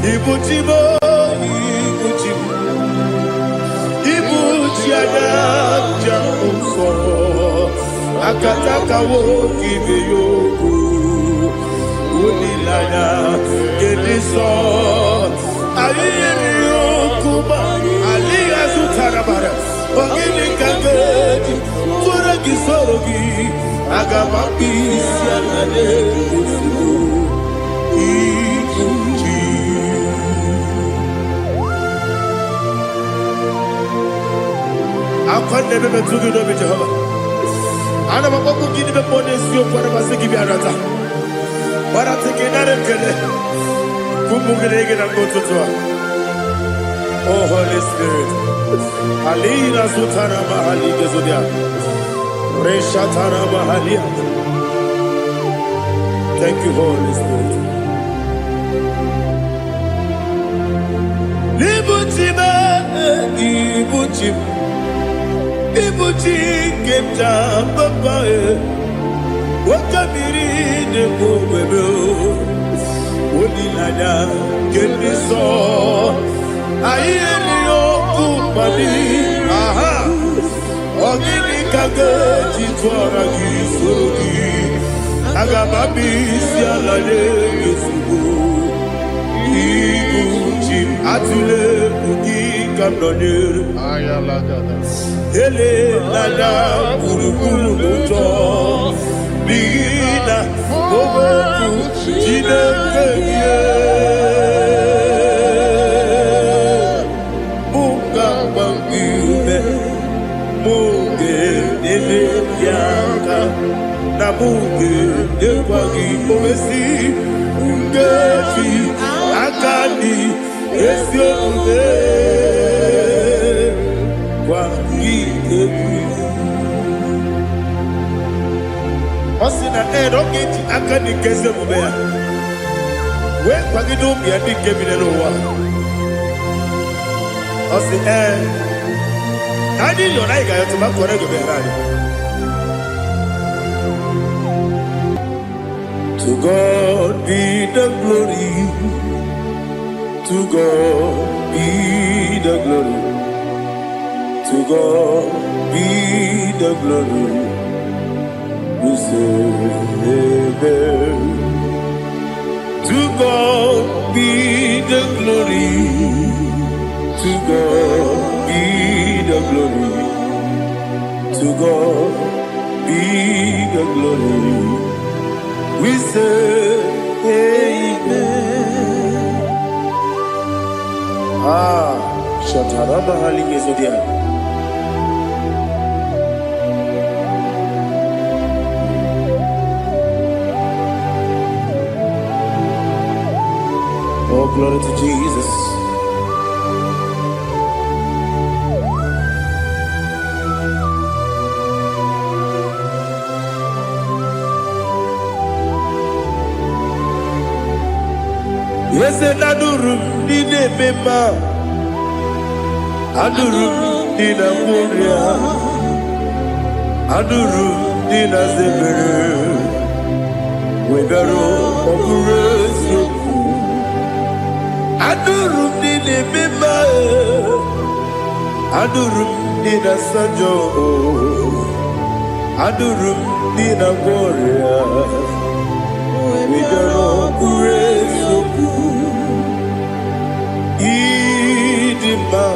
Ibujimo, ibujimo, ibujiada jamufo. Akataka wo kibe yoku. Unilaya gediso. Ayiri yokuba. Aliya zutarabara. Ogini kageti. Tura gisorogi. Agamapisi alade kufu. Ibuji. Akwande bebe tugi no bi Jehova. Ana maboku gini be ponesi o kwa masiki bi arata. Bara tekenare kele. Kumugirege na kototwa. Oh Holy Spirit. Alina sutana mahali gezodia. Reshatana mahalia. Thank you, Holy Spirit. Ibujima, ibujim. Ibuji kemta papa wakamiri de bobebe onilada kemiso ayeni okupani aha ogini kage jitwara gisorogi agababi sialade yesugo ibuji atule ugi kamdonir ayalagada ele lada kurukuru muto bina oboku jinekeye muga bangibe muge nene yaka na muge dekwagi omesi ngefi akani esiobe kwa Osina roketi akani kese mubea. We kwagido bia di kemine no wa. Osi Nadi yo na iga yo tuma kore go berani. To God be the glory. To God be the glory. To God be the glory. We say amen. To God be the glory. To God be the glory. To God be the glory. We say amen. Shataraba haligezodia. Oh, glory to Jesus. Yes, adurum dine mema, adurum dina muria, adurum dina zebere, wegaro okuresi. Adurum dine mema, adurum dina sanjo, adurum dina muria, wegaro okuresi. Idima,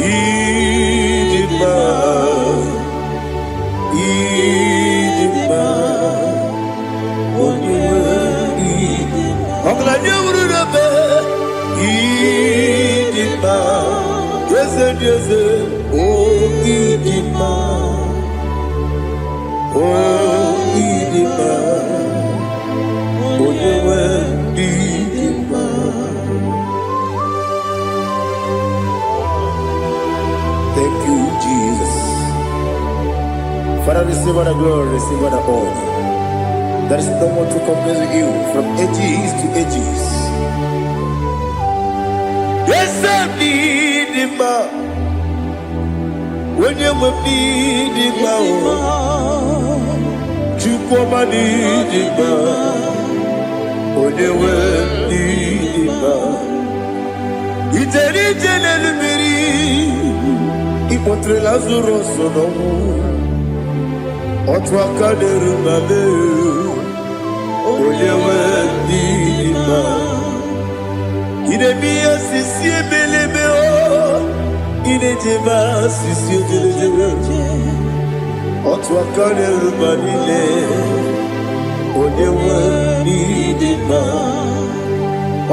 Idima, Idima, Idima, Idima, yes, oh Idima, oh Idima, thank you, Jesus. Father, receive all the glory, receive all the honor. There is no one to compare with you from ages to ages. Yes, I need him. When you need him, you come and need him. When you incontré Lazarus no otwa kaderu mame oyewe dima ine biya sisi belebe o ine jeba sisi jebe otwa kaderu manile oyewe dima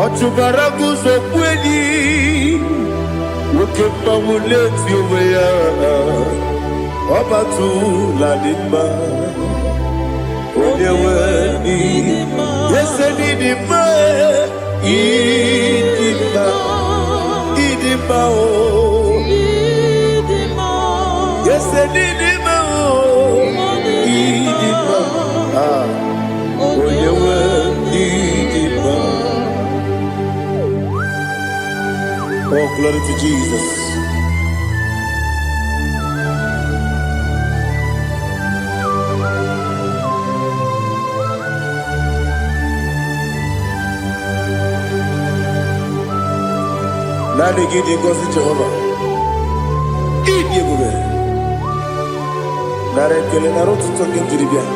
otubaraguzo kweli Wokemba muleti oweya Obatu la dima Onyewe idima Yese didima Idima Idima o Yese didima o Idima Onyewe idima Oh, glory to Jesus. Now they give you God to Jehovah. Eat you go there. Now they kill you. Now to talk into the beer.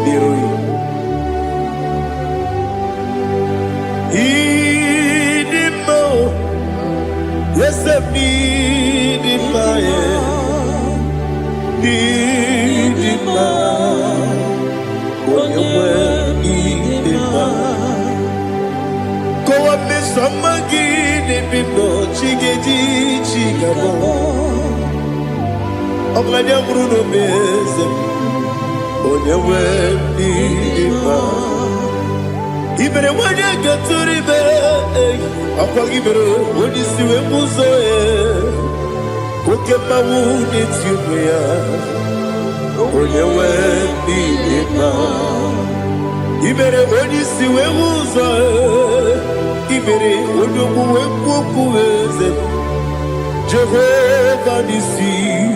Leroy. Eat him more. Yes, I need in my need in my when you were in my go up me some again in me no chigedi chigabo Oglania Bruno Meze when you were in my even when you get to the bed Apagibero, when you see a muso, Okema wound it's you, when you went in Ibere, when you see a muso, Ibere, when you go Jehovah, you see,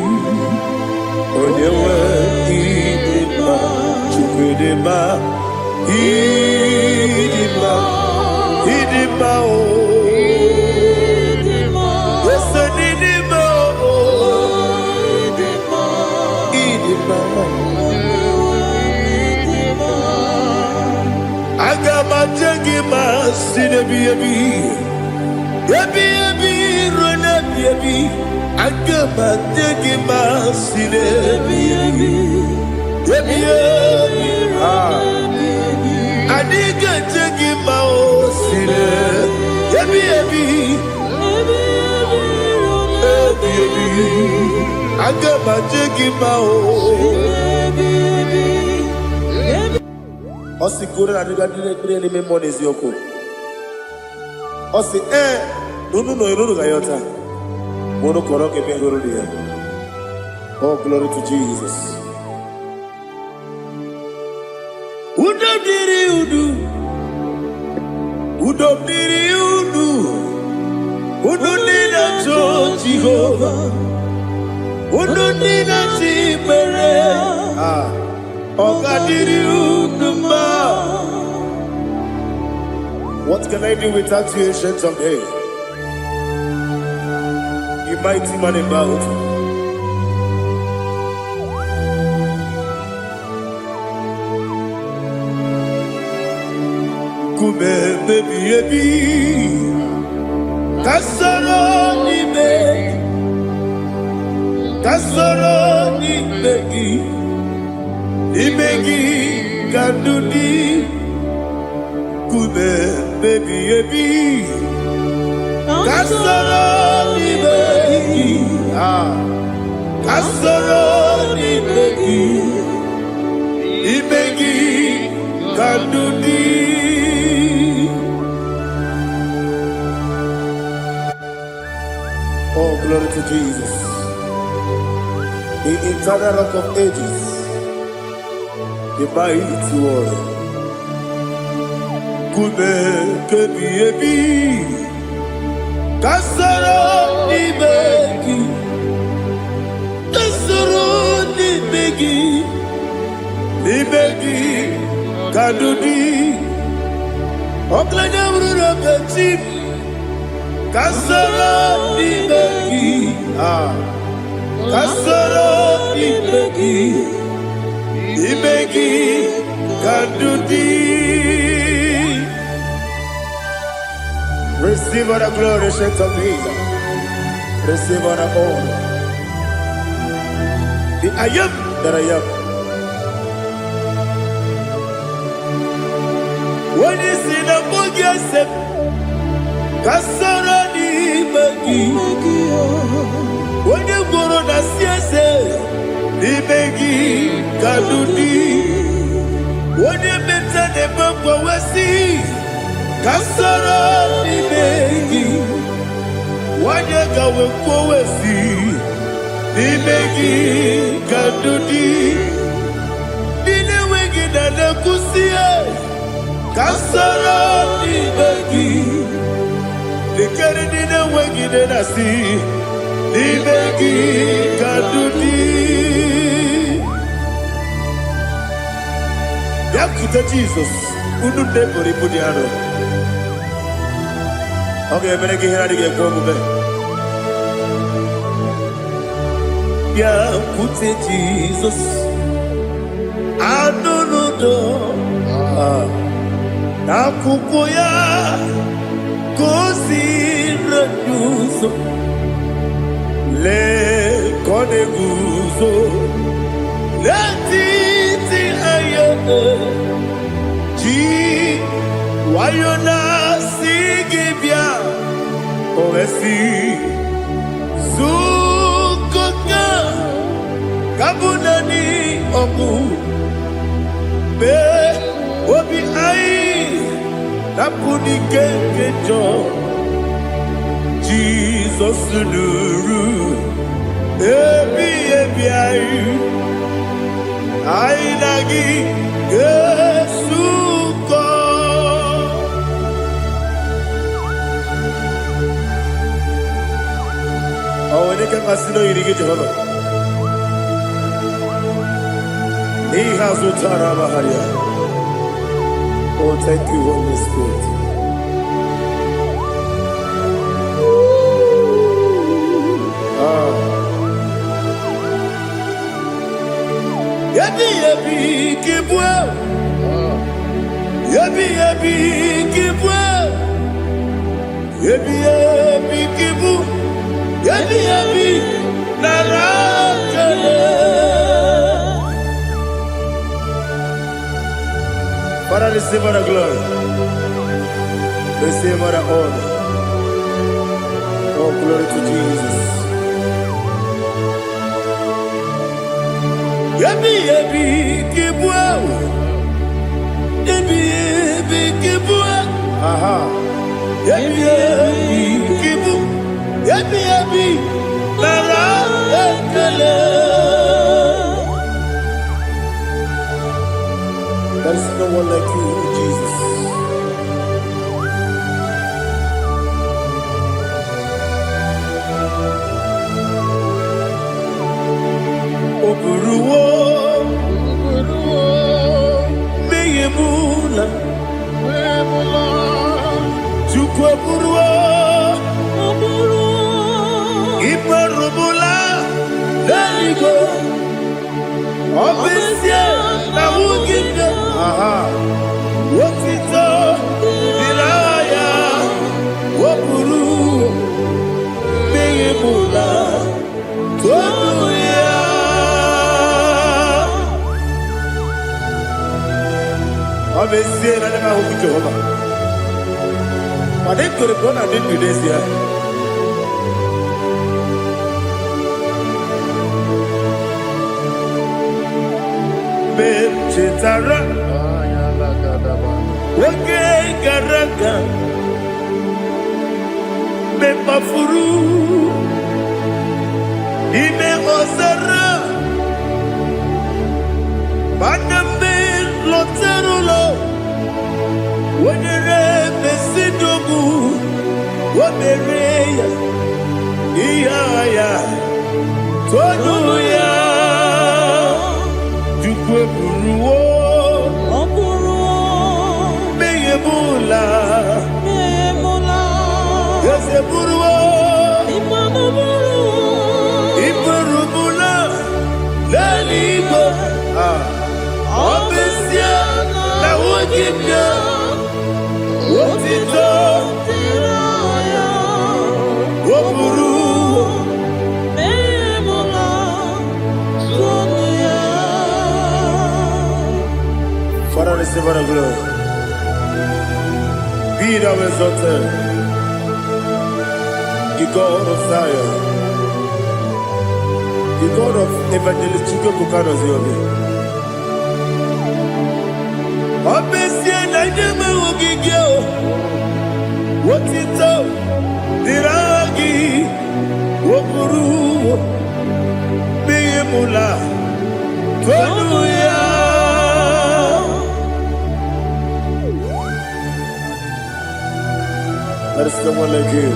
when you went in Chukudema, Idima, Agama jengima sine biyebi rona biyebi Agama jengima sine biyebi Adiga jengima o sine biyebi Agama jengima o Osi kure na diga dire me money yoko. Osi no iruru gayota. Mono koroke pe iruru dia. Oh, glory to Jesus. Udo diri udu. Udo nina to Jehovah. Udo nina tibere. What can I do without you, ancient of days? You mighty man about. Kume baby, kasoro ni begi. Ibegi kandudi kube baby kasoro ibegi kasoro ibegi kandudi Oh, glory to Jesus, the eternal rock of ages, the mighty one. Kube kebi kasoro ibegi kadudi oklanya bruno petit kasoro ibegi Kasoro imegi kadudi. Receive all the glory, shake of Jesus. Receive all the honor. The I am that I am. When you see the book, yes, Kasoro imegi. When you go on the siese, imegi kadudi. When you better the book, we see. Kasoro imegi. Wanya gawe kwesi nimegi kadudi dine wegi na kusie kasoro nimegi dikere dine wegi na nasi nimegi kadudi yakuta Jesus unu debori pudiano. Okay, I'm going to get go move. Yeah, put it Jesus. I don't know. Nakukoya kosi reduso le kone guzo le titi ayane ji wayona sigibia oesi sukoka kabunani oku be obi ai napuni kekejo Jesus nuru ebi ai nagi Yesuko. Oh, when you can masino irige Jehovah. He has utara baharia. Oh, thank you, Holy Spirit. Yabi kibwa. Yabi kibwa. Yabi kibu. Yabi narakale. Father, receive our glory. Receive our honor. Oh, glory to Jesus. Yabi kibwa. Yabi kibwa. Aha. Yabi kibu. Yabi narakale. There is no one like you, Jesus. Oburuwo, meyemula, chukwu oburuwo, iparubula, leligo, obesie na wugide. Aha, wotito, diraya, wopuru, meyemula, toduya. Obesie na nema huku Jehovah. Madem to the brother I did today here. Chetara, Wage Garaga, Mepafuru, Ime Ozara, Baname Loterulo, Wenere Besidobu, Wabereya, Iaya, Toduya. Buruwo, meyemula, yese buruwo, iparubu, Father, receive all the glory. Be thou exalted, the God of Zion, the God of Evangelist Chike Kukano Ziobi. Obesia na nyama ugigio, wotito, diragi, wokuru, biyemula, tonuya. There is no one like you.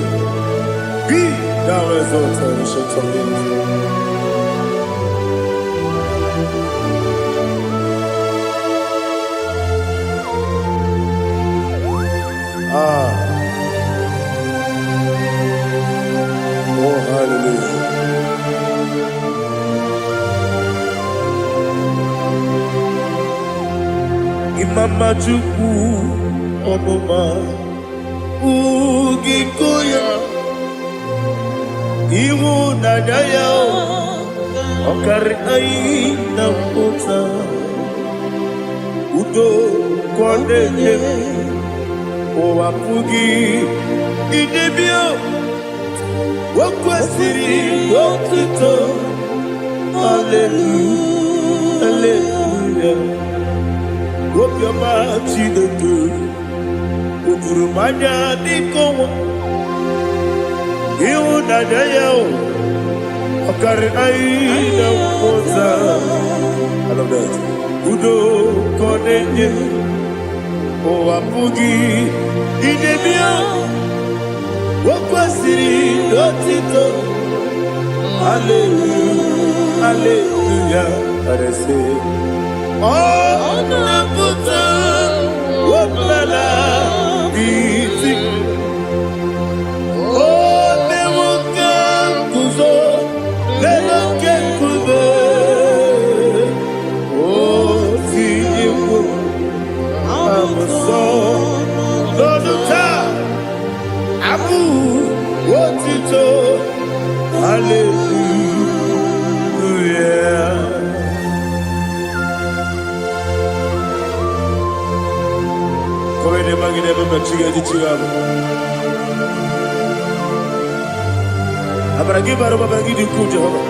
Be thou exalted, ancient of days. Oh, hallelujah. Imama Chukwu Omoma Ugikoya Iwu Nadaya Okari Aina Mota Udo Kwaneye Owapugi Idebio Wakwasiri Wakito Hallelujah Hallelujah Wopiama Chidetu Ukurumanya Nikowa Iwu Nadaya Okari Aina Mota I love that Udo Kwaneye Owapugi Idebio Wakwasiri Lotito Hallelujah Hallelujah I say Oh Naputa Wapala Biti Oh Newoka Kuzo Leloke Kuzo Oh Tiyiwo Amason Loduta Abu Wotito Hallelujah Come ne magine baba chiga di chiga Abragi baro baba gidi ku Jehovah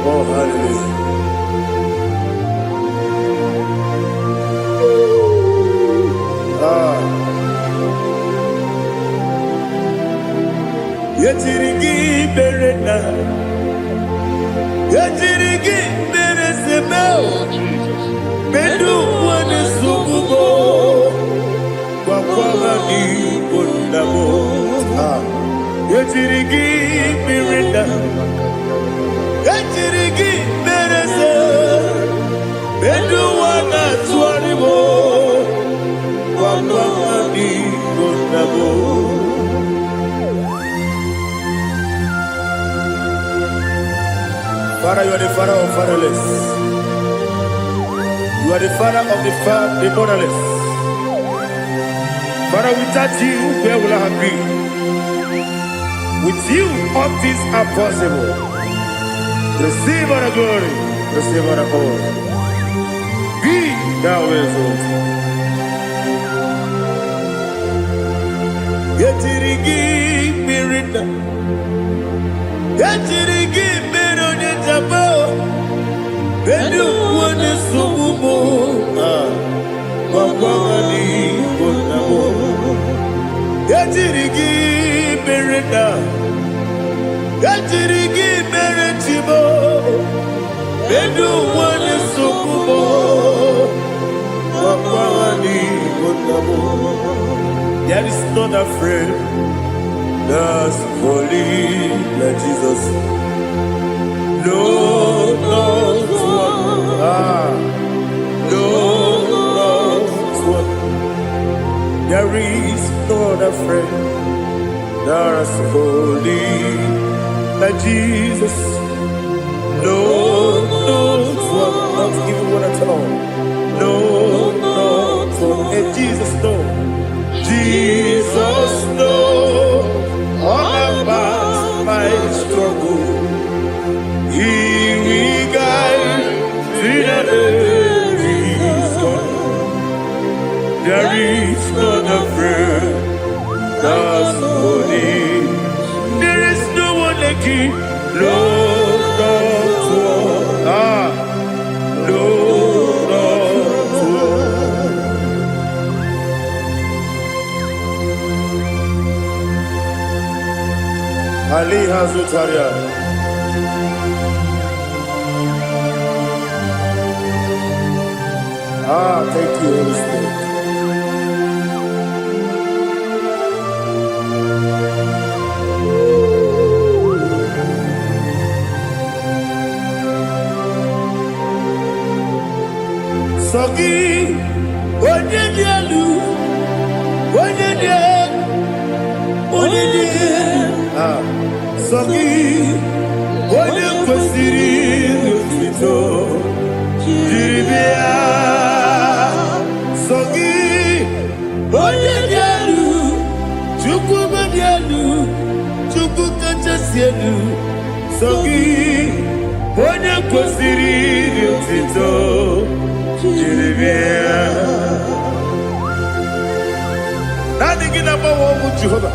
Oh hallelujah Yetirigi berena Yetirigi beresebeo Bedu wane sukubo Kwa ni kundamo Yetirigi berena Yetirigi berese Bedu wana tuaribo Kwa ni kundamo Father, you are the father of fatherless. You are the father of the fatherless. Father, without you, where will I have been? With you, all things are possible. Receive all the glory. Receive all the honor. Be thou exalted. Yetirigi mirita. Yetirigi Bedu wane subumo Wakwani konamo Yatirigi merenda Yatirigi meretibo Bedu wane subumo Wakwani konamo There is not a friend that's holy like Jesus No, no, no, there is no other friend that's holy like Jesus. No, no, not even one at all. No, no, Ali Hazutaria. Thank you, Holy Spirit. Sogi, onye dielu, onye dielu, onye dielu. Sogi, onye kwesịrị otuto, jiri bịa. Sogi, onye dielu, Chukwu dielu, Chukwu kachasị elu. Sogi, onye kwesịrị otuto. Nothing in about what would Jehovah.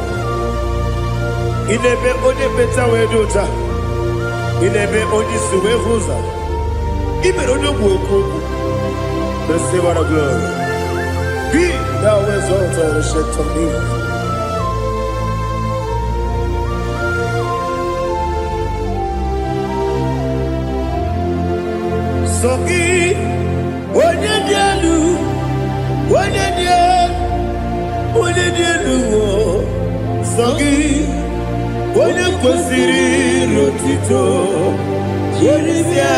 In a bit only better way to ta. In a bit only Suwe Rosa. Even on your work, the Savor of glory. Be thou exalted and shed on me. Sogi. Onye dielu, onye dielu, Sogi, onye kwesịrị otuto, jiri bịa.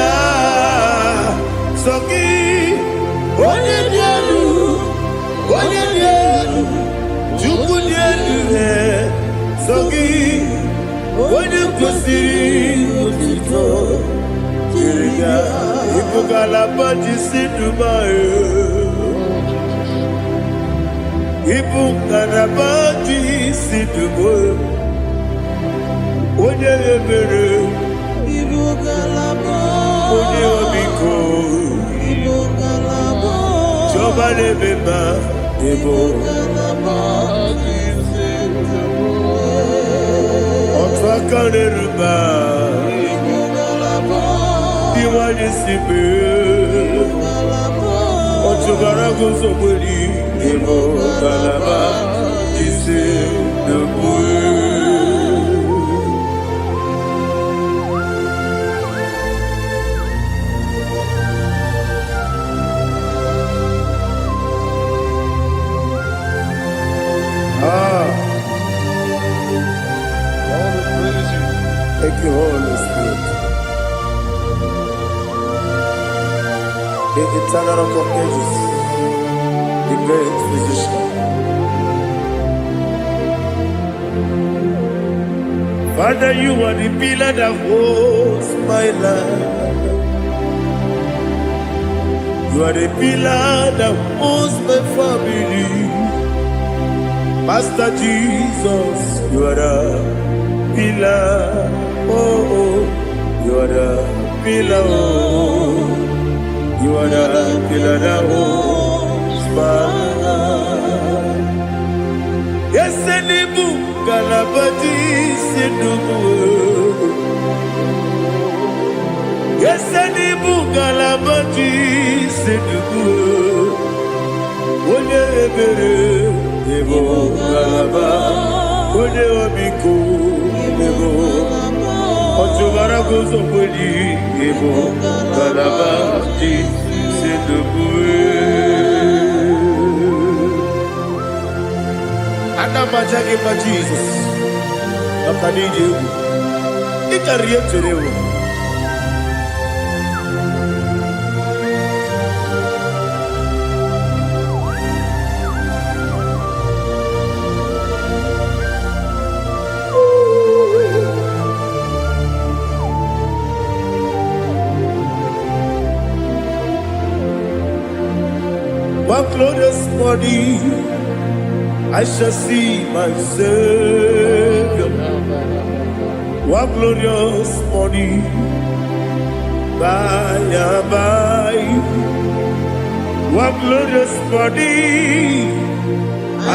Sogi, onye dielu, Chukwu dielu, Sogi, onye kwesịrị otuto, jiri bịa. Ibugalaba Dubai. Ibugalaba Dubai. Onye ebere. Ibugalaba. Onye obiko. Ibugalaba. Joba lebeba. Ibugalaba Dubai. Otwaka neruba. Diwani sibe, Otugara gozo boli, Emo galaba, Jise debue. Thank you, Holy Spirit. The eternal rock of ages, the great physician. Father, you are the pillar that holds my life. You are the pillar that holds my family. Master Jesus, you are the pillar. Oh, you are the pillar. Oh. You are the pillar that holds my life. Yes, Enibu Galabati Sidubu. Yes, Enibu Galabati Sidubu. Onye ebere, Ebo Galaba. Onye obiko, Ebo. Otugara gozo boli, Ebo Galaba. Anamajagi ma Jesus, Nakaniji, Ikariyeterewo. One glorious body, I shall see my Savior. One glorious body, by and by. One glorious body,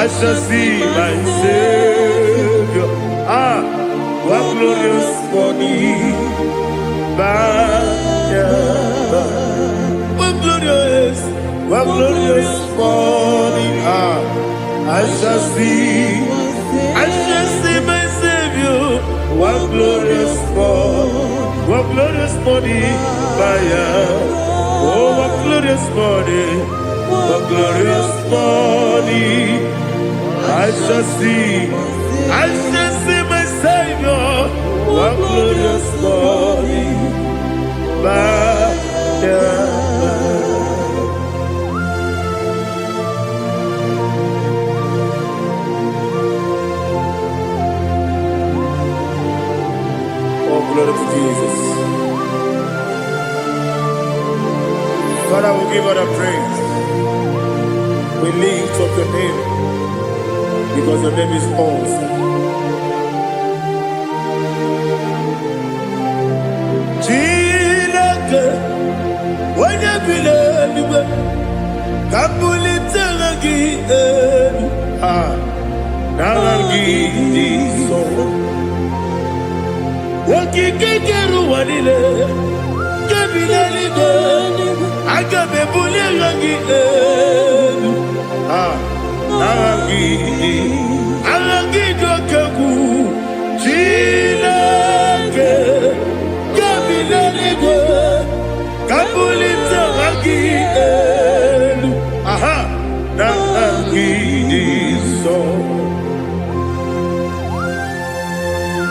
I shall see my Savior. One glorious body, by and by. One glorious morning, I shall see my Savior. One glorious morning, what glorious morning, oh, what glorious morning, what glorious morning. I shall see my Savior, what glorious morning, Oh, glory to Jesus. Father, we give all the praise. We lift up your name because your name is awesome. Chineke, onye bile eluigwe, ka mbulite gị elu, n'agha gị dị nsọ. Okike kere ụwa niile, nke bi n'eluigwe, aga m ebuli gị elu, n'agha gị dị oke egwu. Chineke, nke bi n'eluigwe, ka mbulite gị elu, n'agha gị dị nsọ.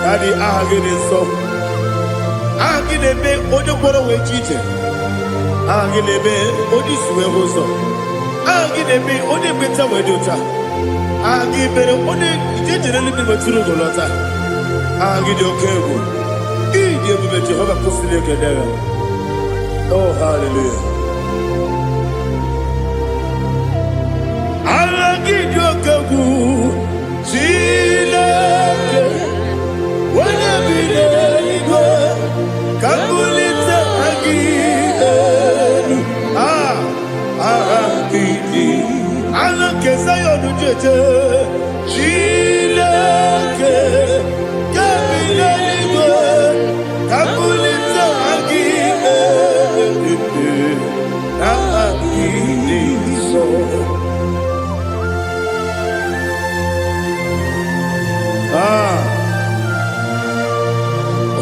Daddy, so Agilebe, Odoboro Wechite, Agilebe, Odisue Hoso, Agilebe, Odebeta Wedota, Agibere, Ode, generally be Maturu Golota, Agidio Kebu, Idia Jehovah Kosile Kedera. Oh, hallelujah. Agidio Kebu, Chile. Wanna be there, Kabulita again. Agidi. Allah Kesayon Jete. Chilake. Kabila Ligo. Kabulita again. Agidi. So.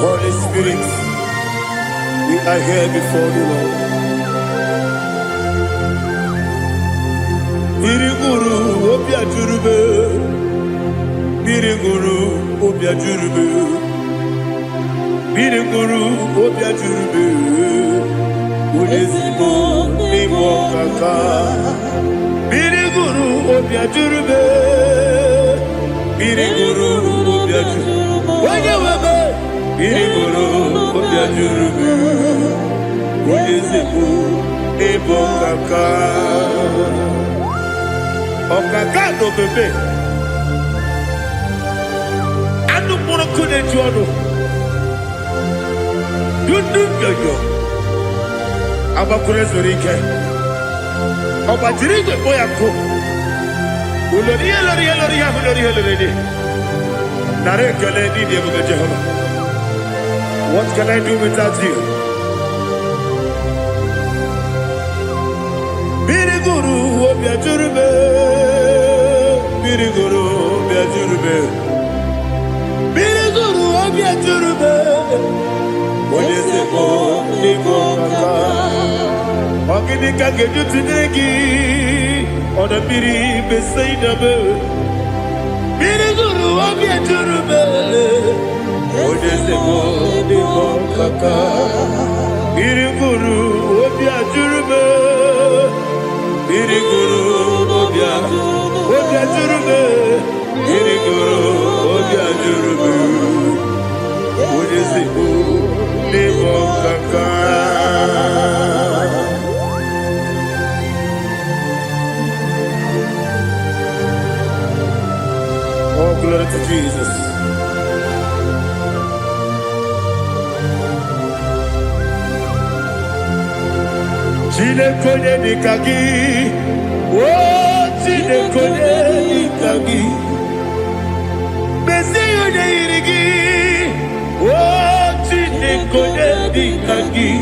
Holy Spirit, we are here before you, Lord. Biriguru Obia Jurube, Biriguru Obia Jurube, Biriguru Obia Jurube, Udesibo Nimo Kaka, Biriguru Obia Jurube, Biriguru Obia Jurube, Wanyawebe. Biriguru Obia Jurube, Udesibo Nimo Kaka. Okaka no bebe. Anu mono kone jono. Dundu yoyo. Abakure zorike. Obajiri gbe boya ko. Ulori. Nare kele ni de mo Jehovah. What can I do without you? Biriguru Obia Jurube, Biriguru Obia Jurube, Biriguru Obia Jurube. Odesibo Nimo Kaka. Ogini kageju tinegi, ona biri besaidabe. Biriguru Obia Jurube, Odesibo Nimo Kaka. Biriguru Obia Jurube. Biriguru Obia Jurube, Biriguru Obia Jurube, Udesibo Nimo Kaka. Oh, glory to Jesus. Chineke nikagi, oh Chineke nikagi, Mesiyo neirigi, oh Chineke nikagi,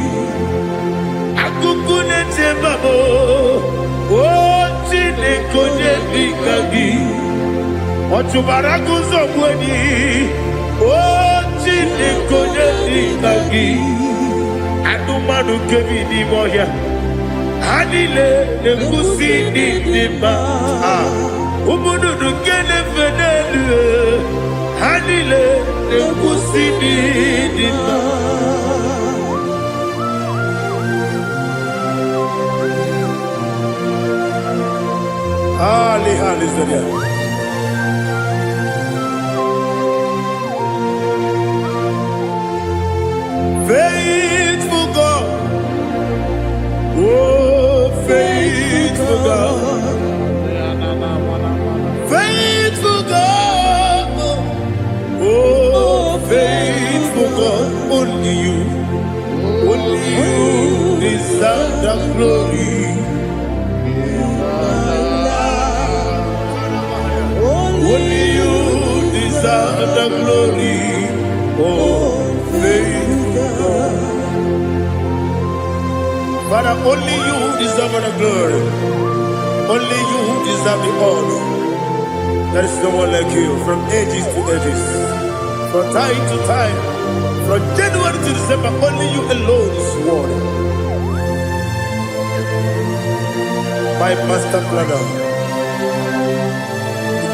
Akukune tembabo, oh Chineke nikagi, Otubaraku zobweni, oh Chineke onye dị ka gị anụmanụ nke bi n'ime ọhịa ha niile na-ekwusi n'ịdị mma ụmụ nnụnụ nke na-efe n'elu ha niile na-ekwusi n'ịdị mma. Hallelujah. Faithful God, oh faithful God, faithful God, oh faithful God, only you deserve the glory. Only you deserve the glory, oh faithful God. Father, only you deserve the glory. Only you deserve the honor. There is no one like you from ages to ages, from time to time, from January to December. Only you alone is worthy. My master planner,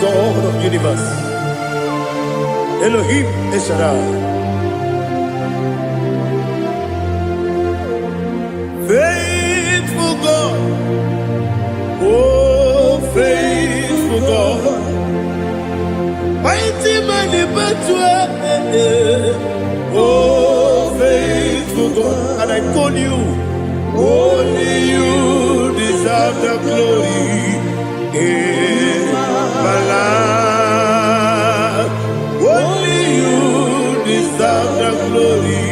God of universe, Elohim Eshadai, faithful God, oh faithful God, mighty man in battle, oh faithful God, and I call you, only you deserve the glory. My life, only you deserve the glory,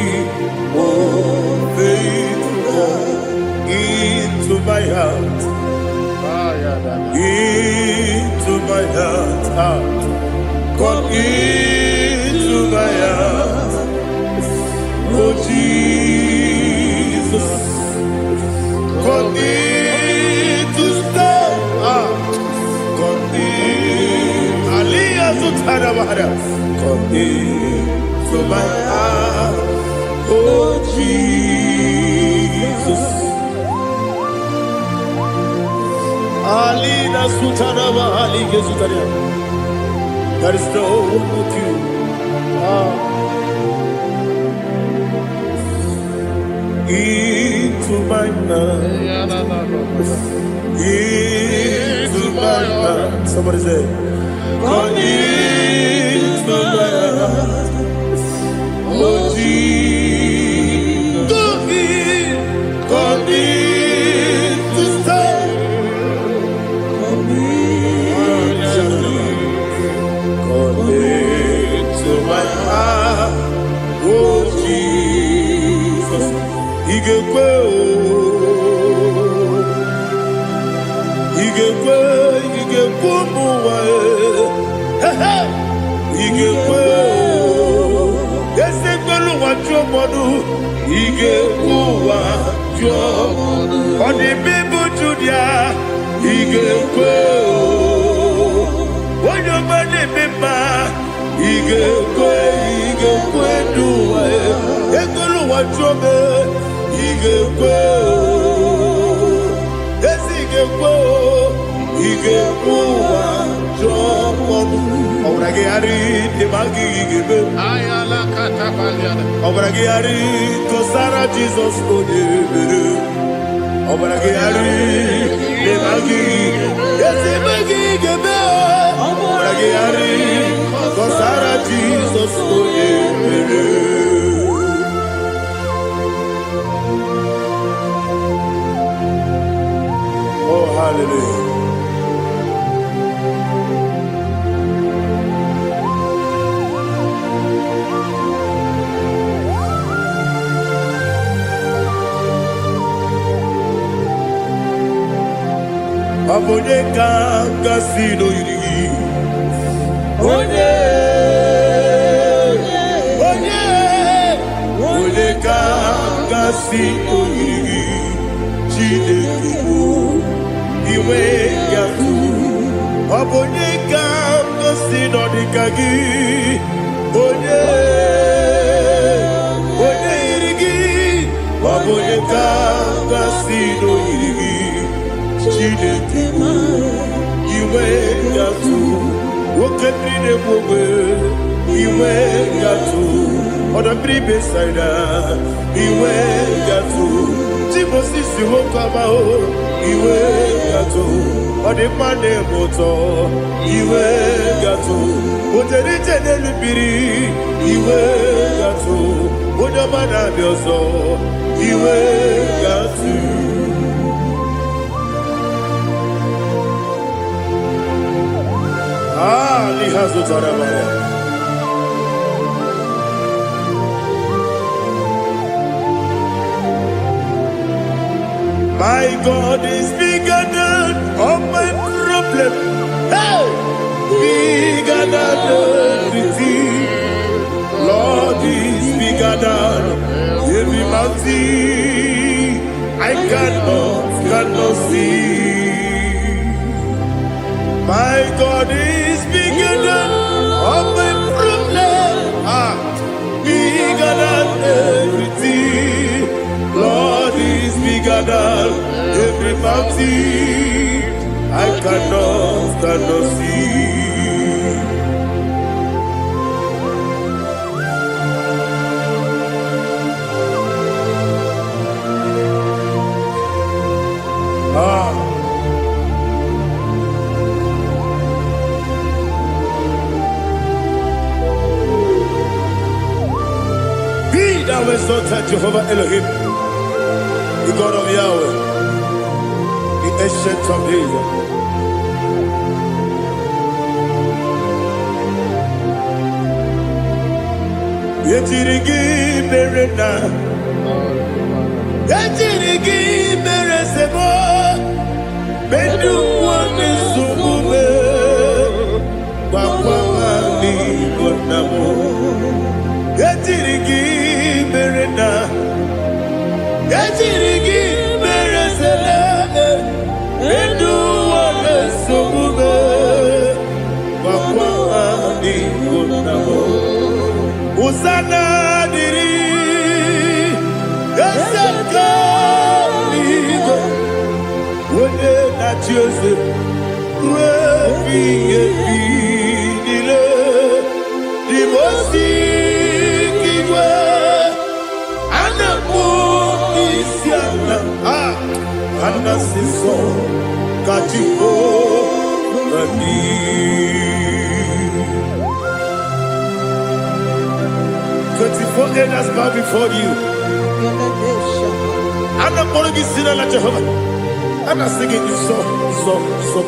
oh faithful God, into my heart, come into my heart, oh Jesus, come in to stay. Come into my heart, oh Jesus. Alina Sutanaba Ali Gesutaria. There is no one like you. Into my heart, into my heart. Somebody say, come into my heart, oh Jesus. Come in to stay. Come into my heart, oh Jesus. He gave on the people to their he gave when your money member he gave do what you he gave yes he gave Obragiari de Magi give Ayala Catapaliana Obragiari Kosara Jesus Odebere Obragiari de Magi Yes Magi give Obragiari Kosara Jesus Odebere. Oh hallelujah. Abone kanga sino yiri Onye kanga sino yiri Chineke iwe yaku Abone kanga sino dikagi Onye Oboneka Gasino Yigi Chineke Iwe Gatu Woketrine Bobe Iwe Gatu Odabri Besaida Iwe Gatu Timosisi Wokabao Iwe Gatu Odepane Moto Iwe Gatu Oterite Nelubiri Iwe Gatu Odamana Bioso Iwe Gatu Lihazo Tarabara My God is bigger than all my problem. Hey! Bigger than everything. Lord is bigger than every mountain. I cannot see. My God is bigger than all my problem. Bigger than everything. Lord is bigger than every mountain. I cannot see. Be thou exalted, Jehovah Elohim, the God of Yahweh, the ancient of days. Yetirigi Berena, Yetirigi Beresebo, Bedu one Sumube, Wakwani Gonamo, Yetirigi Berena, Yetirigi Beresele, Bedu one Sumube, Wakwani Gonamo. Usana diri Esaka ligo Wode na Joseph Webi ebi nile Divosi kigwe Anamu isiana Anasiso Katipo Nani 24 elders bow before you. I'm not going to be seen like Jehovah. I'm not singing this song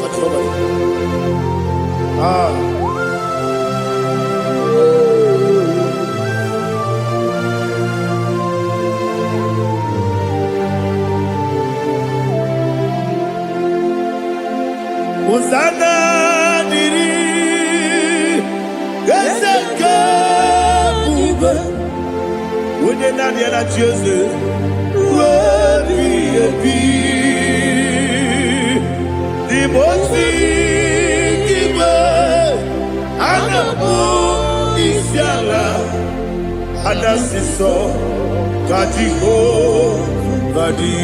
like Jehovah. Hosanna diri Geseka When you're not yet at Jesus, the most Anasiso Katiho Vadi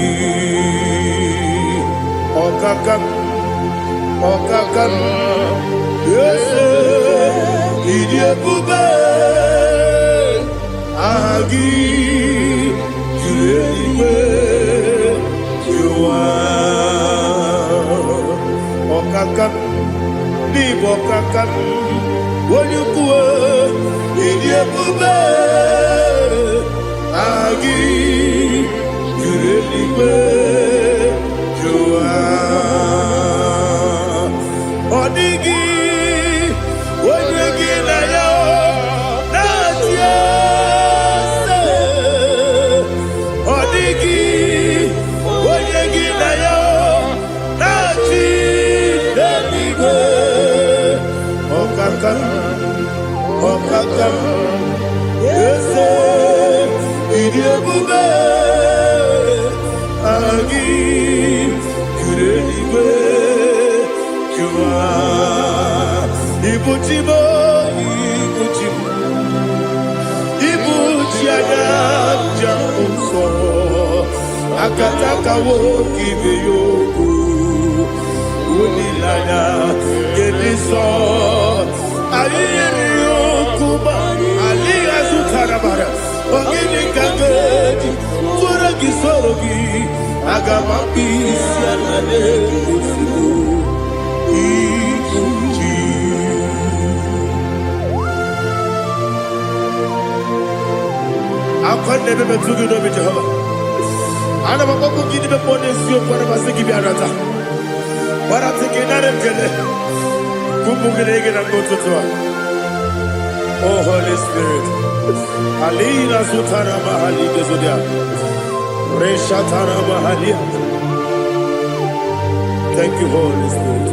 Okakam Yes Idiabube Agi Juliwe Jua Okakam Libo Kakam Wonyukue Idiabube Agi Juliwe Jua Odigi Wonyegi na yo Natia Odigi Wonyegi na yo Nati Deligwe Okakam Yese Idiabube Agi Juliwe Jua Ibuchimo Ibuchiana Jaunso akataka woki beyoku unilaya gediso ayeri yokuba aliya zutarabara ogini kagedi fura gisorogi agamabisi alale kusibu ikuji akwande bebe tugido bi Jehova ana bakoko gidi be ponesio kwa basiki bi arata bara tekenare kele kumugirege na kototoa. Oh Holy Spirit alina sutara mahali gezodia resha tara mahali. Thank you Holy Spirit.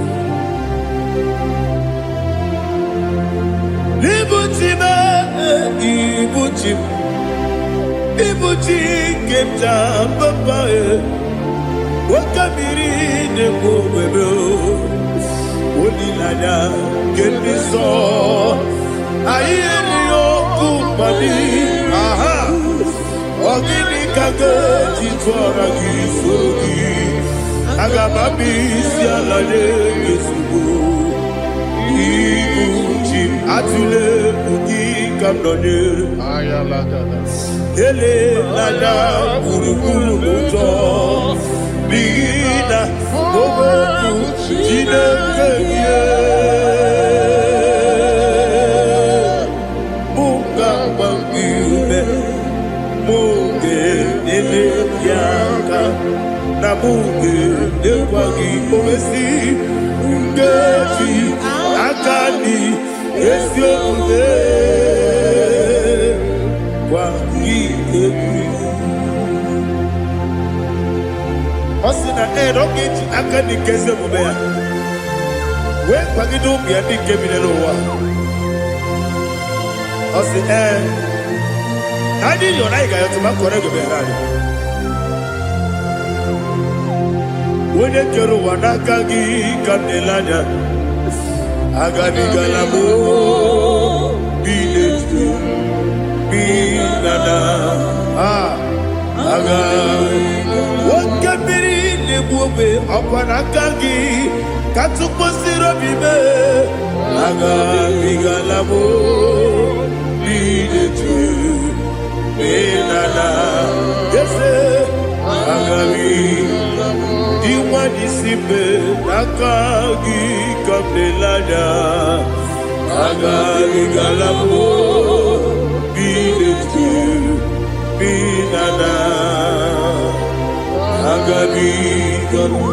Libutime ibutim ibuti kemta papa wakamiri ne bobebe onilanya kemiso ayeni okupani aha ogini kage titwara gisogi agamabisi alale gesubu ibuti atule buki kamdone ayalagada ele lada kurukuru muto bina ogoku jinekeye munga bangiume munge nele yaka na munge nekwagi omesi ngeji akani esiode Osina rogeji akani keze mubea we kwagido bia di kemile wa osi nadi yo na iga yo tuma kore go be rari wone kero wanaka gi kanelanya agadi galamo biletu binana aga wakabiri lebuobe apanakagi katuposiro bibe aga bigalamo biletu binana yese aga diwani simbe nakagi kabelada aga bigalamo biletu binana agabi galu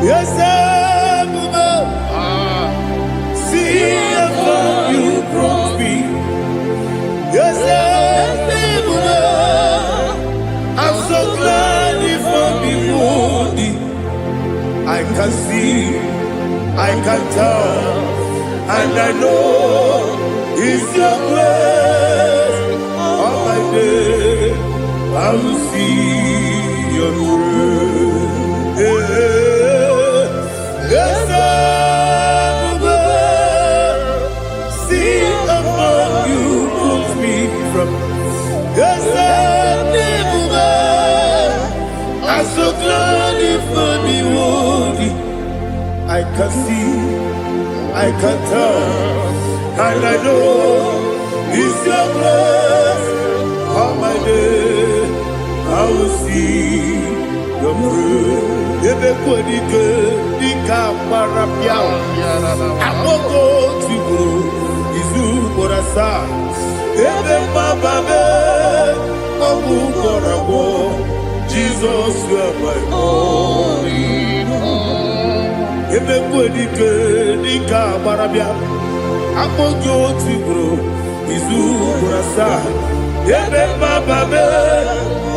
yes see how you brought me. Yes I'm so glad if I'm wounded. I can see, I can tell, and I know it's your grace. On my day, I will see your grace. Yes, see above you put me from. Yes, I'm so glad if me wounded. I can see, I can tell, and I know it's your grace. On my day, I will see your grace. Ebe kodike dika parapia, amoko tibo izu borasa. Ebe mababe, obu korabo. Jesus, you are my only home. Ebe kodike dika parapia, amoko tibo izu borasa. Ebe mababe,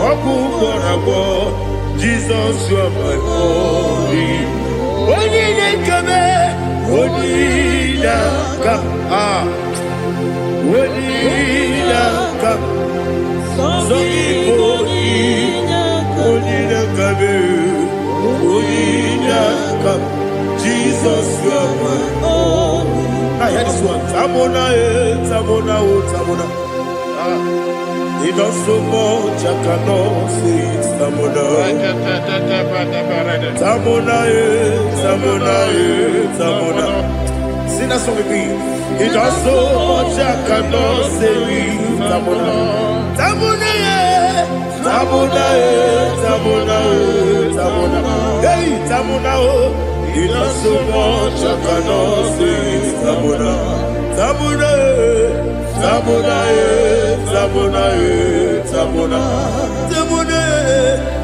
obu korabo. Jesus, you are my only. Only kame, only come, only come. So only kame. Now hear this one. Tamona, Tamona, Tamona. He does so much, I cannot say it. Tamona. Tamona, Tamona, Tamona. Sing that song with me. He does so much, I cannot say it. Tamona. Tamona, Tamona, Tamona, Tamona. Hey, Tamona, he does so much, I cannot say it. Tamona. Tamona, Tamona, Tamona, Tamona, Tamona.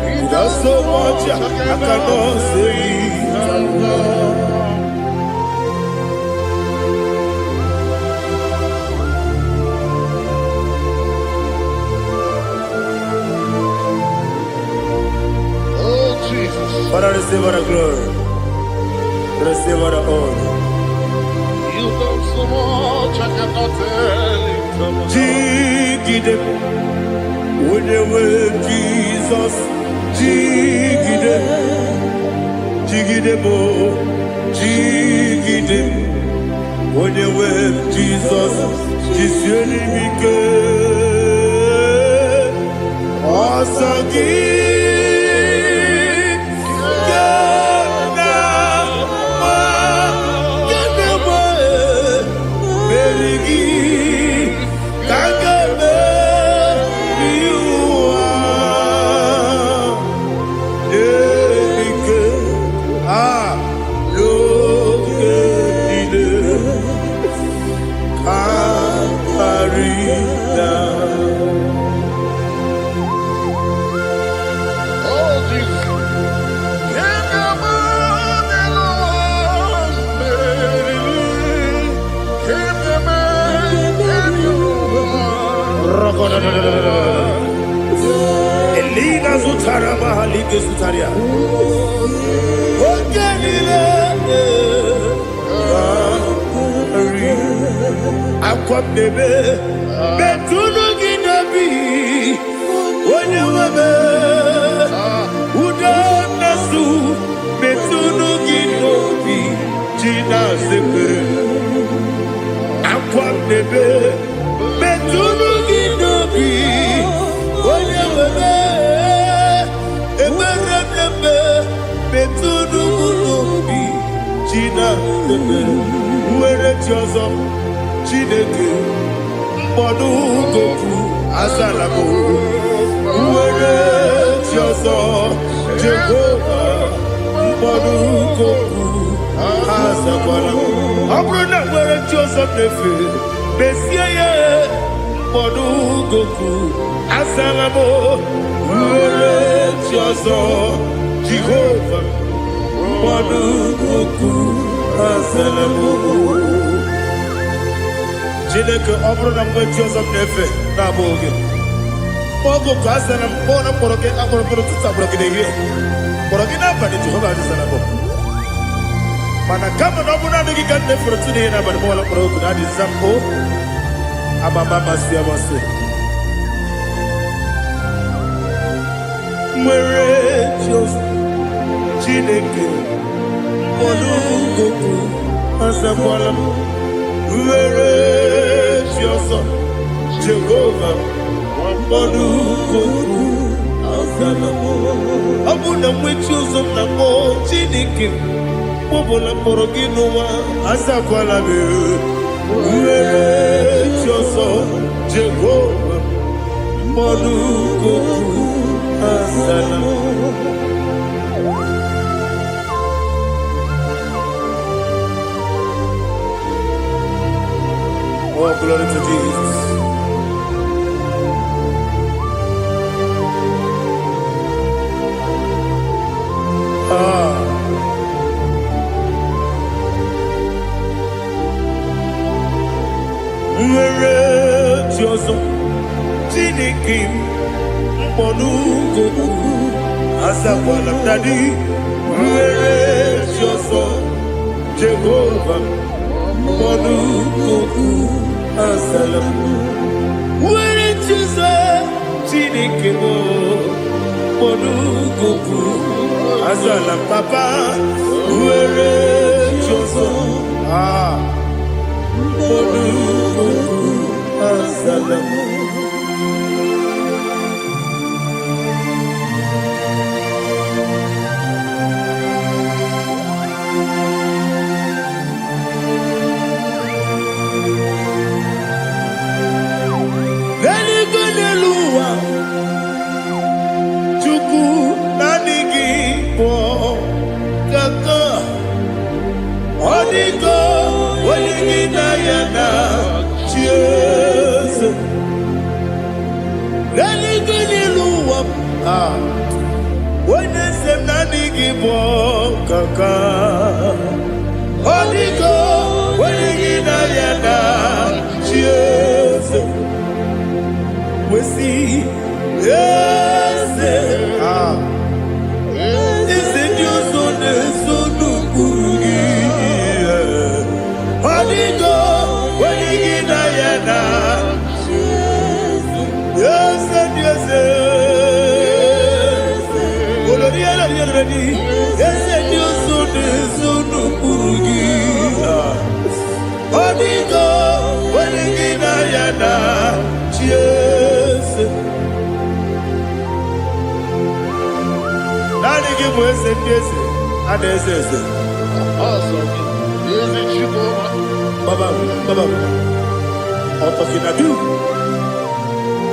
He does so much, I cannot say it. Tamona. Father, receive our glory. Receive our honor. You done so much, I cannot tell it. Jigide, with the way Jesus. Jigide, Jigide mo, Jigide, with the way Jesus. Jisieni mike, Asagi. Elina Zutara Mahalike Zutaria. Ogenile Aqua bebe Betunu Ginabi Wanyawame Udanasu Betunu Ginobi Jina Zepe Aqua bebe Betunu Ginobi Wanyawame Emerebe Betunu Ginobi Jina Zepe Uwere Tiozo Chineke Mbodu Goku Azalabo Uwere Tiozo Jehovah Mbodu Goku Azalabo Abrona Uwere Tiozo Nefe Besiye Mbodu Goku Azalabo Uwere Tiozo Jehovah Mbodu Goku Azalabo Jineke obro mwe Joseph nefe na boge. Mogo kaza na mbona poroke akoro tuta poroke dewe. Poroke na bani Jehovah Azalabo. Mana kama na buna ngi kan nefe rotune na bani mola poroke na dizambo. Ababa masia maswe. Mwere Joseph Jineke Modu Goku Azalabo. Where is your son, Jehovah? Mbodu Goku Azalabo. Abuna mwechuzo na mo Chineke. Mobola poroginowa Azakwalabe. Where is your son, Jehovah? Mbodu Goku Azalabo. Oh, glory to Jesus. Where Jozo Chineke Mbodu Goku Azakwala Daddy. Where Jozo Jehovah Mbodu Goku Azalabo. Where Jozo Chineke Mbodu Goku Azalabo Papa. Where Jozo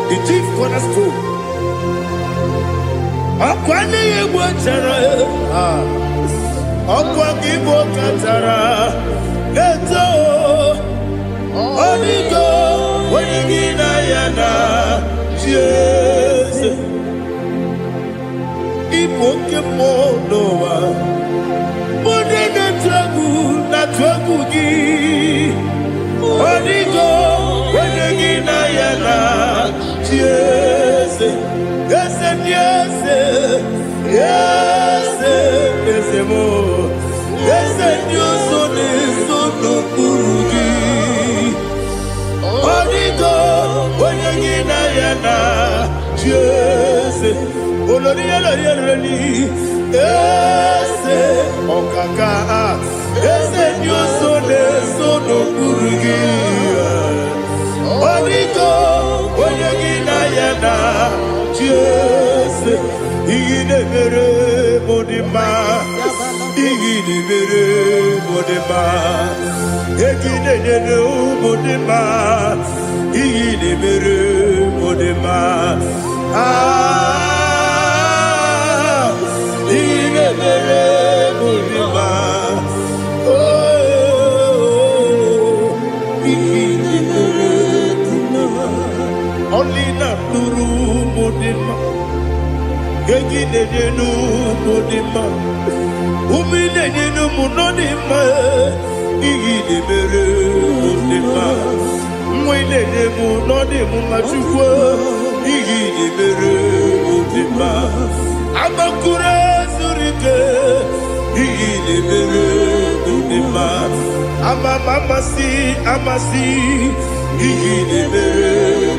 The chief cornerstone. Akwane yebo chara. Akwa kibo katara. Leto. Onigo. Wenigina yana. Jesus. Ipoke monowa. Mone na tragu gi. Onigo. Wenigina yana. Yes, yes, yes, yes, yes, more. Yes, Dios son eso no purugi. Onigo, oyagina yana. Yes, oloria la yereni. Yes, okaka. Yes, Dios son eso no purugi. Onigo, oyagina yana. Yes, igidebere modima, igidebere modima, igidebere modima, igidebere modima. Ah, igidebere modima. Oh, igidebere modima. Only not Nuru Modima. Gegidenu Modima. Umidenu Munodima. Igidebere Modima. Mwidenu Munodimu Machukwa. Igidebere Modima. Amakure Zurike. Igidebere Modima. Amasi. Igidebere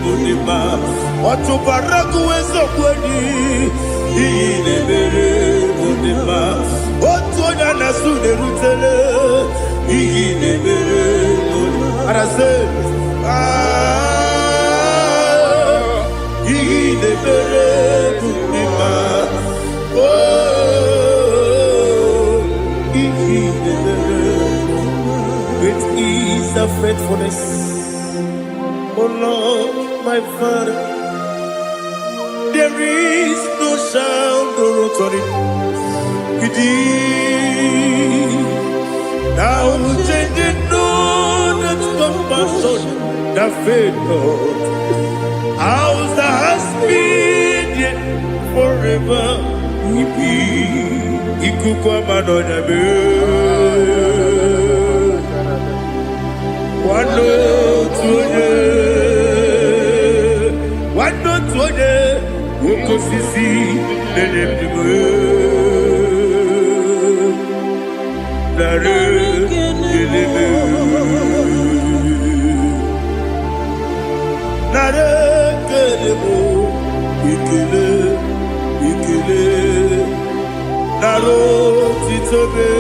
Modima. Otubaraku ezokweni. Igidebere Modima. Otonya nasune rutele. Igidebere Modima. Arase. Igidebere Modima. Oh, Igidebere Modima. Great is the faithfulness. Oh Lord, my Father, there is no sound or authority. Now changing no that compassion, the faith Lord. How's the husband yet forever we be? Ikukwa madonna be. Wanotoye, ukosisi, nenebime. Nare, kelebe. Nare, kelebo, ikele. Naro, titobe.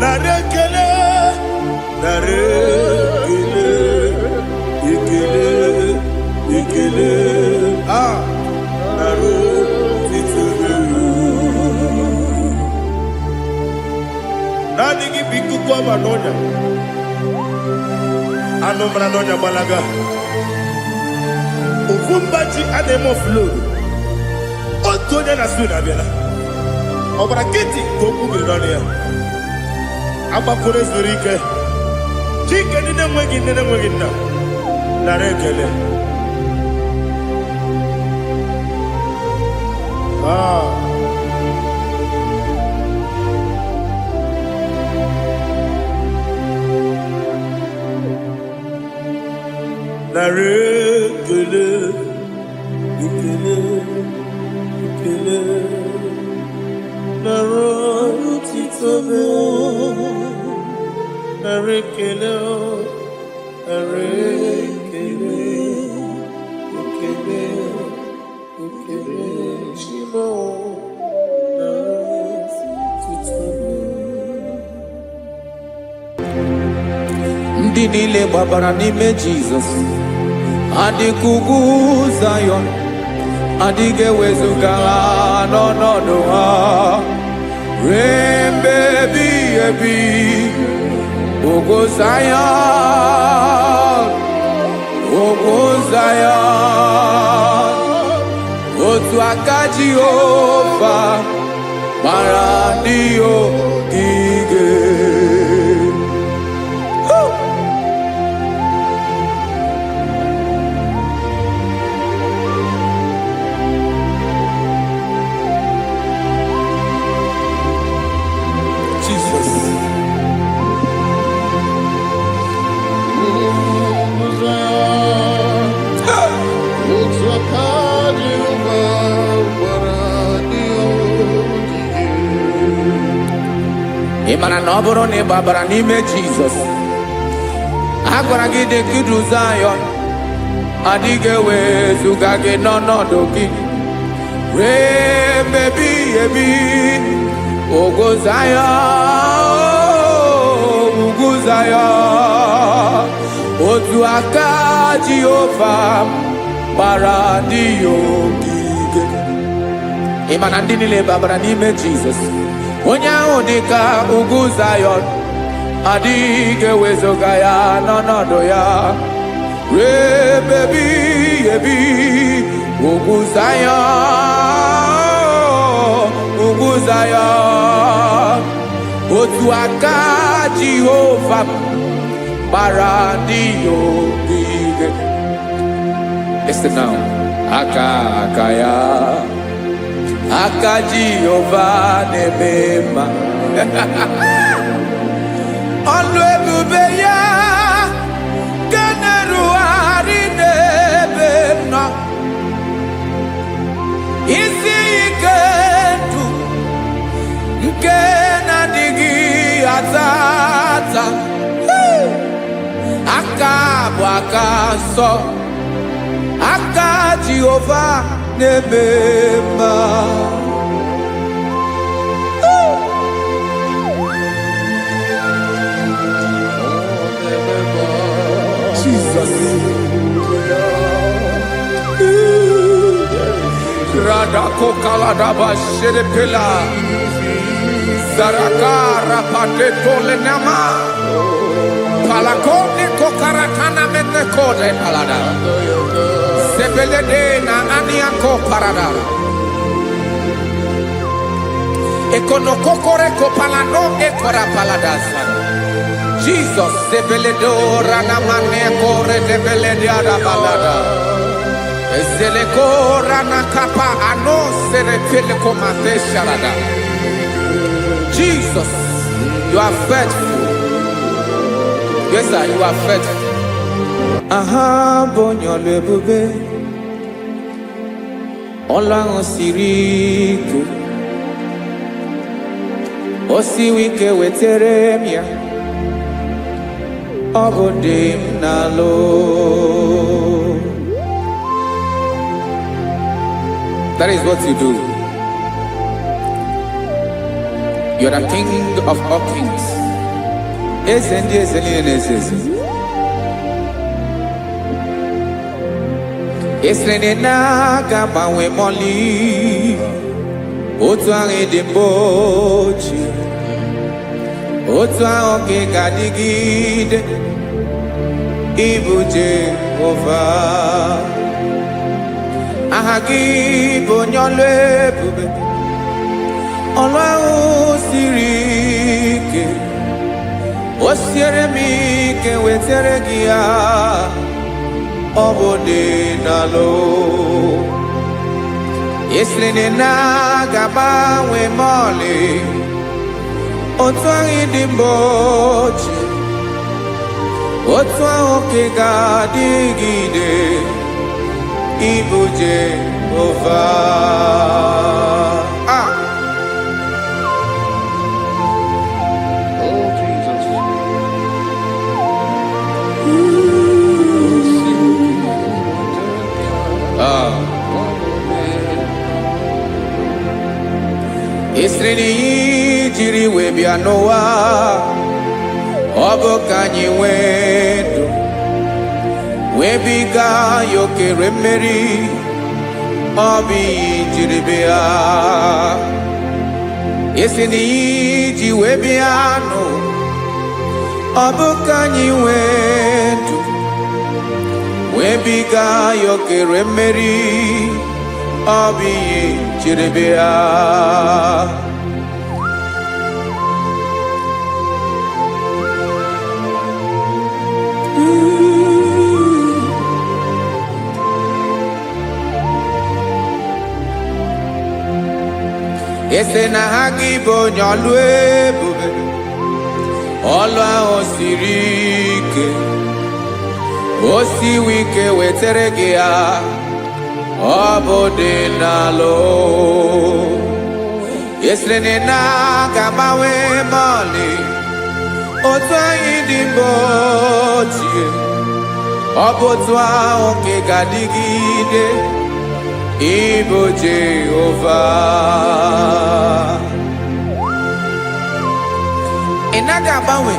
Nare, kelebo. mara n'ọnya gbalaga ofu mbaji a na-eme ofload otu onye na-asụ na-abịala ọbara kiti ka okwu biri n'ọnụ ya agbapụrụ ezuru ike chike ndị na-enweghị nne na-enweghị nna nara ekele nara ekele ekele ekele nara otito nara ekele nara ekele ekele ekele chimo nara otito ndị niile gbabara n'ime Jizọs adịghị ugwu Zayọn adịghị ewezuga ha n'ọnọdụ ha ruo mgbe ebighị ebi ugwu Zayọn ugwu Zayọn otu aka Jehova gbara ndị ogige ị mara na ọ bụrụ na ị gbabara n'ime Jizọs a gwara gị dị ka Zayọn adịghị ewezuga gị n'ọnọdụ gị ruo mgbe ebighị ebi ugwu Zayọn ugwu Zayọn otu aka Jehova gbara ndị ogige ị ma na ndị niile gbabara n'ime Jizọs onye ahụ dị ka ugwu Zayọn adịghị ewezuga ya n'ọnọdụ ya ruo mgbe ebighị ebi ugwu Zayọn ugwu Zayọn otu aka Jehova gbara ndị ogige. Listen now. Aka ya aka Jehova na-eme mma ọnụ ebube ya ka na-erugharị n'ebe nọ isi ike ndụ nke na-adịghị ata ata aka bụ aka nsọ aka Jehova na-eme mma Jesus Radako Kaladaba Sherepela Zarakara Pateto Lenama Palakone Kokaratana Menekode Palada Sebelede na Aniako Parada Ekonokokore Kopalano Ekora Paladasa Jesus Sebeledo Ranamane Kore Debelediada Balada Eseleko Ranakapa Ano Serepeleko Mate Sharada Jesus, you are faithful. Yes sir, you are faithful. Aha bonyo lebube Ọlọ́run siriku Osiwike wetere mia Obodim nalo That is what you do. You are the King of all kings. Ezendi ezeli nezezi. Esrene na gama we moli. Otu ange dembochi. Otu ange gadigide. ịbụ Jehova. Aha gị bụ onye ọlụ ebube, ọlụ ahụ siri ike. O siere m ike wetara gị ya, ọ bụ dị n'alụ. Esiri na ga-agbanwe m ọlị, otu ahụ dị mgbe ochie, otu ahụ ka ị ga-adịgide, ịbụ Jehova. Oh, Jesus. Esiri na ihe jiri wee bịa n'ụwa, ọ bụ ka anyị nwee ndụ, wee biga ya okere mmeri, ọ bụ ihe jiri bịa. Esi na ihe ji wee bịa nụ, ọ bụ ka anyị nwee ndụ, wee biga ya okere mmeri, ọ bụ ihe jiri bịa. Ese na ha gị bụ onye ọlụ ebube, ọlụ ahụ siri ike. O siwe ike wetara gị ya, ọ bụ dị n'alụ. Esiri na ga-agbanwe m ọlị, otu anyị dị mgbe ochie, ọ bụ otu ahụ ka ị ga-adịgide, ịbụ Jehova. Ị naghị agbanwe.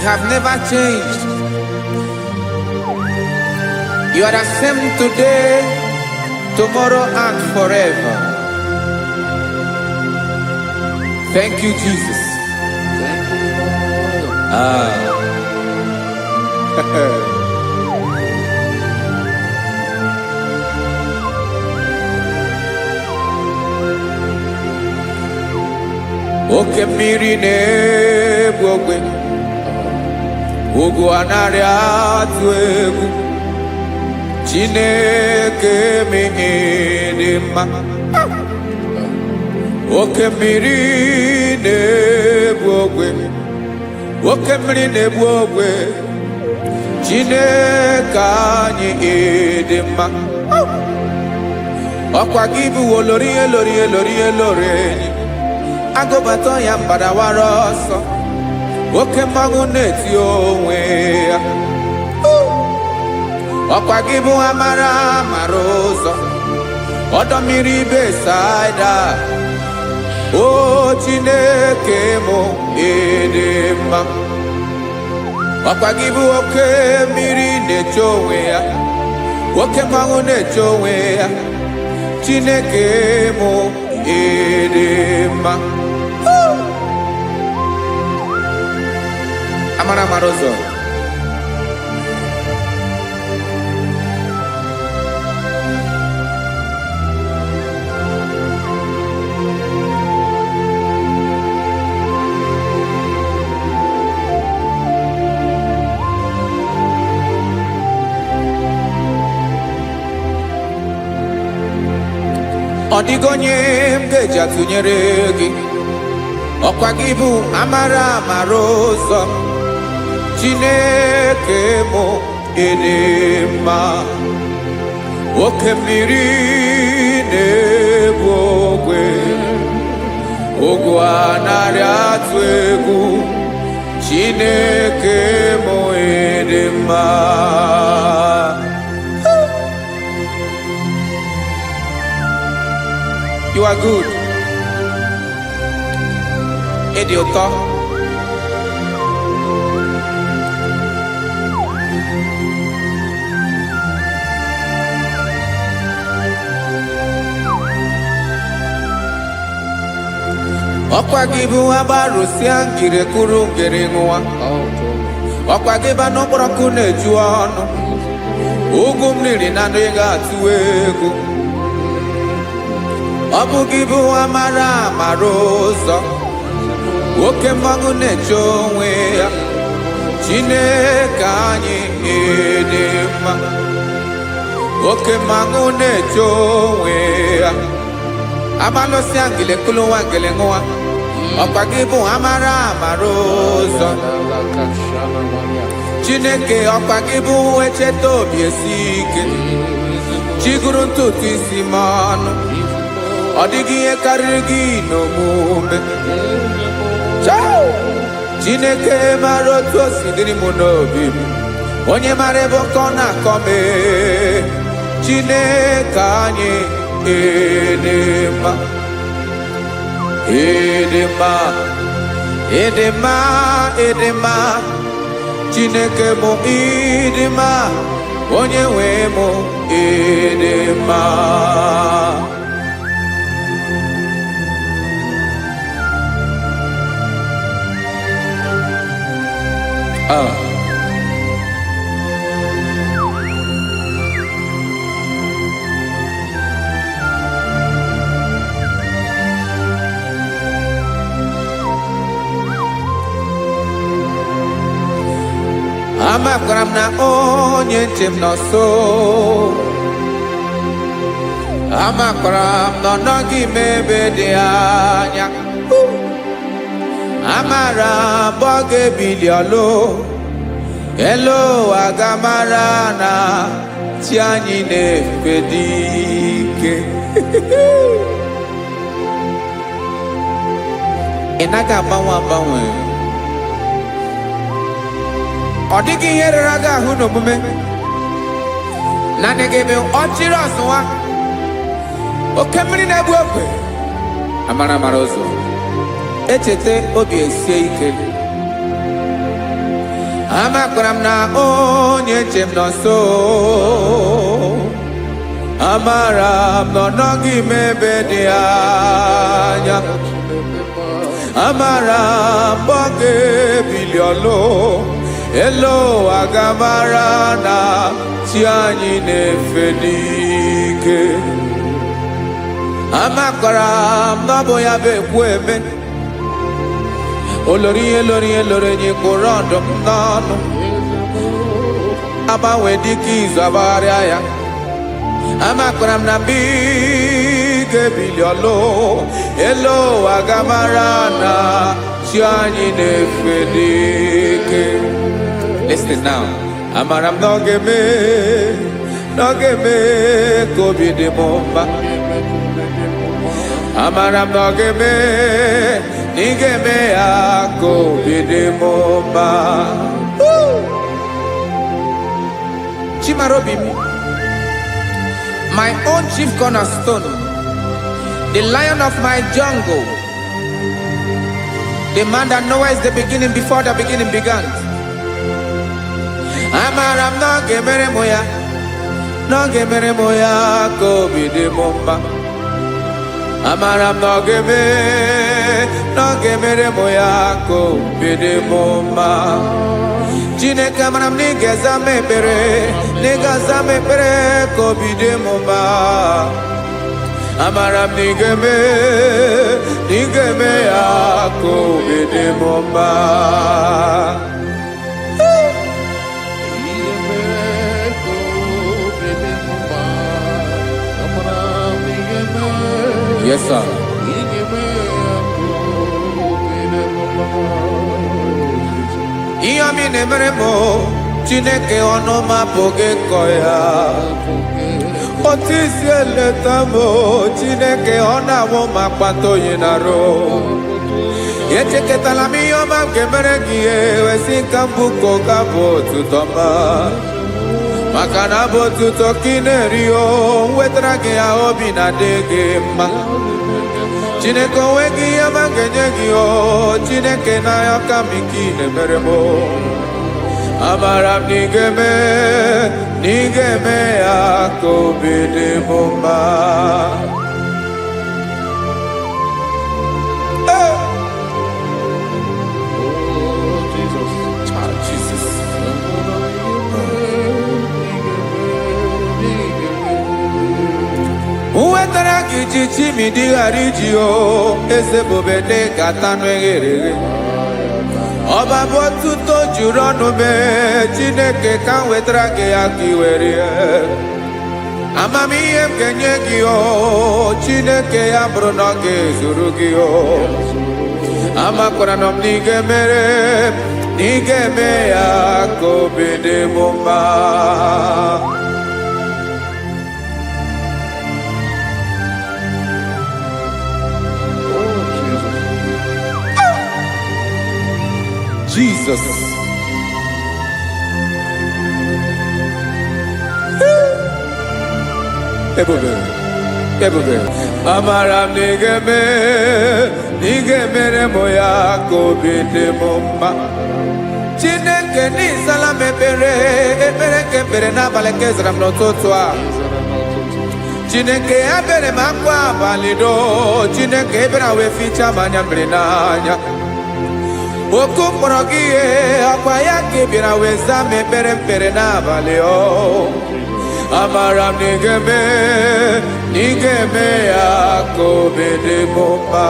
You have never changed. You are the same today, tomorrow, and forever. Thank you, Jesus. Thank you, Lord. Oke mmiri na-egbu ogwe, ugwu anaghị atụ egwu. Chineke mee dị mma. Oke mmiri na-egbu ogwe, oke mmiri na-egbu ogwe. Chineke anyị dị mma. Ọkwa gị bụ olori elori elori elori enyi, agụbata ya mbadawara ọsọ, oke mmanwụ na-eti onwe ya. Ọkwa gị bụ amara amara ụzọ, ọdọ mmiri Besaida. O Chineke mụ ịdị mma. Ọkwa gị bụ oke mmiri na-eche onwe ya, oke mmanwụ na-eche onwe ya. Chineke mụ ịdị mma. Amara amara ụzọ. Ọ dịghị onye m ga-eji atụnyere gị. Ọkwa gị bụ amara amara ụzọ. Chineke mụ ịdị mma. Oke mmiri na-egbu ogwe, ogwu anaghị atụ egwu. Chineke mụ ịdị mma. You are good. Ịdị ụtọ. Ọkwa gị bụ agbarụsịa ngire kụrụ ngere nwa. ọkwa gị ba n'ụkpọrọkụ na-eju ọnụ ugwu mmiri na ndụ ị ga-atụ egwu ọ bụ gị bụ amara amara ụzọ oke mmanwụ na-eche onwe ya Chineke anyị dị mma oke mmanwụ na-eche onwe ya amalụsị angele kulu nwa ngele nwa ọkwa gị bụ amara amara ụzọ Chineke ọkwa gị bụ echeta obi esi ike chiguru ntutu isi m ọnụ ọ dịghị ihe karịrị gị n'omume Chineke mara otu o si dịrị m n'obi m onye mara ebe ọkọ na-akọ m Chineke anyị dị mma dị mma dị mma dị mma Chineke mụ ịdị mma onye nwe mụ ịdị mma amakwara m na onye nche m nọ nso amakwara m na ọ nọghị m ebe dị anya amara m ọ ga-ebili ọlụ elu aga mara na chi anyị na-efe dị ike ị naghị agbanwe agbanwe ọ dịghị ihe rere gị ahụ n'omume naanị gị bụ ọchịrị ọzụwa oke mmiri na-egbu ogwe amara amara ụzọ echeta obi esie ike amakwara m na onye nche m nọ nso amara m na ọ nọghị m ebe dị anya amara m ọ ga-ebili ọlụ elu aga mara na chi anyị na-efe n'ike amakwara m na ọ bụ ya bụ ekwu eme olori ihe lori ihe lori enyi kpụrụ ọdụm n'ọnụ agbanwe dịka izu agbagharịa ya amakwara m na mgbe ị ga-ebili ọlụ elu aga mara na chi anyị na-efe n'ike. Listen now. Amara m na ọ ga-eme ka obi dị m mma. Amara m na ọ ga-eme na ị ga-eme ya ka obi dị m mma. Chimarobi m, my own chief cornerstone, the lion of my jungle, the man that knows the beginning before the beginning began. Amara m na ọ ga-emere m ya, na ọ ga-emere m ya ka obi dị m mma. Amara m na ọ ga-emere m ya ka obi dị m mma. Chineke amara m na ị ga-aza m ekpere, na ị ga-aza m ekpere ka obi dị m mma. Amara m na ị ga-eme ya ka obi dị m mma. Yes, sir. Ihe ọmị na-emere m Chineke ọnụ m apụghị ịkọ ya. Otu isi eleta m Chineke ọ na-awụ m akpata oyi n'arụ. Echeketala m ihe ọma m ga-emere gị wesị ka m bụkọ ga bụ otuto ma. Maka na bụ otuto ka ị na-eri o wetara gị ya obi na-adị gị mma. Chineke onwe gị ihe ma ga-enye gị o Chineke n'anya ka m ike ị na-emere m. Amara m na ị ga-eme ya ka obi dị m mma. Jesus. wetara gị ji chimidi ghara iji o eze bobede gata n'eghere ọba bụ otuto juru ọnụ mee Chineke ka m wetara gị ya ka i were amamihe m ga-enye gị o Chineke ya bụrụ na ọ ga-ezuru gị o amakwara na m na ị ga-emere na ị ga-eme ya ka obi dị m mma. Jesus. Ebube. Amara m na ị ga-emere m ya ka obi dị m mma. Chineke n'ịzala m ekpere nke ekpere n'abalị nke zara m n'ụtụtụ a. Chineke ya bere m akwa abalị do. Chineke ebere wee fichaa m anya mmiri n'anya. Oku mkpọrọ gị ihe akwa ya ka ị bịara wee zaa m ekpere mpere n'abalị o. Amara m na ị ga-eme ya ka obi dị m mma.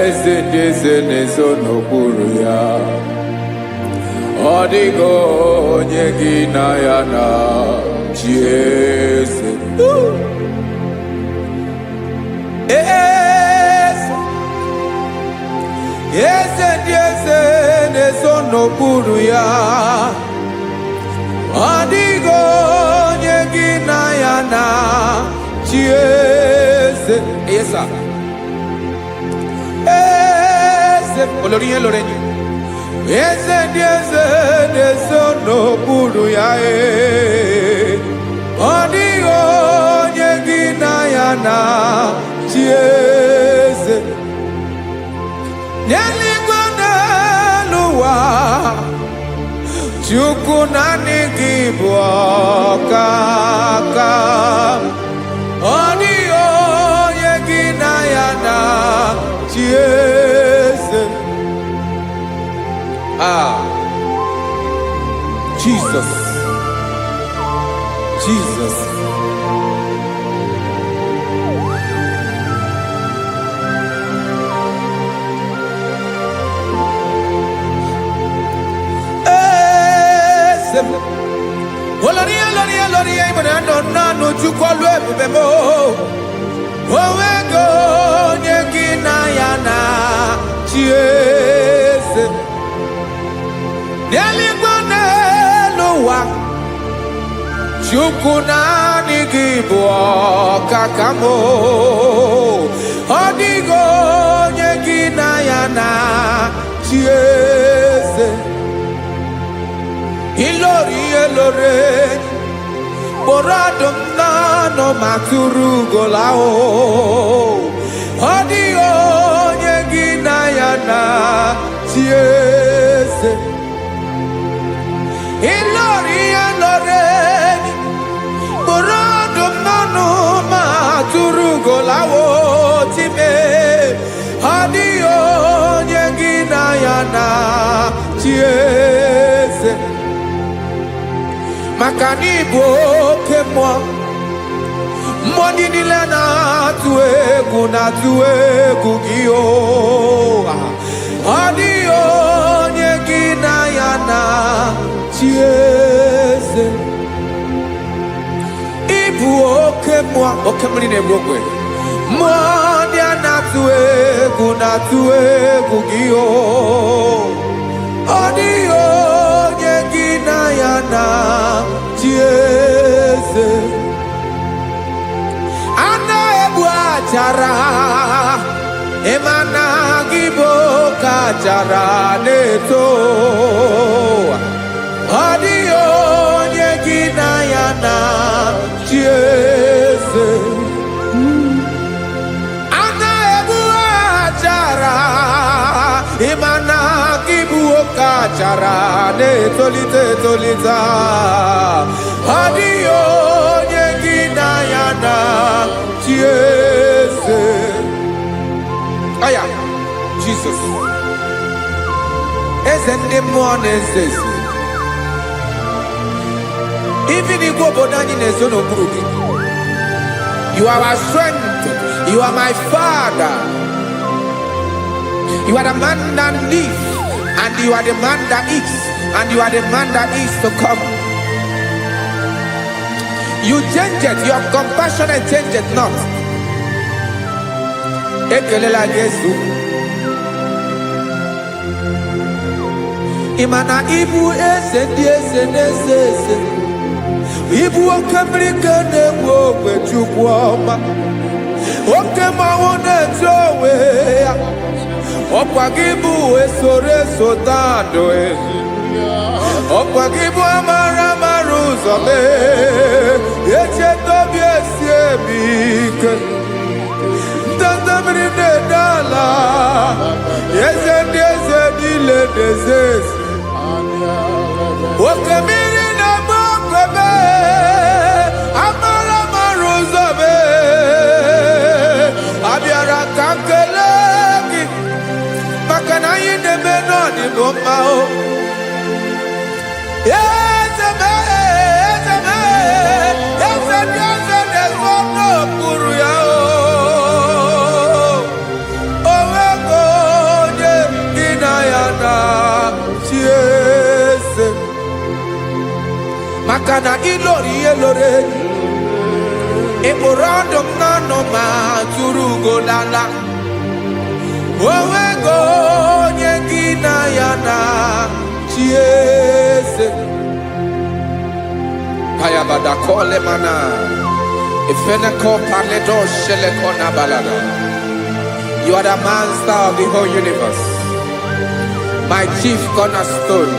Eze ndị eze na-ezo n'okpuru ya, ọ dịghị onye gị na ya na chi eze. Eze ndị eze na-ezo n'okpuru ya, ọ dịghị onye gị na ya na chi eze. Yes, sir. Olórí lórí eze ndị eze na-eso n'okpuru ya ọ dịghị onye gị na ya na chi eze n'eluigwe n'elu ụwa Chukwu naanị gị bụ ọkaka ọ dịghị onye gị na ya na chi eze. Jesus. Olórí ìbọn nánú Chukwu ọlụ ebube m onwego onye gị na ya na chi eze n'eluigwe n'elu ụwa Chukwu naanị gị bụ ọkaka m ọ dịghị onye gị na ya na chi eze ilori kpọrọ ọdụm n'ọnụ ma tụrụ ugola ọ dịghị onye gị na ya na chi eze ilori kpọrọ ọdụm n'ọnụ ma tụrụ ugola time ọ dịghị onye gị na ya na chi eze maka na ị bụ oke mmụọ ndị niile na-atụ egwu gị ọ dịghị onye gị na ya na chi eze ị bụ oke mmụọ oke mmiri na-egbu ogwe mmụọ ndị a na-atụ egwu gị ọ dịghị onye gị na ya na chi eze ana egbu achara ịmana gị bụ ka achara na-eto ọ dịghị onye gị na ya na kara na-etolite etolite ọ dịghị onye gị na ya na chi eze. Aya Jesus eze ndị mmụọ na-eze eze. Even igwe obodo anyị na-ezo n'okpuru gị. You are our strength. You are my Father. You are the man that lives, and you are the man that eats, and you are the man that is to come. You change it. Your compassion change it not. Ekelela Jesu. Imana ibu eze ndị eze n'eze eze. Ibu oke mmiri ka na-egbu ogwe Chukwu ọma. Oke mmanwụ na-eche onwe ya. Ọkwa gị bụ esoro esota ndụ. Ọkwa gị bụ amara amara ụzọ mee. Echeta obi esi ebi ike. Ndanda mmiri na-ede ala. Eze ndị eze niile na-eze eze. Oke mmiri na-agba okwebe. Amara amara ụzọ mee. Abịara ka nkele gị. Maka na anyị na-eme n'ọdịbụ mma o. Eze mee, eze mee, eze ndị eze na-ezo n'okpuru ya o. O nwego onye gị na ya na chi eze. Maka na ịlọrọ ihe lọrọ enyi. Ịkpụrụ ọdụ m n'ọnụ ma tụrụ ugo lala. O nwego onye gị na ya na chi eze. Payabada kole mana. Ifeneko paledo sheleko na balada. You are the master of the whole universe. My chief cornerstone.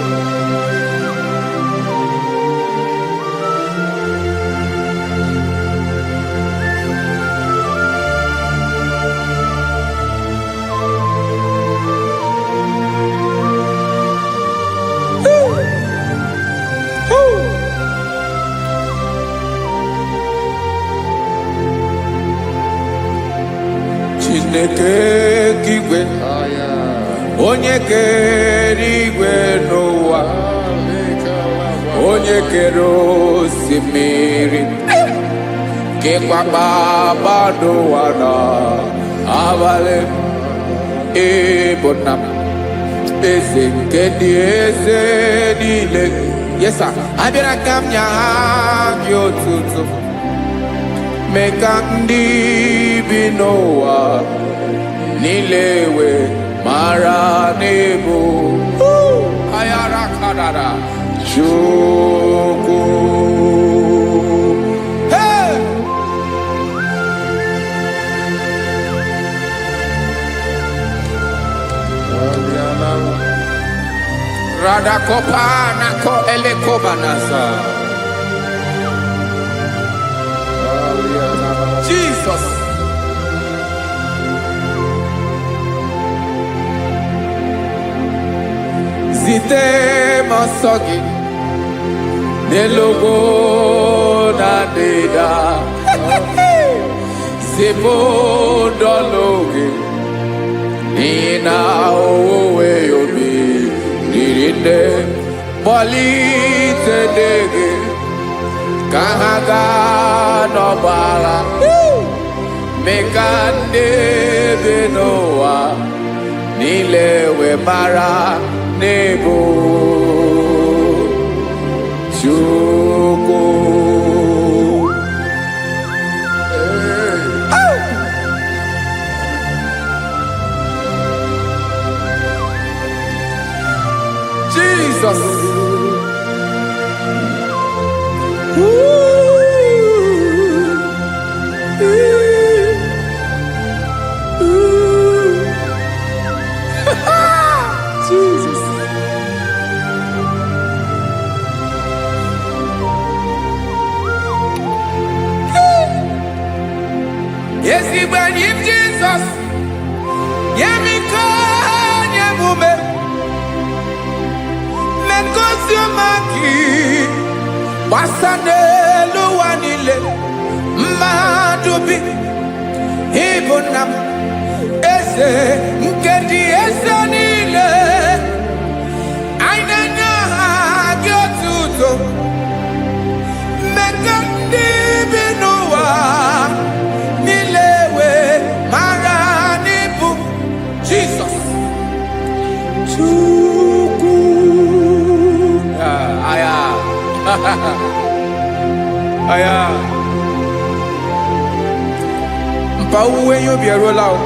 Chineke kigwe onye kere igwe n'ụwa, onye kere osimiri, kekwa kpakpando ụwa n'abalị. Ịbụ nna m, eze nke ndị eze niile. Yes sir, abịara ka m nye gị otuto. Mee ka ndị bi n'ụwa niile wee mara n'ebu ayara kadara Chukwu. Hey! Radakopa nako elekobanasa. Jesus. Zite masogi nelogo na deda. Zebo dologe nina owe yobi nirinde bolite dege kahaga no bala. Mekande benoa nilewe mara nebo Chukwu. Jesus. Jesus. Yes, he when him Jesus. Yemiko nyemume. megosi maki basane luwanile madubi ibunam eze nkedi eze nile ainanya gyotuto mekandi binuwa nilewe maranibu Jesus Chuku aya aya mpa uwe yo bierola o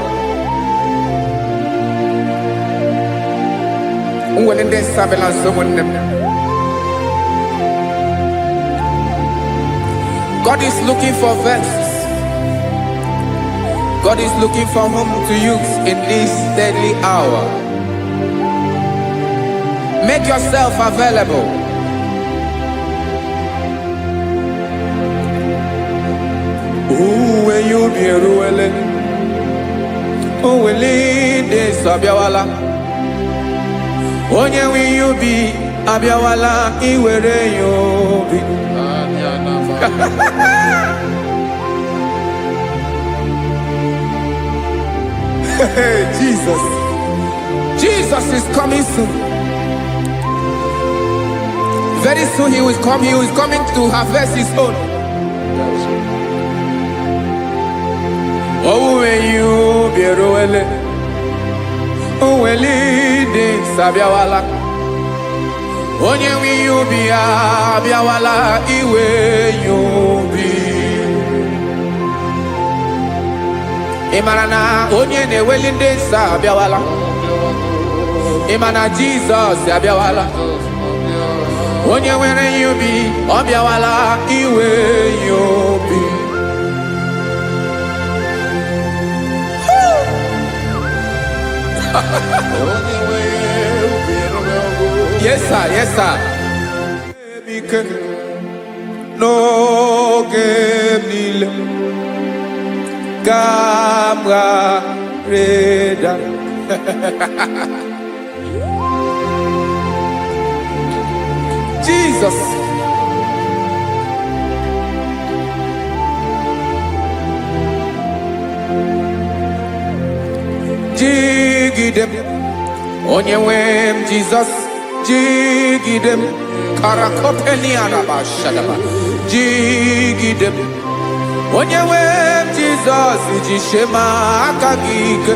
unwele nde sabela someone. God is looking for verses. God is looking for whom to use in this deadly hour. Make yourself available. When you be ruele, will lead this abiawala. Onye when you be abiawala, iwere you be. Jesus. Jesus is coming soon. Very soon he will come. He is coming to harvest his own. Oh, when you be roele, oh, when leading Sabiawala. Onye when you be abiawala, iwe you be. Imanana onye ne welinde Sabiawala. Imana Jesus Sabiawala. Onye were you be abiawala, iwe you be. Yes, sir. Yes, sir. No game Camera Reda. Jesus. Jigidem. Onyewem Jesus. Jigidem. Karakopeni araba shadaba. Jigidem. Onyewem Jesus. Jishema akagike.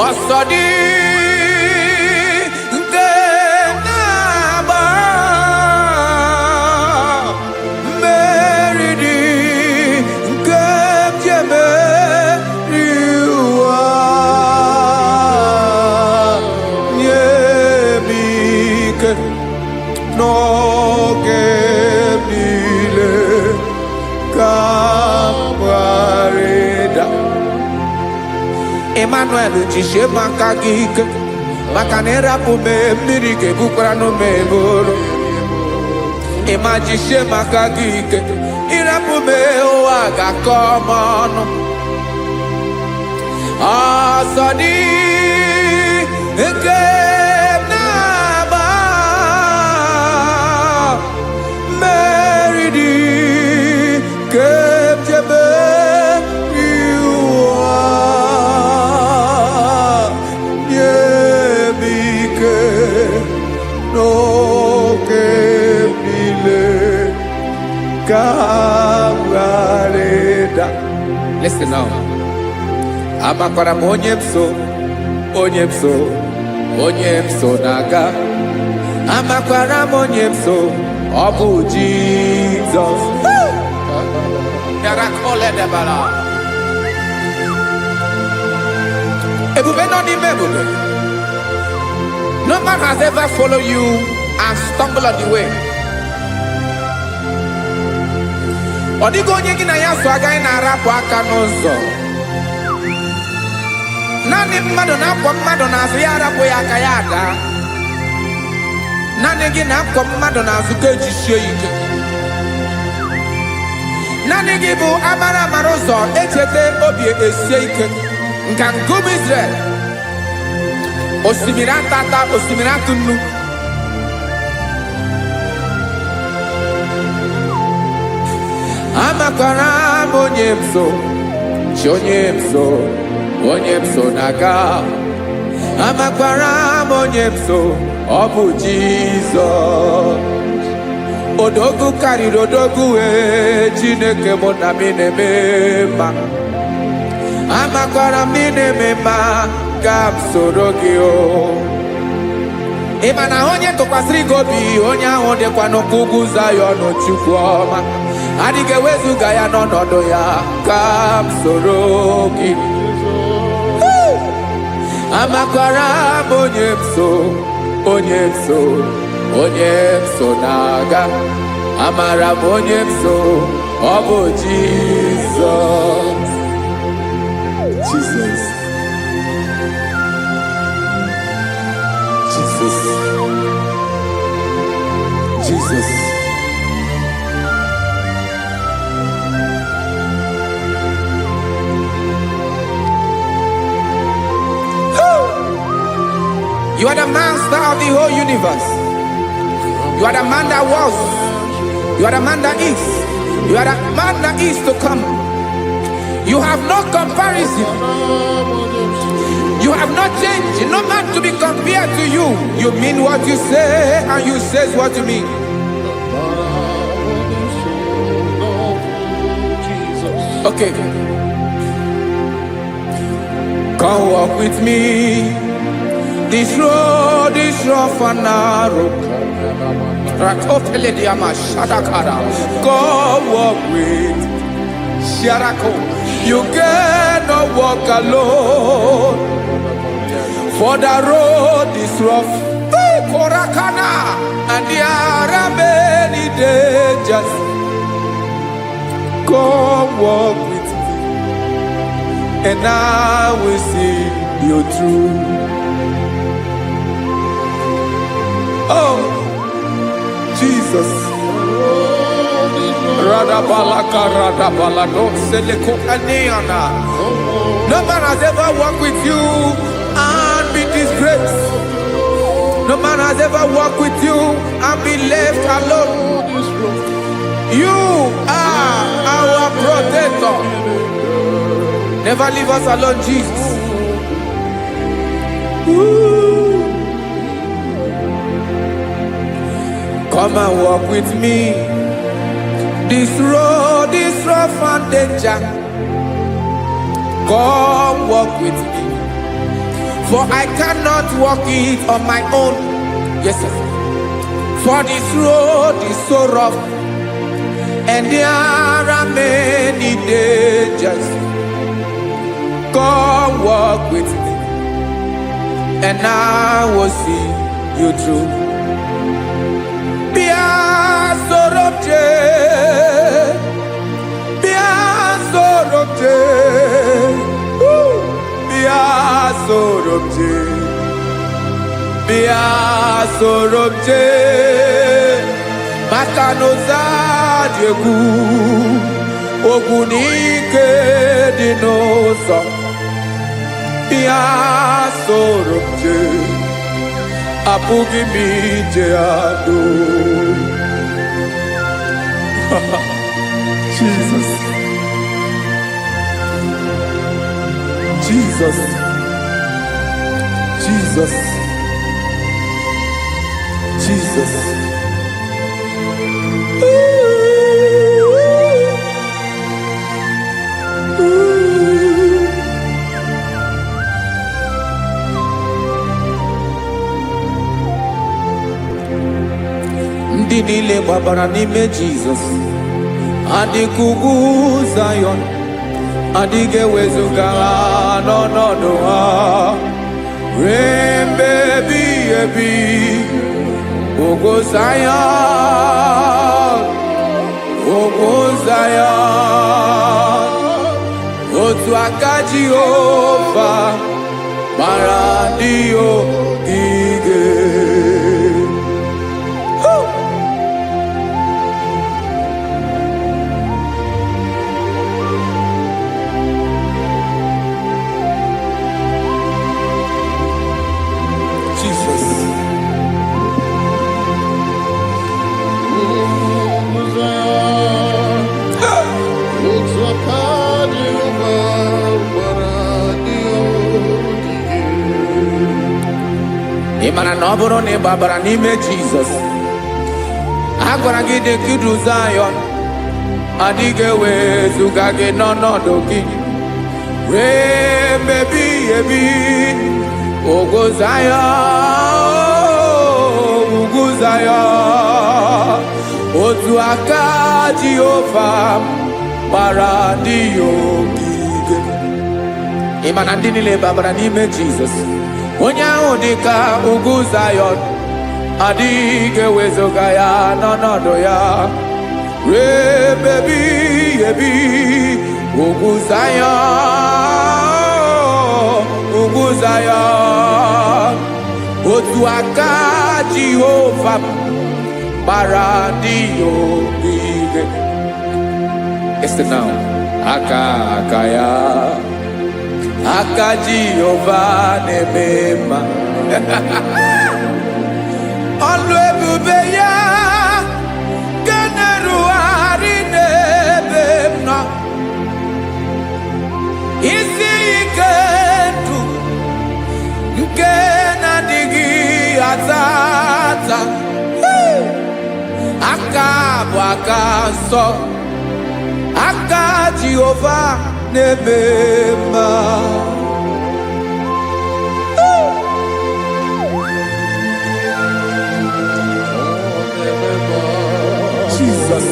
Osodi. No gemile kamareda Emmanuel jishe makagike makanera pume mirike bukrano meboro Ema jishe makagike irapume oaga komono asadi eke Listen now. Amakwara onyemso naga. Amakwara onyemso obu Jesus. Yarakole debala. Ebube no ni mebube. No man has ever followed you and stumbled on the way. Odigo onye gị na ya so agaghị na-arapụ aka n'ụzọ. Naanị mmadụ na-akwọ mmadụ n'azụ ya arapụ ya aka ya ada. Naanị gị na-akwọ mmadụ n'azụ ka ejisie ike. Naanị gị bụ amara ụzọ echete obi esie ike. Nka ngụm Israel. osimiri atata osimiri atụnnu amakwara m onye m so chi onye m so na-aga amakwara m onye m so ọ bụ Jizọs odogwu karịrị odogwu wee Chineke mụ na m na-eme mma amakwara m na-eme mma ka m soro gị o ị ma na onye tụkwasịrị gị obi onye ahụ dịkwa n'ụkwụ ugwu Zayọn Chukwu ọma adịghị ewezuga ya n'ọnọdụ ya ka m soro gị amakwara m onye m so na-aga amara m onye m so ọ bụ Jizọs Jesus. You are the master of the whole universe. You are the man that was. You are the man that is. You are the man that is to come. You have no comparison. You have not changed. No man to be compared to you. You mean what you say and you say what you mean. Okay. Come walk with me. This road is rough and narrow. Come walk with Sharako. You cannot walk alone. For the road is rough. Korakana. And there are many dangers. Come walk with me. And I will see you through. Oh, Jesus. No man has ever walked with you and be disgraced. No man has ever walked with you and be left alone. You are our protector. Never leave us alone, Jesus. Ooh. Come and walk with me. This road is rough and danger. Come walk with me. For I cannot walk it on my own. Yes, sir. For this road is so rough. And there are many dangers. Come walk with me. And I will see you through. Sorobje Makanoza Diegu Ogunike Dinosa Bia Sorobje Apugi Mijeado Jesus. Ndị niile gbabara n'ime Jizọs adịghị ugwu Zayọn adịghị ewezuga n'ọnọdụ ha ruo mgbe ebighị ebi. Ugwu Zayọn otu aka Jehova mara ndị ogige. na ọ bụrụ na ị gbabara n'ime Jizọs, a gwara gị dị ka idu Zayọn, adịghị ewezuga gị n'ọnọdụ gị wee mebi ebi. Ugwu Zayọn, ugwu Zayọn, otu aka Jehova gbara ndị ya ogige. Ị ma na ndị niile babara n'ime Jizọs, onye ahụ dị ka ugwu Zayọn, adịghị ewezuga ya n'ọnọdụ ya wee mebi ebi. Ugwu Zayọn, ugwu Zayọn, otu aka Jehova gbara ndị ya ogige. Listen now. Aka ya, aka Jehova na-eme mma. Ọlụ ebube ya ga na-erugharị n'ebe m nọ. Isi ike ndụ nke na-adịghị ata ata. Aka bụ aka nsọ, aka Jehova na-eme mma. Jesus.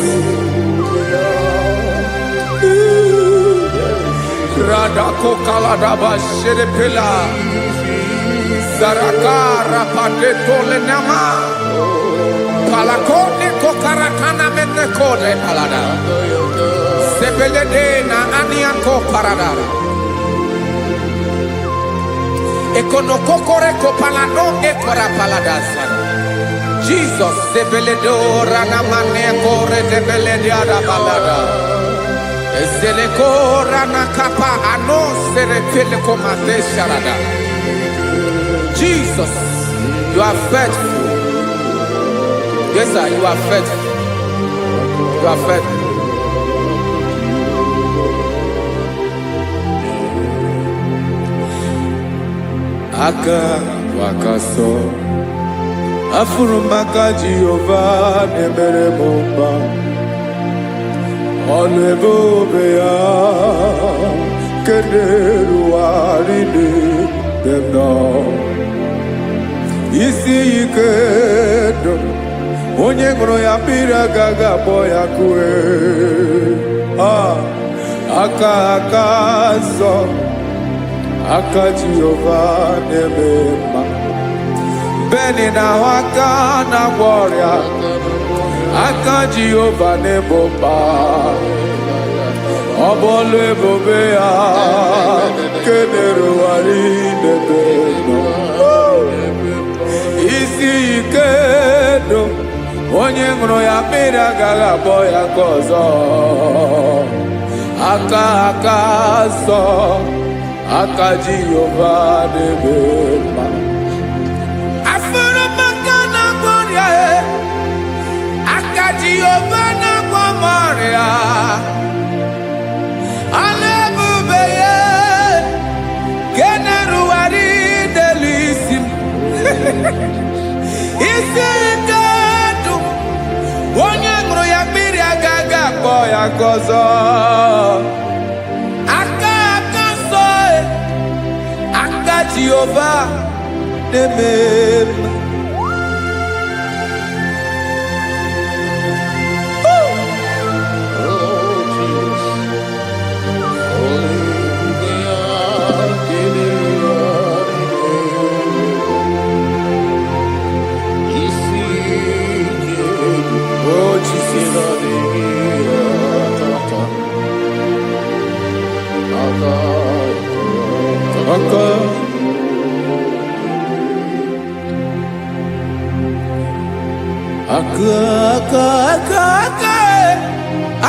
Radako kaladaba sherepela zarakara pandetole nama palakone kokarakana mene kode palada sebelede na aniako paradara ekonokokore kopalano ekora paladasa. Jesus sebeledora na mane kore debelediada balada eselekora na kapa ano serepele komate sharada. Jesus, you are faithful. Yes sir, you are faithful. You are faithful. Aka wakaso afuru maka Jehova na-emere m mma. Ọlụ ebube ya nke na-erugharị n'ebe m nọ. Isi ike ndụ onye ṅụrụ ya mmiri agaghị akpọ ya kue. Aka nsọ, aka Jehova na-eme mma. Beni na ahụ aka na-agwọ ọrịa, aka Jehova na-ebo mma. Ọ bụ ọlụ ebube ya nke na-erugharị n'ebe m nọ. Isi ike ndụ onye ṅụrụ ya mmiri agaghị akpọ ya ka ọzọ. Aka nsọ, aka Jehova na-eme mma. Afụrụ maka na-agwọ ọrịa, aka Jehova na-agwọ m ọrịa. Ọlụ ebube ya nke na-erugharị n'elu isi m. Isi ike ndụ onye ṅụrụ ya mmiri agaghị akpọ ya ka ọzọ. Aka nsọ, aka Jehova na-eme mma.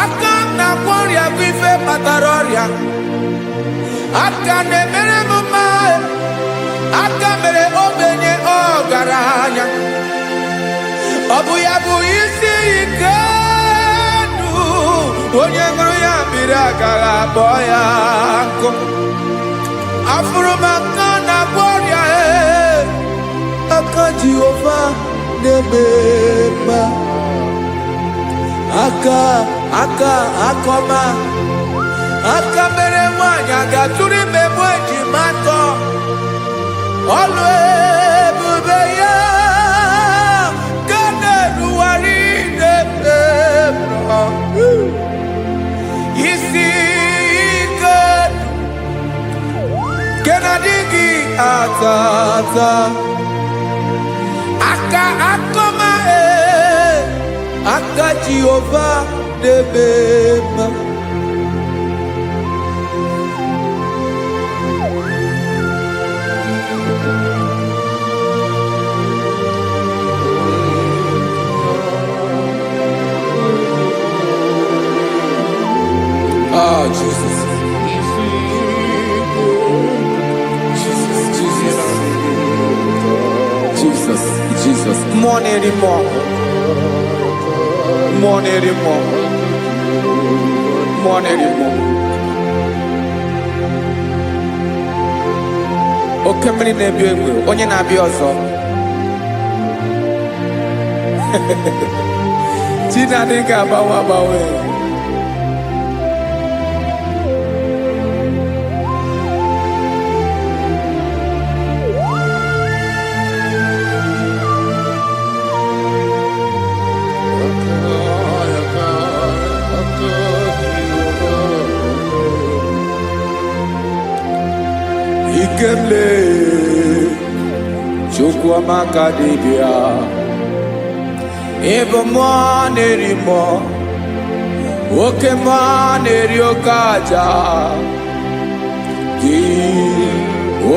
Aka na-agwọ ọrịa bụ ife kpatara ọrịa. Aka na-emere m mma. Aka mere ogbenye ọgaranya. Ọ bụ ya bụ isi ike ndụ onye ṅụrụ ya mmiri agaghị akpọ ya nkụ. Afụrụ m aka na-agwọ ọrịa, aka aka Jehova na-eme mma. Aka ọma. Aka mere nwanyị a ga-atụrụ ime mụ ejima atọ. Ọlụ ebube ya ka na-erugharị n'ebe m nọ. Isi ike nke na-adịghị ata ata. Aka ọma aka Jehova na-eme mma. Oh, Jesus. Jesus. More anymore. Oke mmiri na-ebi egbe, onye na-abịa ọzọ. Chi na-adịghị agbanwe. Ikemle Chukwuamaka dibịa ebe mmụọ na-eri mmụọ, oke mmụọ na-eri oke aja. Gị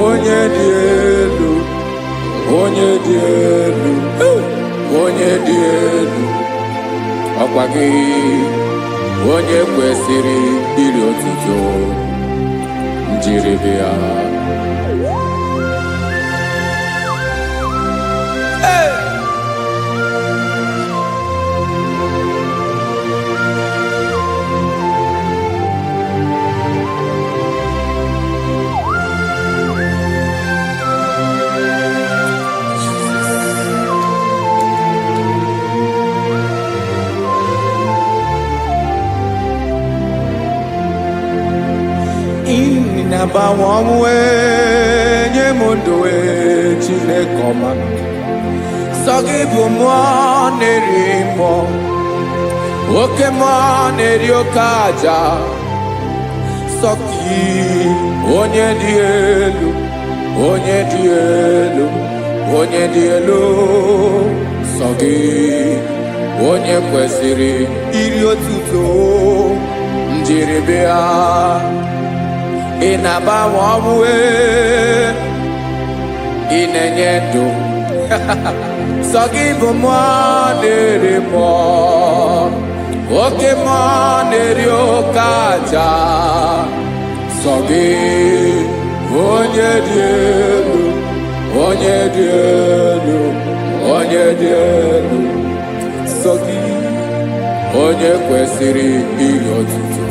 onye dị elu, onye dị elu, onye dị elu, ọkwa gị onye kwesịrị iri otuto njiri bịa. Inagbanwe ọnwụ nye m ndụ Chineke ọma. Sọ gị bụ mmụọ na-eri mmụọ, oke mmụọ na-eri oke aja. Sọ gị onye dị elu, onye dị elu, onye dị elu. Sọ gị onye kwesịrị iri otuto njiri bịa. Ị na-agbanwe ọnwụ, ị na-enye ndụ. Sọ gị bụ mmụọ na-eri mmụọ, oke mmụọ na-eri oke aja. Sọ gị onye dị elu, onye dị elu, onye dị elu. Sọ gị onye kwesịrị iri otuto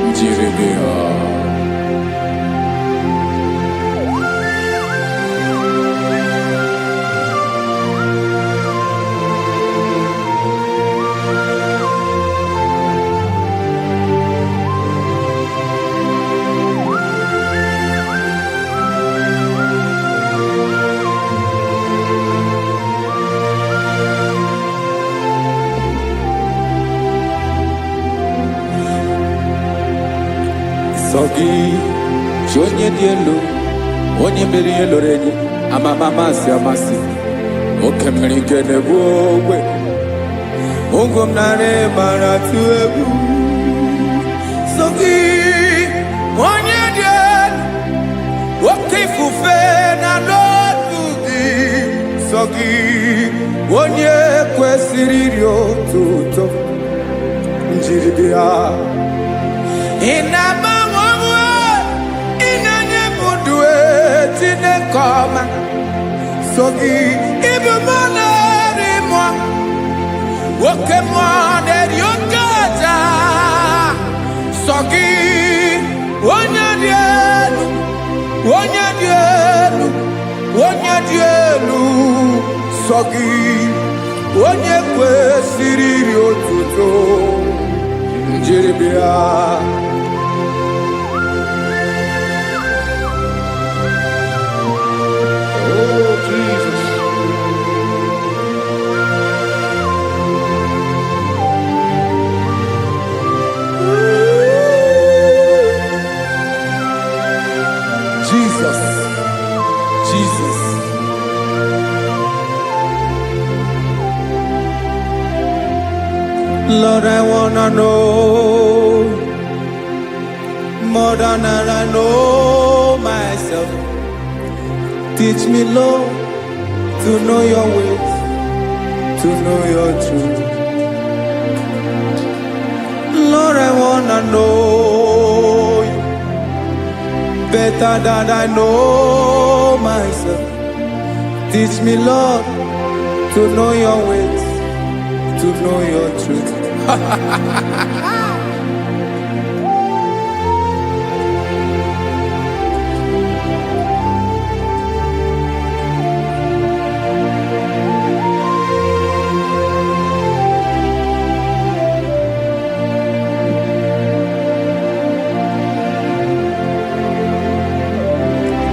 njiri bịa. Sọ gị chi onye dị elu, onye mere ihe lụrụ enyi, amama amasị amasị. Oke mmiri nke na-egbu ogwe, ụgwọ m narị mara atụ egwu. Sọ gị onye dị elu, oke ifufe na n'ọdụ gị. Sọ gị onye kwesịrị iri otuto njiri bịa. Ị na-agbanwe ọnwụ, ị na-enye m ndụ Chineke ọma. Sọ gị ịbụ mmụọ na-eri mmụọ, oke mmụọ na-eri oke aja. Sọ gị onye dị elu, onye dị elu, onye dị elu. sọ gị onye kwesịrị iri otuto njiri bịa. Oh, Jesus. Jesus, Jesus. Lord, I wanna know more than I know myself. Teach me, Lord, to know your ways, to know your truth. Lord, I wanna know you better than I know myself. Teach me, Lord, to know your ways, to know your truth.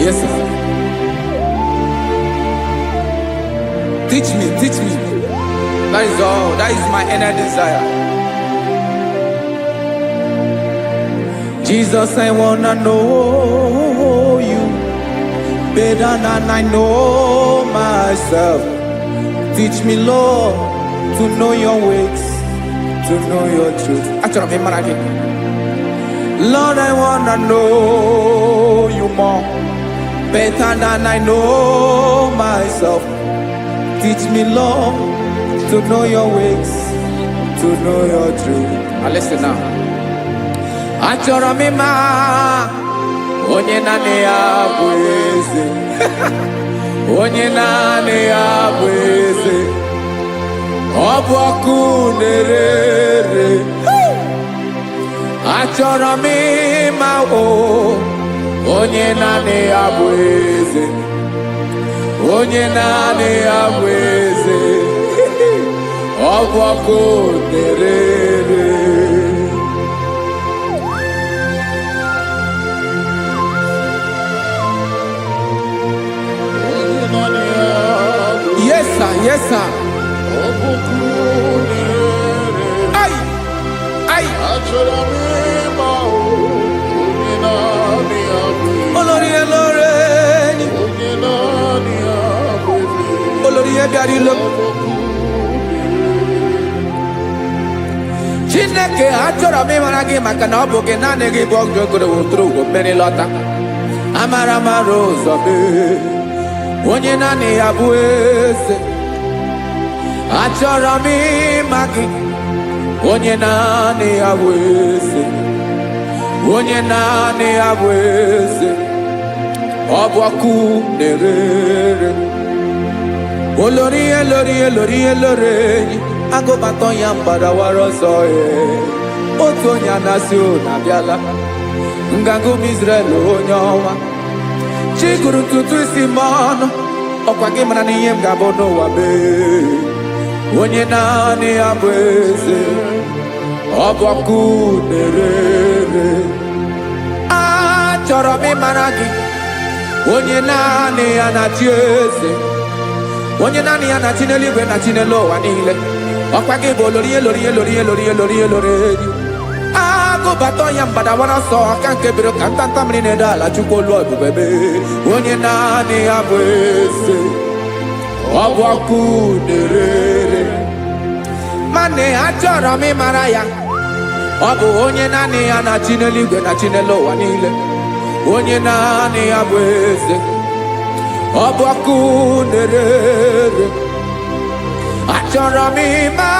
Yes, sir. Teach me, teach me. That is all. That is my inner desire. Jesus, I wanna know you better than I know myself. Teach me, Lord, to know your ways, to know your truth. Actually, I'm again. Lord, I wanna know you more better than I know myself. Teach me, Lord, to know your ways, to know your truth. Now listen now. Achọrọ m ịma onye naanị ya bụ eze. Onye naanị ya bụ eze. Ọ bụ ọkụ na-ere. Achọrọ m ịma onye naanị ya bụ eze. Onye naanị ya bụ eze. Ọ bụ ọkụ na-ere. Yes, sir. Yes, sir. Ay, ay. Olórí Ẹlọ́rẹ́. Olórí Ẹbíadí ló. Chineke achọrọ m ịmara gị maka na ọ bụ gị naanị gị bụ ọgụ ogoro wotoro ugwo mmeri lọta. Amara mara ụzọ mee. Onye naanị ya bụ eze. Achọrọ m ịma gị. Onye naanị ya bụ eze. Onye naanị ya bụ eze. Ọ bụ ọkụ na-ere. Olórí Ẹlọ́rẹ́. Agụbatọ ya mgbadawara ọsọ ya. Otu onye anasị na-abịala. Nganga ụmụ Izrel onye ọma. Chi gụrụ ntutu isi m ọnụ. Ọkwa gị mara na ihe m ga-abụ n'ụwa mee. Onye naanị ya bụ eze. Ọ bụ ọkụ na-ere. Achọrọ m ịmara gị. Onye naanị ya na-achị eze. Onye naanị ya na-achị n'eluigwe na-achị n'elu ụwa niile. Ọkwa gị bụ olórí Ẹlọ́rẹ́. Agụbatọ ya mgbadawara ọsọ aka nke biri ka ntanta mmiri na-ede ala Chukwu olu ebube mee. Onye naanị ya bụ eze. Ọ bụ ọkụ na-ere. Mane achọrọ m ịmara ya. Ọ bụ onye naanị ya na-achị n'eluigwe na-achị n'elu ụwa niile. Onye naanị ya bụ eze. Ọ bụ ọkụ na-ere. Achọrọ m ịma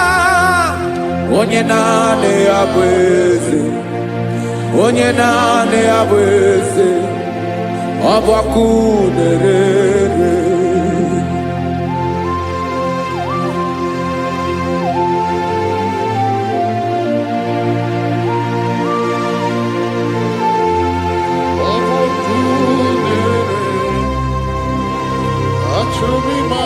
onye naanị ya bụ eze. Onye naanị ya bụ eze. Ọ bụ ọkụ na-ere. Achọrọ m ịma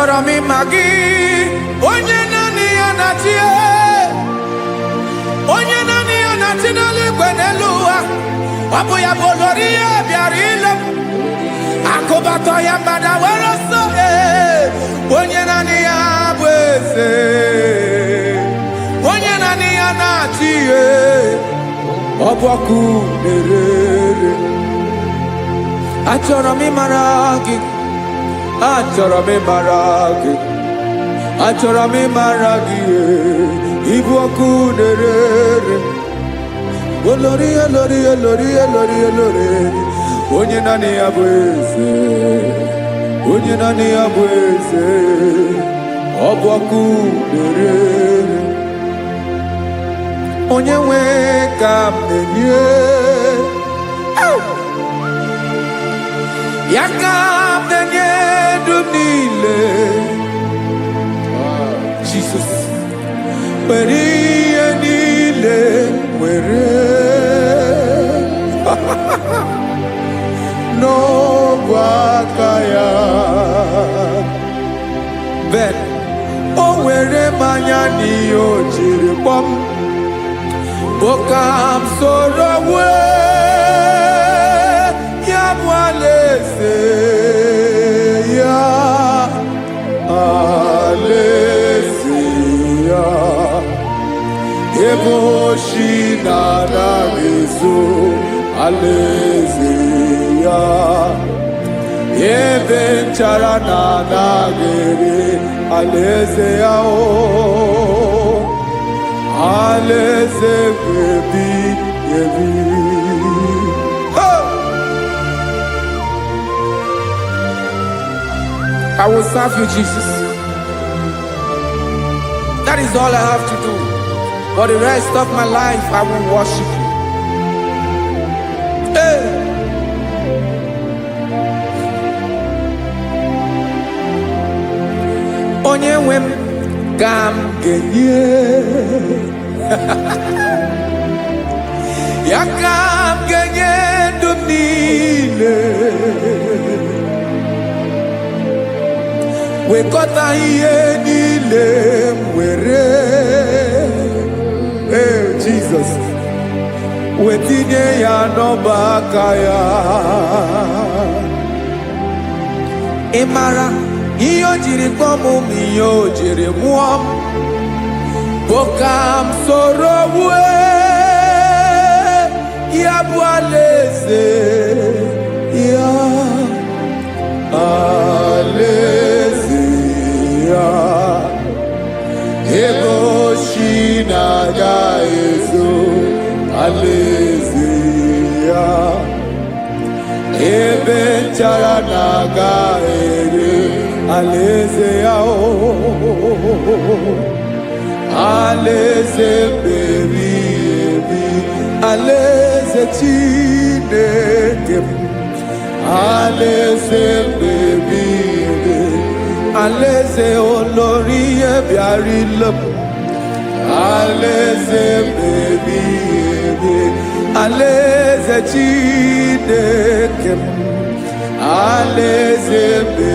Achọrọ m ịma gị, onye naanị ya na-achị, onye naanị ya na-achị n'eluigwe n'elu ụwa. Ọ bụ ya bụ olori ya bịara ile m, akụbatọ ya mgbada were ọsọ. Onye naanị ya bụ eze, onye naanị ya na-achị ihe. Ọ bụ ọkụ na-ere. Achọrọ m ịmara gị, achọrọ m ịmara gị, achọrọ m ịmara gị. Ịbụ ọkụ na-ere. Olori, olori, olori, olori, olori. Onye naanị ya bụ eze, onye naanị ya bụ eze. Ọ bụ ọkụ na-ere. Onye nwe ka m na-enye, ya ka m na-enye dum niile. Jesus, were ihe niile were n'ọbụ aka ya. Ben, o were mmanya n'ihe o jiri kpọọ m, boka m soro wee ya bụ alaeze ya, alaeze ya. Ebe oshi na-anaghị ezo, alaeze ya. Ebe nchara na-anaghị ere, alaeze ya. Alaeze ebi ebi. I will serve you, Jesus. That is all I have to do. For the rest of my life, I will worship you. Hey. Onye nwe m ka m ga-enye, ya ka m ga-enye ndụ m niile. Wekọta ihe niile m were, Jesus, wetinye ya n'ọba aka ya. Ị mara ihe o jiri kpọọ m, ihe o jiri mụọ m, bụ ka m soro wee ya bụ alaeze ya, alaeze ya. Ebe oshi na-agaghị ezo, alaeze ya. Ebe nchara na-agaghị ere, alaeze ya. Alaeze ebi ebi, alaeze Chineke m. Alaeze ebi ebi, alaeze olori ya bịara ile m. Alaeze ebi ebi, alaeze Chineke m. Alaeze ebi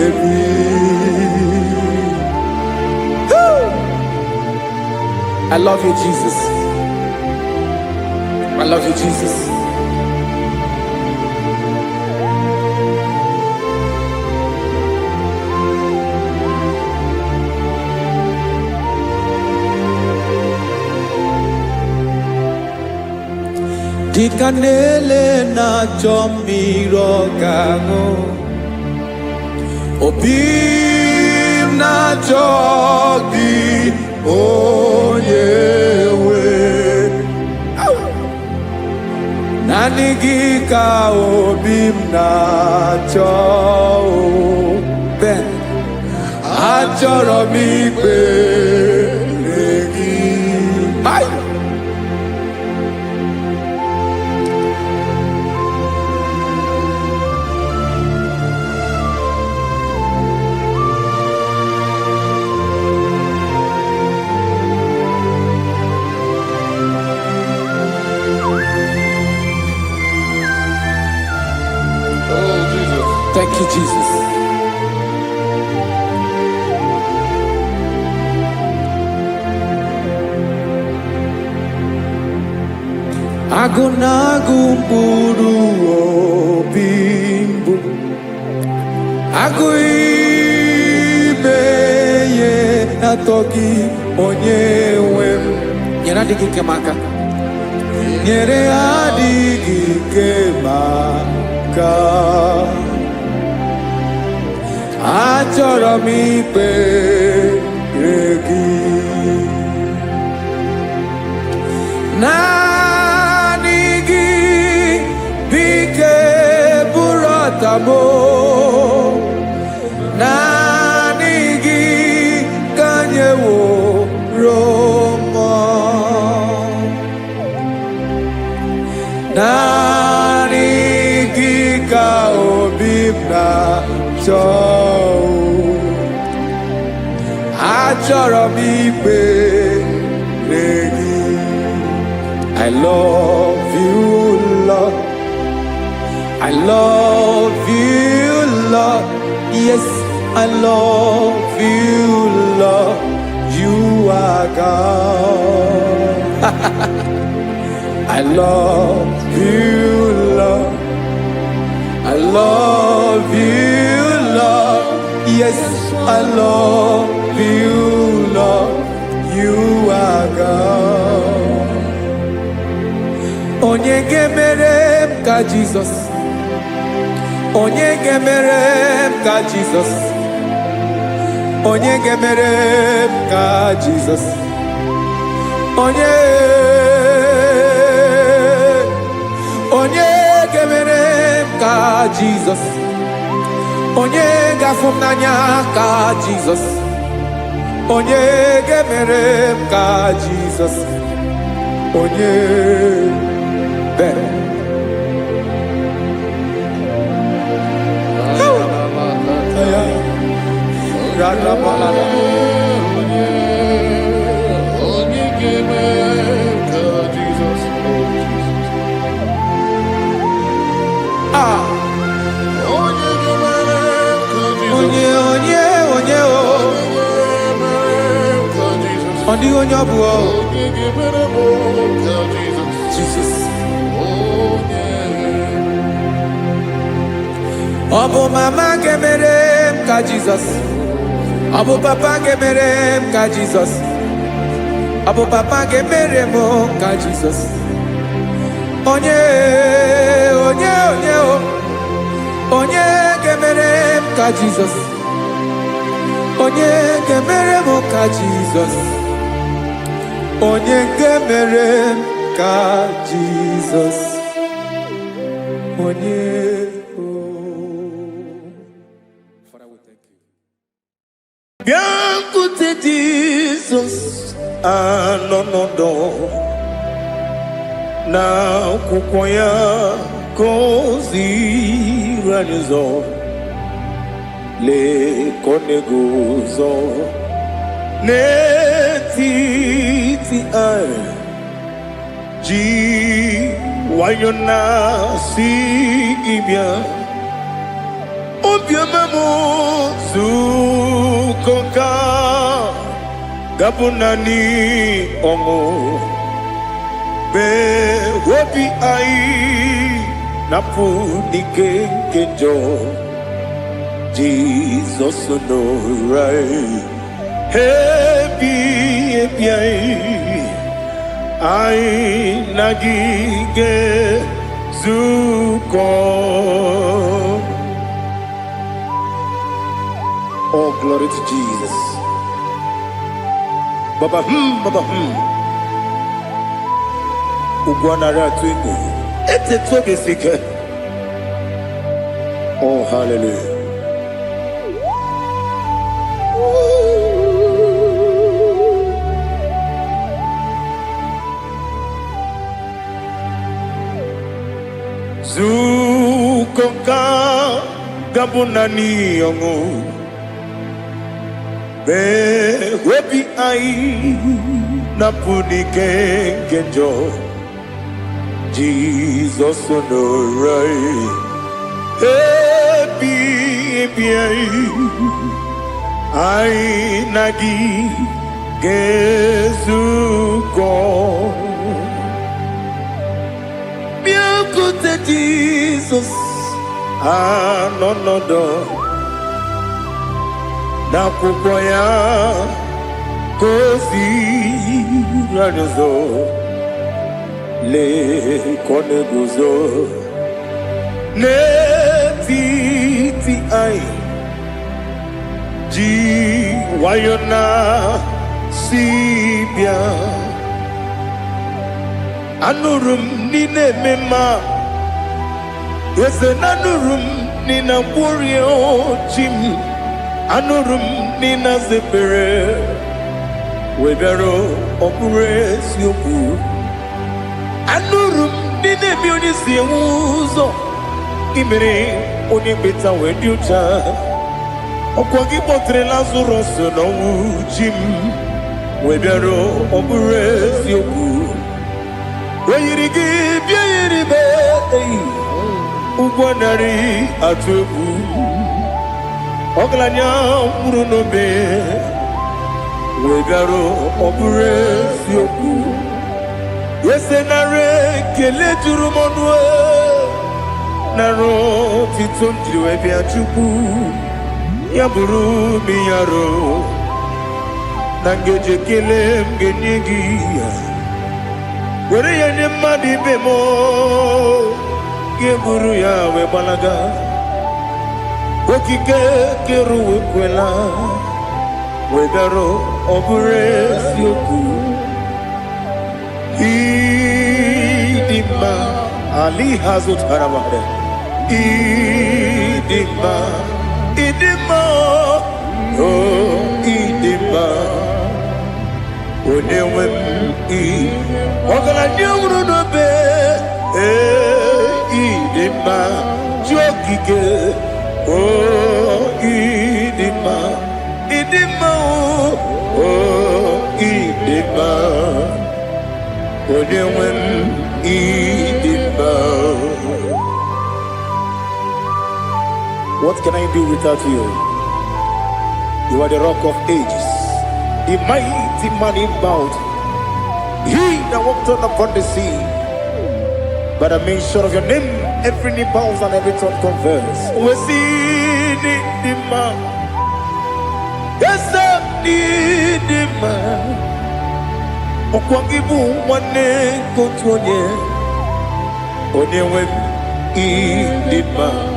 ebi. I love you, Jesus. I love you, Jesus. Dịka na-ele na-achọ mmiri ọ ga-aṅụ, obi m na-achọ gị, onye nwe. Naanị gị ka obi m na-achọ. Ben, achọrọ m ikpere gị. Oh, Jesus. Thank you, Jesus. Agụnagụ mkpụrụ obi mbụ, agụ ime ihe atọ gị onye nwe m. Nyere adịghị ike m aka, nyere adịghị ike m aka. Achọrọ m ikpere gị, naanị gị bike bụrụ ọtabo, naanị gị ka nyeworo m, naanị gị ka obi m na-achọ. Achọrọ m ikpere gị. I love you, Lord. I love you, Lord. Yes, I love you, Lord. You are God. I love you, Lord. I love you, Lord. Yes, I love you, Lord. You are God. Onye gemere m ka Jesus, onye gemere m ka Jesus, onye gemere m ka Jesus, onye gemere m ka Jesus, onye gafụ m n'anya ka Jesus, onye gemere m ka Jesus, onye better. Jesus. Obu mama gemere m ka Jesus, obu papa gemere m ka Jesus, obu papa gemere m ka Jesus. Onye gemere m ka Jesus, onye gemere m ka Jesus, onye gemere m ka Jesus, onye. Biancote Jesus anonodo na kukwaya kozi ranizo le konegozo netiti ai ji wayona sigibia obiamamu zukoka gabunani omo be wobi ai napu nikenjo Jesus no right happy ai nagige zuko. Oh, glory to Jesus. Baba, Ugwanara twingo. Ete toge sike. Oh, hallelujah. Zukoka gabunani yongo. Be webi ai napuni kenjo Jesus no right happy ai nagi gezuko. Jesus anonodo n'akwụkwọ ya kozi ranyozo lekone guzo n'etiti anyị ji nwayọ na si bịa anụrụ m n'ime mma eze na anụrụ m n'ina mkpụrụ ochi m anụrụ m n'ina zebere webịara ọ bụrụ eziokwu anụrụ m n'ina eme onye si enwe ụzọ imere onye mkpeta wee dị ụcha ọkwa gị kpọtere Lazarọs n'ọnwụ ji m webịara ọ bụrụ eziokwu oyiri gị bịa yiri be ụgwọ narị atụ egwu ọgaranya mkpụrụ n'obe wee bịarụ ọ bụrụ eziokwu ese nara ekele juru m ọnụ nara otito m jiri wee bịa Chukwu ya bụrụ m ya ro na ngeji ekele m ga-enye gị ya were ya nye mmadụ ibe m ga-eburu ya wee gbalaga okike kere uwe kwela wee bịarụ ọ bụrụ eziokwu ịdị mma ali ha zụtara mmadụ ịdị mma ịdị mma o ịdị mma onye nwe m ọgaranya nwụrụ n'obe ịdị mma ji okike o ịdị mma o ịdị mma onye nwe m ịdị mma. What can I do without you? You are the rock of ages, the mighty man in battle, he that walked on upon the sea. By the mention of your name, every knee bows and every tongue confess. We see the man. Yes, the man. Okwangibu wane kotonye. Onyewe the man.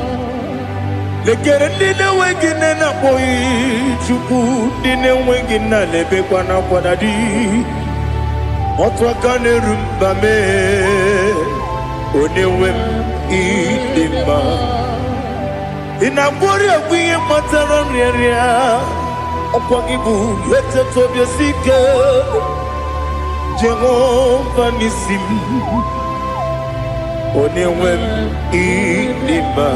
Lekere ndine wengine na boy Chukwu ndine wengine lebe kwa na kwadadi. Otwakane rumba me onyewe ịdị mma ịna-agbori ogbihe matara nrịarịa ọkwa gị bụ eteta obi osike Jehova n'isi m onyewe ịdị mma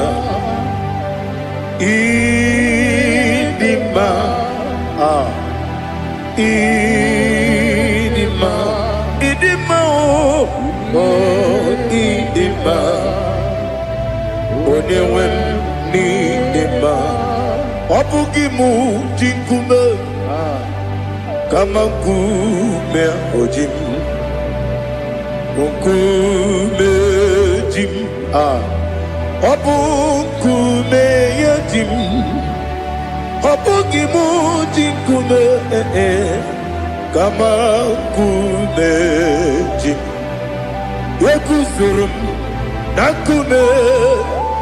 ịdị mma ịdị mma ịdị mma o ịdị mma onyewe m n'ịdị mma ọ bụghị mụ ji nkume kama nkume oji m nkume ji m ọ bụ nkume ya ji m ọ bụghị mụ ji nkume kama nkume ji m ekuzuru m na nkume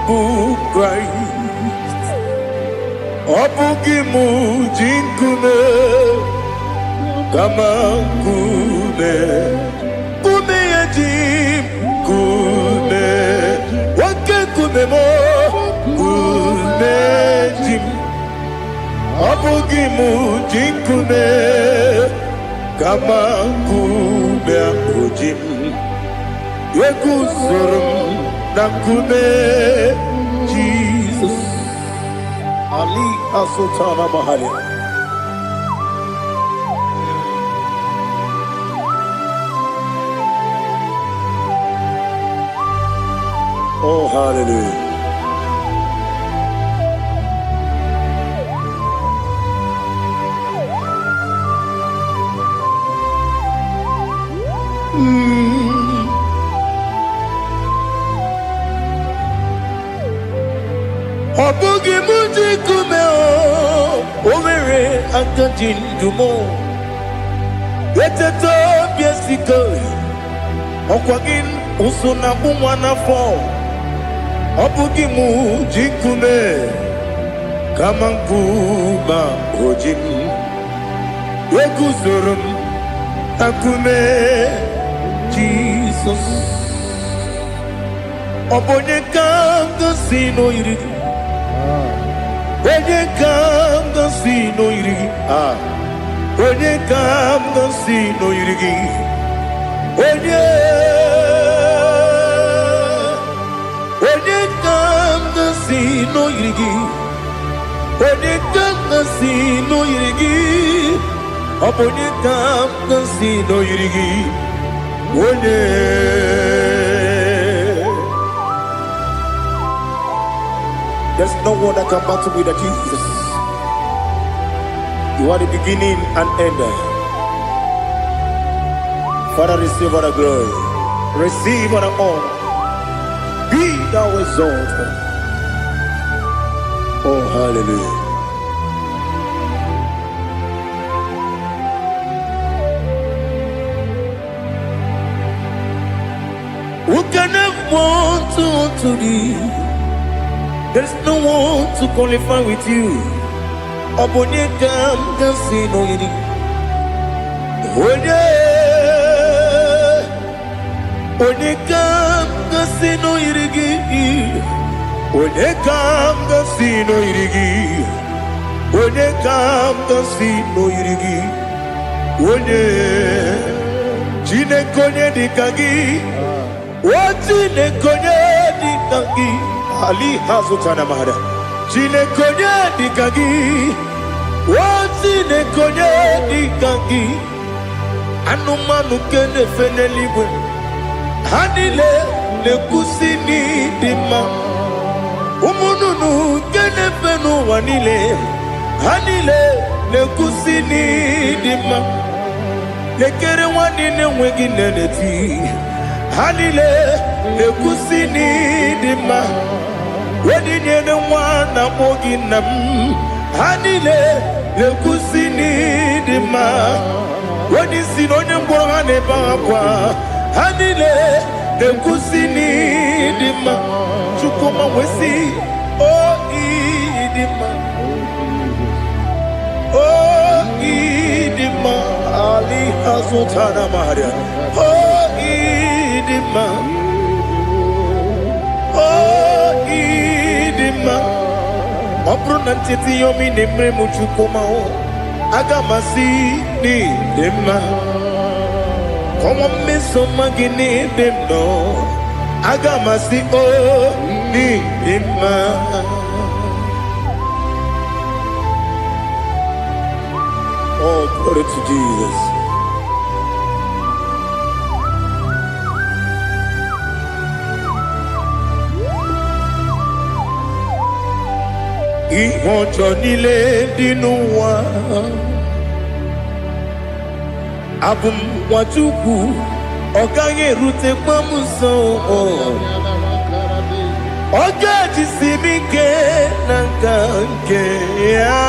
bụ Kraịst ọ bụghị mụ ji nkume kama nkume nkume ya ji nkume nwoke nkume m nkume ji m ọ bụghị mụ ji nkume kama nkume ahụ ji m ekuzuru m na nkume Jesus Ali Asultana Mahali. Oh, hallelujah. Obugi muji kume omere akajindumo. Eteto biesiko. Okwagin usuna kumwana fo. Obugi muji kume kamankuma ojim. Yeguzurum akume Jesus. Obonye kanga sino irigi. Onye kanga sino irigi. Onye kanga sino irigi. Onye kanga sino irigi. Onye kanga sino irigi. Obonye kanga sino irigi. Onye. There's no one that can battle with Jesus. You are the beginning and end. Father, receive all the glory. Receive all the honor. Be thou exalted. Oh, hallelujah. Who can have one to thee? There's no one to qualify with you. Obonye kanga sino yiri. Onye kanga sino yirigi. Onye kanga sino yirigi. Onye kanga sino yirigi. Onye jine konye dikagi. Wajine konye dikagi. Ali hazutana mahada. Jine konye dikagi. Wajine konye dikagi. Anumanu kene fene libwe. Hanile le kusini dima. Umununu kene fenu wanile. Hanile le kusini dima. Lekere wanine wengi neneti. Hanile le kusini dima. Wedi nyene wana mogi nam. Hanile le kusini dima. Wedi sinonye mbwangane bakwa. Hanile le kusini dima. Chukuma wesi o idima. O idima. Ali hazutana maria. O idima. O idima. Obru nantiti yomi nemre muchukuma o. Agamasi ni dima. Como me soma gini demno. Agamasi o ni dima. Oh, glory to Jesus. Ihojo nile dinuwa. Abum wajuku oganye rute pamuso. Oga jisimike nangange ya.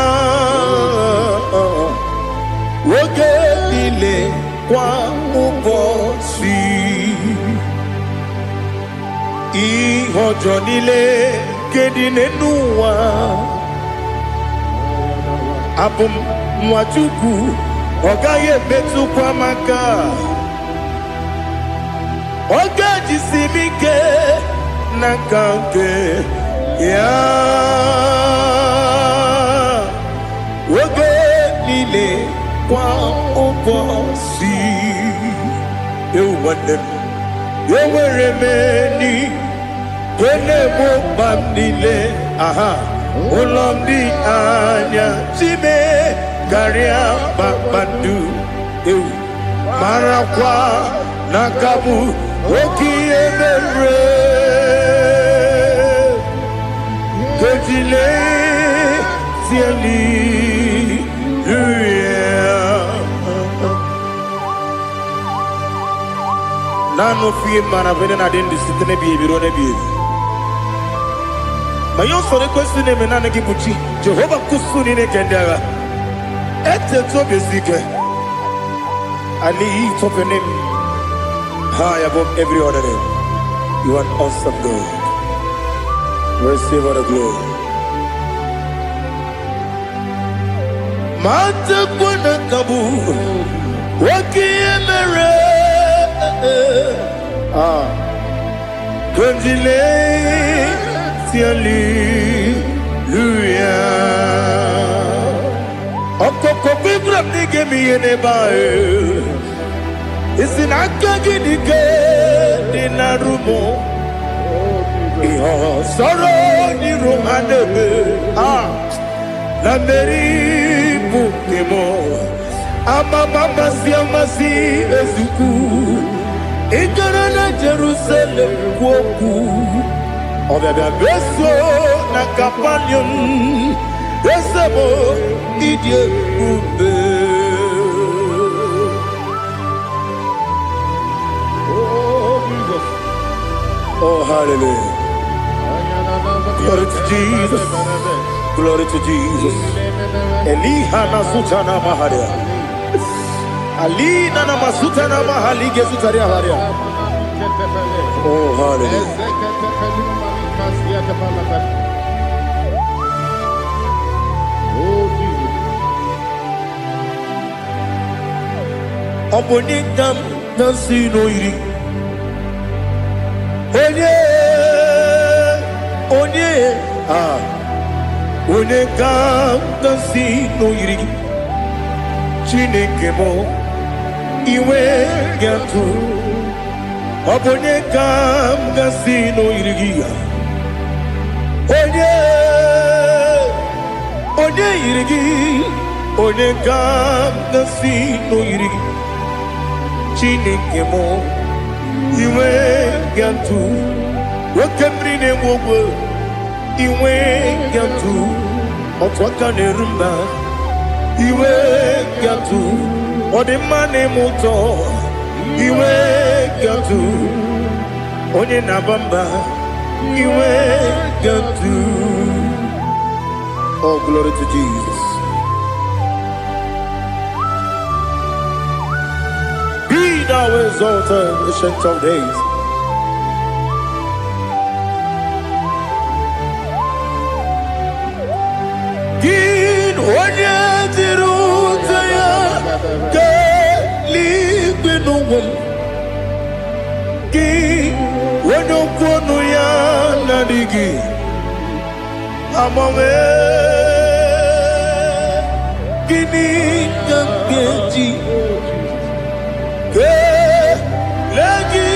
Oge nile kwa ubosi. Ihojo nile kedine nuwa. Abum wajuku ogaye betu kwa maka. Oga jisimike nakange ya. Oge nile kwa ubosi. Ewanem eweremeni kwene bambile. Aha ulomdi anya chime garia babandu. Marakwa nakabu okiemere. Kejile tieli nano fie mana vene na den disitene bi ebiro ne bi. Ma io so questo ne menane che buci. Jehovah kusuni ne kendera. Ete to besike. I lift up your name high above every other name. You are an awesome God. Receive all the glory. Mata kuna kabu. Waki emere. Kondile. Hallelujah. Okoko bibra nige mi enebae. Isin akagi nige dinarumo. Iho soro ni romanebe. La meri bukemo. Ama mama si amasi ezuku. Ikarana Jerusalem woku. Obebe beso na kapanion Besebo idye ube. Oh, Jesus. Oh, hallelujah. Glory to Jesus. Glory to Jesus. Eliha na sutana maharia. Alina na masutana mahali gesutaria haria. Oh, hallelujah. Oh, Jesus. Obonikam nasino iri. Onye Onekam nasino iri. Chineke mo iwe gatu. Obonekam nasino iri. Onye irigi, onye kam nasi no irigi. Chineke mo, iwe gantu. Wakemri ne mwogo, iwe gantu. Otwaka ne rumba, iwe gantu. Odemane moto, iwe gantu. Onye nabamba, iwe gantu. Oh, glory to Jesus. Be thou exalted, ancient of days. Gin onye dirutaya ke libinumum. Gin onye kwonu ya nadigi. Amame gini kampeji ke lagi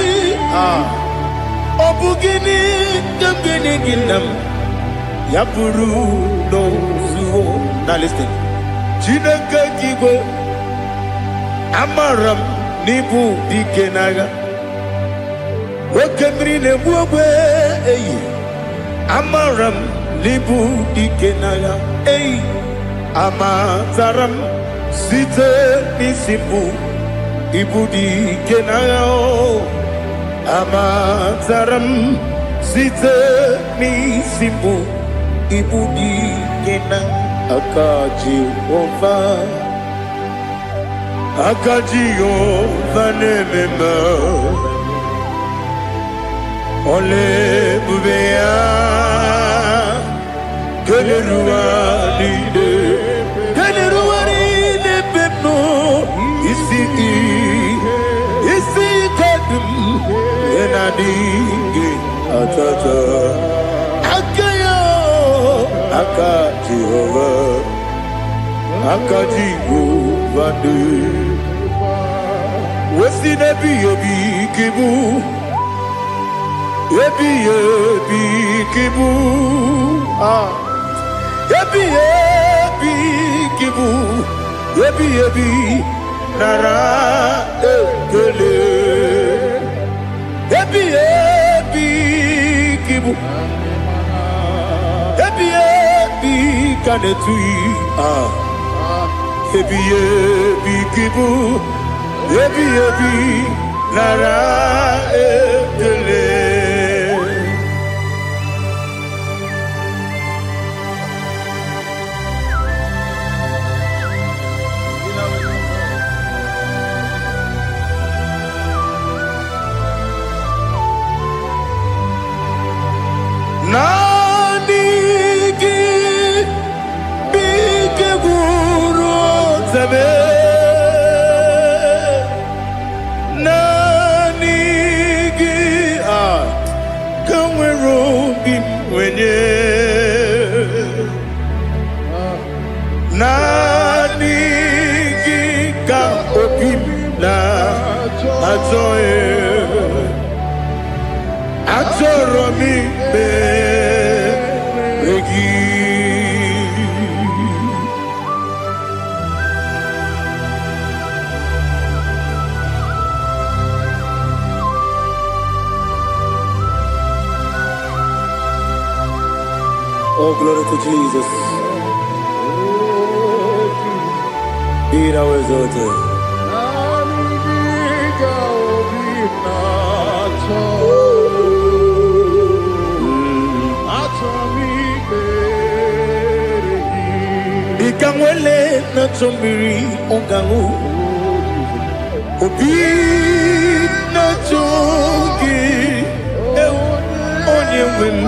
obu gini kambeni ginam ya buru no zuo. Now listen. Chineke kigo amaram nibu dikenaga wakemri ne buwe eyi amaram libu dikenaya ei amazaram site nisimbu ibu dikenaya o amazaram site nisimbu ibu dikenaya akaji ova nemema ole bubea Keneruari pepno isi kadum enadinge atata akayo akaji vande wesi nebi yobi kibu yebi kibu Yebi kibu, yebi nara ekele. Yebi kibu, yebi kanetui. Yebi kibu, yebi nara ekele. wenye nani gika opim na atoe atoro mi beregi. Oh, glory to Jesus. Be thou exalted. Ikangwele na chombiri ongangu obi na chogi onye wem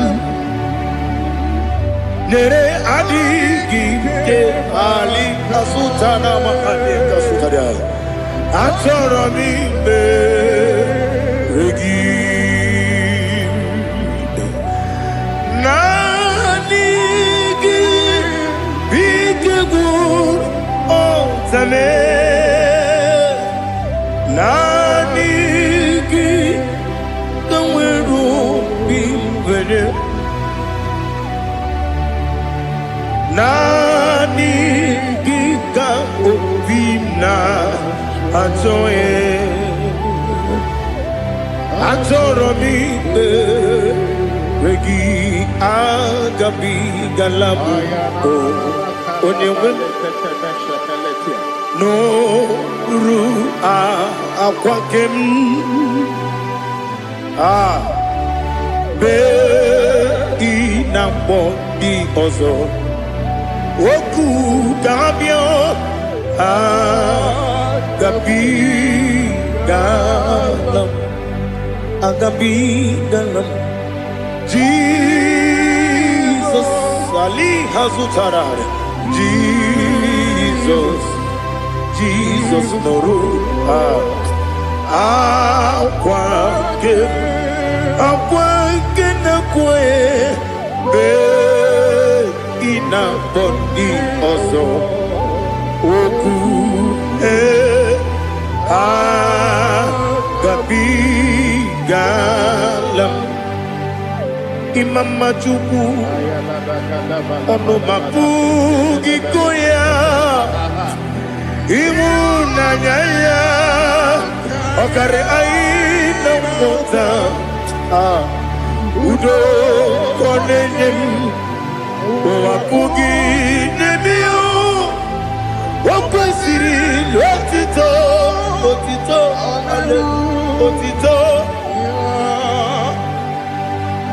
nere adigi ke ali kasutana mahali kasutaria atoro mi beregi nanigi bikegur otame nanigi kanweru bimbere nani gika opina atoe atoro mi regi agabi galabu onyewe no ru akwakem be inambo di ozo Oku Gabio Agabi Galam Agabi Galam Jesus Ali Hazutarar Jesus Noru Aquake Nakwe Be Ina bondi ozo oku agabi galam imama chuku ono mapugi koya imuna nyaya okare aina mota udo konenyem Wapugi nebio Wakwasiri Lotito Otito Ale Otito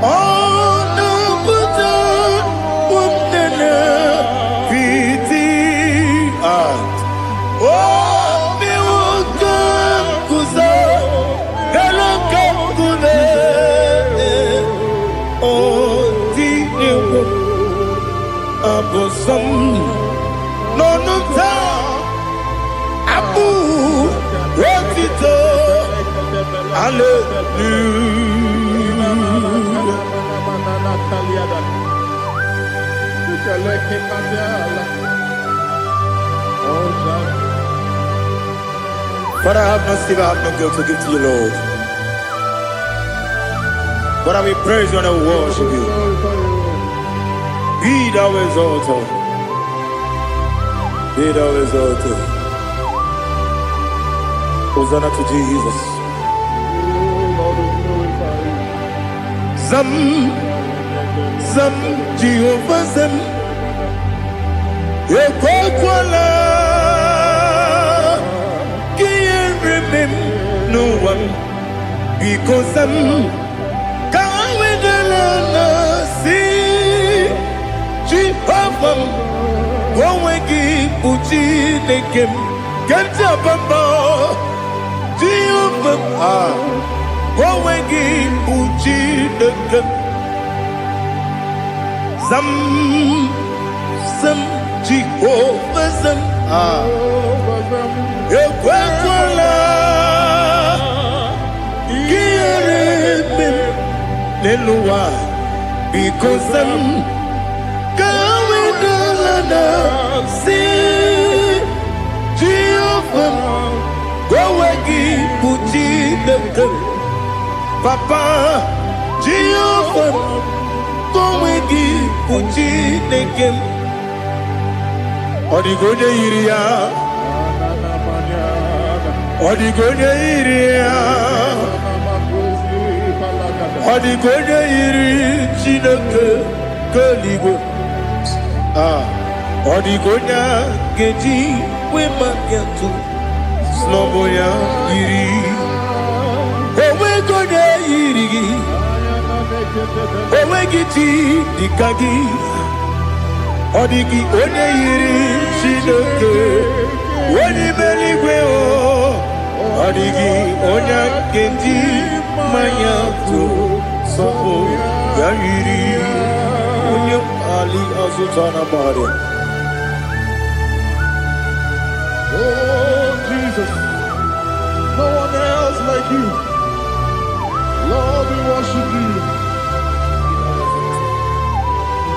Ono Buta Umnene Piti Oh Miwaka Kuza Galaka Kune Oh Dini Abosam Nonuta Abu Rotito But I have no silver, I have no guilt to give to you, Lord. But I will praise you and I will worship you. Be thou exalted. Be thou exalted. Hosanna to Jesus. Zam, Zam, Jehovah Zam. Ekwakwala. Can't remember no one. Because Zam. Can't wait the see. Jehovah. Wawegi uchi nekem. Kenta bamba. Jehovah. Wawegi uchi nekem. Zam. Zam. Jehovah Zam. Ekwakwala. Kiyeremem. Neluwa. because I'm going down and see Jehovah. Go again, put in the Papa Jehovah. Go again, put in the game. Odigonya iria, Odigonya iria, Odigonya iri chineke keligo. Odigonya geji we maketu sloboya iri. Owe gonya iri, owe giti dikagi. Odigi onye yiri Chineke, onye meligwe o. Odigi onye kendi manya to sopo ya yiri. Onye ali azutana bari. Oh Jesus, no one else like you. Lord, we worship you.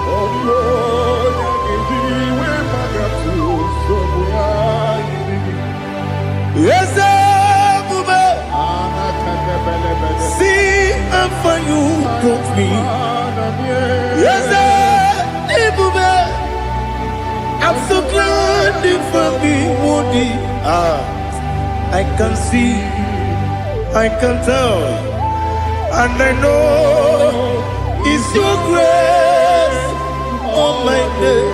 Oh Lord, yes, see and for you took me. Yes, I'm so glad for me, Woody. I can see, I can tell, and I know it's your grace on my day.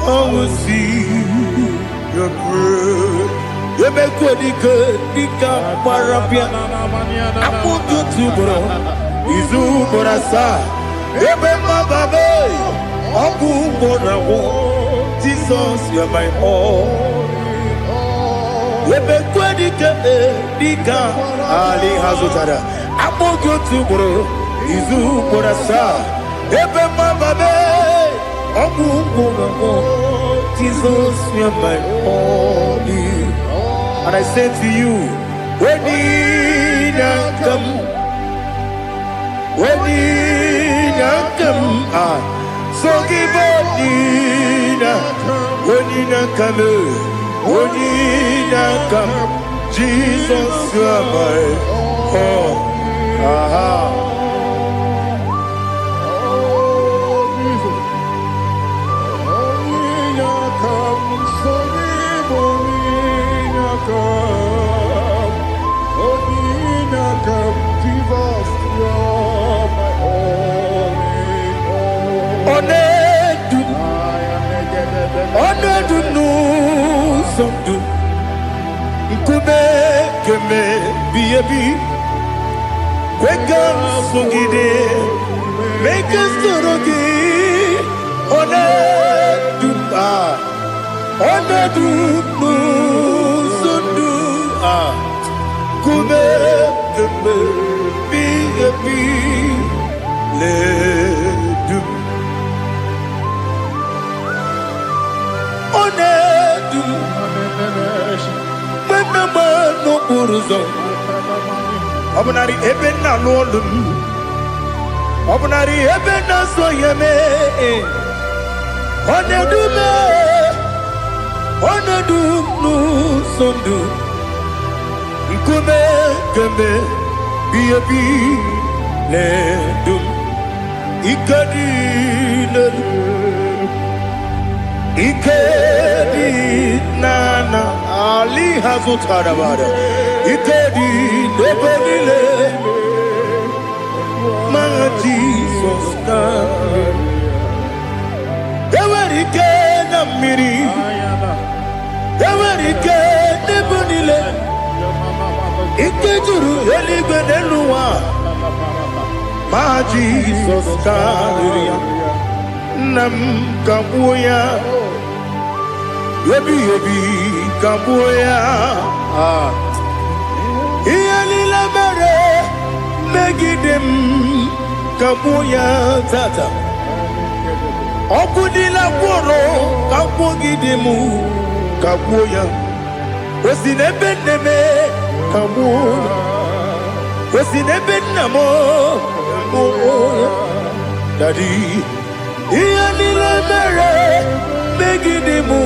I will see your grace. You make good, Dika Parapia. I put you to bro. Izu Borasa. You make my baby. Aku Borawo. Jesus, you are my all. You make good, Dika Ali Hazutara. I put you to bro. Izu Borasa. You make my baby. Jesus, you are my only. And I say to you, when you come, so give up, when you come, Jesus, you are my all. Make us Obunari ebena lolum, Obunari ebena soyeme, Onedu no sondu, Nkume keme biabi ledum, Ikedi nana Ali Hazutara bada. Ikedi nebelile my Jesus God. Ewerike na miri, Ewerike nebelile. Ikejuru eligwe neluwa my Jesus God. Nam kabuya, yebi kabuya. Iyalila mere megidem kabuya tata. Okudila kworo kabugidemu kabuya. Osinebendeme kabuya. Osinebendamo kabuya. Daddy, Ianile mere, Megidimu,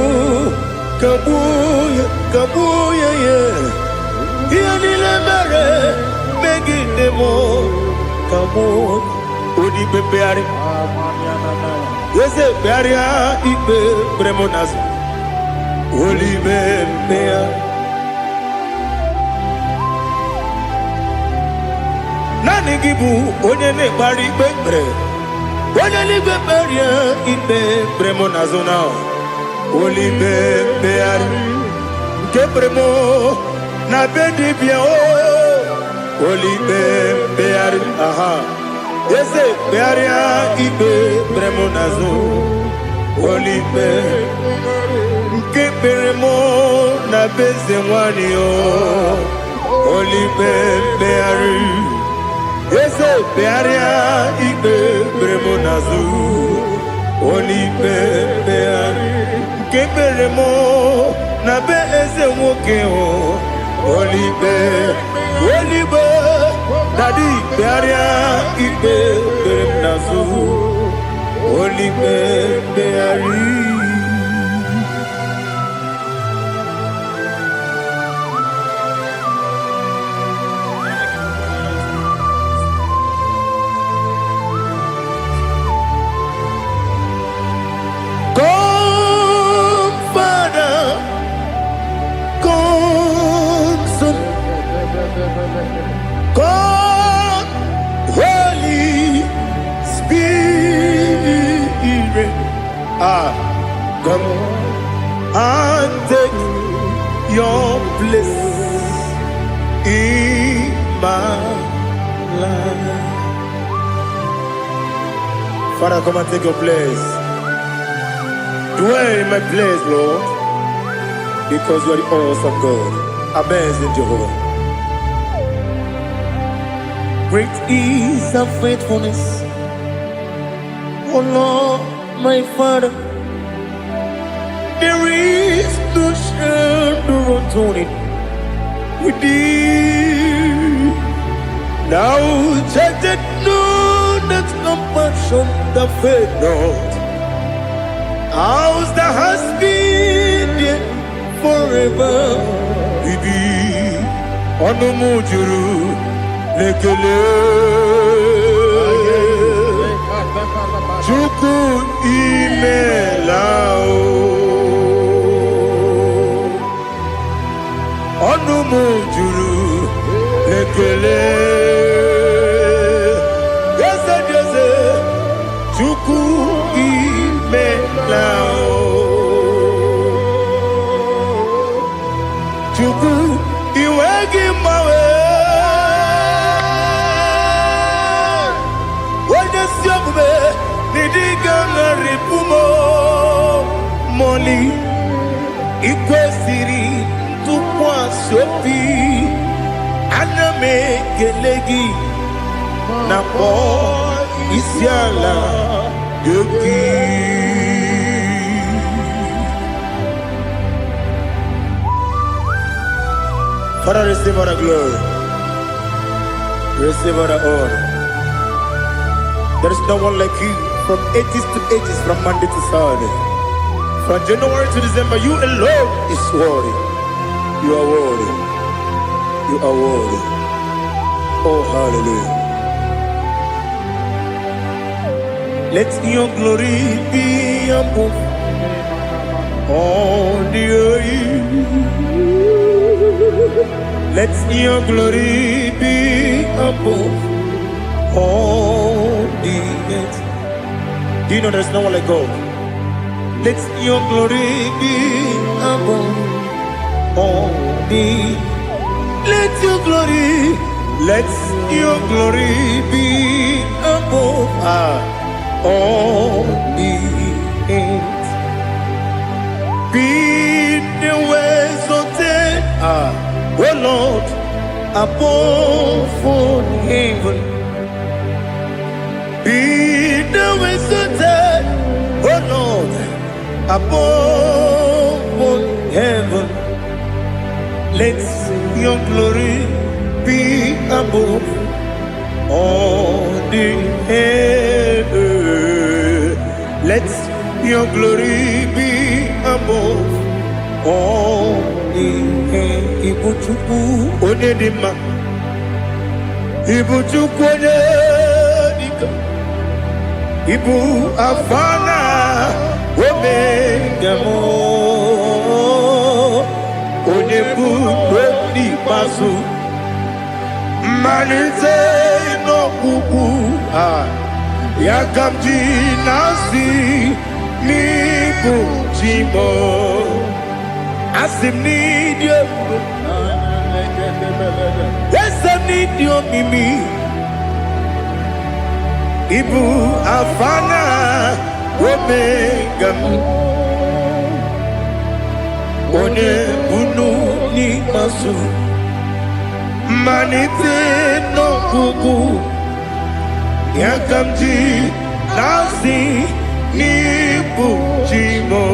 Kabuya, Kabuya, yeah. Ianile mere, Megidimu, Kabuya, Udi Bebeari, yes, Bearia, Ibe, Bremonas, Uli Bebeari. Nani gibu onye ne-ekpari ikpe ekpere onye n'igwe kperie ikpe bremo na zona olibe mkpegharị nke bremo na be dibịa olibe mkpegharị aha eze kpegharịa ikpe bremo na zo olibe nke bremo na be eze nwanyị olibe mkpegharị eze kpegharịa ikpe bremo na zo olibe mkpegharị nke bremo na be eze nwoke olibe olibe dadi kpegharịa ikpe bremo na zo olibe mkpegharị. God, Holy Spirit, Come and take your place in my life. Father, come and take your place. Dwell in my place, Lord, because you are the awesome God. Amazing Jehovah. Great is thy faithfulness, O Lord, my Father. There is no shadow of turning with thee. Now check that no, that compassion that faith not. Ours that has been there forever. Bibi, Onomujuru, Lekele, Chuku Imelao, Onomujuru, Lekele, yes, Chuku Imelao, Chuku Iwegi Mawe. Moli ikwesiri ntụkwasị obi ana m ekele gị na kpọ isi ala gị. Father, receive all the glory, receive all the honor. There is no one like you. From ages to ages, from Monday to Saturday, from January to December, you alone is worthy. You are worthy. You are worthy. Oh, hallelujah. Let your glory be above all the earth. Let your glory be above all the earth. Do you know there's no one like God? Let your glory be above all the. Let your glory be above all the earth. Be the ways of death, oh Lord, above all heaven. Be the ways of death, oh Lord, above all heaven. Let your glory be above all the heaven. Your glory be above all. Ibuchukwu Onedima, Ibuchukwu Onedika, Ibu Afana Omega mo, Onebu Oni Masu, Manite no Kuku, Yakamji Nasi, Nibu Jimo. Asim need you. Yes, I need you, Mimi. Ibu Afana Omega. One Bunu ni Masu. Manite no Kuku. Yakamji Nasi Nibu Jimo.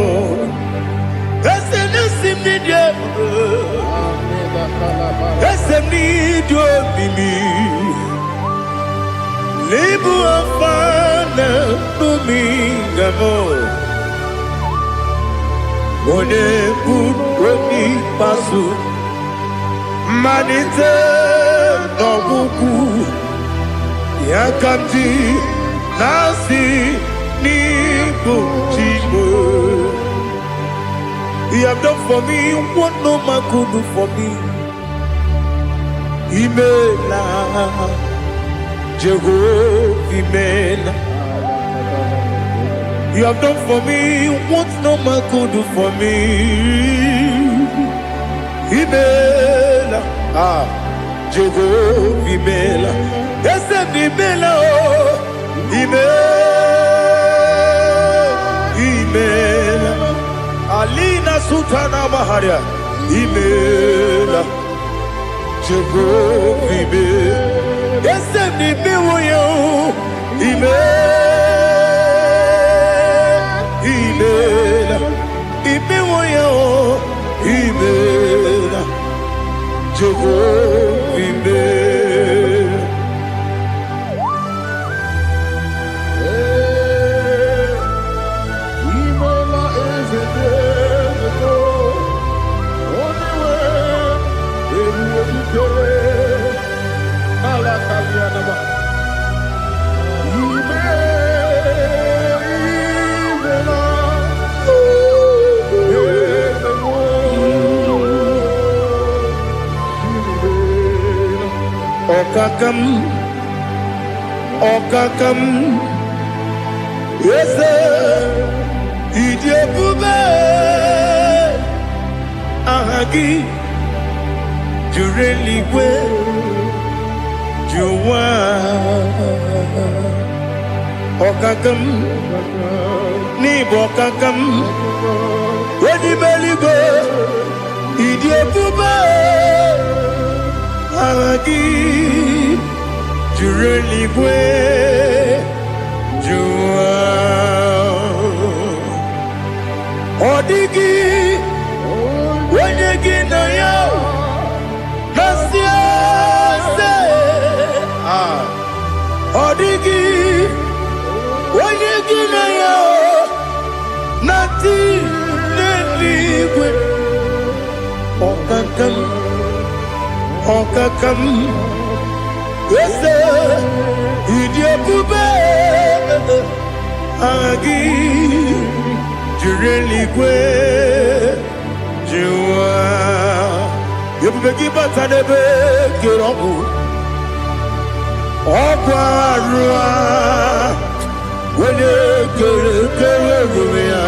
Esem need you, Mimi. Libu Afana Omega mo. One Bunu Masu. Manite no Kuku. Yakamji Nasi Nibu Jimo. You have done for me what no man could do for me. Imela, Jehovah, Imela. You have done for me what no man could do for me. Imela, Jehovah, Imela. Yes, Imela, Imela. Alina Sutana Maharia, Imela, Jehovah, Imela. Yes, Imela, Imela, Imela, Jehovah, Imela. Okakam, yes, Idiabube, Ahagi, Jureli we, Juwa, Okakam, Nibokakam, Wedi Beligo, Idiabube, Ahagi. Jureli we, Jua, Odigi, when you get a yo, Nasia, Odigi, when you get a yo, Nati, Neliwe, Okakam. Yes, Idiabube, Agi, Jureli Gwe, Jua, Yabegi Batanebe, Kiroku, Okwarua, when you get a Rumia,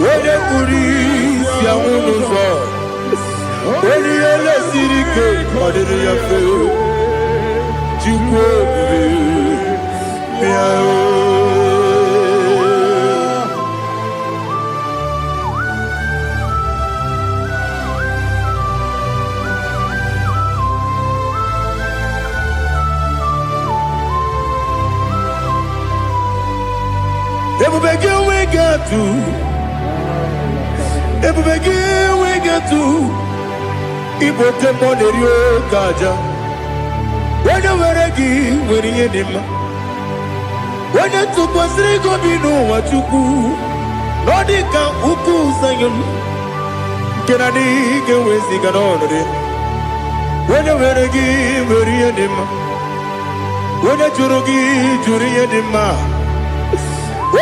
when you could eat Yamuno, when you let City Cake, what did you feel? we get to Ibote Monerio Gaja. When you were a gee, when you did, onye tụkwasịrị gị obi n'ụwa Chukwu na ọ dị ka ukwu Zayọn nke na-adịghị ga-eweziga n'ọnọdụ ya. Onye nwere gị nwere ihe dị mma, onye jụrụ gị jụrụ ihe dị mma,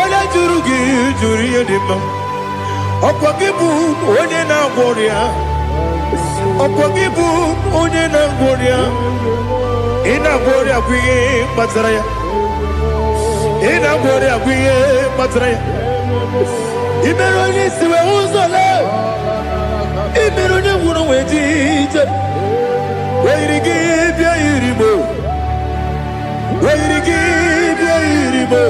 onye jụrụ gị jụrụ ihe dị mma. Ọkwa gị bụ onye na-agwọ ọrịa, ọkwa gị bụ onye na-agwọ ọrịa. Ị na-agwọ ọrịa bụ ihe kpatara ya, ị na-agwọ ọrịa bụ ihe kpatara ya. I mere onye isi wee ụzọ lee, I mere onye nwụrụ wee dị ije. Wee yiri gị bịa yiri mo, wee yiri gị bịa yiri mo,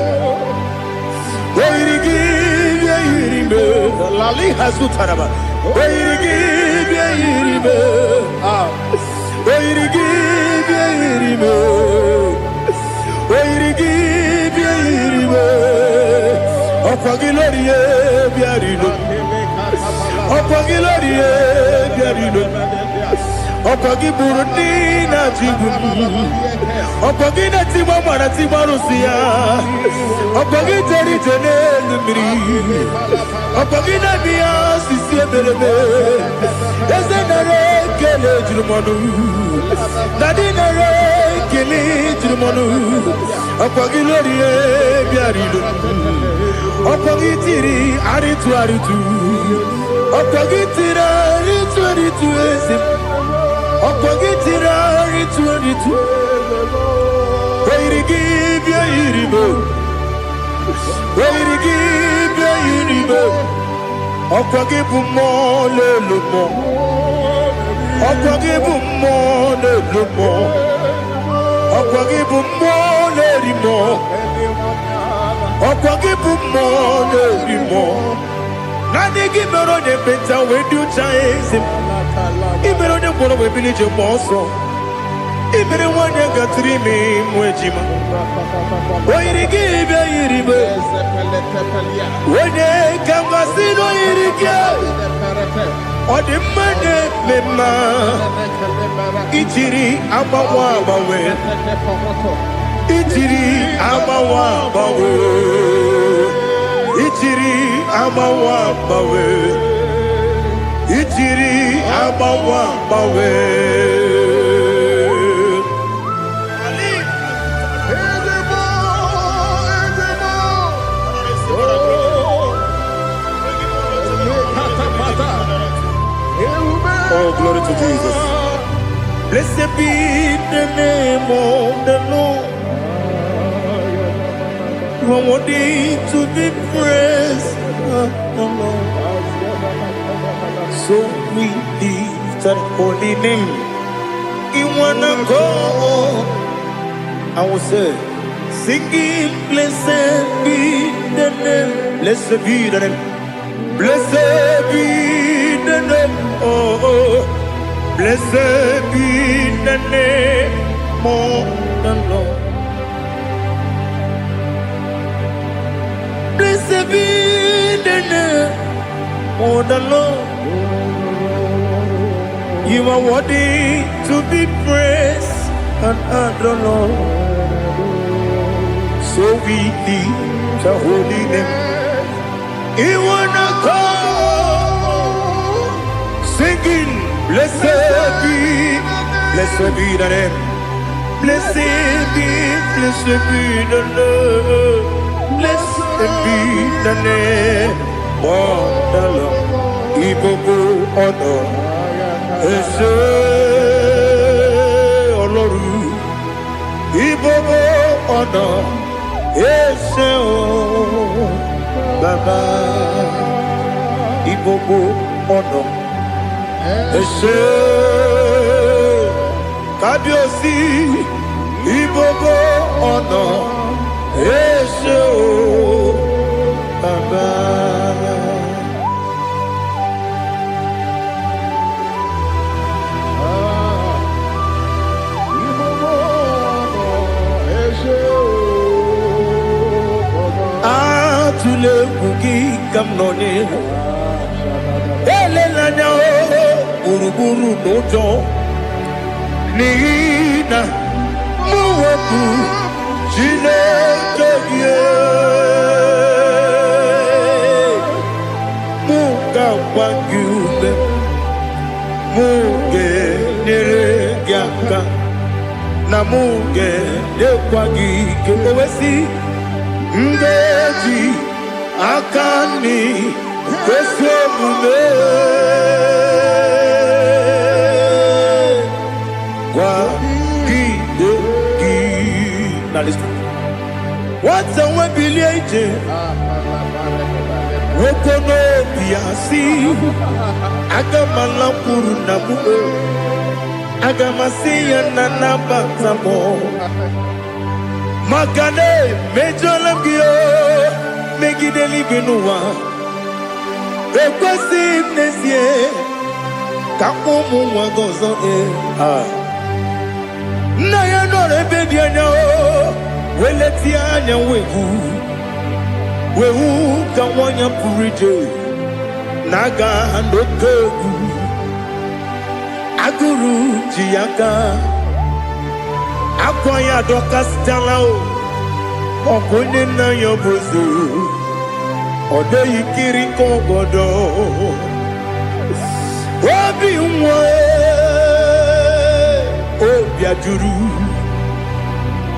wee yiri gị bịa yiri mo. Lali hazụtara ma wee yiri gị bịa yiri mo, wee yiri gị bịa yiri mo, wee yiri gị bịa yiri mo. Ọkwa gị lórí ye bịa rilo, ọkwa gị lórí ye bịa rilo. Ọkwa gị bụrụ ndị na-achịgbu, ọkwa gị na-etigbu ma na-etigbu arụsị ya, ọkwa gị jere ije n'elu mmiri, ọkwa gị na-ebi ya osisi eberebe. Eze nara ekele juru m ọnụ, dadi nara ekele juru m ọnụ. Ọkwa gị lórí ya bịa rilo, ọkwa gị tiri arịtụ arịtụ, ọkwa gị tiri arịtụ arịtụ eze. Ọkwa gị tiri arịtụ arịtụ, wee yiri gị bịa yiri mo, wee yiri gị bịa yiri mo. Ọkwa gị bụ mmụọ na-elu mmụọ, ọkwa gị bụ mmụọ na-elu mmụọ, ọkwa gị bụ mmụọ na-eri mmụọ, ọkwa gị bụ mmụọ na-eri mmụọ. Naanị gị mere onye ekpenta wee dị ụcha eze m. I mere onye gwọrọ wee bili ije gba ọsọ. I mere nwanyị gatụrụ ime mụ ejima. O yiri gị bịa yiri m, onye ka m gasị na o yiri gị. Ọ dị mma na-eme mma, ijiri agbanwe agbanwe, ijiri agbanwe agbanwe, ijiri agbanwe agbanwe, ijiri agbanwe agbanwe. Oh, glory to Jesus. Blessed be the name of the Lord. You are worthy to be praised, the Lord. So we lift that holy name. You wanna go? I will say, singing, blessed be the name, blessed be the name, blessed be the name, oh, blessed be the name of the Lord. Blessed be the name of the Lord. You are worthy to be praised and adored, Lord. So we lift the holy name. You wanna go singing, blessed be the name, blessed be the Lord, blessed be the name of the Lord. Ibobo honor. Ese Ọlọ́run, Ibobo ọ̀nà, ese o Baba, Ibobo ọ̀nà, ese Kábíyèsí, Ibobo ọ̀nà, ese o Baba. Tule kuki kamnoni, ele lanya o uruburu nojo, nina muwaku chile kegi. Muge Muga Wangune Muge Neregiaka Na Muge Nekwagike Owesi Ngeji Akani Kweswe Mume Now listen. What's a one billion? Wokono biasi. Agamalampuru namu. Agamasiya nanabantamo. Magane mejolamgio. Megideli benua. Ekwesi nesie. Kakomu wagozo na ya no rebedi anya o weleti anya wehu ka wanya purije naga ndokogu aguru jiyaka akwanya dokastala o okonye na yo bozu ode yikiri kogodo obi nwa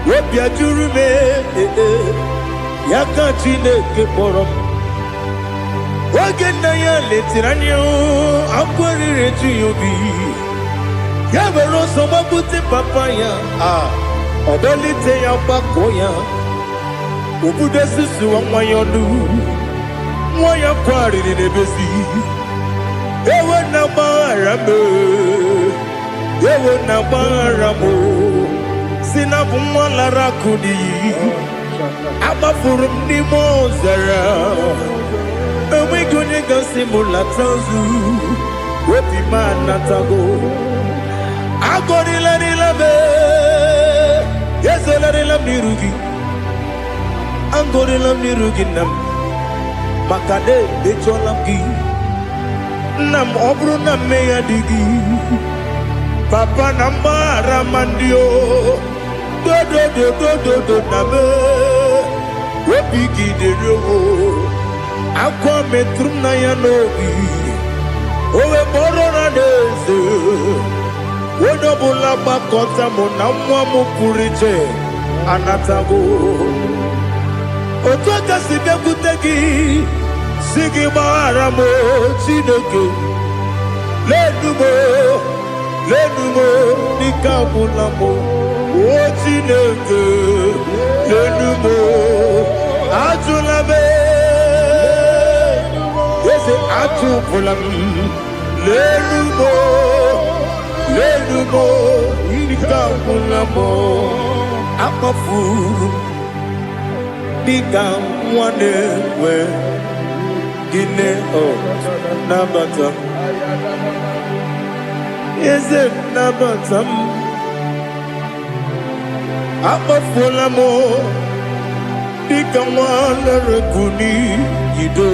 Obiajuru me Yaka Chineke kpọrọ m oge nna ya letiri anya akwarịrị eju ya obi ya were ọsọ gbapute papa ya ọdọlite ya gbakọ ya obodo susuwa nwa ya ọnụ nwa ya kwarịrị n'ebezi ewe na gbaghara m ewe na gbaghara m si na bụ nwa lara kudi agbafuru m n'ime ọzara enweghị onye gasị m lata nzu obi m anatago agọrịlarịla m ezolarịla m n'iru gị agọrịla m n'iru gị nna m maka na emejọla m gị nna m ọ bụrụ na mmehie dị gị papa na mgbahara ma ndị o dodododododo na me obi gị dịrị o akwa metụrụ m na ya n'obi owe kpọrọ na n'eze onye ọbụla gbakọta mụ na nwa m pụrụ iche anatago otu aka si bịakwute gị si gị gbaghara m Chineke lenumo dịka agwụla m o Chineke lenumo ajụla m eze ajụpụla m lenumo dịka agwụla m akpafuru dịka nwa na-enwe gịnị nabata eze nabata m akpafuola m dịka nwa na-erekuni yido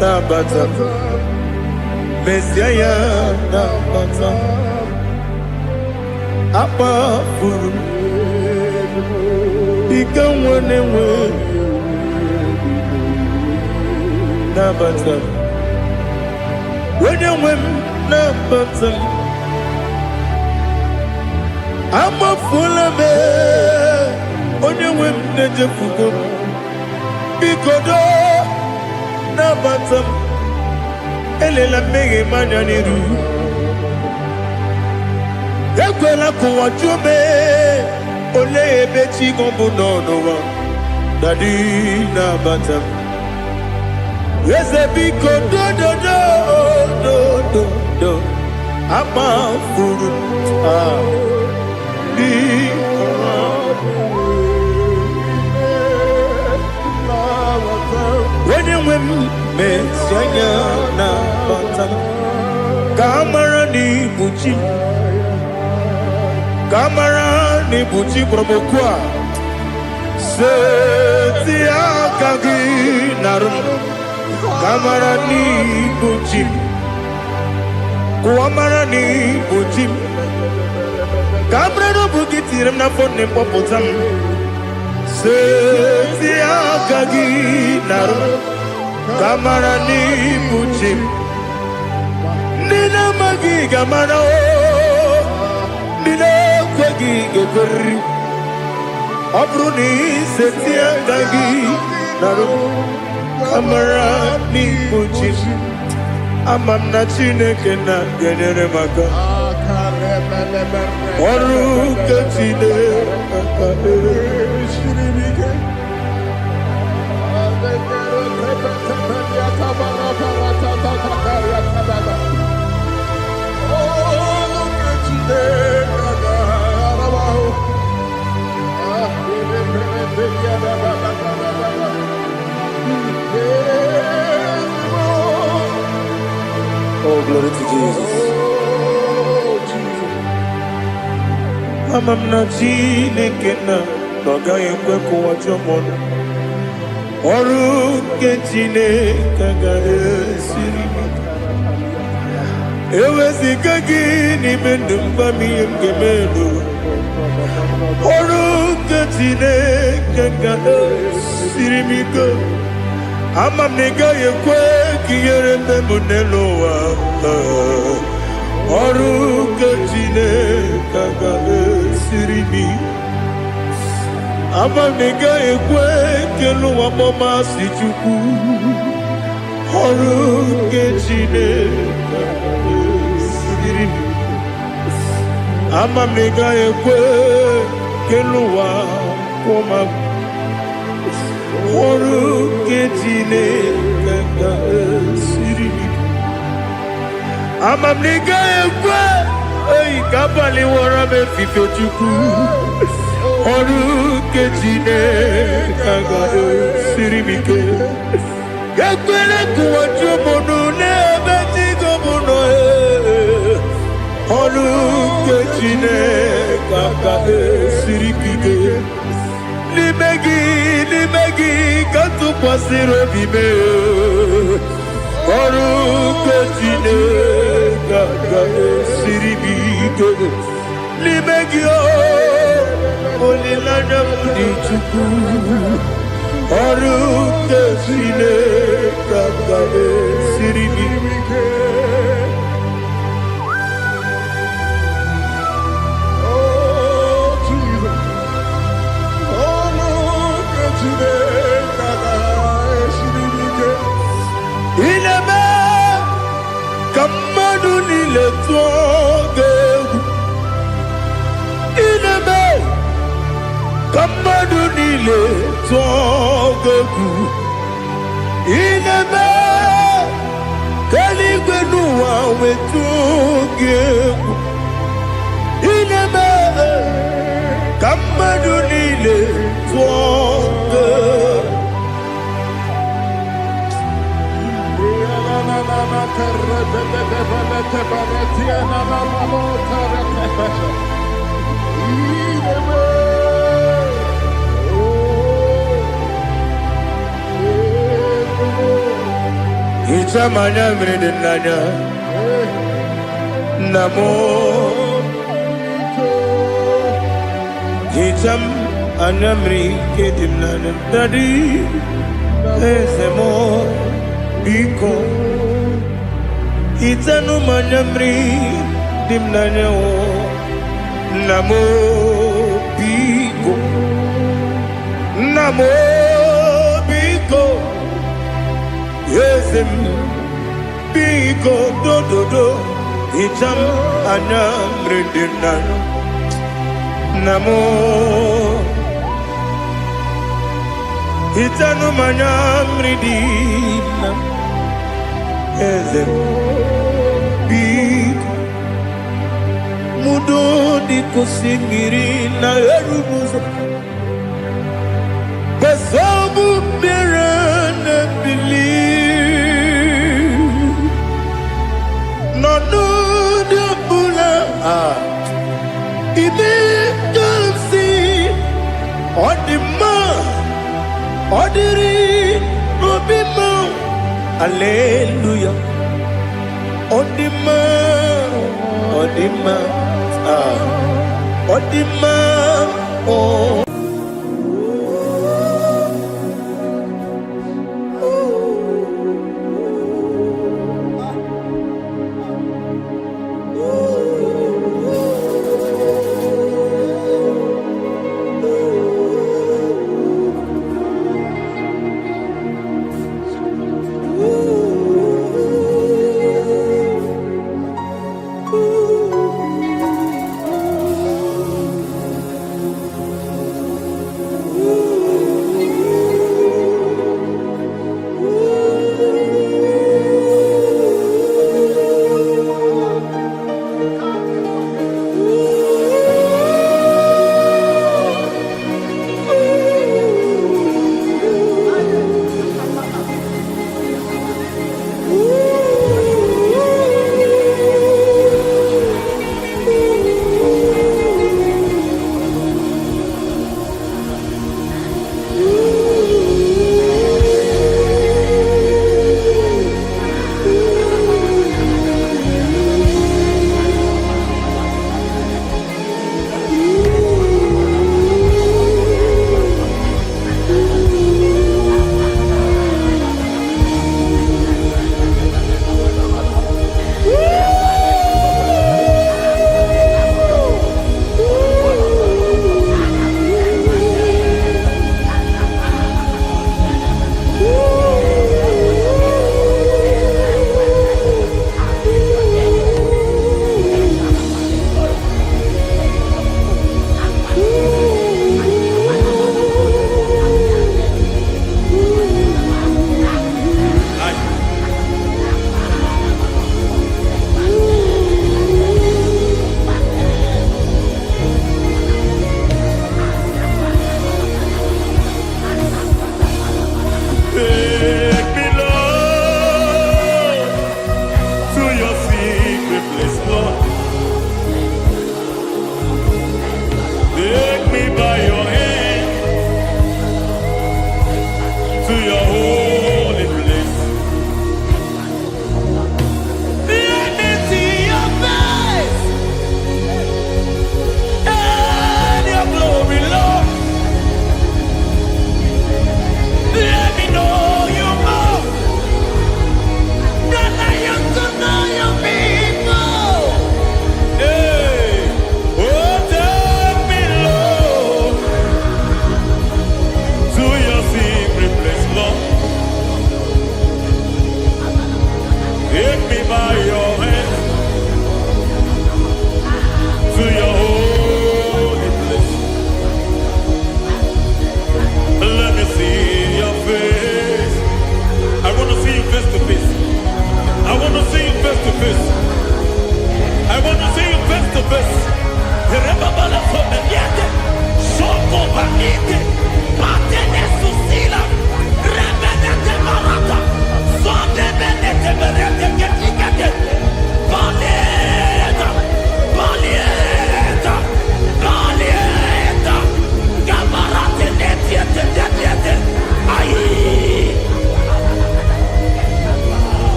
nabata mesia ya nabata akpafuru dịka nwa na-enwe nabata onye nwe m nabata amafuola m onye nwe m na-ejefugo m bikodo nabata m elela mmehie m anya n'iru ekwela ka ụwa jụọ m olee ebe chi gị bụ n'ụwa dadi nabata m eze biko do akpafuru onye nwe m mesi anya na bata ka amara n'ibu chi ka amara n'ibu chi kpọrọmokwu a seti aka gị narụ kamara n'ibu chi kuamara n'ibu chi kamara n'obu gị tiri m n'afọ na mkpọpụta m Setia kagi naru kamara ni muchim nina magi kamara o nina kwagi geberi abruni setia kagi naru kamara ni muchim amam na chineke na genere maka oru kachine Oh, glory to Jesus. Amam na chineke na noga yekwe kuwa chomono oru ke chineke ga esiri ewezika gị n'ime ndụ mgbami ngemelu oru ke chineke ga esiri m ike ama m na ị gaghị ekwe ka ihere mmemu n'elu ụwa ọrụ nke Chineke ga-esiri m ama m na ị gaghị ekwe ka elu ụwa mmasị Chukwu ọrụ nke Chineke ga-esiri m ama m na ị gaghị ekwe ka elu ụwa kwụma ọrụ nke Chineke ga-esiri m ama m na ị gaghị ekwe oyi ka abalị wara m efife Chukwu ọrụ nke Chineke ga-esiri m ike ekwere ka ụwa jụọ m ọnụ n'ebe Chigo m nọ ọrụ nke Chineke ga-esiri m ike n'ime gị ka tụkwasịrị obi m ọrụ nke Chineke ga-esiri m ike n'ime gị olileanya m dị Chukwu ọrụ nke Chineke ga-esiri m ike Kamadu nile togegu inebe kaligwe nuwa wetogegu inebe kamadu nile togegu Itamanya mridinanya Namo Itam anamri kedinanya Dadi Ezemo Biko Itanu manyamri Dimnanya Namo Biko Namo Biko Yesem Biko do Itam anamri dinanya Namo Itanu manyamri dinanya Yesem Biko Mudo di kusingiri na erumuzo Besobu mirane believe No de bula Ibe dansi Odima Odiri Obima Alleluia Odima Odima Odima oh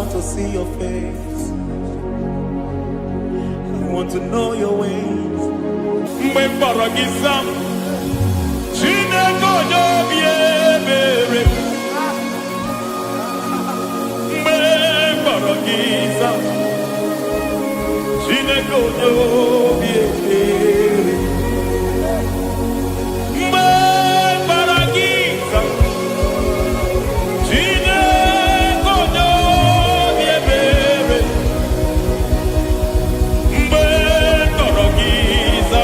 want to see your face. I want to know your ways. Mbaragisa, Chineke obi ebere. Mbaragisa, Chineke obi ebere. Mbaragisa, Chineke obi ebere. Mbaragisa,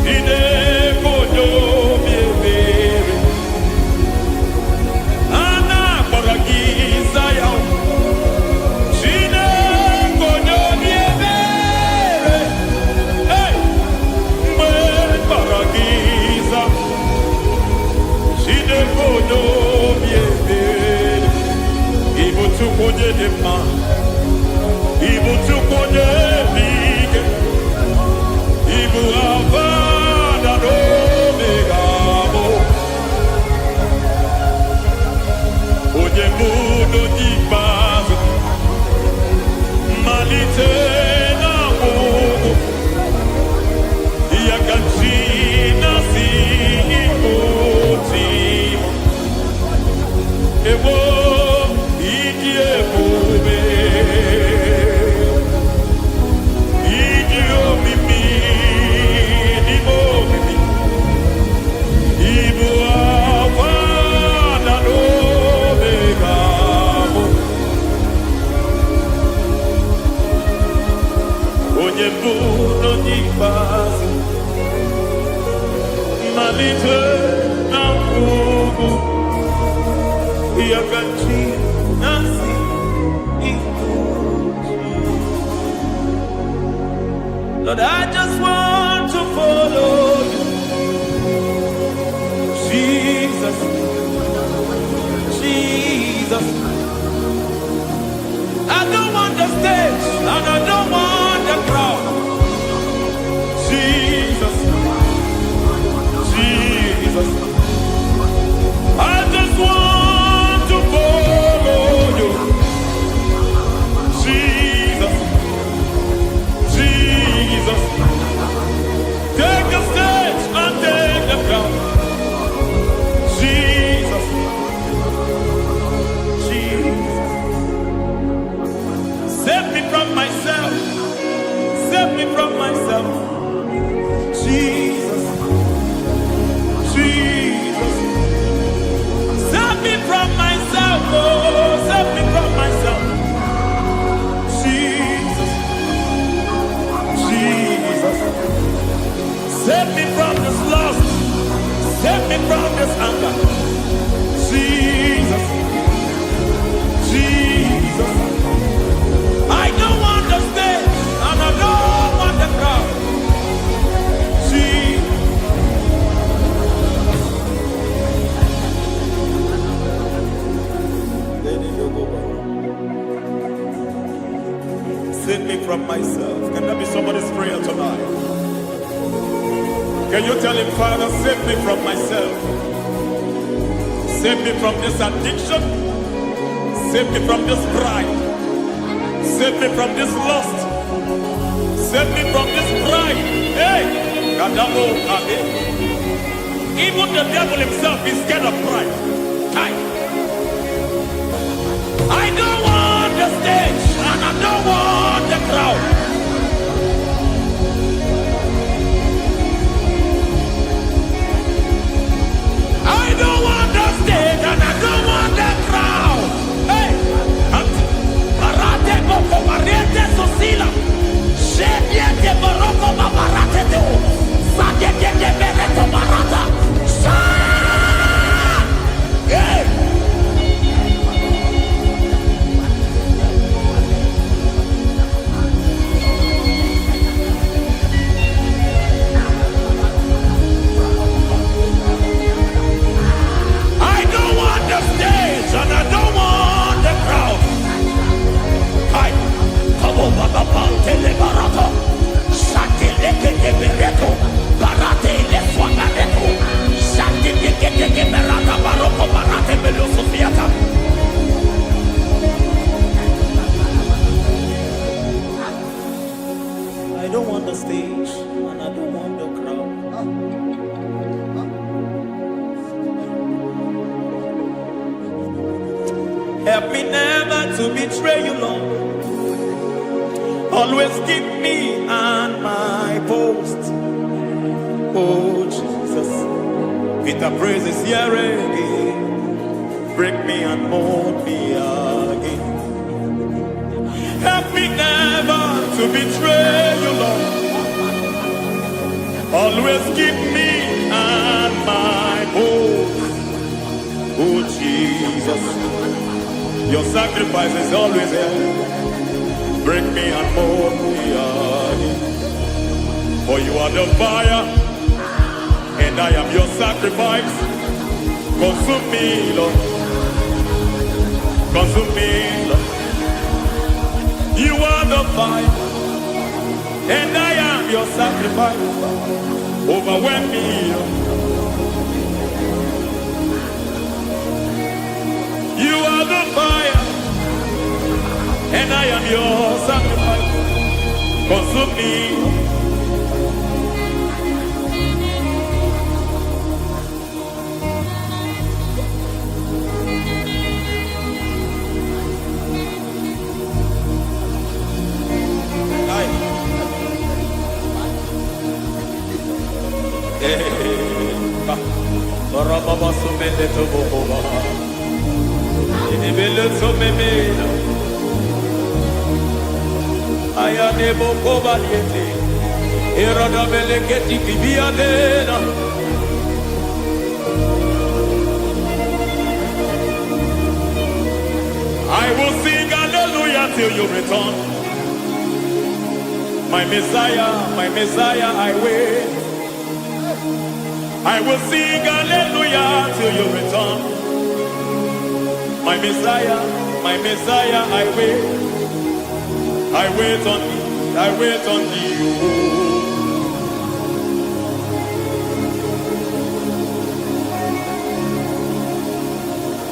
Chineke obi ebere. Ana baragisa ya. Chineke obi ebere. Hey, baragisa. Chineke obi ebere. Ibu tukonye dema. Ibu tukonye bige. Ibu avada no megamo. Onye muno di base. Malite na mugo. Yakachina si imotimo. Ewo idie mube. Idio mimi. Ibo mimi. Ibo avana no megamo. Onye muno di base. Malite na mugu. Yakachi nasi ikuchi. Lord, I just want to follow you. Jesus, Jesus. I don't want the stage and I don't want the crowd. Jesus, Jesus. I just want to follow you. Jesus, Jesus. Take the stage and take the crown. Jesus, Jesus. Save me from myself. Save me from myself. Jesus, Jesus. Save me from myself. Oh, save me from myself. Jesus, Jesus. Save me from this lust. Save me from this anger. Jesus, Jesus. I don't want the stage and I don't want the crowd. Jesus. Save me from myself. Can that be somebody's prayer tonight? Can you tell him, Father, save me from myself. Save me from this addiction. Save me from this pride. Save me from this lust. Save me from this pride. Hey! Kadamo Ade. Even the devil himself is scared of pride. Hi. I don't want the stage and I don't want the crowd. I don't want the stage and I don't want the crowd. Hey, Barate Boko Mariete Sosila. Shediete Baroko Babarate Teo. Sadete Bereto Barata. Hey. Help me never to betray you, Lord. Always keep me on my post. Oh Jesus, with the praises here again, break me and mold me again. Help me never to betray you, Lord. Always keep me on my post. Oh Jesus, your sacrifice is always there. Break me and mold me again. For you are the fire, and I am your sacrifice. Consume me, Lord. Consume me, Lord. You are the fire, and I am your sacrifice. Overwhelm me, Lord. You are the fire, and I am your sacrifice. Consume me. I will sing hallelujah till you return. My Messiah, I wait. I will sing hallelujah till you return. My Messiah, I wait. I wait on thee, I wait on thee.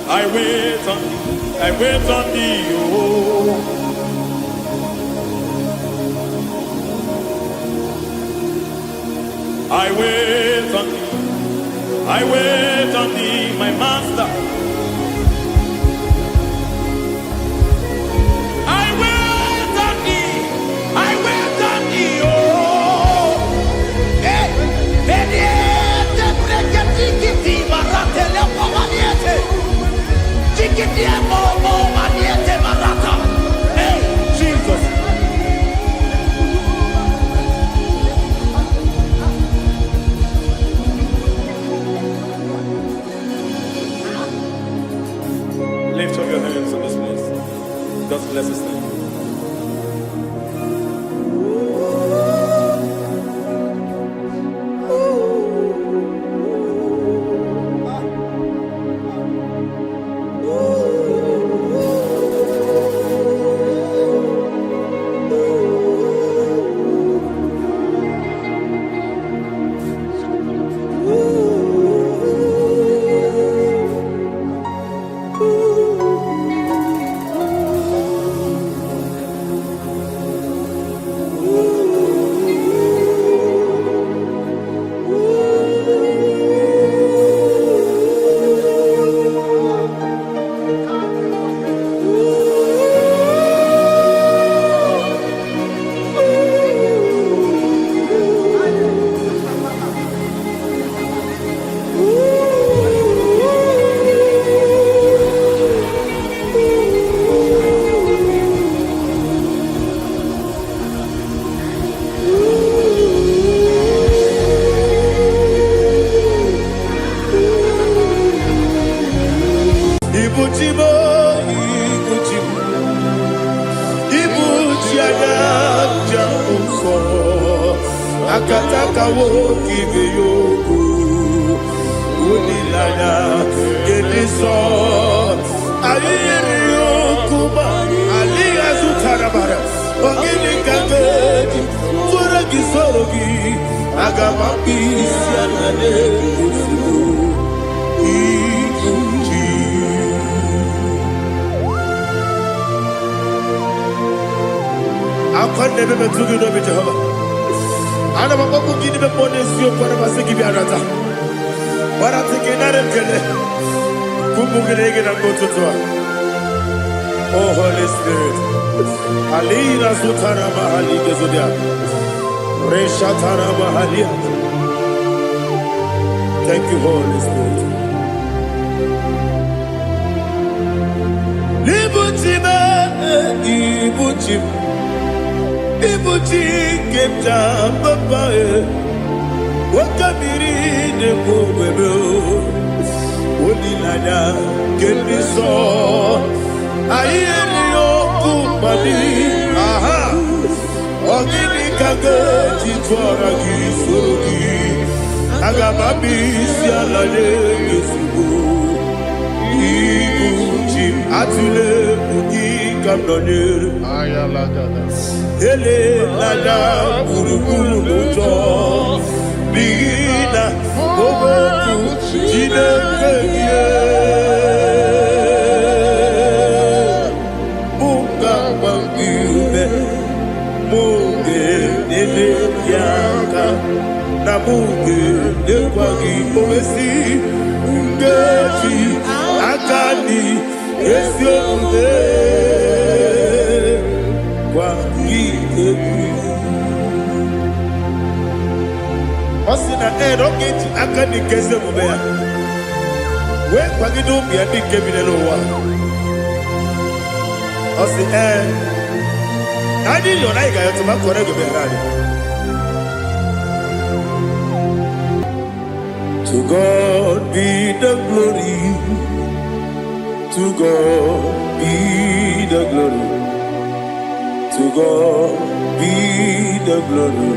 I wait on thee, I wait on thee. I wait on thee, I wait on thee, my master. I wait on thee, I wait on thee, oh. Veniete, pregheticiti, maratele povaniete. Cicitiemo, povaniete, marata. Hey, Jesus. Lift up your hands in this place. God bless us now. Akataka woki beyoku Unilaya Gediso Aliyeri yokuba Aliya zutarabara Ogini kagedi Fura gisorogi Agamapi siyanane kusiku Ikuji Akwande bebe tugi no Jehova Ana makoku gini be ponesio kwa basiki bi arata. Bara tekenare kele. Kumugirege na mototwa. Oh, Holy Spirit. Alina Sutara Mahali Gezodia. Reshatara Mahalia. Thank you, Holy Spirit. Libuchima, Ibuchim. Ibuchi Kepta Papa. Wakabiri de Kobebo. Olilada Keliso. Ayeri Okupadi. Aha. Ogini Kage Chitwara Gisurugi. Agabami Sialade Yesubu. Ibuchim Atule Ugi Kamdonir. Ayalagada. Ele Lada Uruguru Luto. Bigina Boboku Chineke. Munga Mangiume. Munge Nene Yaka. Na munge Nekwagi Omesi. Ngechi Akani Esyonde. Kwagi Ebi. Osina Rocket Akani Kese Mubea. Where Pagido be a big cabinet over. Osi I didn't know I got to my correct behind. To God be the glory. To God be the glory. To God be the glory.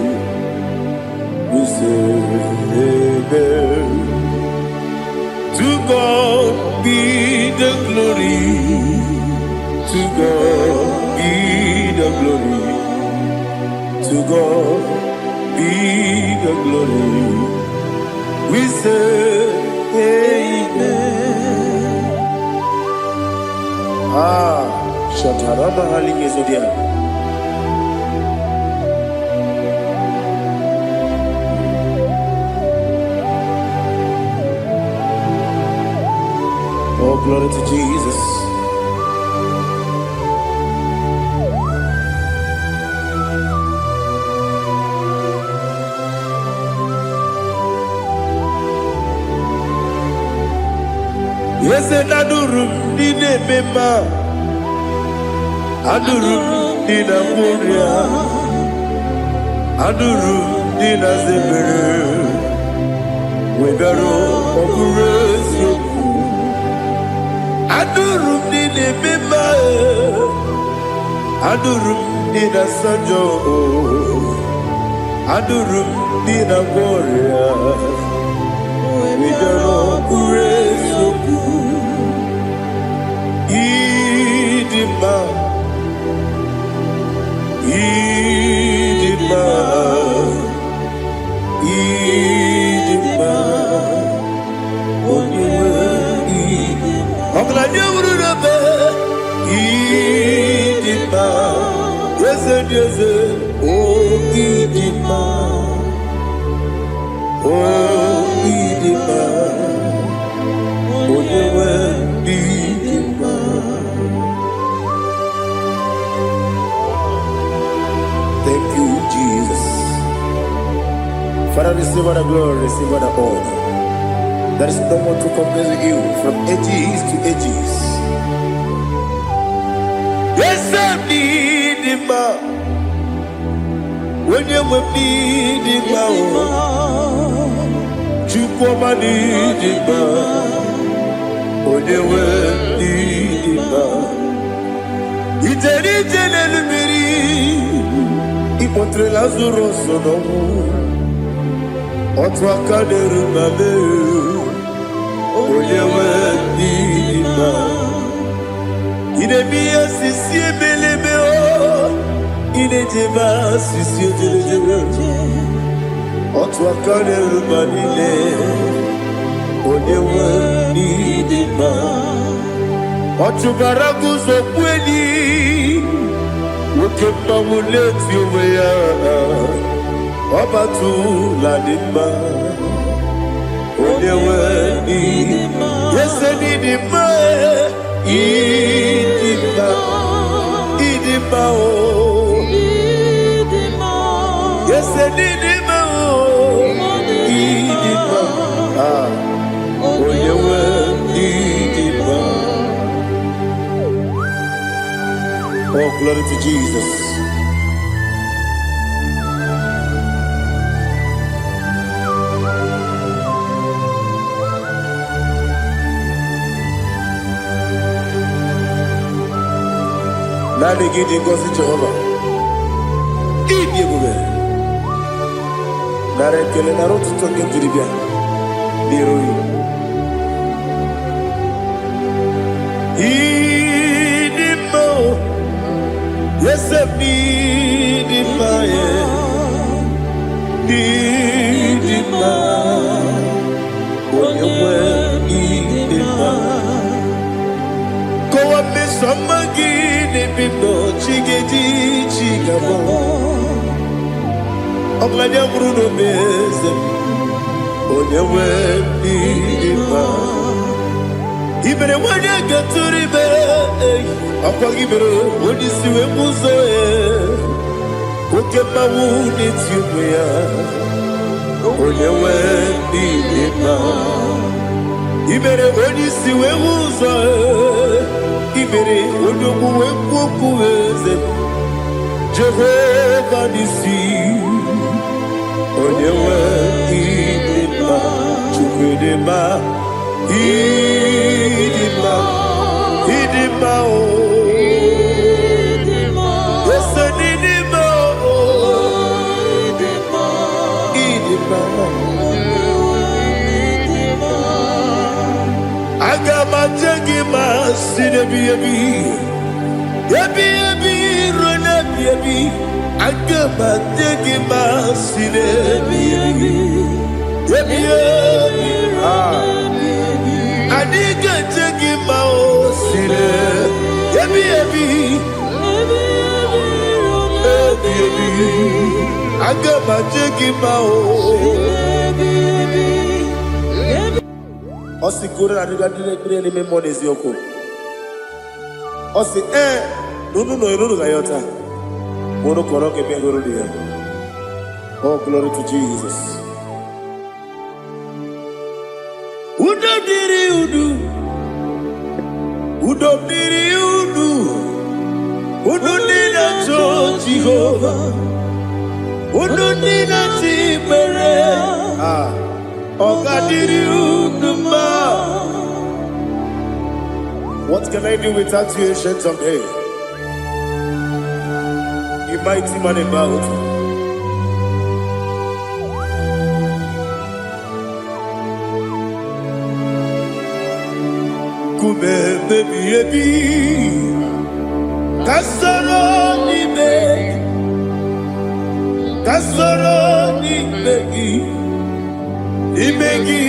We say amen. To God be the glory. To God be the glory. To God be the glory. We say amen. Shatarama Halinge Zodia. Oh, glory to Jesus. Yes, and Adurum did a member. Adurum did a warrior. Adurum did a zebra. We got all Adurum did a member. Adurum did a sanjo. Adurum did a warrior. We got all Idima, Idima, Idima, Idima, yes, oh Idima, oh Idima, thank you, Jesus. Father, receive all the glory, receive all the honor. There is no one to compare with you from ages to ages. Yes, I need him. When you need him, you come and need him. When you need him, it's a little Ipotre Lazaro sonomu Otwa kaderu mame Oyewe nima Inemiya sisi ebelebe o Inejeba sisi ejelejebe Otwa kaderu manile Oyewe nima Otubaragu zokweni Ukemba muleti uweya Wabatu ladima Onewe nidima Yese nidima Idima Idima o. Yes, Idima o. Idima. Oh, you were Idima. Oh, glory to Jesus. Nani gidi ngozi Jehova. Idi ebube. Nara ekele nara otuto nke jiri bịa n'iru ya. Idi mma o. Yesem n'idi mma ye. Idi mma. Onye nwe idi mma. Kowa mesoma gị n'ebido chigedi chigabo. Ọbụladị amụrụ n'obeze onye nwe ndị mma. Ibere nwanyị agatụrụ ibe ọkwa gị mere onye isi wee ụzọ oke mmanwụ n'eti ụmụ ya onye nwe ndị mma. Ibere onye isi wee ụzọ ibere onye okwu wee kwuo okwu eze Jehova n'isi onye nwe ịdị mma Chukwu dị mma ịdị mma ịdị mma o ese n'ịdị mma o ịdị mma aga m aje gị ma si n'ebi ebi ebi ebi ruo n'ebi ebi aga m aje gị ma si n'ebi ebi ebi ebi adịghị aje gị ma o si n'ebi ebi ebi ebi aga m aje gị ma o Osi kure na riga dire ni memo n'eziokwu. Osi nunu ga yọta. Mono kọrọ ke be goro dia. Oh, glory to Jesus. Udo diri udu. Udo diri udu. Udo dina to Jehovah. Udo dina timere. Ogadiri uduma. What can I do without you, ancient of days? You mighty man about. Kube baby ebi. Kasoro ni begi. Kasoro ni begi. Imegi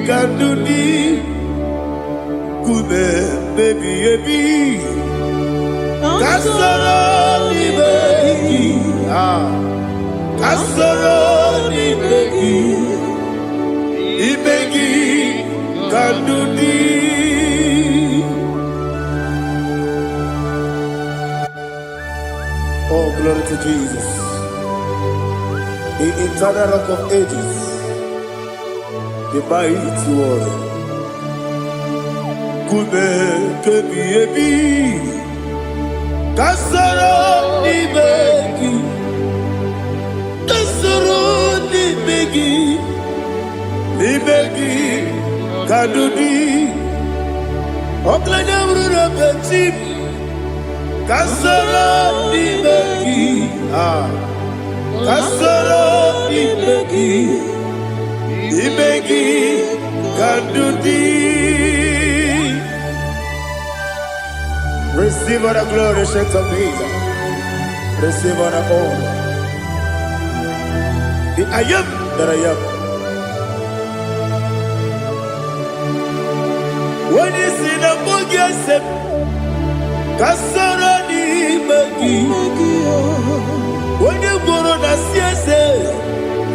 kandudi kube baby ebi kasoro ni begi kasoro ni begi imegi kandudi. Oh, glory to Jesus, the eternal rock of ages, the mighty one. Kube kebi ebi kasoro ni begi kadudi oklanya mrura beti kasoro ni begi kasoro ni begi kadudi. Receive all the glory, strength of Jesus. Receive all the honor. The I am that I am. When you see the book, you say, Kasara ni begi. When you go on the siese,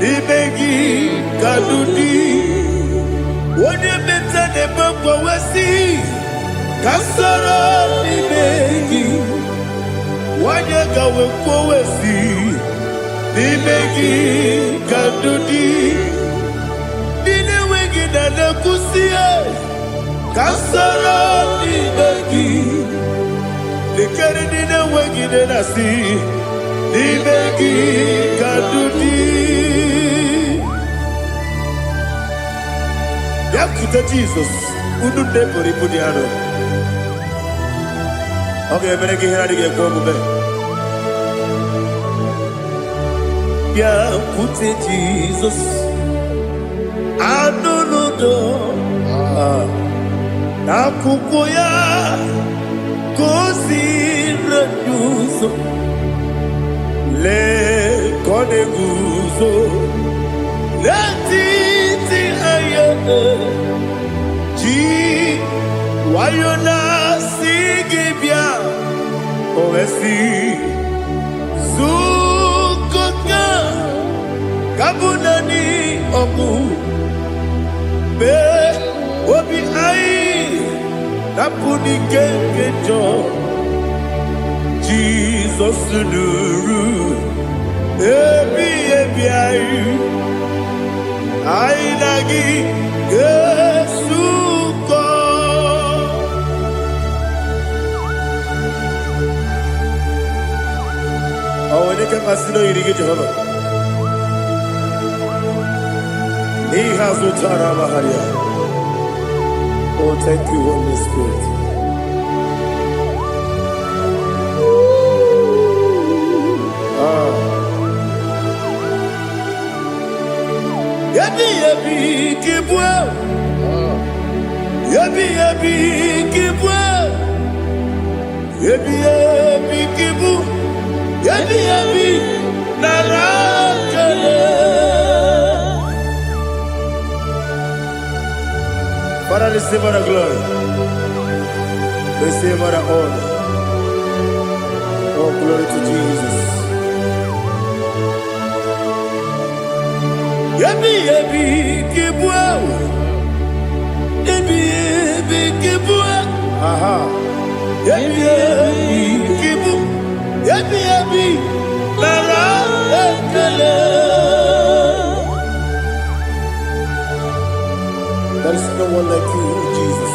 ni begi kadudi. When you meet the bamba wasi. Kasara ni begi, gawe kowesi n'imegi kadudi dine wegi na nakusie kasara n'imegi likere dine wegi na nasi n'imegi kadudi yakute Jesus unu nepori pudiano. Okay, I'm going to get going. Yeah, put it, Jesus. I don't know. Na kukoya, kosi reduso, le kone guzo, le titi ayane, ji wayona sigibia, oesi, sukoka, kabunani oku, be obi ai, napuni kenkejo, Jesus nuru, ebi ai nagi Yesuko. Oh, when you can pass it, you get Jehovah. He has no Tara. Oh, thank you, Holy Spirit. Yabi kibwa, yabi kibwa, yabi kibu, yabi narakale. Father, receive our glory, receive our honor. Oh, glory to Jesus. Yabi kibwa, yabi kibwa, aha. Yabi kibu, yabi nara ekele. There is no one like you, Jesus.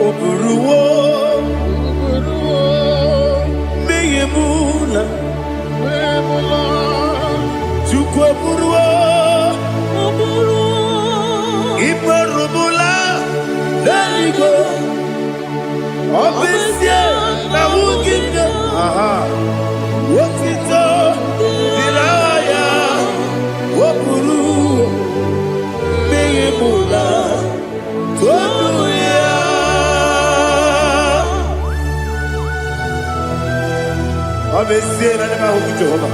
Oburuwo, meyemula, chukwu oburuwo, iperubula, deligo, obesie na wugide, wotito, dilaya, oburuwo, meyemula, toduya. Obesie na nema huku Jehovah.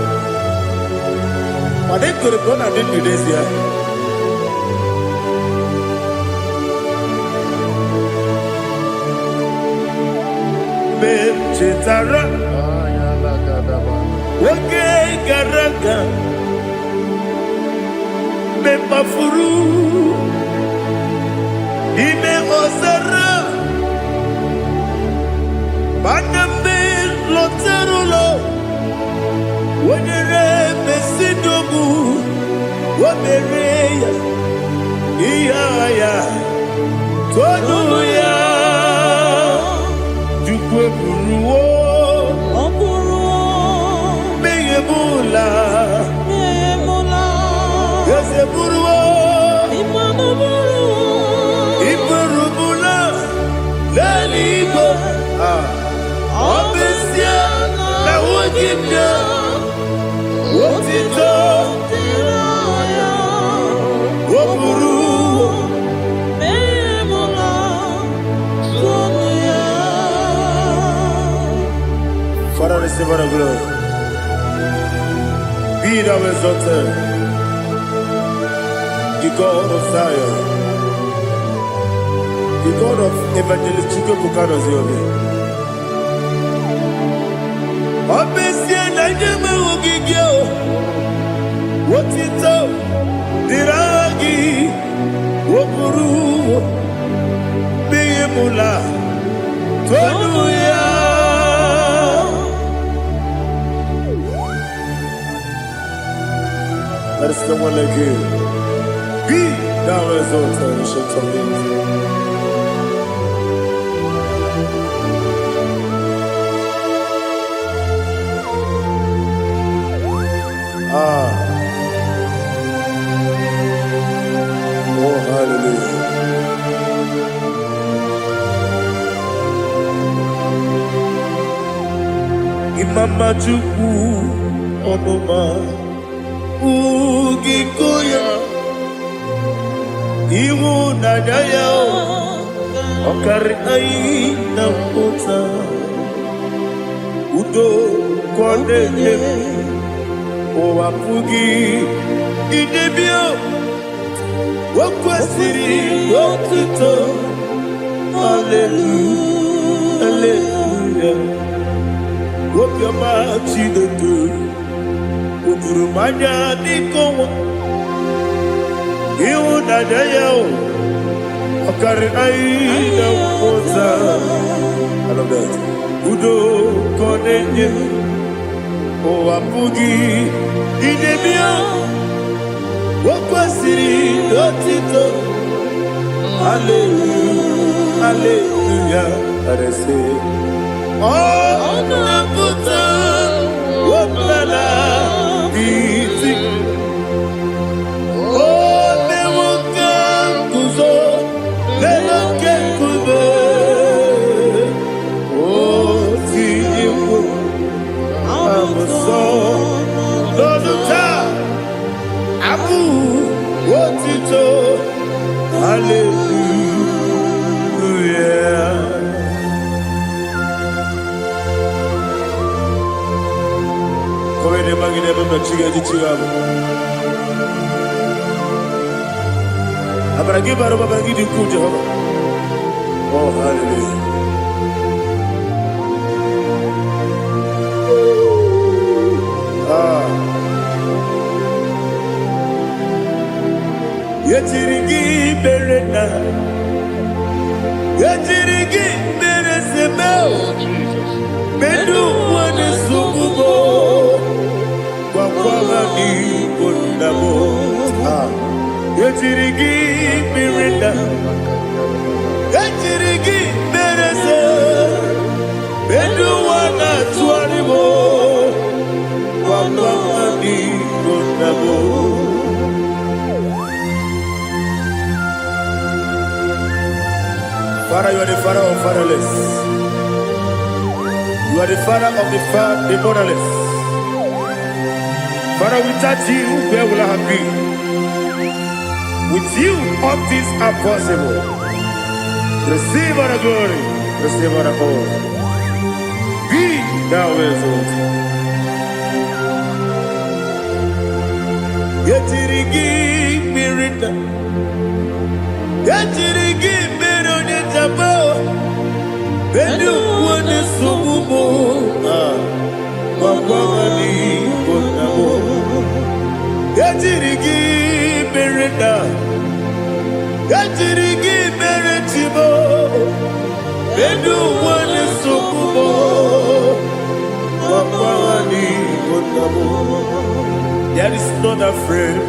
Wade kore bona didn't this year. Be chetara, wake garaga, be mafuru, ime osara, banambe loterulo, wenere besidobu, wabereya, iyaya, toduya, jukwe buruwo, meyemula, yese buruwo, iperubula, leligo, obesia, na wogida, wotito, woburu. Father, receive our glory. Be thou exalted, the God of Zion, the God of Evangelist Chike Bukano Ziobe. Obesie na jeme ogigio, wotito diragi Oburu Bimula Tonuya. Let us come on like you. Be thou exalted and shall torment. Oh, hallelujah. Imama Chukwu Onoma Ugikoya Ihu Nadaya Okari Aina Kota Udo Kondene Owapugi Idebio Wakwasiri Wakito Hallelujah Hallelujah Wopiama Chinedu Udurumanya Nikowa Iu Nadayao Okari Aina Kota I love that Udo Konenye Owapugi Idebio Wakwasiri Otito Hallelujah Hallelujah Let us say Oh Nabuta Wapala Iti Oh Nemuka Kuzo Leloke Kube Oh Tiyimu Amuso Loduta Abu Otito Hallelujah. Come in the magine baba chiga chiga. Abaragi baro babaragi diku Jehovah. Oh hallelujah. Yetirigi berena, yetirigi beresebel, bedu wane sububo, wakwala ni kondabo. Yetirigi berena, yetirigi berese, bedu wana tuanibo, wakwala ni kondabo. Father, you are the father of fatherless. You are the father of the motherless. Father, without you, where will I have been? With you, all things are possible. Receive all the glory, receive all the honor. Be thou exalted. Yetirigi mirita, yetirigi Bedu wane sububo Wakwani bonabo Yatirigi bereda Yatirigi beretibo Bedu wane sububo Wakwani bonabo There is not a friend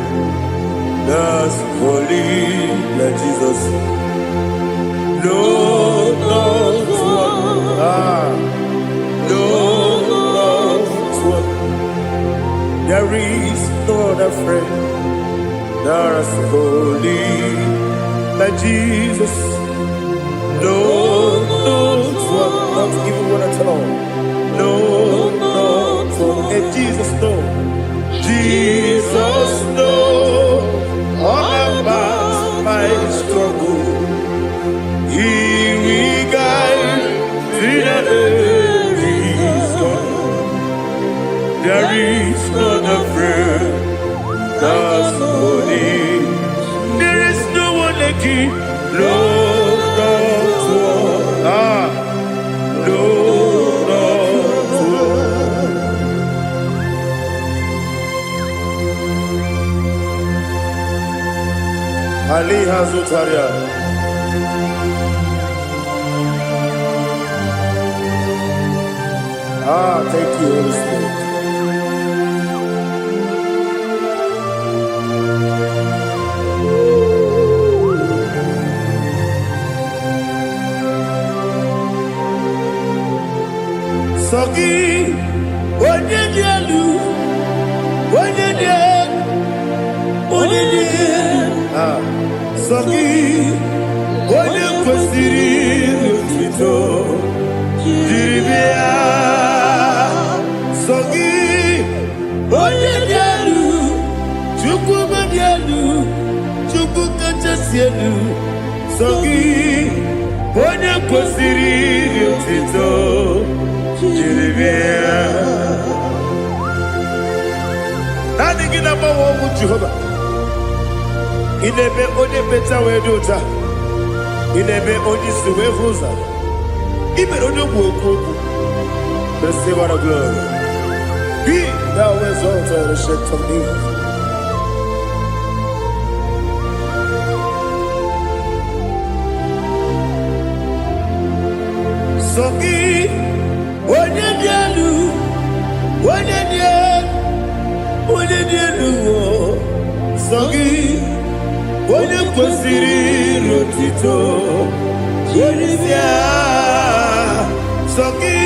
that's holy like Jesus. No, not one. No, not one. There is no other friend that's holy like Jesus. No, not one. Not even one at all. No, not one. And Jesus, no. Jesus, no. All about my struggle. He will guide through the days gone. There is not a friend that's holy. There is no one like you. Lord, not one. Lord, not one. Ali Hazutaria. Thank you, Holy Spirit. Sogi, Onyedielu, Sogi, Onyekwesiri otito, Jiribia. Sogi, Onyedielu, Chukwumedielu, Chukwukachasielu. Sogi, Onyekwesiri otito, Jiribia. Nani gina mawo mu Jehovah. Inebe onye beta we dota. Inebe onye suwe huza. Ibe onye buoku. Receive our glory. Be thou exalted, the shake of me. Sogi, onye dielu, Sogi, Onyekwesiri otito, Jiribia. Sogi,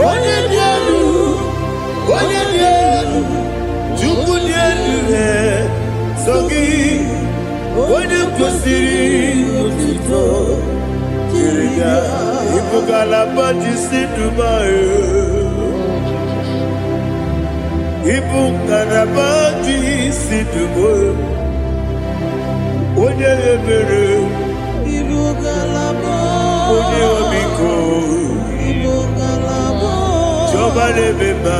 Onyedielu, Chukwudielu. Sogi, Onyekwesiri otito, Jiribia. Ibugalaba jisidumae. Ibugalaba jisidumae. Onye ebere, onye omiko, Jọba lebeba,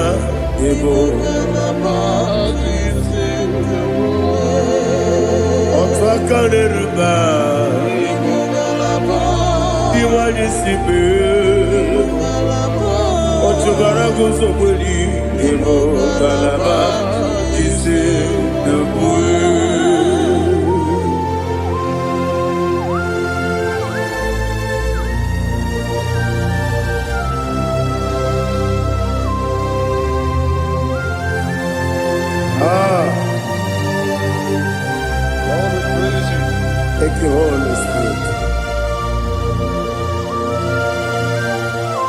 Ọtụ aka na-eruba, Iwanye sibe, Ọtụbara guzo gbeli, Ibugalaba jisidumae. Thank you, Holy Spirit.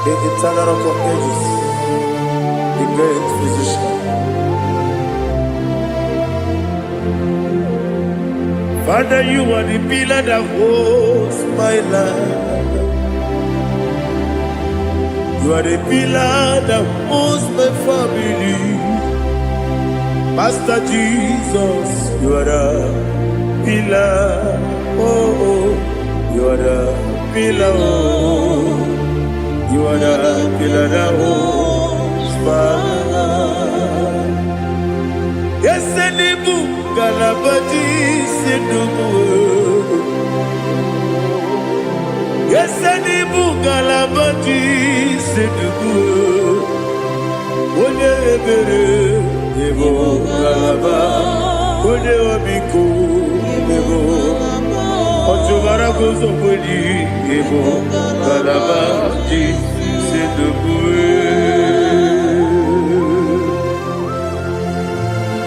The eternal rock of ages, the great physician. Father, you are the pillar that holds my life. You are the pillar that holds my family. Master Jesus, you are the pillar. Oh, you are the pillar. Oh, you are the pillar that holds my life. Yes, Enibu Galabadi Sidumu. Yes, Enibu Galabadi Sidumu. Onye ebere, Ebo Galaba. Onye omiko, Ebo. Ọjọ́bára kò sọ pé ní Ebo Galaba jisidumu.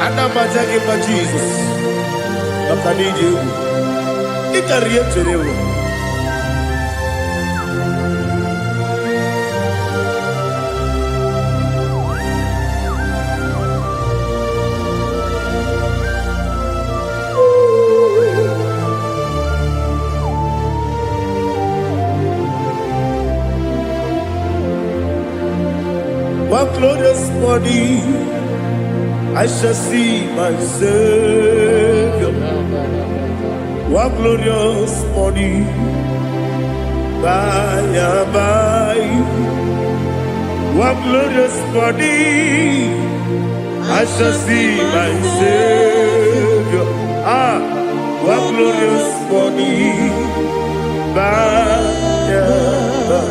Anamajagi ma Jesus, Bakaniji ewu, Ikari echere ewu. One glorious morning, I shall see my Savior. One glorious morning, by and by. One glorious morning, I shall see my Savior. One glorious morning, by and by.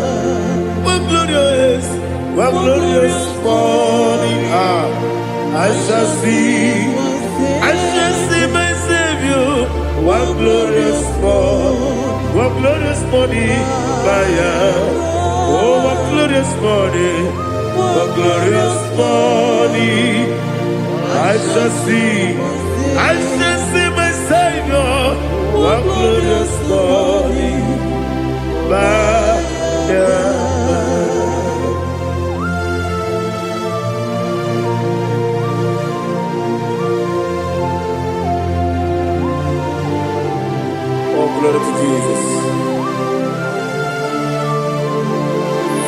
One glorious morning, I shall see my Savior. One glorious morning, what glorious morning, oh, what glorious morning, what glorious morning. I shall see my Savior, what glorious morning, Oh, glory to Jesus.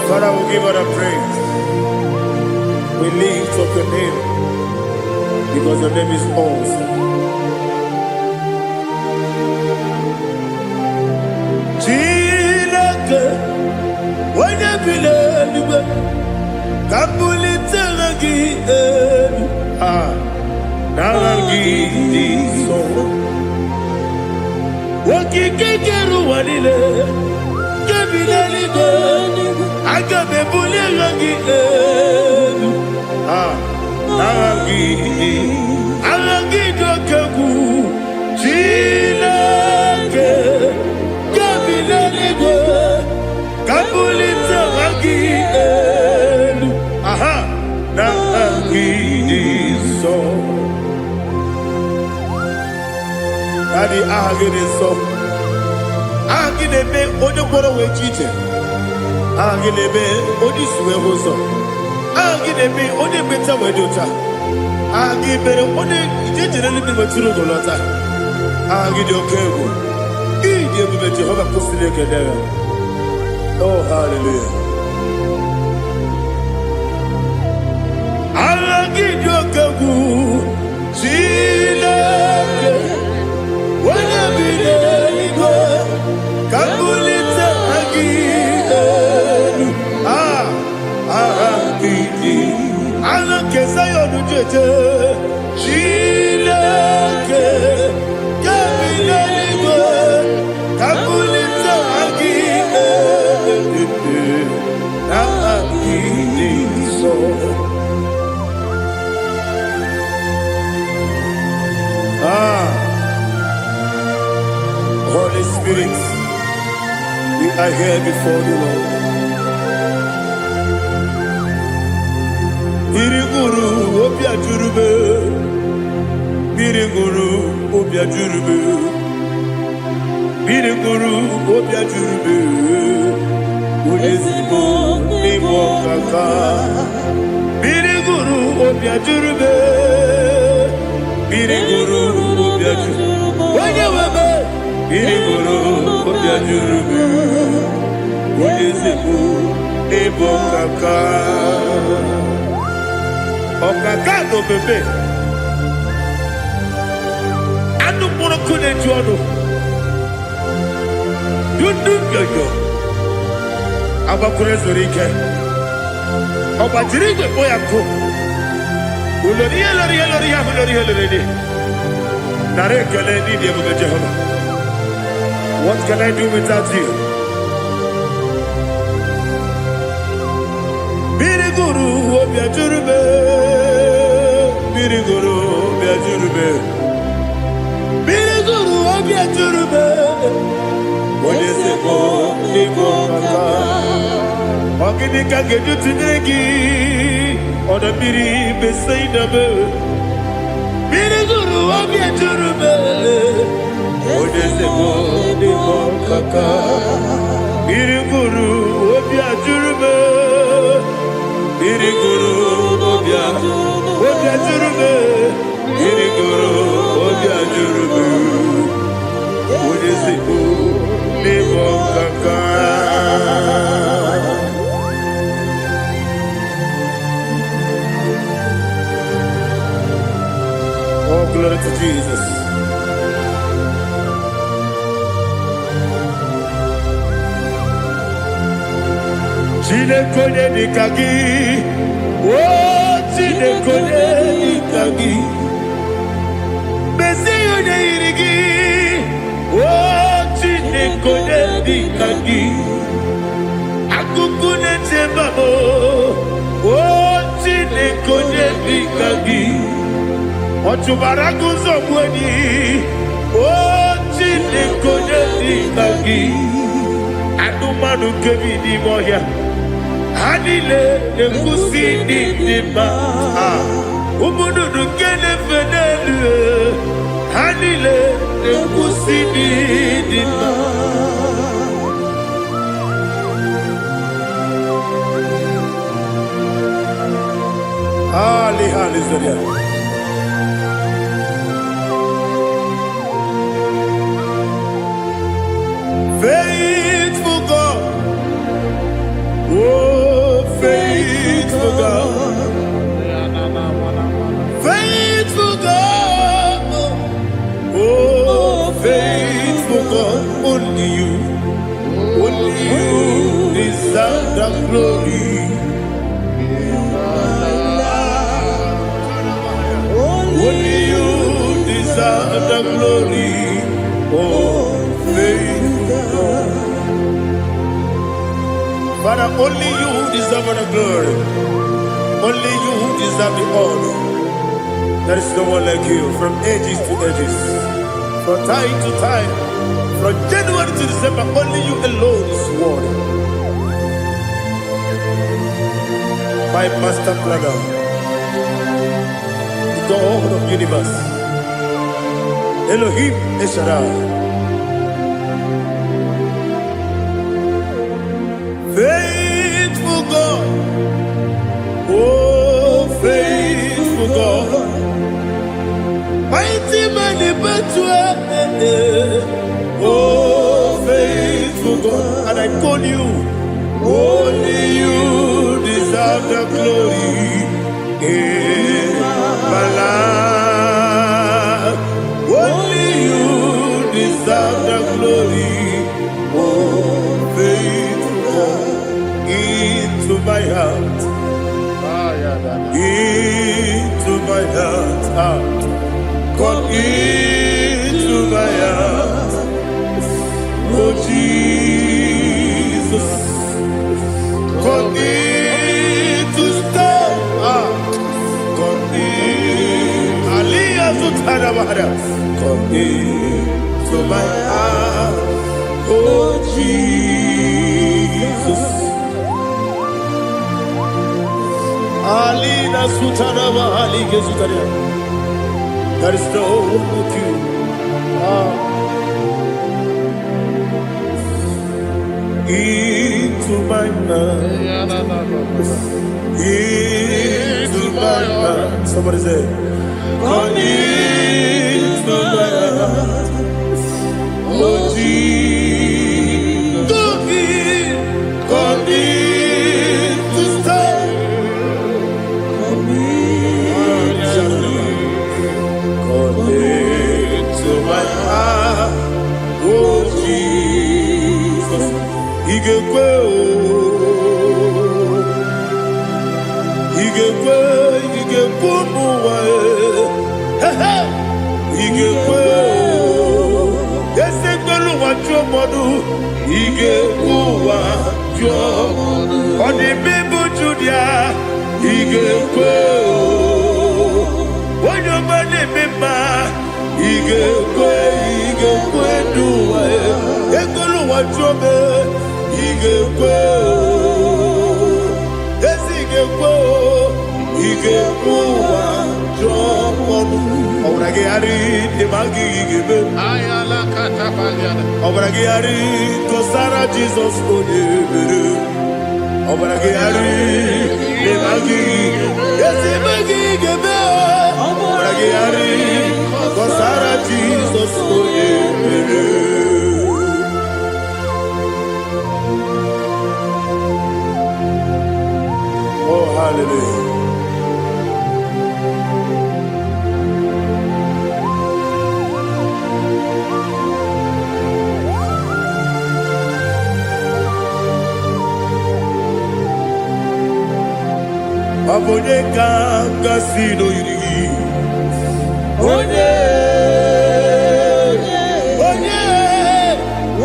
Father, we give all the praise. We lift up your name because your name is awesome. Chilake, when you believe, Kabuli Telagi, Naragi, so. Wakikeru walile, kabila ligo, agabe bule rangi arangi dokagu, chilake, kabila ligo, kabulita rangi narangi so. Daddy, ahagide so. Ahagide be ode kworo we chiche. Ahagide be odi suwe hoso. Ahagide be ode beta we dota. Ahagide be ode ijejere libi maturu golota. Ahagide okego. Ide be Jehovah kusile kedera. Oh, hallelujah. Ahagide okego. Chilake. Wana bilego, kabulita agidelu, agidi, alakeza yonujeje, chileke, kabilego, kabulita agidelu, agidi so. Holy Spirit, we are here before you, Lord. Biriguru obia jurube, biriguru obia jurube, biriguru obia jurube, ulezimo nimo kaka, biriguru obia jurube, biriguru obia jurube, wanyewebe. Biriguru obia jurube, ulezimo nimo kaka. Okaka no bebe. Anu moro kune juano. Yundu yoyo. Abakure zorike. Oba jirigwe boya ko. Uloriya. Nare kele ni diye Jehovah. What can I do without you? Biriguru obia jurube, biriguru obia jurube, biriguru obia jurube. Oleseko niko kaka, wakini kageju tinegi, oda biri besainabe. Biriguru obia jurube, oleseko niko kaka, biriguru obia jurube. Biriguru obia jurube, biriguru obia jurube, ulezimo nimo kaka. Oh, glory to Jesus. Chinekone nikagi, oh chinekone nikagi, Mesiyo ne irigi, oh chinekone nikagi, akukune chembamo, oh chinekone nikagi, ochubaraku zomweni, oh chinekone mmadụ nke bi n'ime ọhịa ha niile na-ekwusi n'ịdị mma ụmụ nnụnụ nke na-efe n'elu ha niile na-ekwusi n'ịdị mma. Hallelujah. Faithful God, oh faithful God, faithful God, oh faithful God, only you deserve the glory. Only you deserve the glory, oh faithful God. Father, only you deserve the glory. Only you deserve the honor. There is no one like you from ages to ages, from time to time, from January to December. Only you alone is worthy. My master planner, God of universe, Elohim Eshadai, faithful God, oh faithful God, mighty man in battle, oh faithful God, and I call you, only you deserve the glory. My life, only you deserve the glory. Oh, faithful God, into my heart, into my heart, come into my heart. Oh Jesus, come into stay. Come into my heart, oh Jesus. Alina Sutanaba Ali Gesutaria. There is no one like you. Into my heart, into my heart. Somebody say, come into my heart, oh Jesus. Come in to stay. Come into my heart, oh Jesus. He can go. He can go. He can go. He can go. Yes, they don't know what you're going to do. He can go. On the people, Julia, he can go. When you're going to be mad, he can go. He can go. Do it. They don't know what you're going to do. He can go. Yes, he can go. He can go. Obragari de magi give ayala katapaliana obragari to Sarah Jesus onye obragari de magi yes magi give obragari to Sarah Jesus onye oh hallelujah. Abone kanga sino yiri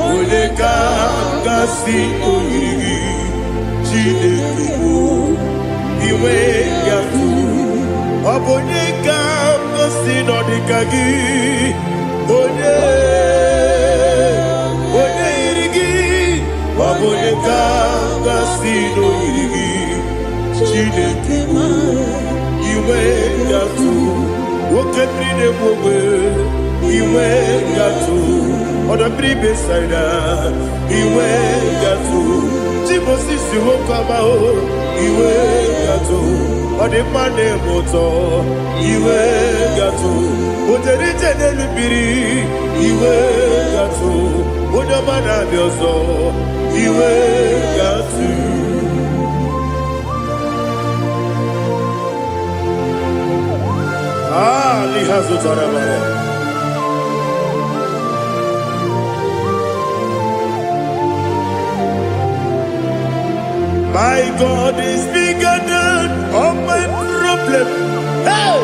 Onye kanga sino yiri Chineke iwe yatu Abone kanga sino dikagi Onye yirigi Abone mwe iwe gatu oda bribe saida iwe gatu Tibosi si wokama o iwe gatu ode mane moto iwe gatu oderi tene lubiri iwe gatu oda mana bioso iwe gatu lihazu tarabara. My God is bigger than all my problem. Hey,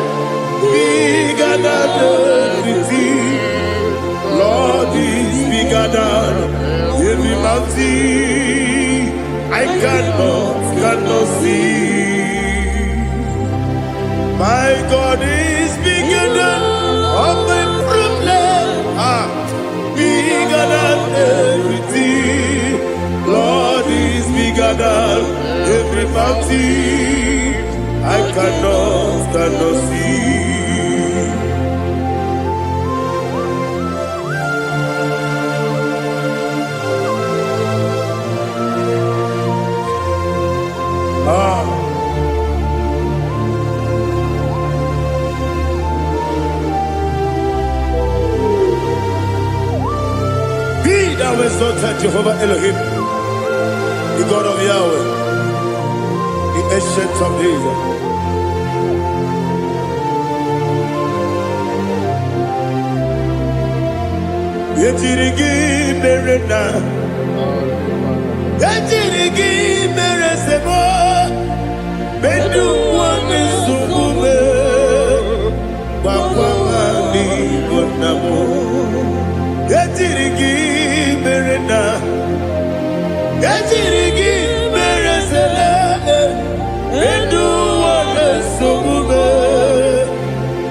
bigger than everything. Lord is bigger than every mountain I cannot see. My God is bigger than all my problems. Bigger than everything. Lord is bigger than every mountain I cannot see. Be thou exalted, Jehovah Elohim, the God of Yahweh, the ancient of days. Yetirigi merena, yetirigi meresemo, bendu wane sumume, bakwani bonamo. Yetirigi merena, yetirigi meresele, bendu wane sumume,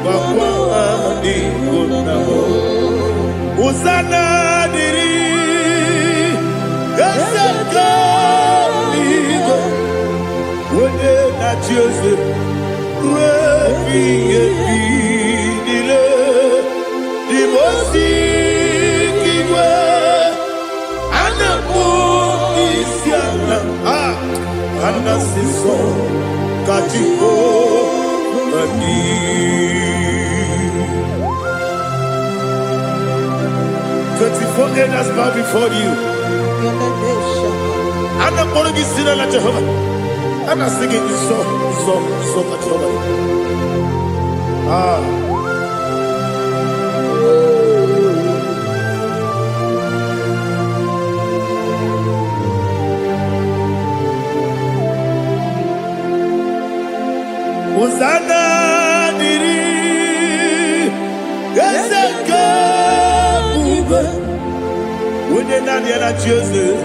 bakwani bonamo. Usana diri, yasaka ligo, wone na Jose, rebi dile, dimosi kiwe, anamu isiana, anasiso katiko mani. 24 elders bow before you. And I'm going to be singing like Jehovah. And I'm singing this song like Jehovah. Hosanna diri, Yeseka. When you're not yet at Joseph,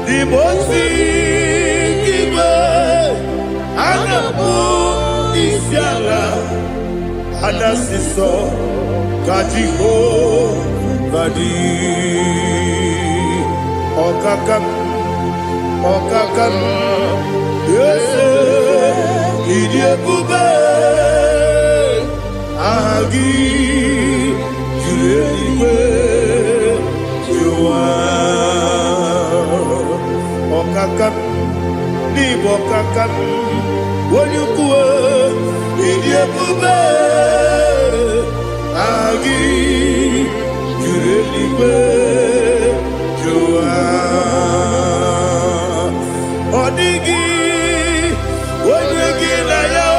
the most giver, and a book is yalla, and a sister, Kajiho, Badi, Okakam, yes, Idiabube. Agi julewe juwa okakam ni bokakam wonyukwe idiebube agi julewe juwa odigi wonyegi na yo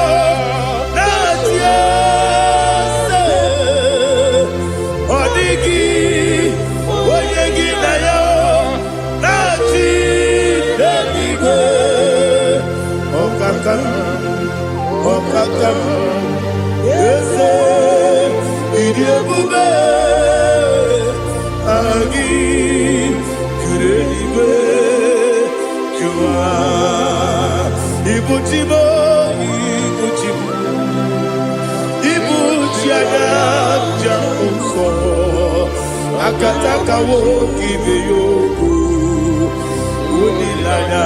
Okakam, yes, Idiabube, Agi, Kurelibe, Jua, Ibuchimo, Ibuchiana, Jamuso, Akataka woki beyoku, Unilana,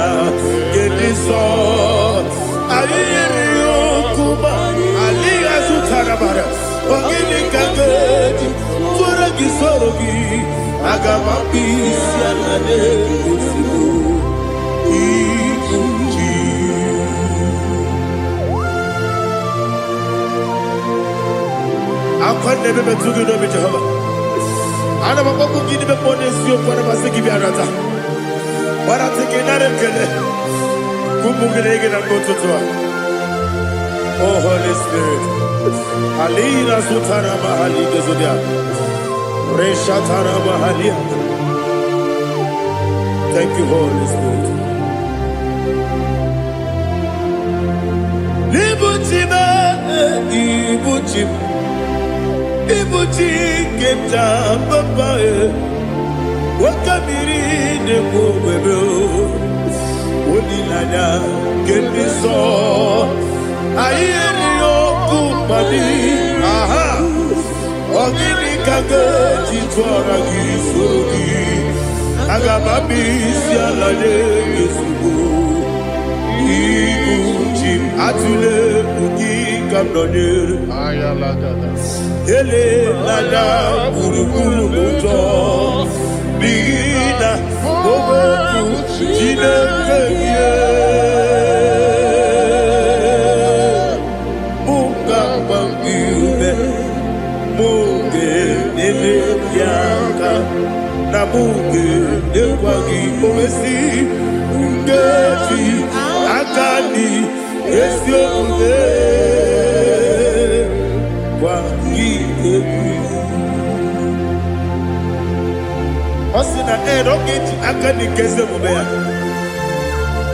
Gediso. Ayiriyokuba, Aliya Sutarabara, Ogini Kangeji, Furagi Sorogi, Agamapi, Sianade, Usibu, Ikuji. Akwan nebe betugi no be Jehovah. Ana makoku gidi be ponesio kwa masiki bi arata. Bara teke nare kele. Kumugirege na kototwa. Oh Holy Spirit. Alina sutara mahali gezodia. Resha tara mahali. Thank you, Holy Spirit. Libutima, ibutim. Ibuti kemta papa wakamiri ne kubebe onilanya kemiso ayeni okupadi aha ogini kage jitwara gisogi agababi sialade yesugo ibuti atule ugi kamdonyer Ayalagada. ele lada buruburu moto bina oboku jinekeye munga bangiube munge nene yaka na munge nekwagi owesi ngeji akani esiomuge Osina roketi akani keze mubea.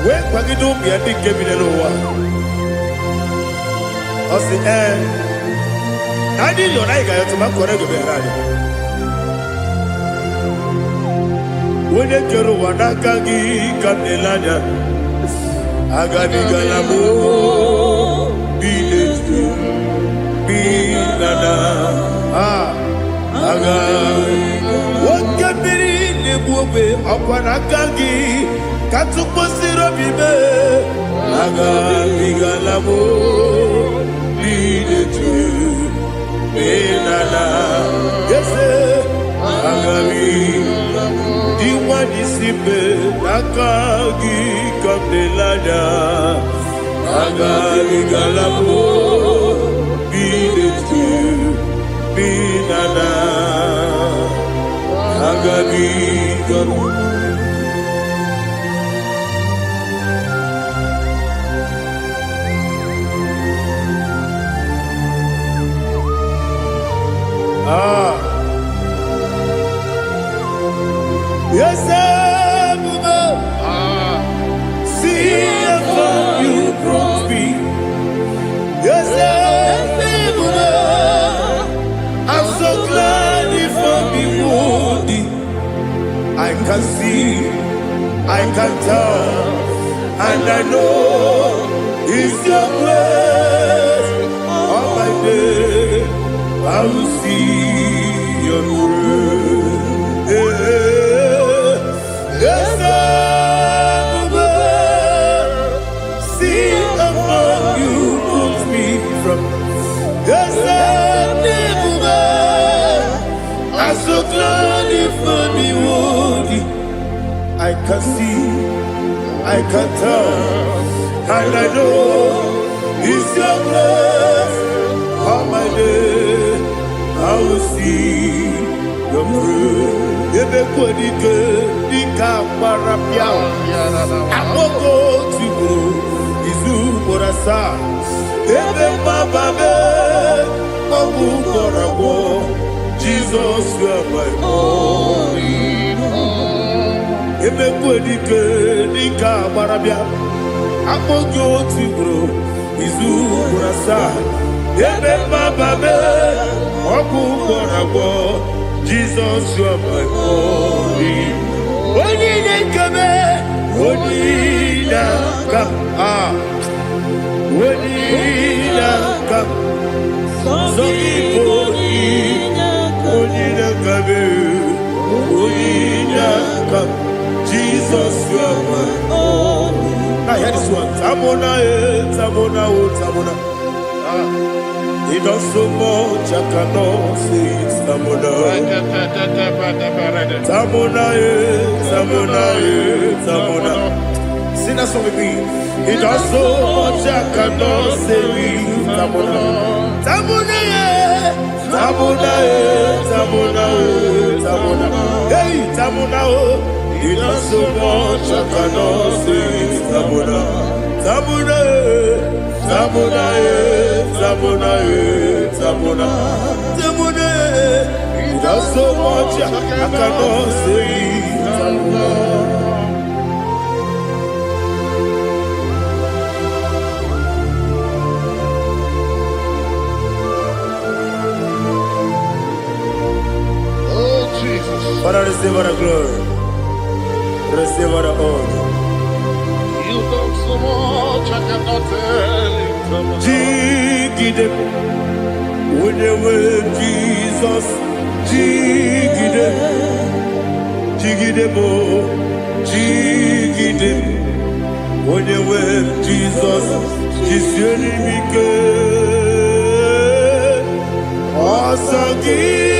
We kwagido mbia di kebine lowa. Osi nadi yona iga yotu makore gube radi. Wene kero wanakagi kamnelanya. Agani galamo binetu. Binana aga wakabiri nebuwe akwanakagi katuposiro bibe aga bigalamo binetu binana yese aga diwani sibe nakagi kamdelanya aga bigalamo Binana Agabi Garu Yes, see how you brought me. Yes, I'm so glad if I'm wounded. I can see, I can tell, and I know it's your grace. On my day, I will see your grace. Yes, see how you put me from. Yes, I'm so glad if I'm wounded. I can see, I can tell, and I know it's your grace. On my day, I will see your grace. Ebe kodike dika parapia. Amoko tibo izu borasa. Ebe bababe obu korabo. Jesus, you are my only home. Ebe kodike dika parapia. Amoko tibo izu borasa. Ebe bababe obu korabo. Jesus, you are my only. Onina kame, onina kam, onina kam. Onina kame, onina kam. Jesus, you are my only. hear this one. Tamona, Tamona, Tamona. He does so much, I cannot say it. Tamona, Tamona, Tamona, Tamona. Sing that song with me. He does so much, I cannot say it. Tamona, Tamona, Tamona, Tamona, Tamona. Hey, Tamona, he does so much, I cannot say it. Tamona, Tamona, Tamona, Tamona, Tamona, Tamona. He does so much, I cannot say it. Tamona. Father, receive our glory. Receive our honor. You done so much, I cannot tell it. Jigide, when you were Jesus, Jigide, Jigide mo, Jigide, when you were Jesus, Jisuni Mike, Osagi.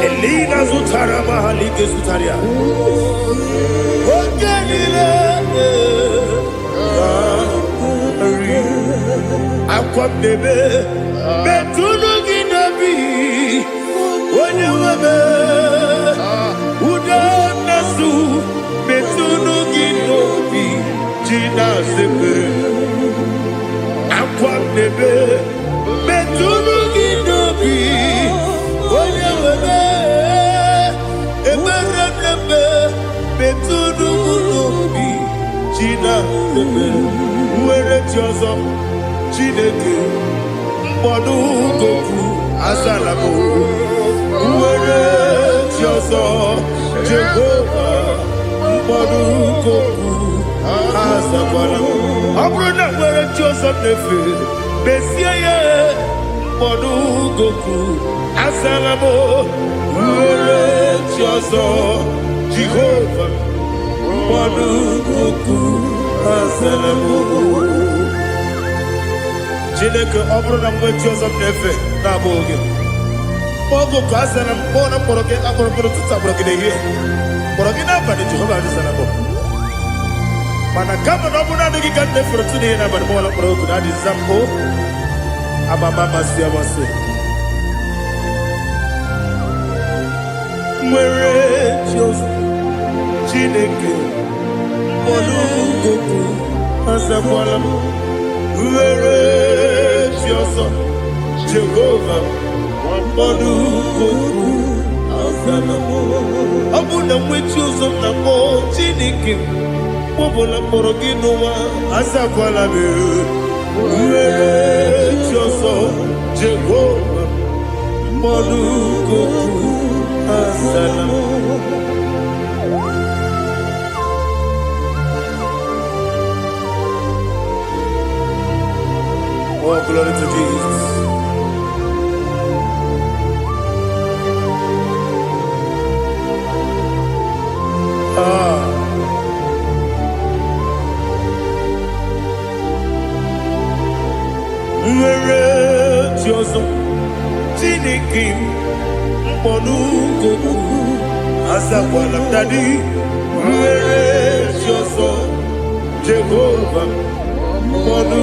Elina Zutara Mahalike Zutaria. Aqua bebe, Betuno Ginabi, when you were Uda Nasu, Betuno Ginobi, Gina Sepe, Aqua bebe, Betuno Ginobi, when you were Betuno Ginobi, Gina Sepe, where it was up. Chineke mkpọdụ goku azalamo uwere jọzọ Jehova mkpọdụ goku azakwala ọ bụrụ na nwere jọzọ nefe besie ya mkpọdụ goku azalamo uwere jọzọ Jehova mkpọdụ goku azalamo. Chineke ọ bụrụ na mgbe chi ọzọ na-efe na-abụ oge ogo ka a zara mkpọ na mkpọrọ gị akpọrọ mkpọrọ tutu akpọrọ gị n'ehihie mkpọrọ gị n'abalị Jehova adịzara bụ mana kama na ọ bụrụ na adịghị ka nne fere tụ n'ihe n'abalị mụọla mkpọrọ ogu na adịza mpụ amama amasị amasị nwere chi ọzọ Chineke mkpọrọ ogu azakwala m were chi ọzọ Jehova mkpọdụ goku azalamo. Ọ bụ na nwe chi ọzọ na mbọ Chineke mkpọbụla mkpọrọ gị n'ụwa azakwala m were chi ọzọ Jehova mkpọdụ goku azalamo. Oh, glory to Jesus. Nwere chi ọzọ Chineke mkpọdụ goku azakwala m dadi. Nwere chi ọzọ Jehova mkpọdụ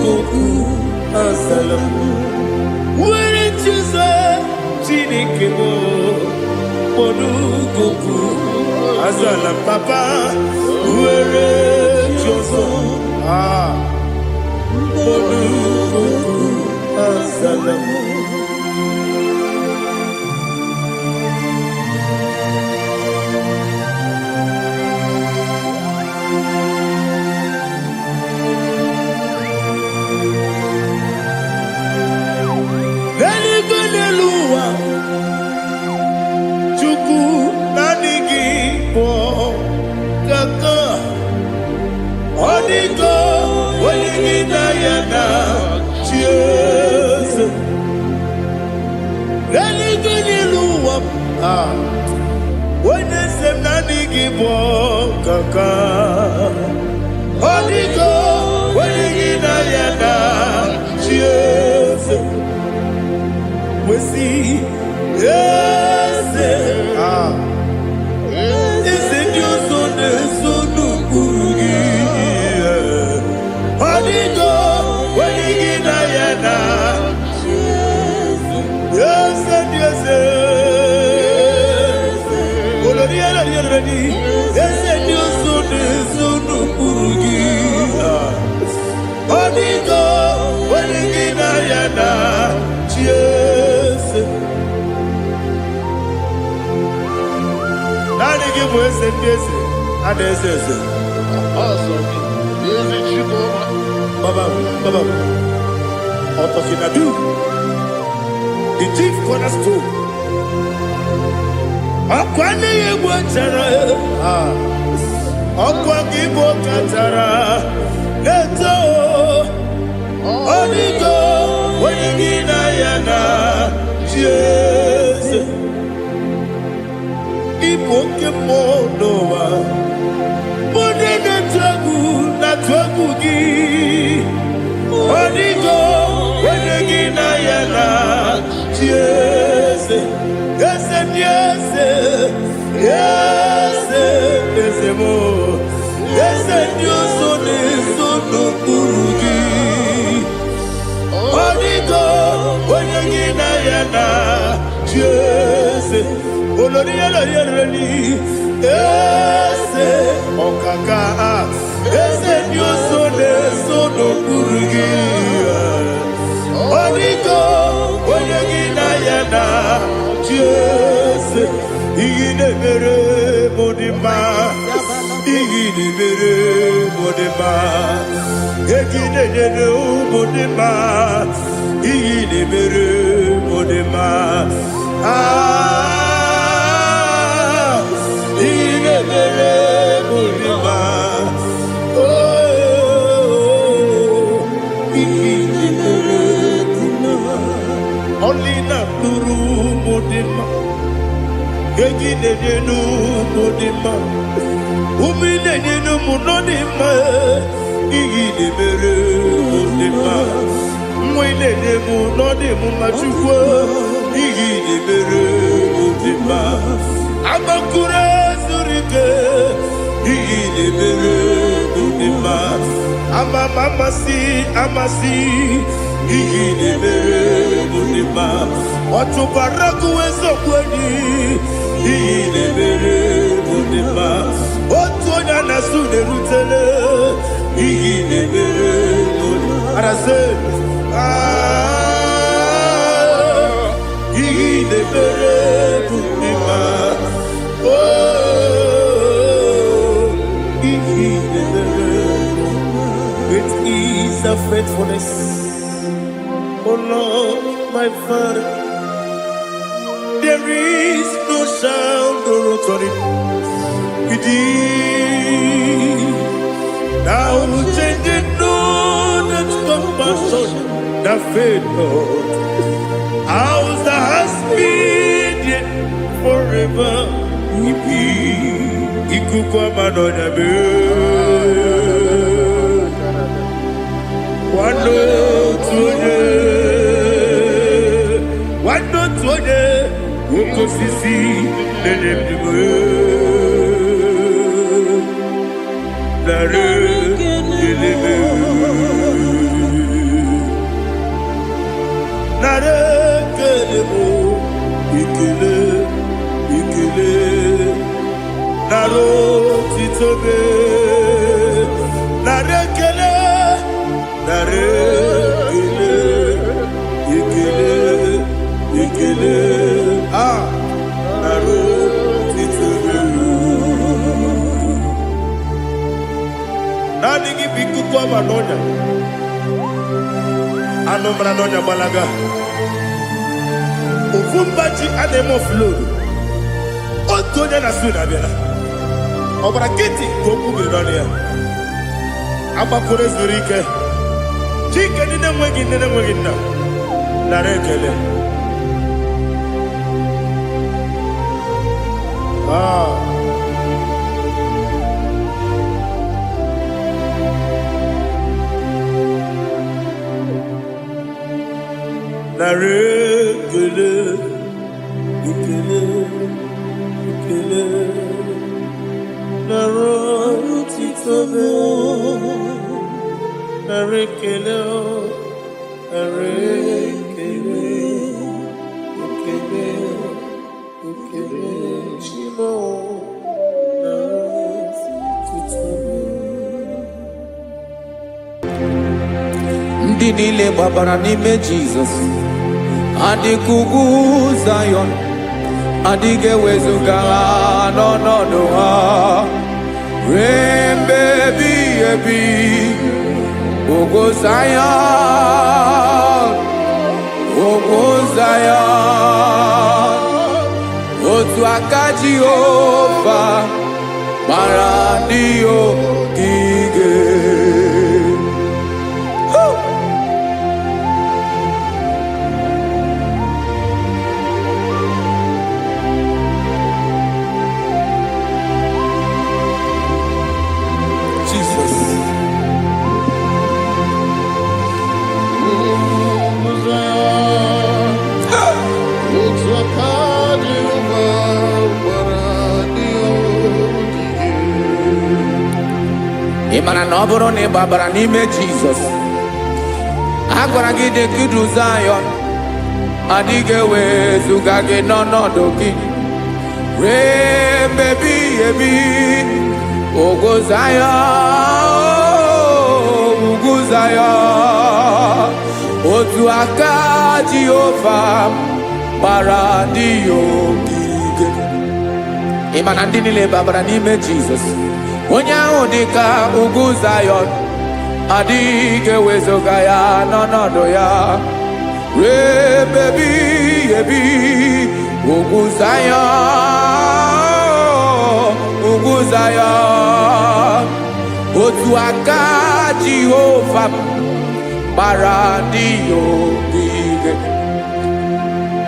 goku azalamo. Nwere chi ọzọ Chineke mkpọdụ goku azalamo papa. Nwere chi ọzọ The chief cornerstone. Akwani yegbo chara. Akwa gibo katara. Leto. Onigo. Wenigina yana. Jesus. Ibo kemo noa. Mone na twagu gi. Onigo. Wenigina yana. Yes, yes, yes, yes, yes, more. Yes, Dios son no burugi. Onigo, oyagina yana. Yes, oloria lori. Yes, okaka. Yes, Dios son no burugi. Onigo. Jesus, igine mere modima, igine mere modima, igine mere modima, igine mere modima, igine mere modima, igine mere only na nuru modima, egine nenu modima, umine nenu munodima, igine mere modima, mwine nemu nodimu machukwa, igine mere modima, amakure zurike, igine mere modima, amasi. Igine mere modima, otubaraku wezo kweni. Igine mere modima, otuonya nasude rutele. Igine mere modima, arase. Igine mere modima, oh, igine mere modima. It is a faithfulness. Oh Lord, my Father, there is no sound or authority within. Now changing no that compassion, that faith, Lord. Ours that has been yet forever will be. Ikukwa manonya be. Wando tuye. Wando tuye, woko sisi, nenem diwe. Nare kelebe, nare kelebo, ikele, naro titobe, nare kele, nare. ekele nara otito naanị gị bụ ikuku ọma n'ọnya anụ mara n'ọnya gbalaga ofu mgbaji a na-eme ofload otu onye na-asụ na-abịara ọbara kịtị ka okwu biri n'ọnụ ya agbapụrụ ezuru ike chike ndị na-enweghị nne na-enweghị nna nara ekele nara ekele ekele ekele nara otito nara ekele nara ekele ekele ekele chimo nara otito ndị niile gbabara n'ime Jizọs adịghị ugwu Zayọn adịghị ewezuga ha n'ọnọdụ ha ruo mgbe ebighị ebi. Ugwu Zayọn, ugwu Zayọn, otu aka Jehova gbara ndị ogige. Ị mara na ọ bụrụ na ị gbabara n'ime Jizọs, a gwara gị dị ka Zayọn adịghị ewezuga gị n'ọnọdụ gị ruo mgbe ebighị ebi. Ugwu Zayọn, ugwu Zayọn, otu aka Jehova gbara ndị ogige. Ị ma na ndị niile gbabara n'ime Jizọs, onye ahụ dị ka ugwu Zayọn adịghị ewezuga ya n'ọnọdụ ya ruo mgbe ebighị ebi. Ugwu Zayọn, ugwu Zayọn, otu aka Jehova gbara ndị ogige.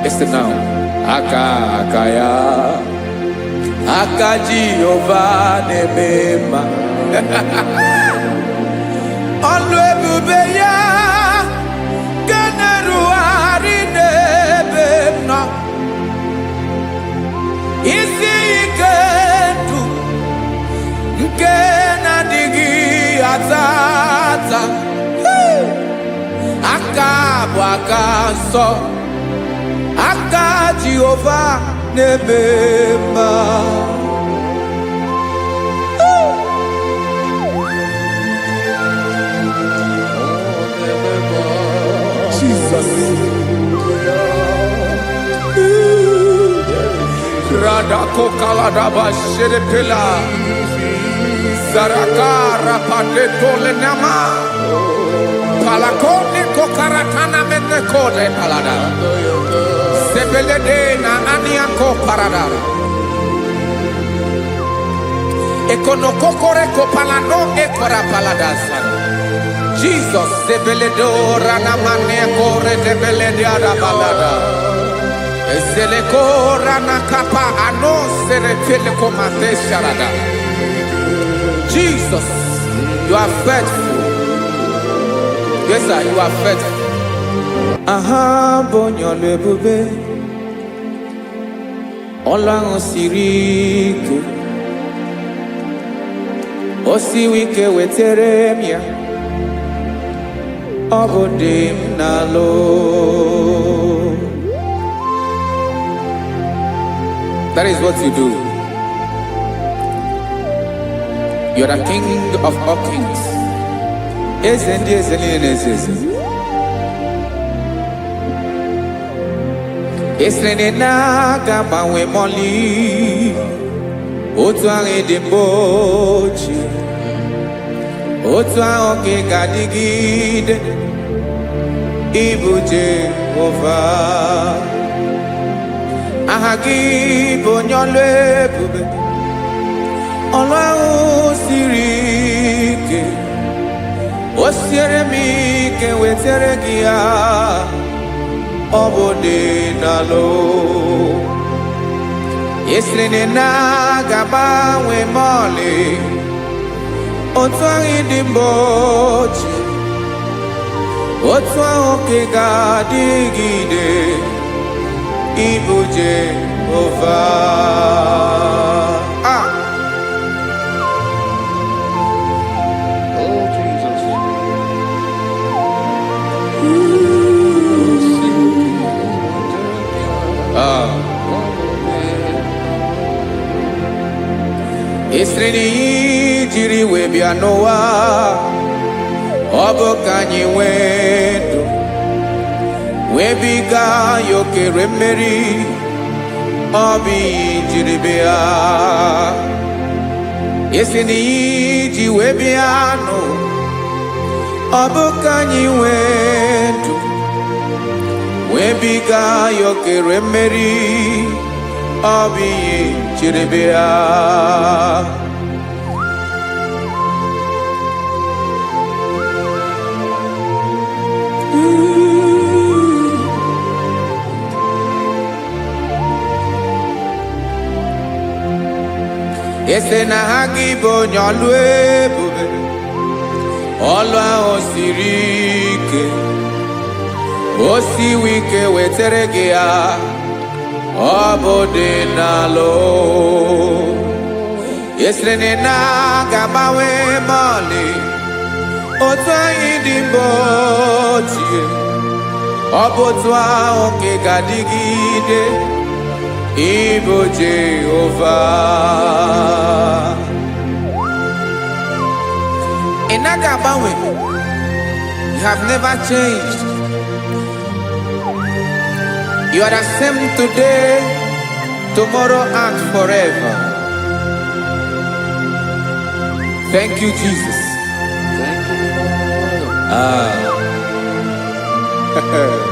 Listen now, aka ya, aka Jehova na-eme mma. Ọlụ ebube ya ga na-erugharị n'ebe m nọ. Isi ike ndụ nke na-adịghị ata ata. Aka bụ aka nsọ, aka Jehova na-eme mma. Jesus. Radako kaladaba sherepela zarakara padetole nama palakone kokaratana mene kode palada sebelede na aniako paradara ekonokokore kopalano ekora paladasa. Jesus sebeledora na mane kore debelediada balada ezelekora na kapa ano serepele komate sharada. Jesus, you are faithful. Yes sir, you are faithful. Aha bonyo lebube Ọlọ́run siri ike o siwi ike wetere m ya ọ bụ dị m n'alụ. That is what you do. You are the King of all kings. Eze ndị eze niile na-eze eze. Esrene na gabanwe moli otu ahụ dị mgbochi otu ahụ ka ị ga-adịgide ịbụ Jehova. Aha gị bụ onye ọlụ ebube, ọlụ ahụ siri ike. O siere m ike wetara gị ya, ọ bụ dị n'alụ. Esiri na ga-agbanwe ma ọlị otu ahụ dị mgbochi otu ahụ ka ị ga-adịgide ịbụ Jehova. Oh, Jesus. Esiri na ihe jiri wee bịa n'ụwa, ọ bụ ka anyị nwee ndụ wee biga ya okere mmeri. Ọ bụ ihe jiri bịa. Esiri na ihe ji wee bịa nụ, ọ bụ ka anyị nwee ndụ wee biga ya okere mmeri. Ọ bụ ihe jiri bịa. Ese na ha gị bụ onye ọlụ ebube, ọlụ ahụ siri ike. O siwe ike wetara gị ya, ọ bụ dị n'alụ. Esiri na ga-agbanwe ma ọlị otu anyị dị mgbochi, ọ bụ otu ahụ ka ị ga-adịgide ịbụ Jehova. Ị naghị agbanwe. You have never changed. You are the same today, tomorrow and forever. Thank you, Jesus. Thank you, Lord.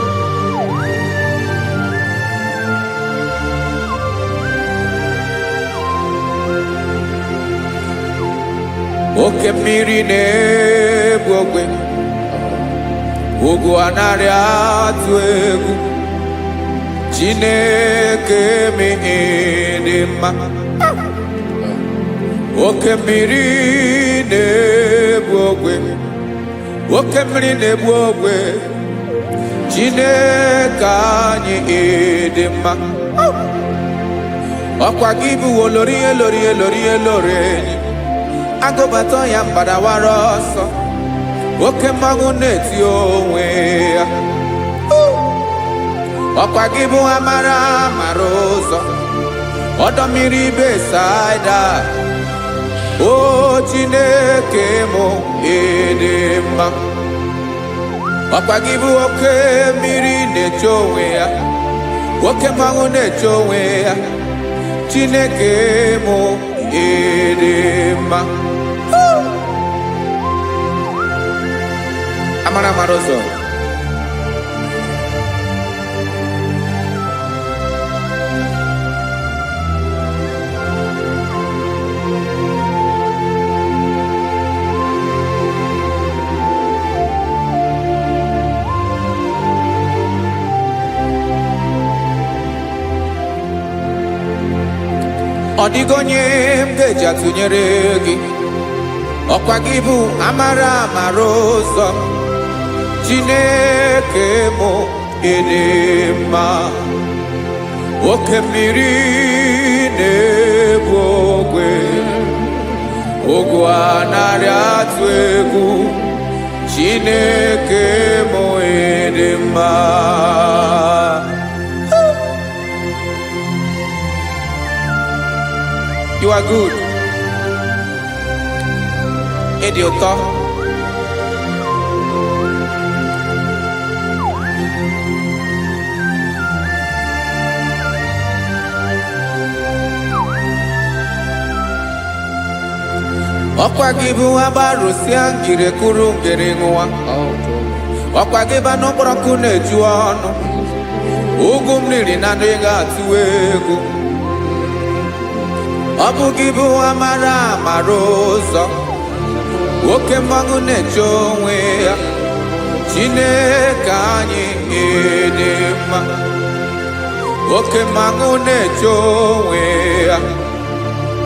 Oke mmiri na-egbu ogwe, ugwu anaghị atụ egwu. Chineke mee dị mma. Oke mmiri na-egbu ogwe, oke mmiri na-egbu ogwe. Chineke anyị dị mma. Ọkwa gị bụ olori elori elori elori enyi, agụbatọ ya mgbadawara ọsọ. Oke mmanwụ na-eti onwe ya. Ọkwa gị bụ amara amara ụzọ, ọdọ mmiri Besaida. O Chineke mụ ịdị mma. Ọkwa gị bụ oke mmiri na-eche onwe ya, oke mmanwụ na-eche onwe ya. Chineke mụ ịdị mma. Amara amara ụzọ. Ọ dịghị onye m ga-eji atụnyere gị. Ọkwa gị bụ amara amara ụzọ. Chineke mụ ịdị mma. Oke mmiri na-egbu ogwe, ugwu anaghị atụ egwu. Chineke mụ ịdị mma. You are good. Ịdị ụtọ. ọkwa gị bụ agbarụsịa ngire kụrụ ngere nwa ọkwa gị ba n'ụkpọrọkụ na-eju ọnụ ugwu mmiri na ndị ga-atụwa egwu ọ bụ gị bụ amara amara ụzọ oke mmanwụ na-eche onwe ya Chineke anyị dị mma oke mmanwụ na-eche onwe ya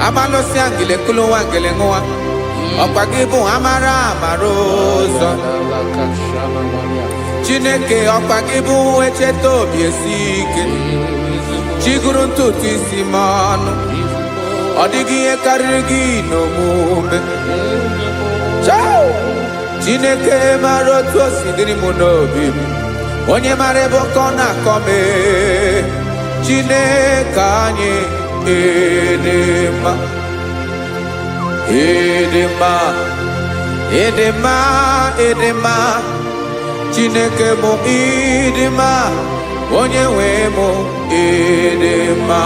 abalụsị angele kụlụ nwa ngele nwa ọkwa gị bụ amara amara ụzọ Chineke ọkwa gị bụ echeta obi esi ike chigụrụ ntutu isi m ọnụ ọ dịghị ihe karịrị gị n'omume Chineke mara otu o si dịrị m n'obi m onye mara ebe ọkọ na-akọ m Chineke anyị dị mma dị mma dị mma dị mma Chineke bụ ịdị mma onye nwe m dị mma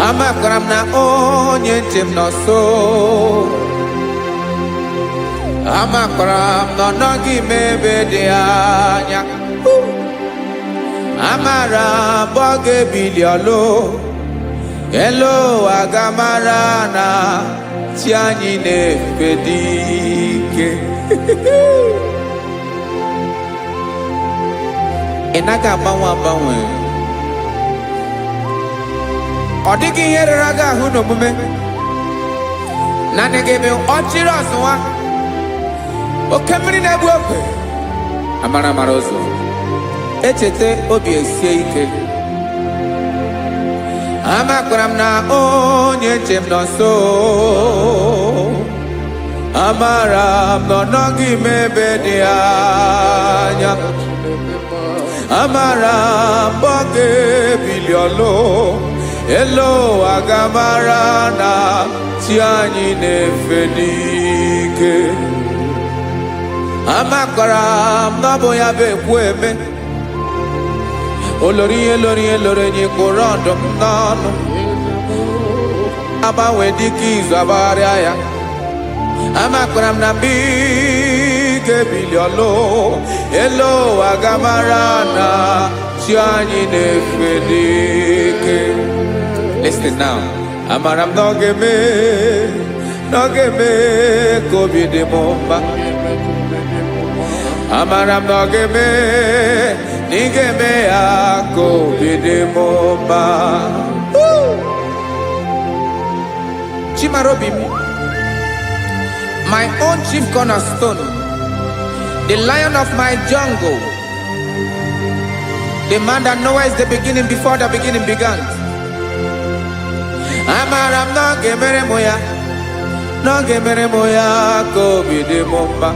Amakwara m na onye nche m nọ nso amakwara m na ọ nọghị m ebe dị anya amara m ọ ga-ebili ọlụ elu aga mara na chi anyị na-efe dị ike ị naghị agbanwe ọ dịghị ihe rere gị ahụ n'omume naanị gị bụ ọchịrị ọzụwa oke mmiri na-egbu okwe amara amara ụzọ echeta obi esie ike amakwara m na onye nche m nọ nso amara m na ọ nọghị m ebe dị anya amara m ọ ga-ebili ọlụ elu aga mara na chi anyị na-efe n'ike amakwara m na ọ bụ ya bụ ekwu eme olori ihe loro enyi kwụrụ ọdụm n'ọnụ agbanwe dịka izu agbagharịa ya amakwara m na mgbe ị ga-ebili ọlụ elu aga mara na chi anyị na-efe n'ike. Listen now. Amara m na ọ ga-eme ka obi dị m mma. Amara m na ọ ga-eme na ị ga-eme ya ka obi dị m mma. Chimarobi m, my own chief cornerstone, the lion of my jungle, the man that knows the beginning before the beginning began. Amara m na ọ ga-emere m ya, na ọ ga-emere m ya ka obi dị m mma.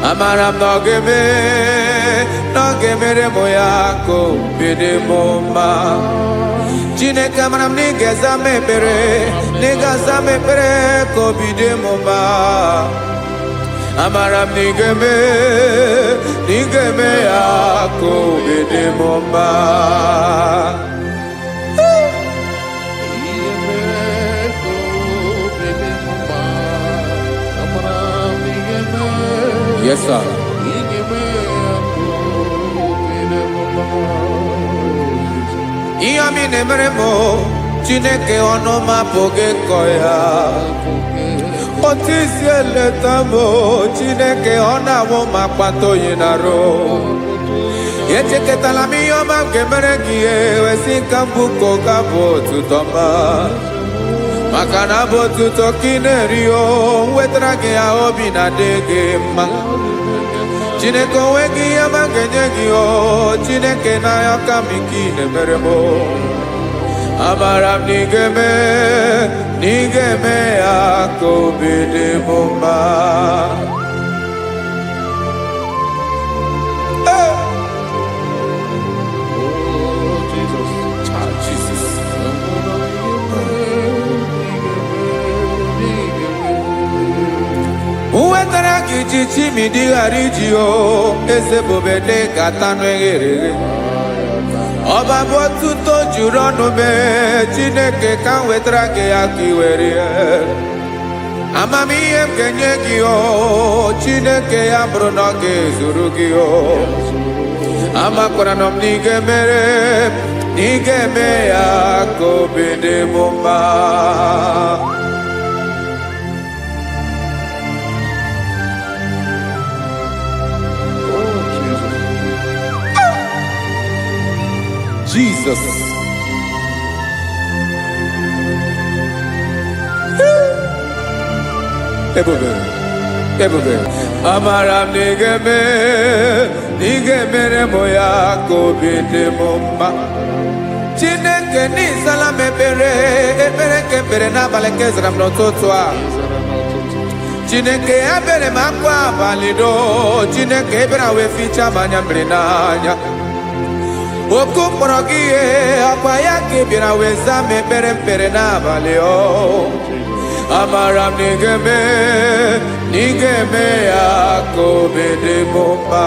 Amara m na ọ ga-emere m ya ka obi dị m mma. Chineke amara m na ị ga-aza m ekpere, na ị ga-aza m ekpere ka obi dị m mma. Amara m na ị ga-eme ya ka obi dị m mma. Yes, sir. Ihe mi na-emere m Chineke ọnụ m apụghị ịkọ ya. Otu isi eleta m Chineke ọ na-awụ m akpata oyi n'arụ. Echeketala m ihe ọma m ga-emere gị ewesị ka mbụ ka ọ ga-abụ otuto mma. Maka na bụ otuto ka ị na-eri o wetara gị ya obi na-adị gị mma. Chineke onwe gị ihe ọma ga-enye gị o Chineke n'anya ka m ike ị na-emere m. Amara m na ị ga-eme ya ka obi dị m mma. Uwetara gị ji chi mi dịghara iji o. Eze bobede gata n'eghere. Ọba bụ otuto juru ọnụ mee. Chineke ka m wetara gị ya ka i were ya. Amamihe m ga-enye gị o. Chineke ya bụrụ na ọ ga-ezuru gị o. Amakwara na m na ị ga-emere m, na ị ga-eme ya ka obi dị m mma. Jesus. Ebube, ebube. Amara m na ị ga-emere m ya ka obi dị m mma. Chineke n'ịzala m ekpere nke ekpere n'abalị nke zara m n'ụtụtụ a. Chineke ya bere m akwa abalị do. Chineke ebere wee fichaa m anya mmiri n'anya. Oku mkpọrọ gị ihe akwa ya ka ị bịara wee zaa m ekpere mkpere n'abalị o. Amara m na ị ga-eme ya ka obi dị m mma.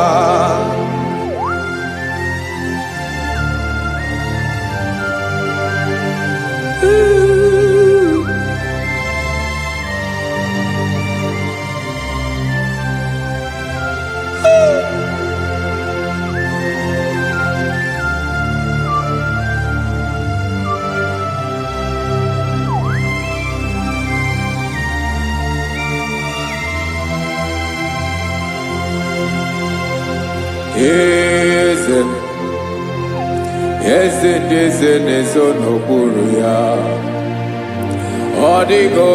Eze ndị eze na-ezo n'okpuru ya. Ọ dịghị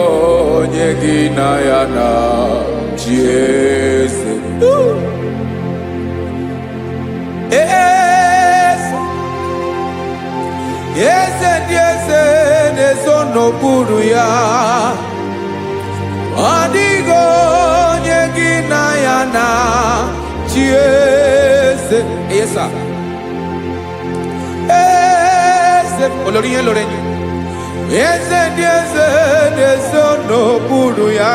onye gị na ya na chi eze. Eze ndị eze na-ezo n'okpuru ya. Ọ dịghị onye gị na ya na chi eze. Yes, sir. Olórí yẹn lórí yẹn. Eze ndị eze na-ezo n'okpuru ya.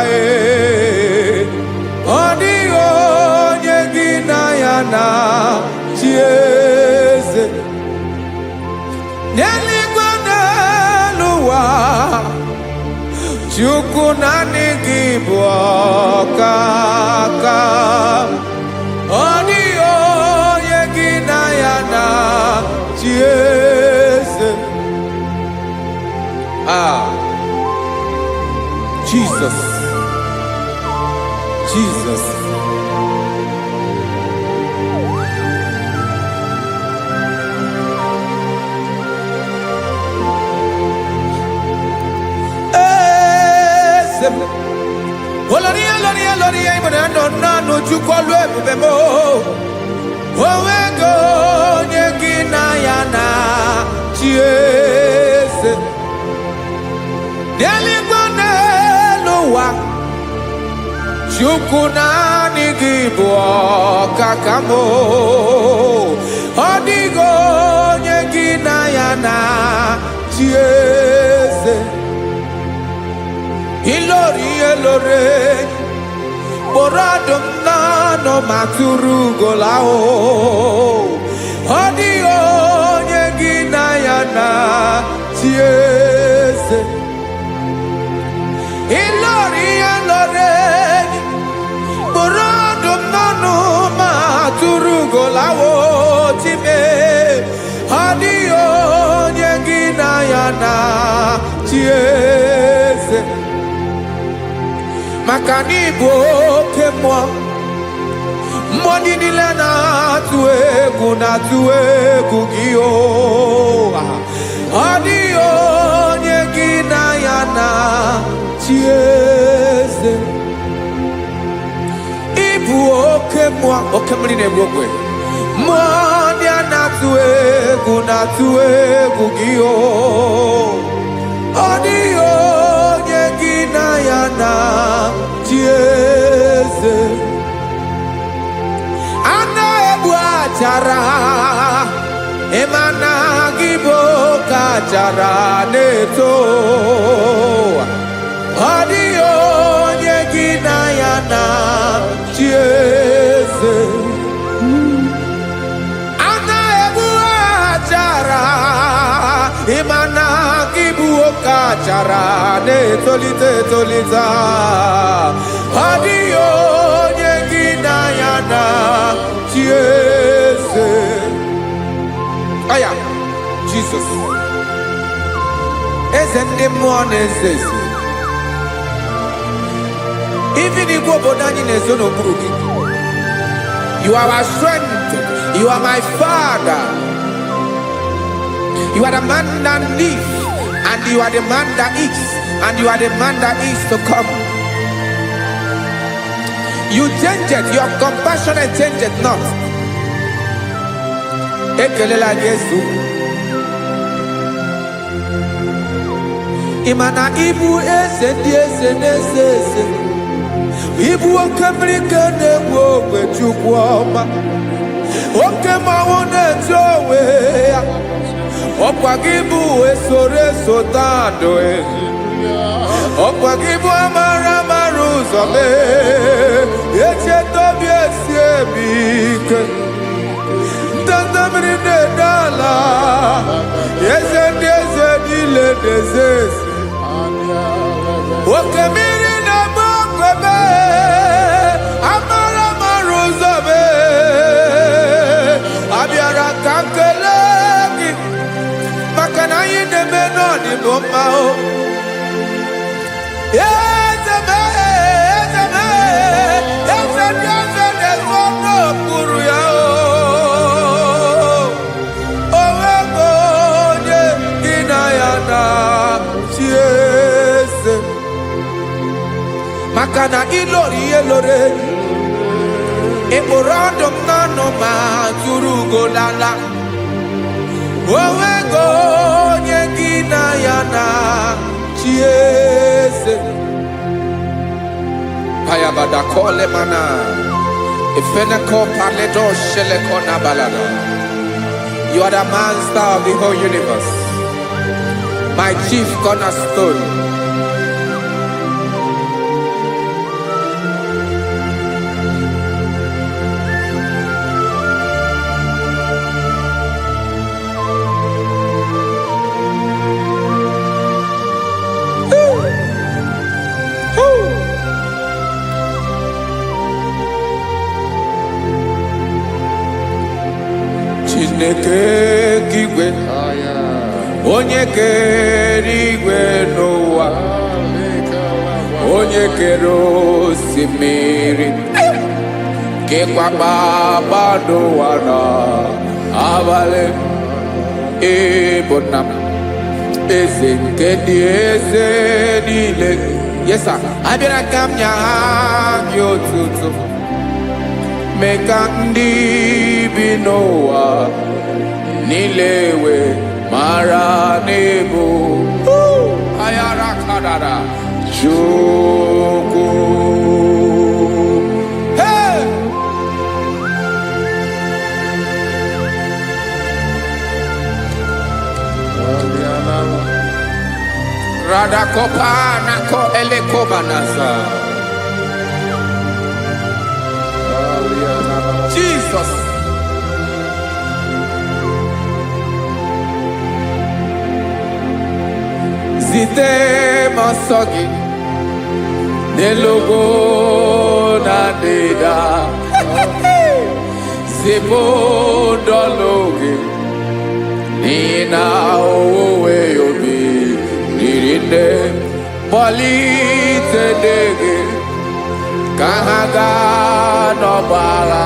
Ọ dịghị onye gị na ya na chi eze. N'eluigwe n'elu ụwa, Chukwu naanị gị bụ ọkaka. Ọ dịghị onye gị na ya na chi eze. Jesus. Jesus. Olórí ìmọ̀nà nánú Chukwu olu ebube mo. Onwego onye gị na ya na chi eze. N'eluigwe n'elu ụwa, Chukwu naanị gị bụ ọkaka m. Ọ dịghị onye gị na ya na chi eze. Ilori elore kpọrọ ọdụm n'ọnụ ma tụrụ ugola o. Ọ dịghị onye gị na ya na chi eze. Ilori elore kpọrọ ọdụm n'ọnụ ma tụrụ ugola o. Chime, ọ dịghị onye gị na ya na chi eze. Maka na ị bụ oke mmụọ, mmụọ niile na-atụ egwu gị o. Ọ dịghị onye gị na ya na chi eze. Ị bụ oke mmụọ, oke mmiri na-egbu ogwe. Mmụọ ndị a na-atụ egwu gị o. Ọ dịghị onye gị na ya na chi eze. A na-egbu achara, ịma na gị bụ ka achara na-eto. Ọ dịghị onye gị na ya na bara na-etolite etolite ọ dịghị onye gị na ya na chi eze aya Jizọs eze ndị mmụọ na-eze eze even igwe obodo anyị na-ezo n'okpuru gị. You are our strength. You are my Father. You are the man that lives, and you are the man that is, and you are the man that is to come. You change it. Your compassionate change it not. Ekelela Yesu. Imana ibu ese di ese nese ese. Ibu okemerike na-egbu ogbe Chukwu ọma. Oke mmanwụ na-eche ya. Ọkwa gị bụ esoro eso tado ezi. Ọkwa gị bụ amara amara ụzọ mee. Echeta obi esi ebi ike. Ndanda mmiri na-ede ala. Eze ndị eze niile na-eze ezi. Oke mmiri na-agba okwebe. Amara amara ụzọ mee. Abịara ka nkele gị. Maka na anyị na-eme n'ọdịbụ mma o. Eze mee, eze mee, eze ndị eze na-ezo n'okpuru ya o. O nwego onye gị na ya na chi eze. Maka na ịlọrọ ihe lọrọ enyi. Ịkpụrụ ọdụm n'ọnụ ma tụrụ ugo lala. O nwego onye gị na ya na chi eze. Ayabada kole mana Ifeneko paledo sheleko na balada. You are the master of the whole universe, my chief cornerstone. Chineke kigwe onye kere igwe n'ụwa, onye kere osimiri, kekwa kpakpando ụwa n'abalị. Ịbụ nna m, eze nke ndị eze niile. Yes sir, abịara ka m nye gị otuto. Mee ka ndị bi n'ụwa niile wee mara n'ebu ayara kadara Chukwu. Hey! Radakopa nako elekobanasa. Jesus. Zite masogi nelogo na deda. Zibo dologe nina owe obi nirinde polite dege kahaga no bara.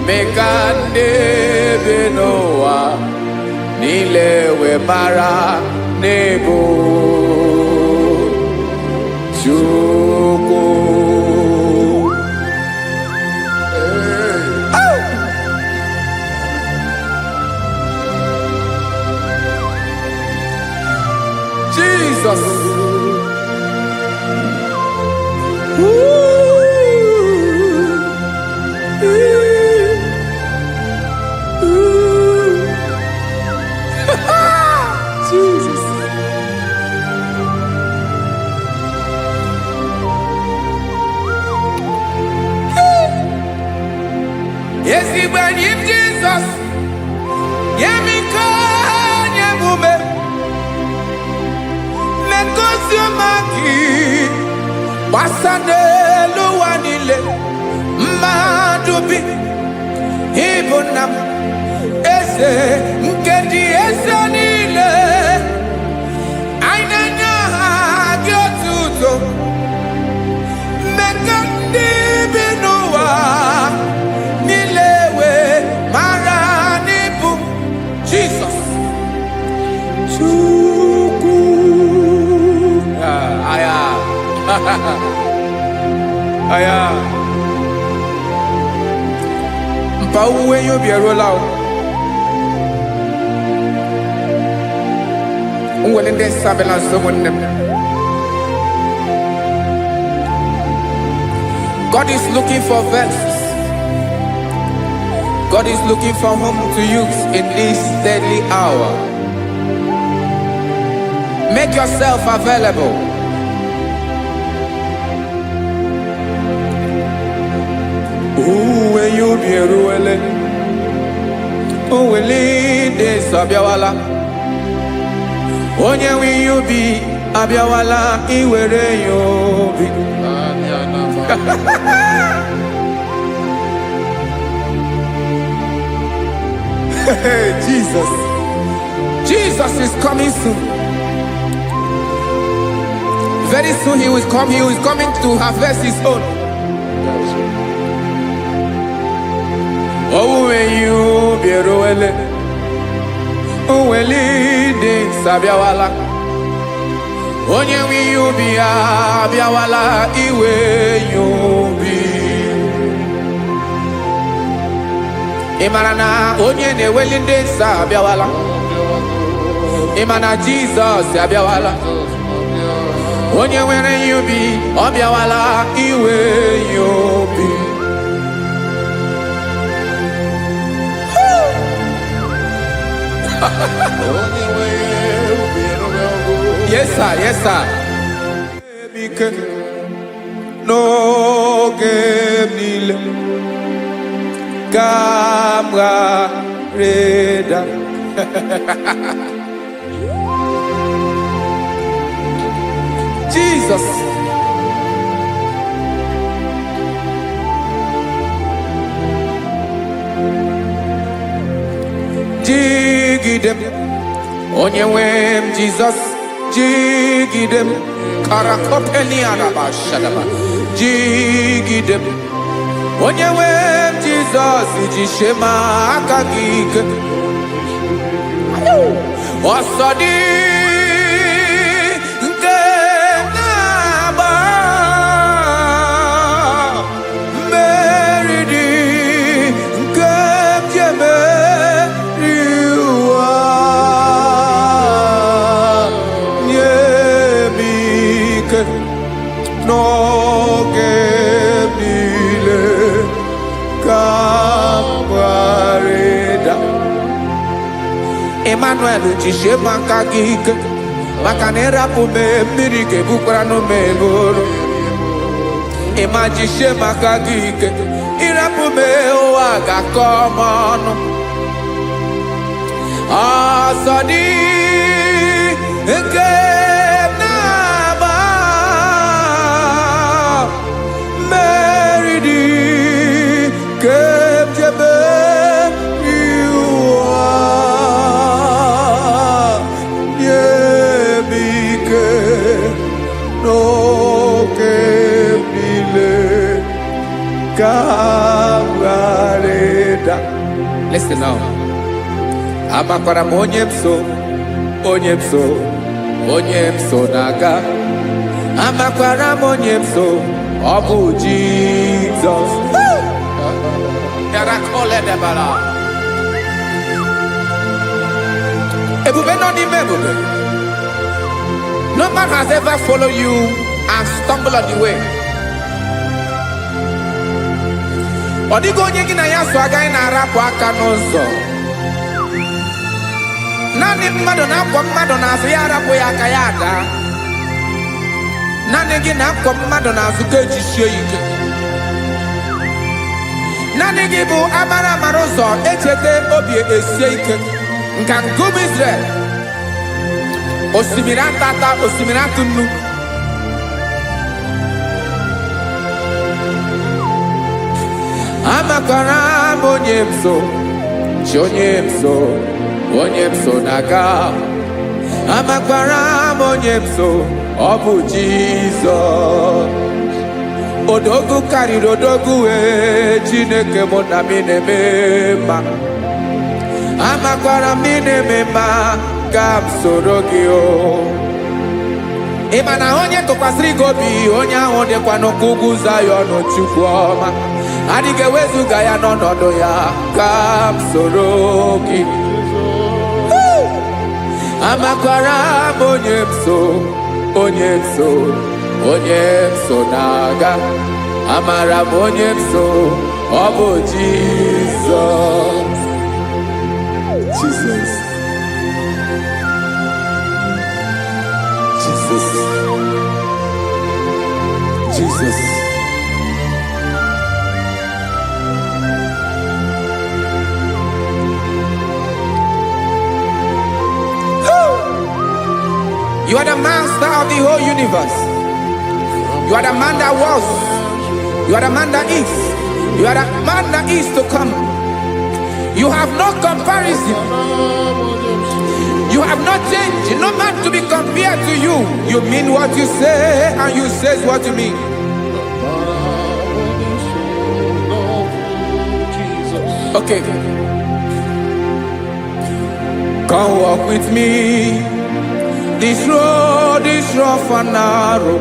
Mekande benoa nile we mara nebo Chukwu. Jesus. Jesus. Yes, he when you Jesus. Yeah, me can you move. magi basandelu wanile madubi ibunam eze nkedi eze nile ainanya agiotuto mekandi binuwa nilewe maranibu Jesus Chuku aya aya mpa uwe yo bierola o unwele nde sabela someone. God is looking for vessels. God is looking for whom to use in this deadly hour. Make yourself available. When you be ruele, oh we lead this abiawala. Onye when you be abiawala, iwere you be. Jesus is coming soon. Very soon he will come. He is coming to harvest his own. Oh, when you be roele, oh, when leading sabiawala. Onye when you be abiawala, iwe you be. Imarana onye ne welinde sabiawala. Imana Jesus abiawala. Onye were you be abiawala, iwe you be. Yes sir, yes sir. No game nile Kamra Reda. Jesus. Jigidem Onyewem Jesus Jigidem Karakopeni Araba Shadaba Jigidem Onyewem Jesus Jishema Akagik Osadi Nkenaba Meridi Nkemjeme No gebile kamareda Emmanuel jishema kagike makanera pume mirike bukrano meboro Ema jishema kagike irapume oaga komono Asadi Listen now. Amakwara onyemso naga. Amakwara onyemso obu Jesus. Yarakole debara. Ebube no ni mebube. No man has ever followed you and stumbled on the way. Odigo onye gị na ya so agaghị na-arapụ aka n'ụzọ. Naanị mmadụ na-akwọ mmadụ n'azụ ya arapụ ya aka ya ada. Naanị gị na-akwọ mmadụ n'azụ ka ejisie ike. Naanị gị bụ amara ụzọ echete obi esie ike. Nka ngụm Israel. Osimiri atata, osimiri atụ nnu. amakwara m onye m so, chi onye m so, onye m so na-aga. Amakwara m onye m so, ọ bụ Jizọs. Odogwu karịrị odogwu wee Chineke mụ na m na-eme mma. Amakwara m na-eme mma ka m soro gị o. Ị ma na onye tụkwasịrị gị obi, onye ahụ dịkwa n'ugwu Zayọn Chukwu ọma. Adịghị ewezuga ya n'ọnọdụ ya ka m soro gị. Amakwara m onye m so, onye m so, onye m so na-aga. Amara m onye m so, ọ bụ Jizọs. Jesus. Jesus. Jesus. You are the master of the whole universe. You are the man that was. You are the man that is. You are the man that is to come. You have no comparison. You have not changed. No man to be compared to you. You mean what you say and you say what you mean. Okay. Come walk with me. This road is rough and narrow.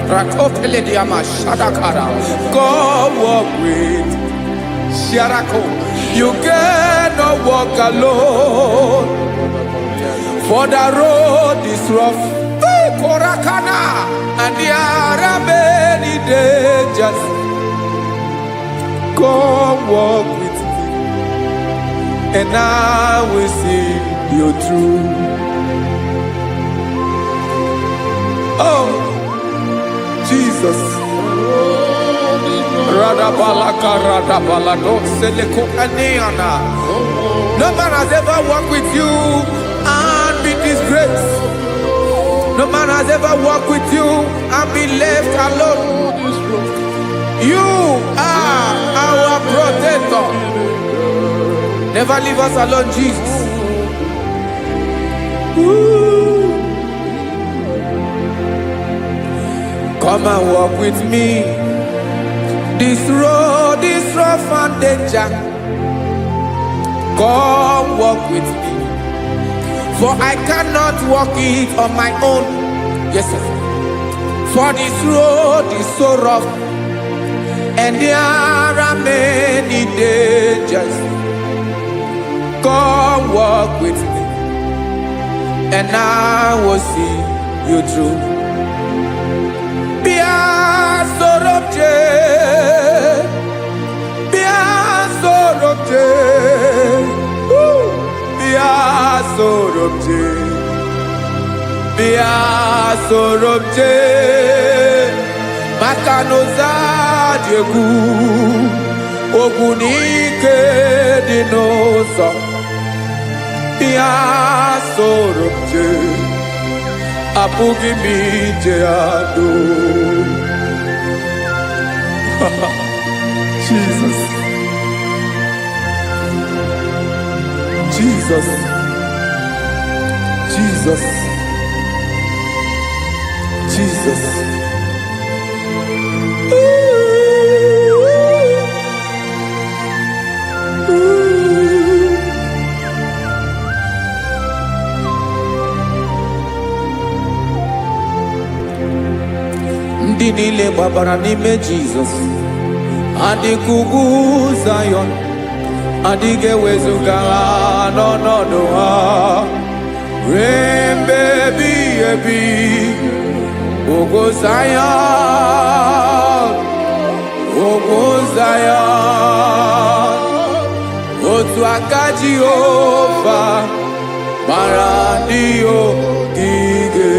Rakopele diama shadakara. Come walk with Sharako. You cannot walk alone. For the road is rough. Korakana. And there are many dangers. Come walk with me. And I will see you through. Oh, Jesus. No man has ever walked with you and been disgraced. No man has ever walked with you and been left alone. You are our protector. Never leave us alone, Jesus. Ooh. Come and walk with me. This road is rough and danger. Come walk with me. For I cannot walk it on my own. Yes, sir. For this road is so rough, and there are many dangers. Come walk with me, and I will see you through. Makanoza diegu ogunike dinosa bia sorobje apugi mije ado. Jesus. Jesus. Jesus. Jesus. Ndị niile gbabara n'ime Jesus. Adịghị ugwu Zayọn, adịghị ewezuga ha n'ọnọdụ ha. Rembe ebi, ugwu Zayọn, ugwu Zayọn. Otu aka Jehova mara ndị ogige.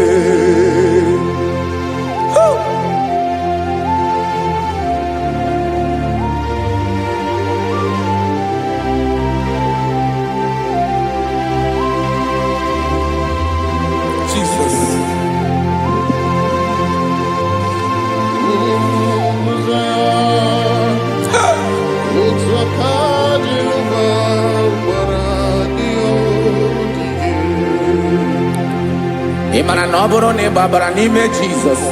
mana na ọ bụrụ na ị gbabara n'ime Jizọs,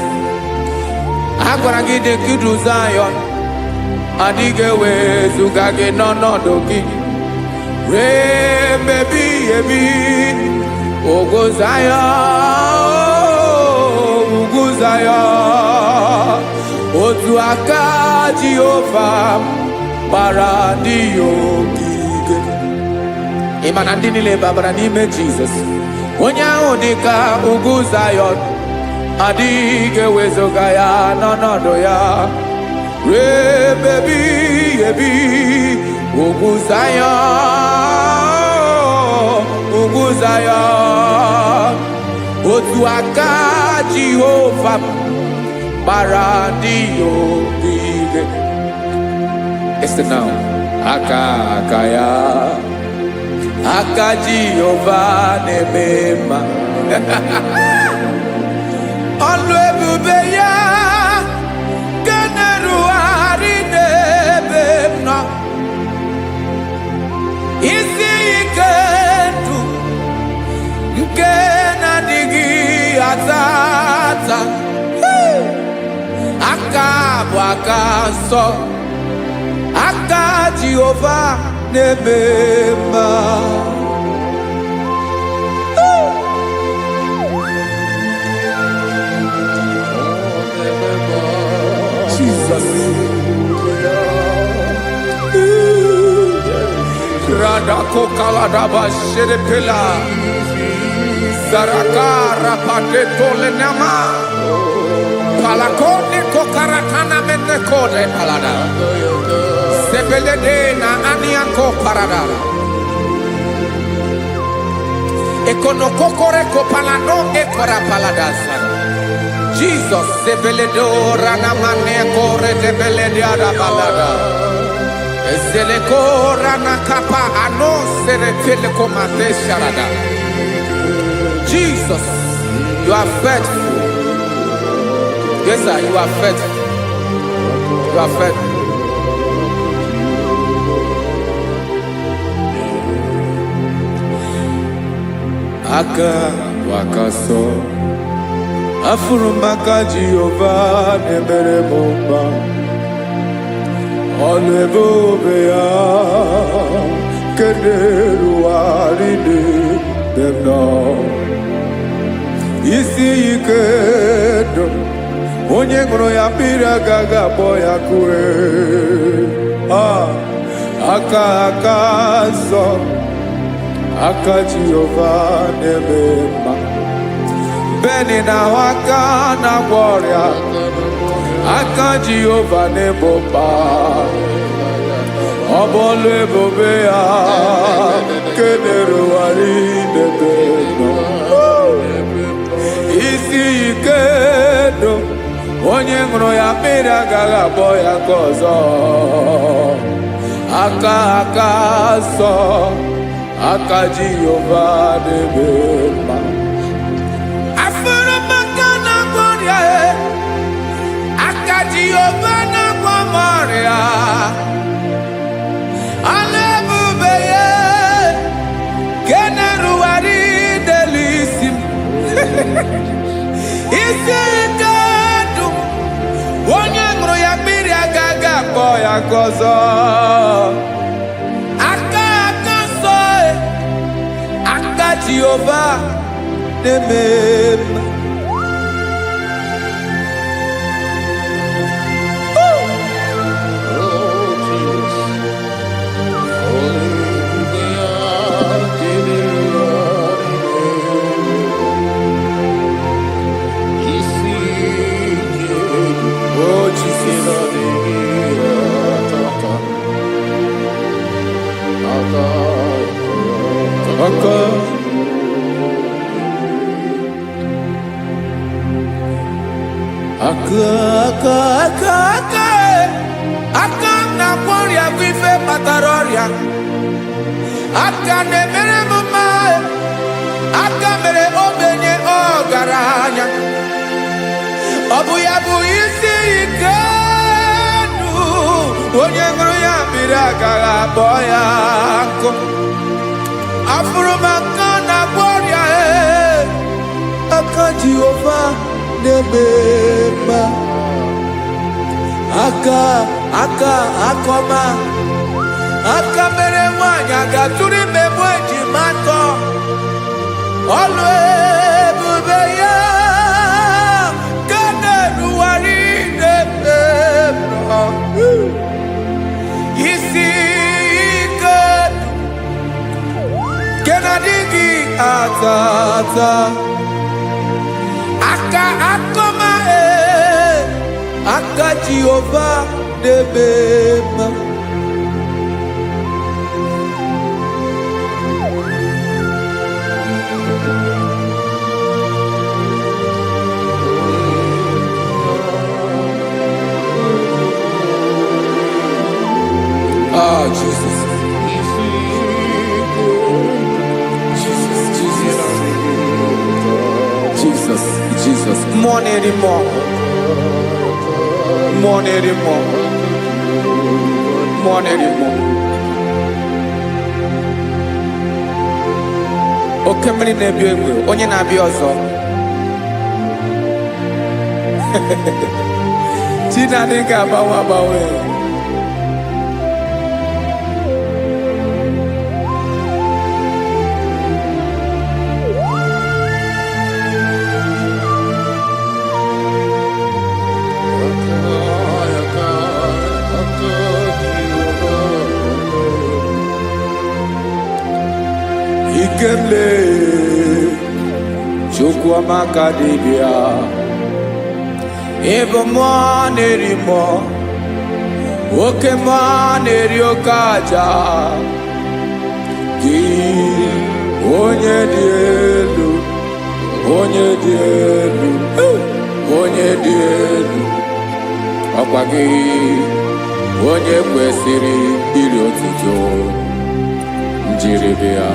a gwara gị dị ka idu Zayọn, adịghị ewezuga gị n'ọnọdụ gị ruo mgbe ebighị ebi. Ugwu Zayọn, ugwu Zayọn, otu aka Jehova gbara ndị ya ogige. Ị ma na ndị niile gbabara n'ime Jizọs, onye ahụ dị ka ugwu Zayọn, adịghị ewezuga ya n'ọnọdụ ya ruo mgbe ebighị ebi. Ugwu Zayọn, ugwu Zayọn, otu aka Jehova gbara ndị ya ogige. Listen now. Aka ya, aka Jehova na-eme mma. Ọlụ ebube ya ga na-erugharị n'ebe m nọ. Isi ike ndụ nke na-adịghị ata ata. Aka bụ aka nsọ, aka Jehova na-eme mma. Jesus. Radako kaladaba sherepela, Zarakara patole nama, Palakone kokaratana menekode palada, Sebelede na anianko parada, Ekonokokore kopalano ekora paladasa. Jesus, Sebeledora namane kore debelediada balada. Zelekora nakapa ano seretele komate sharada. Jesus, you are faithful. Yes, sir, you are faithful. You are faithful. Aka wakaso, afurumaka Jehova nebere bomba. Ọlụ ebube ya keneruarị n'ebe m nọ. Isi ike ndụ onye ṅụrụ ya mmiri agaghị akpọ ya kue. Aka nsọ, aka Jehova na-eme mma. Beni na aka na-agwọ ọrịa, aka Jehova na-egbo mkpa. Ọ bụ ọlụ ebube ya kenerugharị n'ebe m nọ. Isi ike ndụ onye ṅụrụ ya mmiri agaghị akpọ ya nke ọzọ. Aka nsọ, aka Jehova na-eme mma. Jehova na-agwọ m ọrịa, ọlụ ebube ya nke na-erugharị n'elu isi m. Isi ike ndụ onye ṅụrụ ya mmiri agaghị akpọ ya nke ọzọ. Aka nsọ, aka Jehova na-eme mma. Aka na-agwọ ọrịa bụ ife kpatara ọrịa. Aka na-emere m mma, aka mere ogbenye ọgaranya. Ọ bụ ya bụ isi ike ndụ onye ṅụrụ ya mmiri agaghị akpọ ya nkụ. Afụrụ m aka na-agwọ ọrịa, aka Jehovah nebema akoma mere nwanyị agatụrụ ime bụ ejimatọ ọlụ ebube ya ka na-eruwari nebema isi ike ke na-adịghị atata akoma aka Jehovah nebema Jesus. Jesus. More anymore. Oke mmiri na-ebi egbe, onye na-abịa ọzọ. Chinadị ga-agbanwe. Ikemle Chukwuamaka dibịa ebe mmụọ na-eri mmụọ oke mmụọ na-eri oke aja gị onye dị elu ọkwa gị onye kwesịrị iri otuto njiri bịa.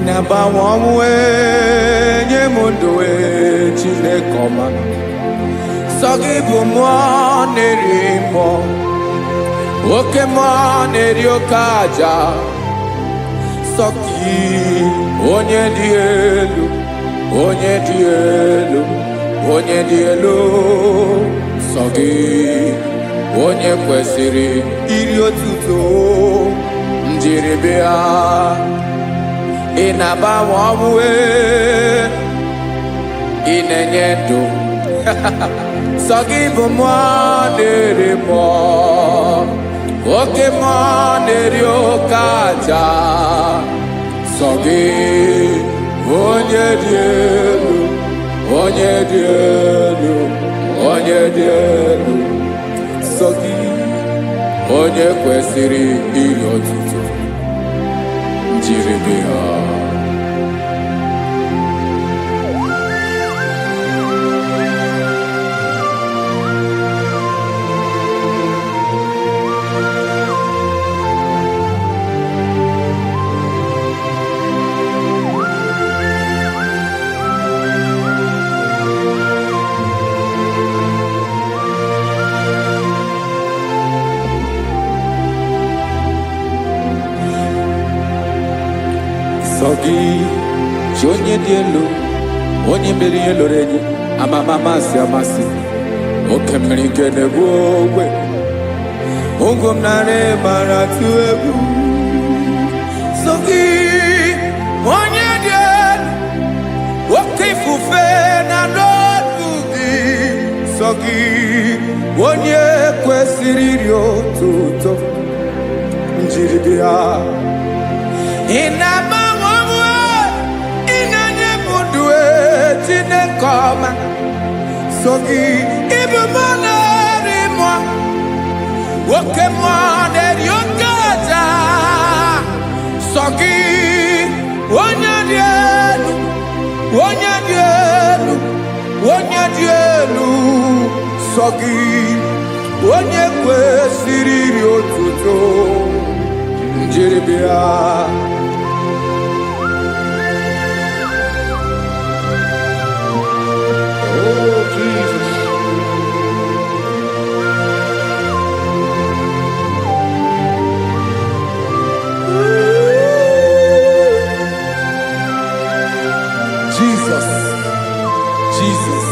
Nabawanwe nye munduwe Chineke ọma sọ gị bụ mmụọ na-eri mmụọ oke mmụọ na-eri oke aja sọ gị onye dị elu sọ gị onye kwesịrị iri otuto njiri bịa. Ị na-agbanwe ọmụwe ị na-enye ndụ sọ gị bụ mmụọ na-eri mmụọ oke mmụọ na-eri oke aja sọ gị onye dị elu sọ gị onye kwesịrị iri otuto njiri bịa. Sogi onye dị elu onye mmeri ihe loro enyi amasị oke mmiri nke na-egbu ogwe ụgwọ m narị mara tụ egwu Sogi onye dị elu oke ifufe na n'otu gị Sogi onye kwesịrị iri otuto njiri bịa. Ị na-agbanwe ị na-enye m ndụ Chineke ọma sọ gị ịbụ mmụọ na-eri mmụọ oke mmụọ na-eri oke aja sọ gị onye dị elu onye dị elu sọ gị, onye kwesịrị iri otuto njeribịa. Oh, Jesus. Jesus, Jesus.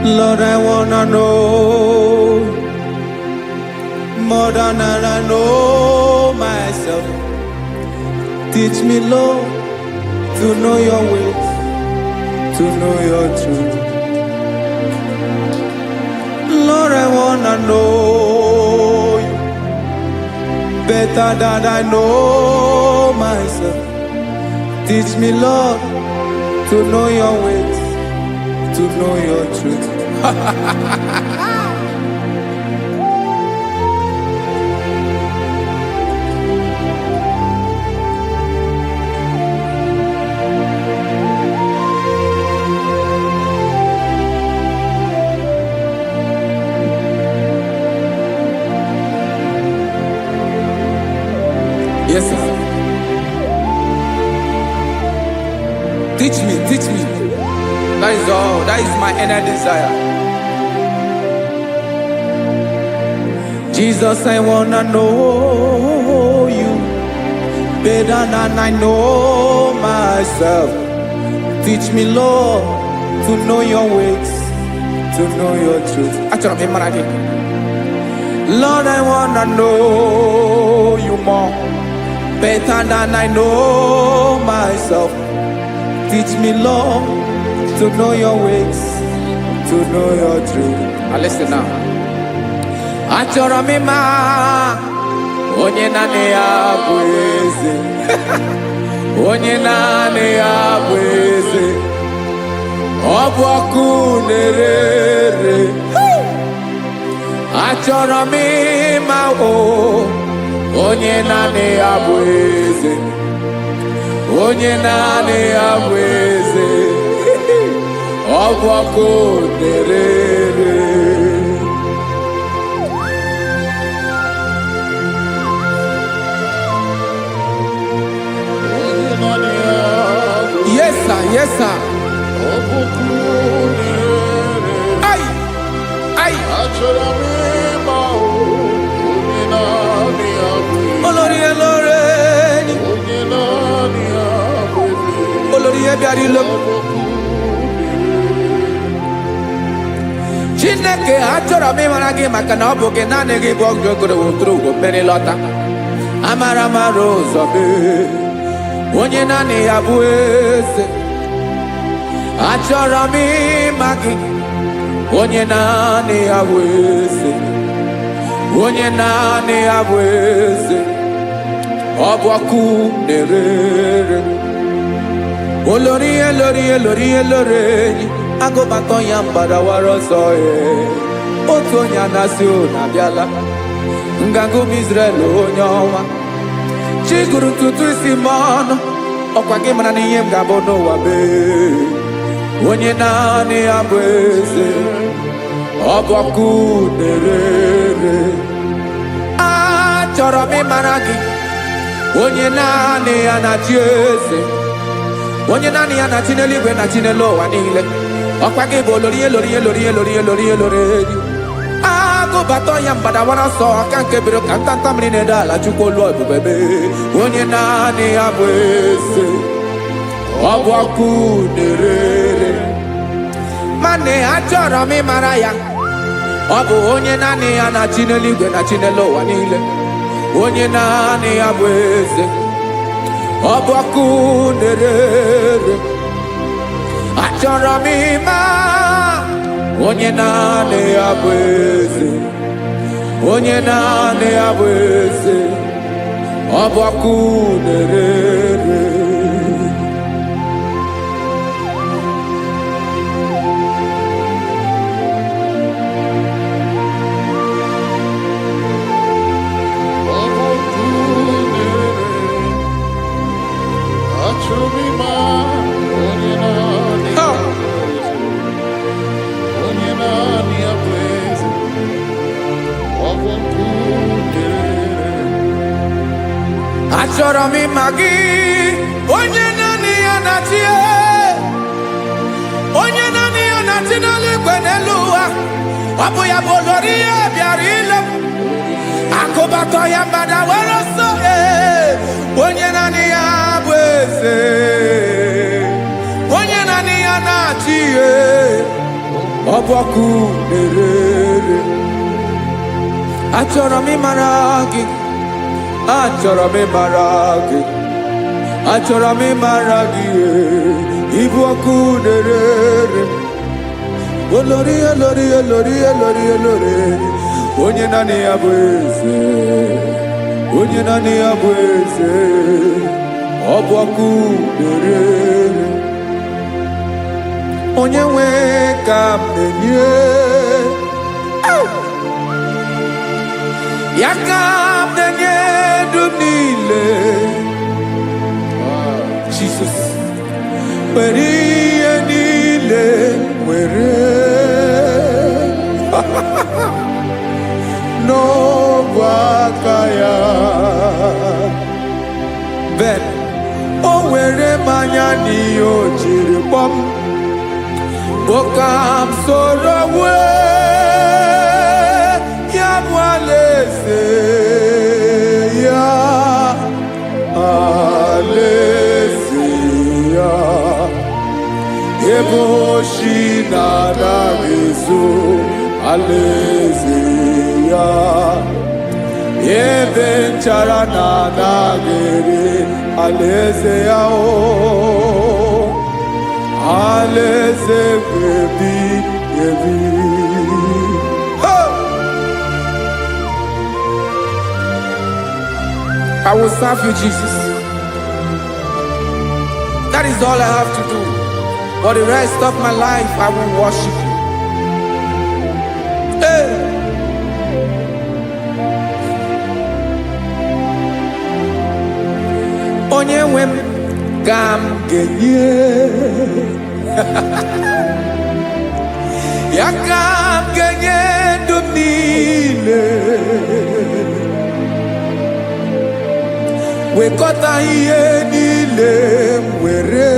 Lord, I wanna know more than I know myself. Teach me, Lord, to know your ways, to know your truth. Lord, I wanna know you better than I know myself. Teach me, Lord, to know your ways, to know your truth. Yes, sir. Teach me, teach me. That is all. That is my inner desire. Jesus, I wanna know you better than I know myself. Teach me, Lord, to know your ways, to know your truth. Lord, I wanna know you more, better than I know myself. Teach me, Lord, to know your ways, to know your truth. Now listen now. Achọrọ m ịma onye naanị ya bụ eze. Onye naanị ya bụ eze. Ọ bụ ọkụ na-ere. Achọrọ m ịma onye naanị ya bụ eze. Onye naanị ya bụ eze. Ọ bụ ọkụ na-ere. Yes, sir. Yes, sir. Ay, ay. Olórí elóore ni. Olórí ebiari lo. Chineke achọrọ m ịmara gị maka na ọ bụ gị naanị gị bụ ọgụ ogoro wotoro ugwo mmeri lọta. Amara mara ụzọ mee. Onye naanị ya bụ eze. Achọrọ m ịma gị. Onye naanị ya bụ eze. Onye naanị ya bụ eze. Ọ bụ ọkụ na-ere. Olórí elórí elórí elóore enyi. Agụbatọ ya mgbadawara ọsọ ya. Otu onye anasị unu abịala. Nganga ụmụ Izrel onye ọnwa. Chiguru ntutu isi m ọnụ. Ọkwa gị mara na ihe m ga-abụ n'ụwa bee. Onye naanị ya bụ eze. Ọ bụ ọkụ na-ere. Achọrọ m ịmara gị. Onye naanị ya na-achị eze. Onye naanị ya na-achị n'eluigwe na-achị n'elu ụwa niile. Ọkwa gị bụ olórí elórí elórí elórí elórí elórí enyi. Agụbatọ ya mgbadawara ọsọ aka nke biro ka ntanta mmiri na-ede ala Chukwu olu ebube mee. Onye naanị ya bụ eze. Ọ bụ ọkụ na-ere. Mane achọrọ m ịmara ya. Ọ bụ onye naanị ya na-achị n'eluigwe na-achị n'elu ụwa niile. Onye naanị ya bụ eze. Ọ bụ ọkụ na-ere. Achọrọ m ịma onye naanị ya bụ eze. Onye naanị ya bụ eze. Ọ bụ ọkụ na-ere. achọrọ m ịma gị, onye naanị ya na-achị, onye naanị ya na-achị n'eluigwe n'elu ụwa. Ọ bụ ya bụ olori ya bịara ile m, akụbatọ ya mgbada were ọsọ. Onye naanị ya bụ eze, onye naanị ya na-achị ihe, ọ bụ ọkụ na-ere. Achọrọ m ịmara gị, achọrọ m ịmara gị, achọrọ m ịmara gị, ịbụ ọkụ na-ere. Olori, olori, olori, olori, olori, onye naanị ya bụ eze, onye naanị ya bụ eze, ọ bụ ọkụ na-ere. Onye nwe ka m na-enye, ya ka m na-enye ndụ niile. Jesus, were ihe niile were n'ọbụ aka ya. Ben, o were mmanya n'ihe o jiri kpọm, bụ ka m soro wee ya bụ alaeze ya, alaeze ya. Ebe oshi na-adaghị ezo, alaeze ya. Ebe nchara na-adaghị ere, alaeze ya. Alaeze ebi ebi. I will serve you, Jesus. That is all I have to do. For the rest of my life, I will worship you. Hey. Onye nwe m ka m ga-enye, ya ka m ga-enye ndụ m niile. Wekọta ihe niile m were,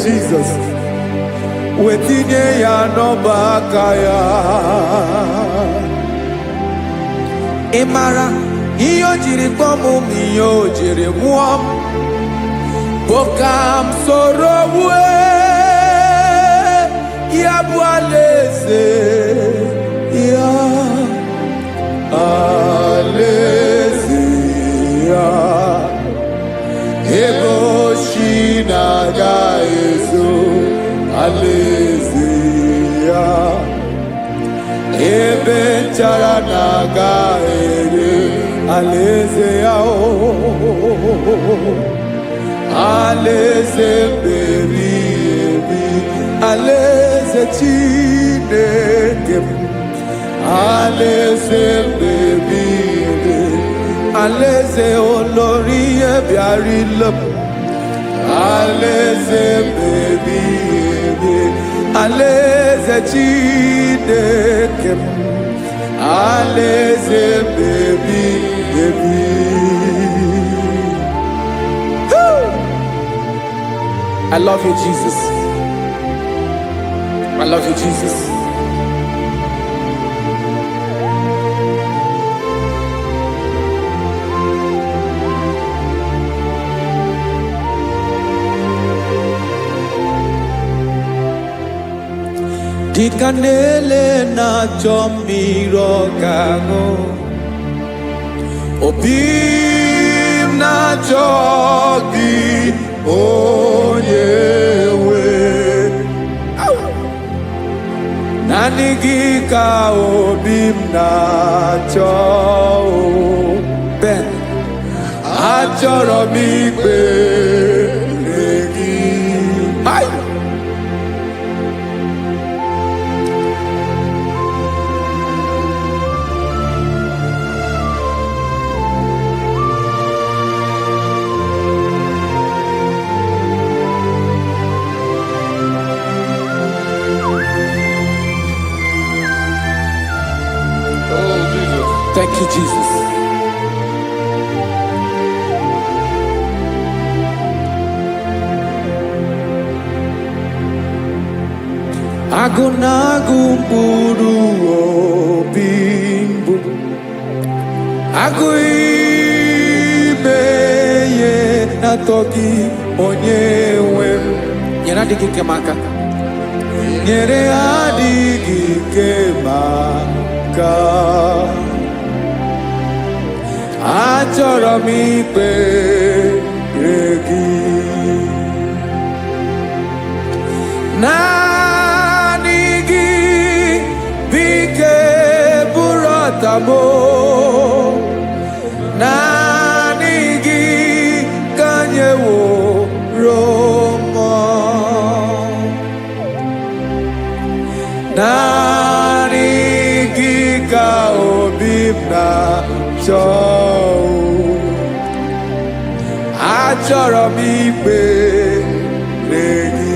Jesus, wetinye ya n'ọba aka ya. Ị mara ihe o jiri kpọọ m, ihe o jiri mụọ m, bụ ka m soro wee ya bụ alaeze ya, alaeze ya. Ebe oshi na-agaghị ezo, alaeze ya. Ebe nchara na-agaghị ere, alaeze ya. Alaeze ebi ebi, alaeze Chineke m, alaeze ebi ebi, alaeze olori ihe bịara ile m, alaeze ebi ebi, alaeze Chineke m, alaeze ebi ebi. I love you, Jesus. I love you, Jesus. Dịka na-ele na-achọ mmiri ọ ga-aṅụ, obi m na-achọ gị, onye nwe. Naanị gị ka obi m na-achọ. Ben, achọrọ m ikpere gị. Oh, Jesus. Thank you, Jesus. Agụnagụ mkpụrụ obi mbụ agụ ime ihe na-atọ gị onye nwe m nyere adịghị ike m aka nyere adịghị ike m aka achọrọ m ikpere gị naanị gị bike bụrụ ọtamo naanị gị ka nyeworo m naanị gị ka obi m na-achọ achọrọ m ikpere gị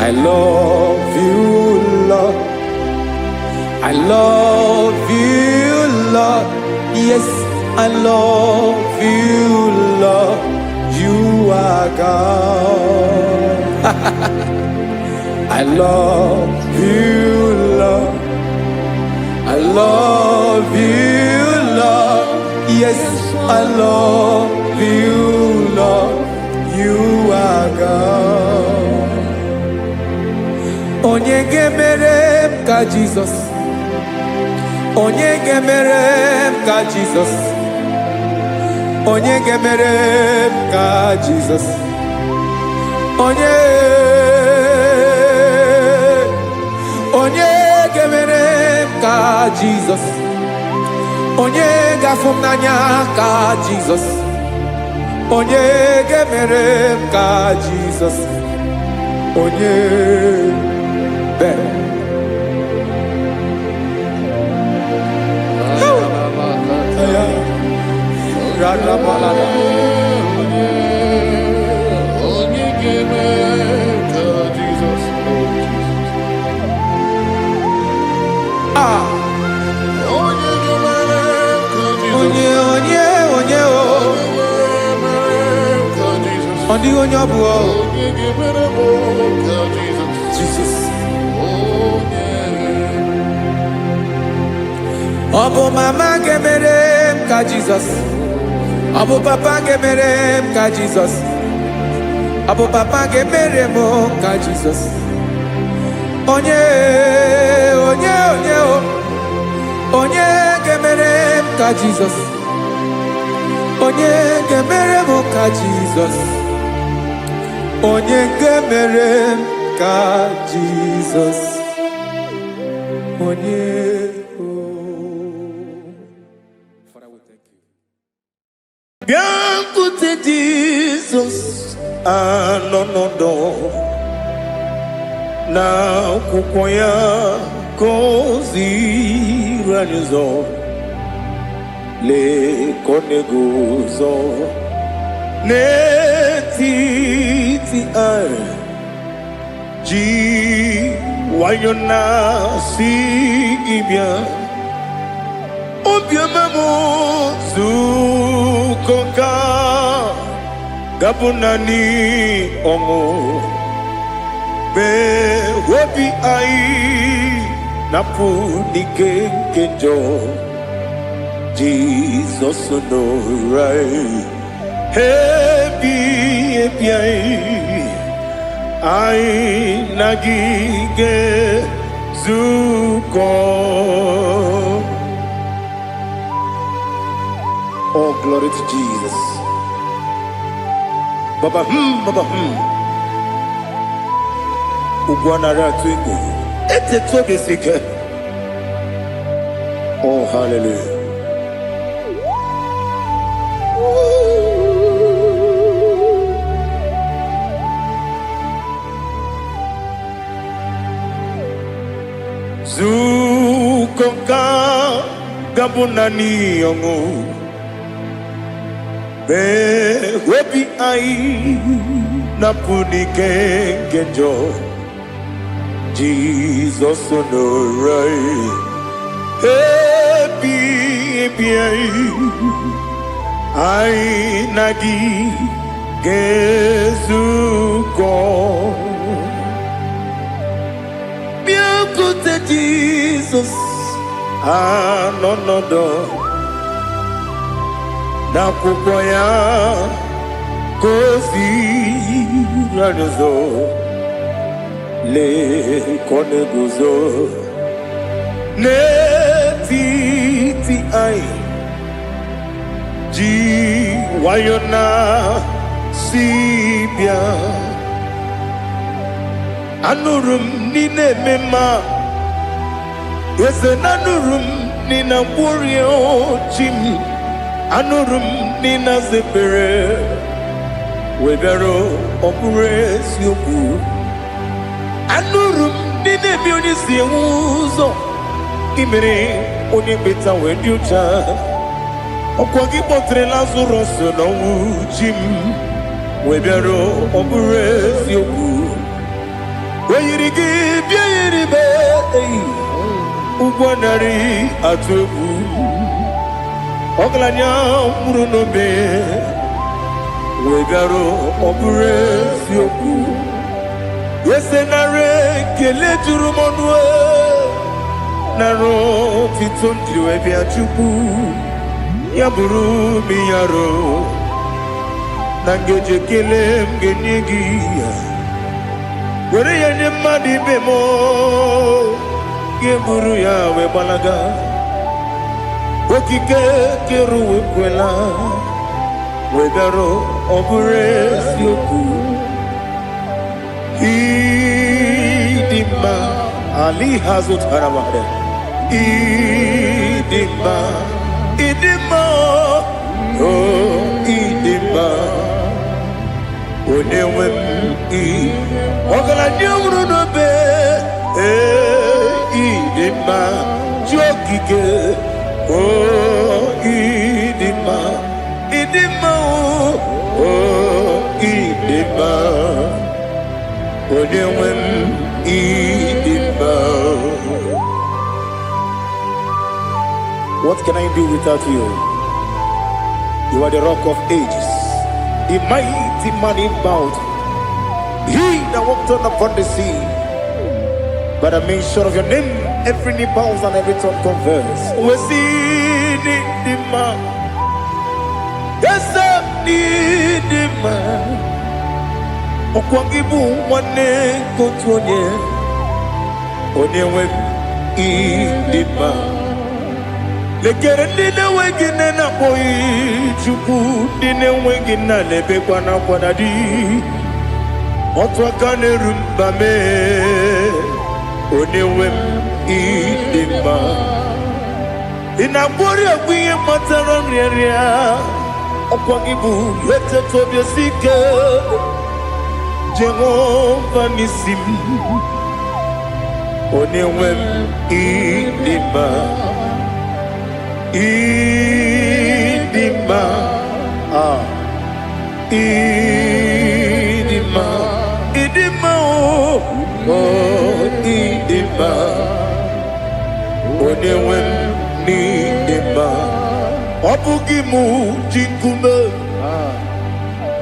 I love you, Lord. I love you, Lord. Yes, I love you, Lord. You are God. I love you, Lord. I love you, Lord. Yes, I love you, Lord. You are God. Onye ga-emere m ka Jizọs onye ga-emere m ka Jizọs onye ga-emere m ka Jizọs onye ga-emere m ka Jizọs onye ga-afụ m n'anya ka Jizọs onye ga-emere m ka Jizọs onye better. Jesus. Obo mama gemere m ka Jesus. Obo papa gemere m ka Jesus. Obo papa gemere m ka Jesus. Onye gemere m ka Jesus. Onye gemere m ka Jesus. Onye gemere m ka Jesus. Onye Biancote Jesus anonodo na kukoya kozi ranizo le konegozo netiti ai ji wayona sigibia obiamamo zukoka gabunani omo be wobi ai napunike kenjo Jesus no right hebi ai nagige zuko. Oh, glory to Jesus. Baba, Baba, Ubwana Ratwingo. Ete tobe sike. Oh, hallelujah. Zukonka gabunani yongo. Be wepi ai napunike kenjo Jesus no right happy ai nagi gezuko bịakute Jizọs anọnọdụ n'akwụkwọ ya ka o ziri anyị ụzọ lee ka ọ na-eguzo n'etiti anyị ji nwayọọ na-si bịa. Anụrụ m n'ime eme mma eze na anụrụ m n'ina mkpụrụ ochi m. Anụrụ m n'ina zebere webịara ọ bụrụ eziokwu. Anụrụ m n'ina eme onye si enwe ụzọ imere onye mkpeta wee dị ụcha. Ọkwa gị kpọtere Lazarọs n'ọnwụ chi m webịara ọ bụrụ eziokwu. Oyiri gị bịa yiri be ụgwọ narị atụ egwu. Ọgaranya mụrụ n'obe wee bịarụ ọ bụrụ eziokwu. Ese nara ekele juru m ọnụ nara otito njiri wee bịa Chukwu. Ya bụrụ m ya ro na ngeji ekele m ga-enye gị ya. Were ya nye mmadụ ibe m ga-eburu ya wee gbalaga. Okike kere uwe kwela wee bịarụ ọ bụrụ eziokwu. Ịdị mma Ali ha zụtara mmadụ. Ịdị mma ịdị mma ịdị mma onye nwe m ọgaranya nwụrụ n'obe ịdị mma ji okike ịdị mma ịdị mma ịdị mma onye nwe m ịdị mma. What can I do without you? You are the rock of ages, the mighty man in battle, he that walked on upon the sea. By the mention of your name, every knee bows and every tongue confess. We see the man. Yes, I need the man. Okwangibu wane kotonye, onyewe the man. Lekere ndị na-enweghị nne na-akpọghị Chukwu, ndị na-enweghị nna na-ebekwa n'akwa na di. Otu aka na-eru mba mee onye nwe m ịdị mma. Ị na-akpọrị ọgwụ ihe matara nrịarịa, ọkwa gị bụ eteta obi esi ike Jehova n'isi m. Onye nwe m ịdị mma. Ịdị mma, ịdị mma, ịdị mma, ịdị mma, onye nwe m n'ịdị mma. Ọ bụghị mụ ji nkume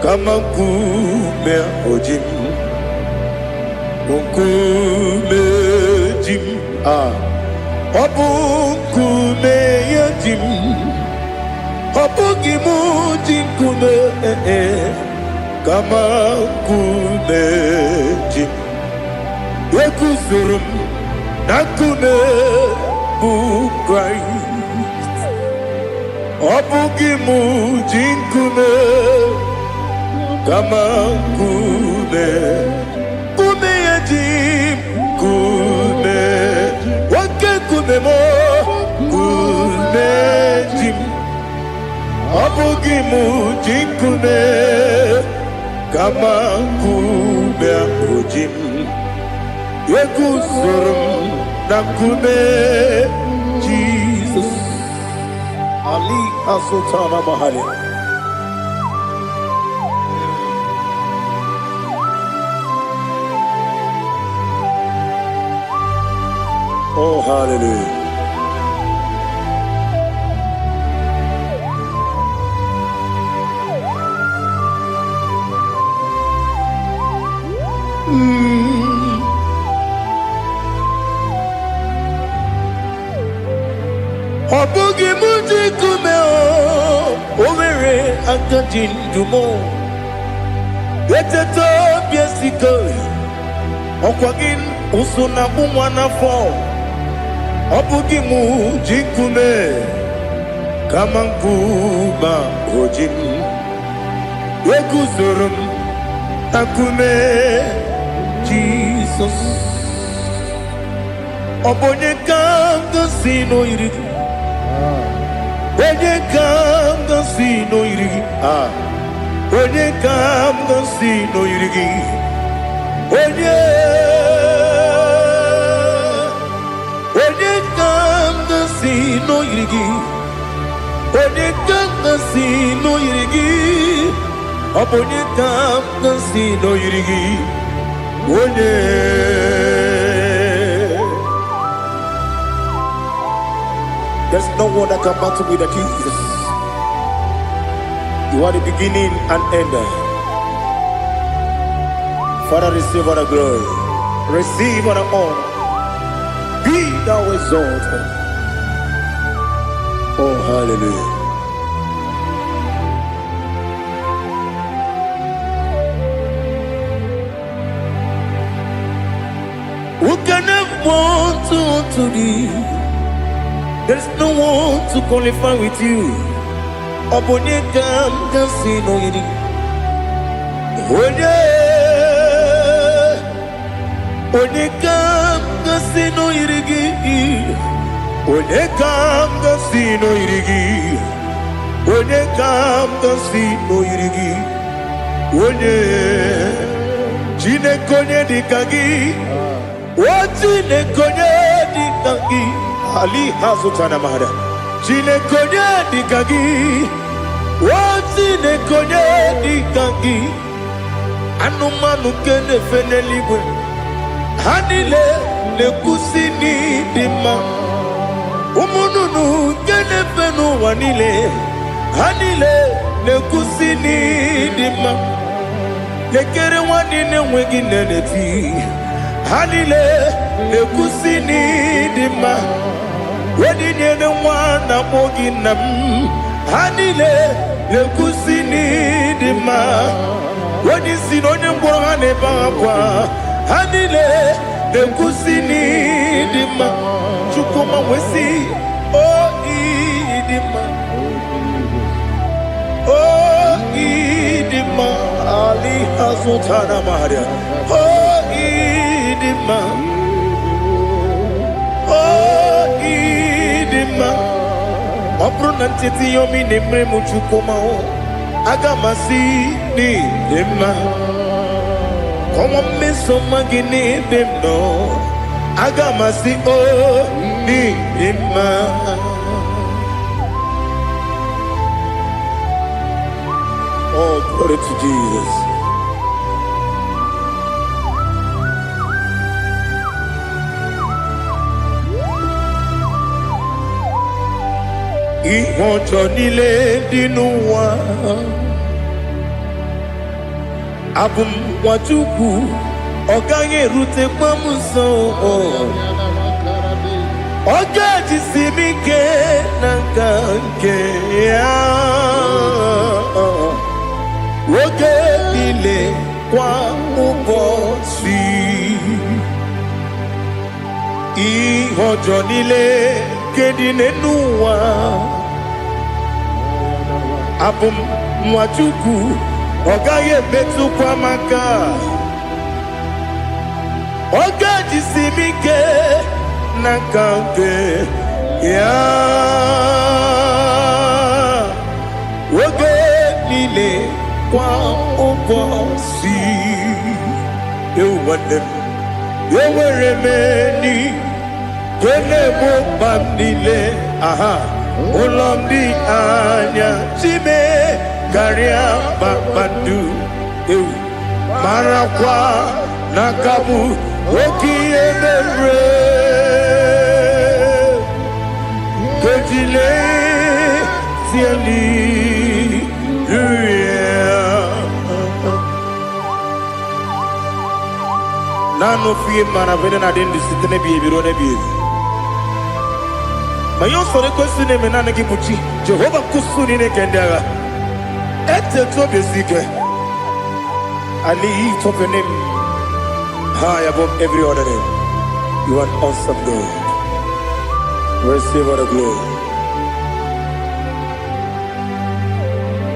kama nkume oji m, nkume ji m. Ọ bụ nkume ya ji m, ọ bụghị m ji nkume kama nkume ji m. Eguzoro m na nkume bụ Kraịst. Ọ bụghị m ji nkume kama nkume, nkume ya ji m, nkume nkume mo nkume ji m. Ọ bụghị m ji nkume kama nkume ahụ ji m. Eguzoro m na nkume Jizọs. Ali Asotana Mahali. Oh, hallelujah. akajindumo eteto biesiko okwagin usuna umwana fo obugi mu jikume kama nkuba ojin weguzorum akume Jesus obonye kanga sino irigi onye kanga sino irigi onye kanga sino irigi onye kanga sino irigi onye kanga sino irigi obonye kanga sino irigi onye. There's no one that can battle with Jesus. You are the beginning and end. Father, receive all the glory. Receive all the honor. Be thou exalted. Oh, hallelujah. Who can have one to thee? There's no one to qualify with you. Obonye kanga sino yiri. Onye kanga sino yirigi. Onye kanga sino yirigi. Onye kanga sino yirigi. Onye chine konye dikagi. Chine konye dikagi. Ali hazutana mahada. Chine konye dikagi. Chine konye dikagi. Anumanu kene feneligwe. Hanile le kusini dima. Umununu kene fenu wanile. Hanile le kusini dima. Lekere wanine wengi neneti. Hanile le kusini dima. Wedi nyene mwana moginam. Hanile le kusini dima. Wedi sinonye mbwagane bangwa. Hanile le kusini dima. Chukuma wesi o idima. O idima. Ali hazutana maria. O idima. Obruna titi yomi nemre muchukoma o agamasi ni dema komo meso magini demno agamasi o ni dema. Oh, glory to Jesus. Ìwọ̀njọ́ nílé dínú wa abùmwàjúkù ọ̀gá yẹ̀rù tẹ pọ́mù sàn ọ̀gá jìsì mi ké nàkà ké wọ́gẹ́ nílé kwa ụbọ̀ sí ìwọ̀njọ́ nílé kéde nínú wa. Abum mwachukwu ọ̀gá yẹ metu kwa maka ọ̀gá jisi mi ke na kanke ya oge niile kwa ụbọchị ewere m eni kene mo bam niile aha ụlọ ndị anya chime karịa kpakpando ewu marakwa n'akabu oke ihe mere kejile tieli nanu fiye mana vene na den disite ne biye biro ne biye mayo sore kwesi ne menane kibuchi Jehova kusuni ne kendera At the top is secret. I lift up your name high above every other name. You are awesome, God. Receive all the glory.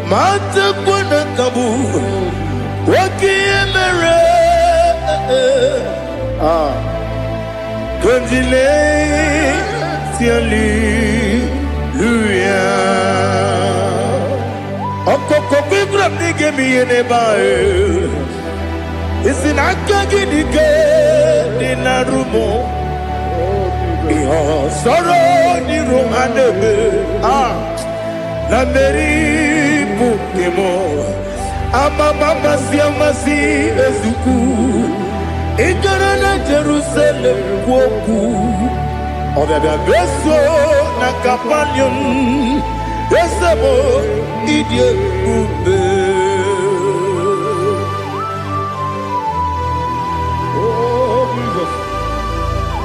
Mata kwana kabu waki emere Konjile tiali luya Okoko kikram nige miyene bae Isinaka gidike dinarumo Iho soro ni romanebe La meri bukemo Amama siamasi ezuku Ikarana Jerusalem woku Obebe beso na kapanium Besamo idie ube Oh, Jesus.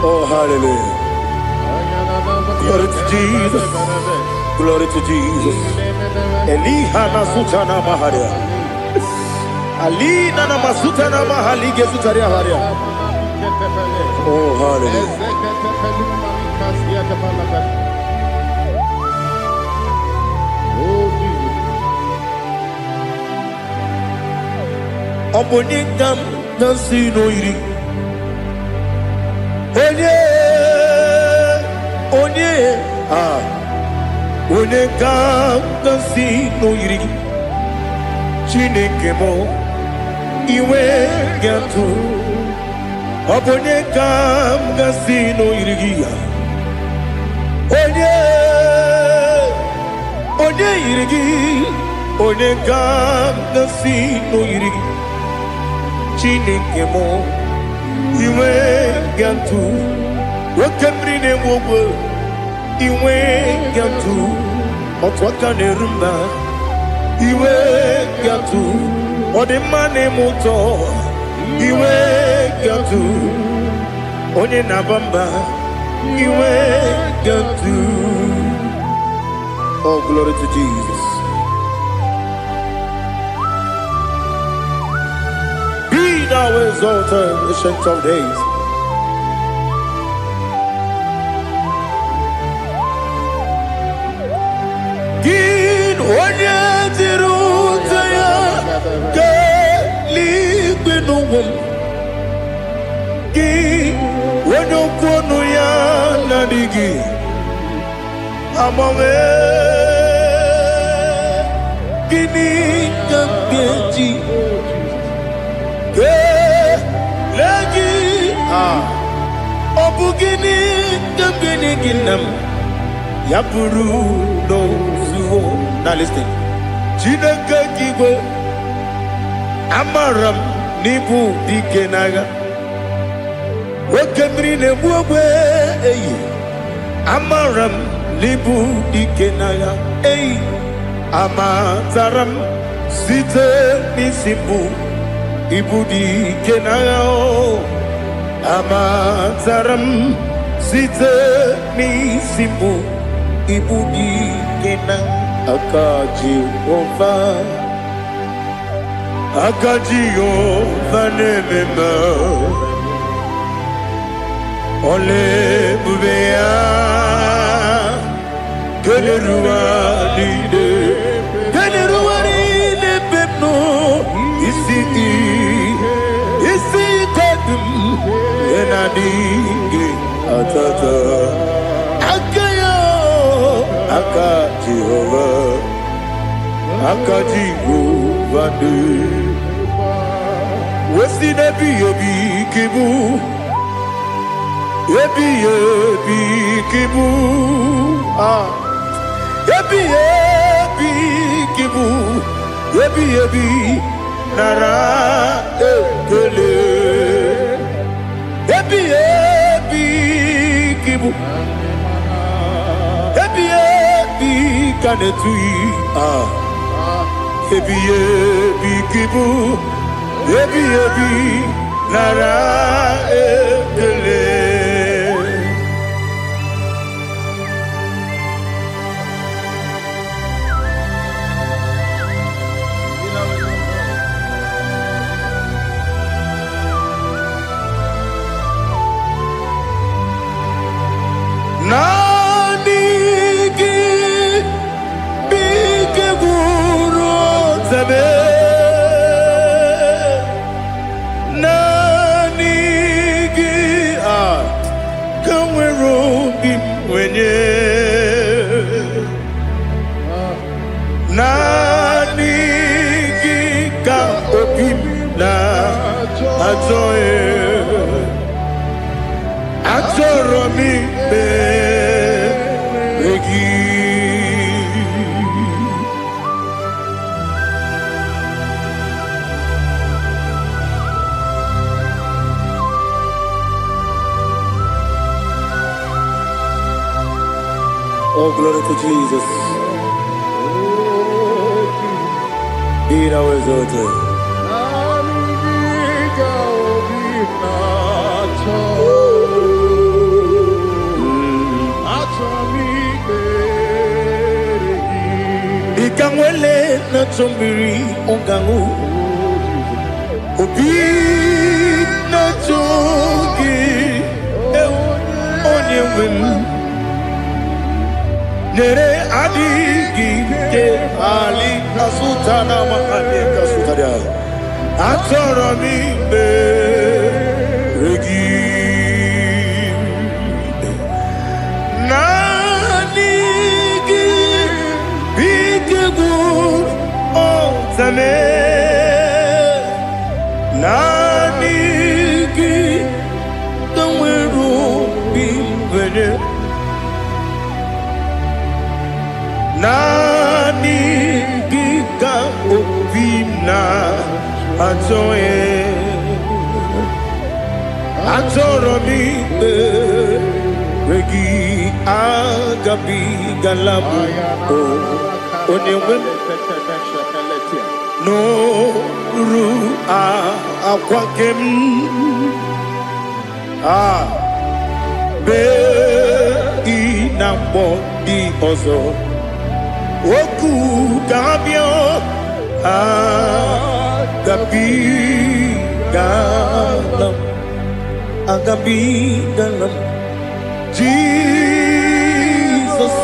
Oh, hallelujah. Glory to Jesus. Glory to Jesus. Elihana sutana maharia. Alina na masutana mahali gesutaria haria. Oh, hallelujah. Oh, Jesus. Obonikam nasino iri. Onekam nasino iri. Chineke mo iwe gatu. Obonekam nasino iri. Onye irigi, onekam nasino iri. Chineke mo iwe gatu. Wakemri ne wogo iwe gatu. Otwaka ne rumba iwe gatu. Odemane moto iwe gatu. Onye nabamba iwe gatu. Oh, glory to Jesus. Be thou exalted, ancient of days. Gin onye tiruta ya ke ligbenu Gin onye kwonu ya nadigi amame Gini kambeji ke lagi obu gini kambeni ginam yapuru no zuo. Now listen. Chineke kigwe amaram nibu dikenaga Wakemri ne buwe eyi amaram nibu dikenaga eyi Amataram site nisibu ibu dikenaga Amataram site nisibu ibu dikenaga Akaji Ova nemema Ole bubea Keleruwa lide pepno Isi kodum Enadinge atata Aka Jehovah, Aka Jehovah, Wesi nebi yebi kibu, yebi kibu, yebi kibu, yebi nara ekele, yebi kibu. Kanetui Ebi kibu Ebi nara ekele onye naanị gị ka obi m na-achọ achọrọ m ikpere gị. Oh, glory to Jesus. Be thou exalted. Ikangwele na chombiri ongangu obi na chogi onye wem nere adigi ke ali asutana mahane kasutaria atoro mi beregi nanigi bigegu otame nanigi kamweru bimbere nani gika obina atoe atoro mi regi agabi galabu onyewe no ru akwakem be inambo di ozo oku gabio agabi galam Jesus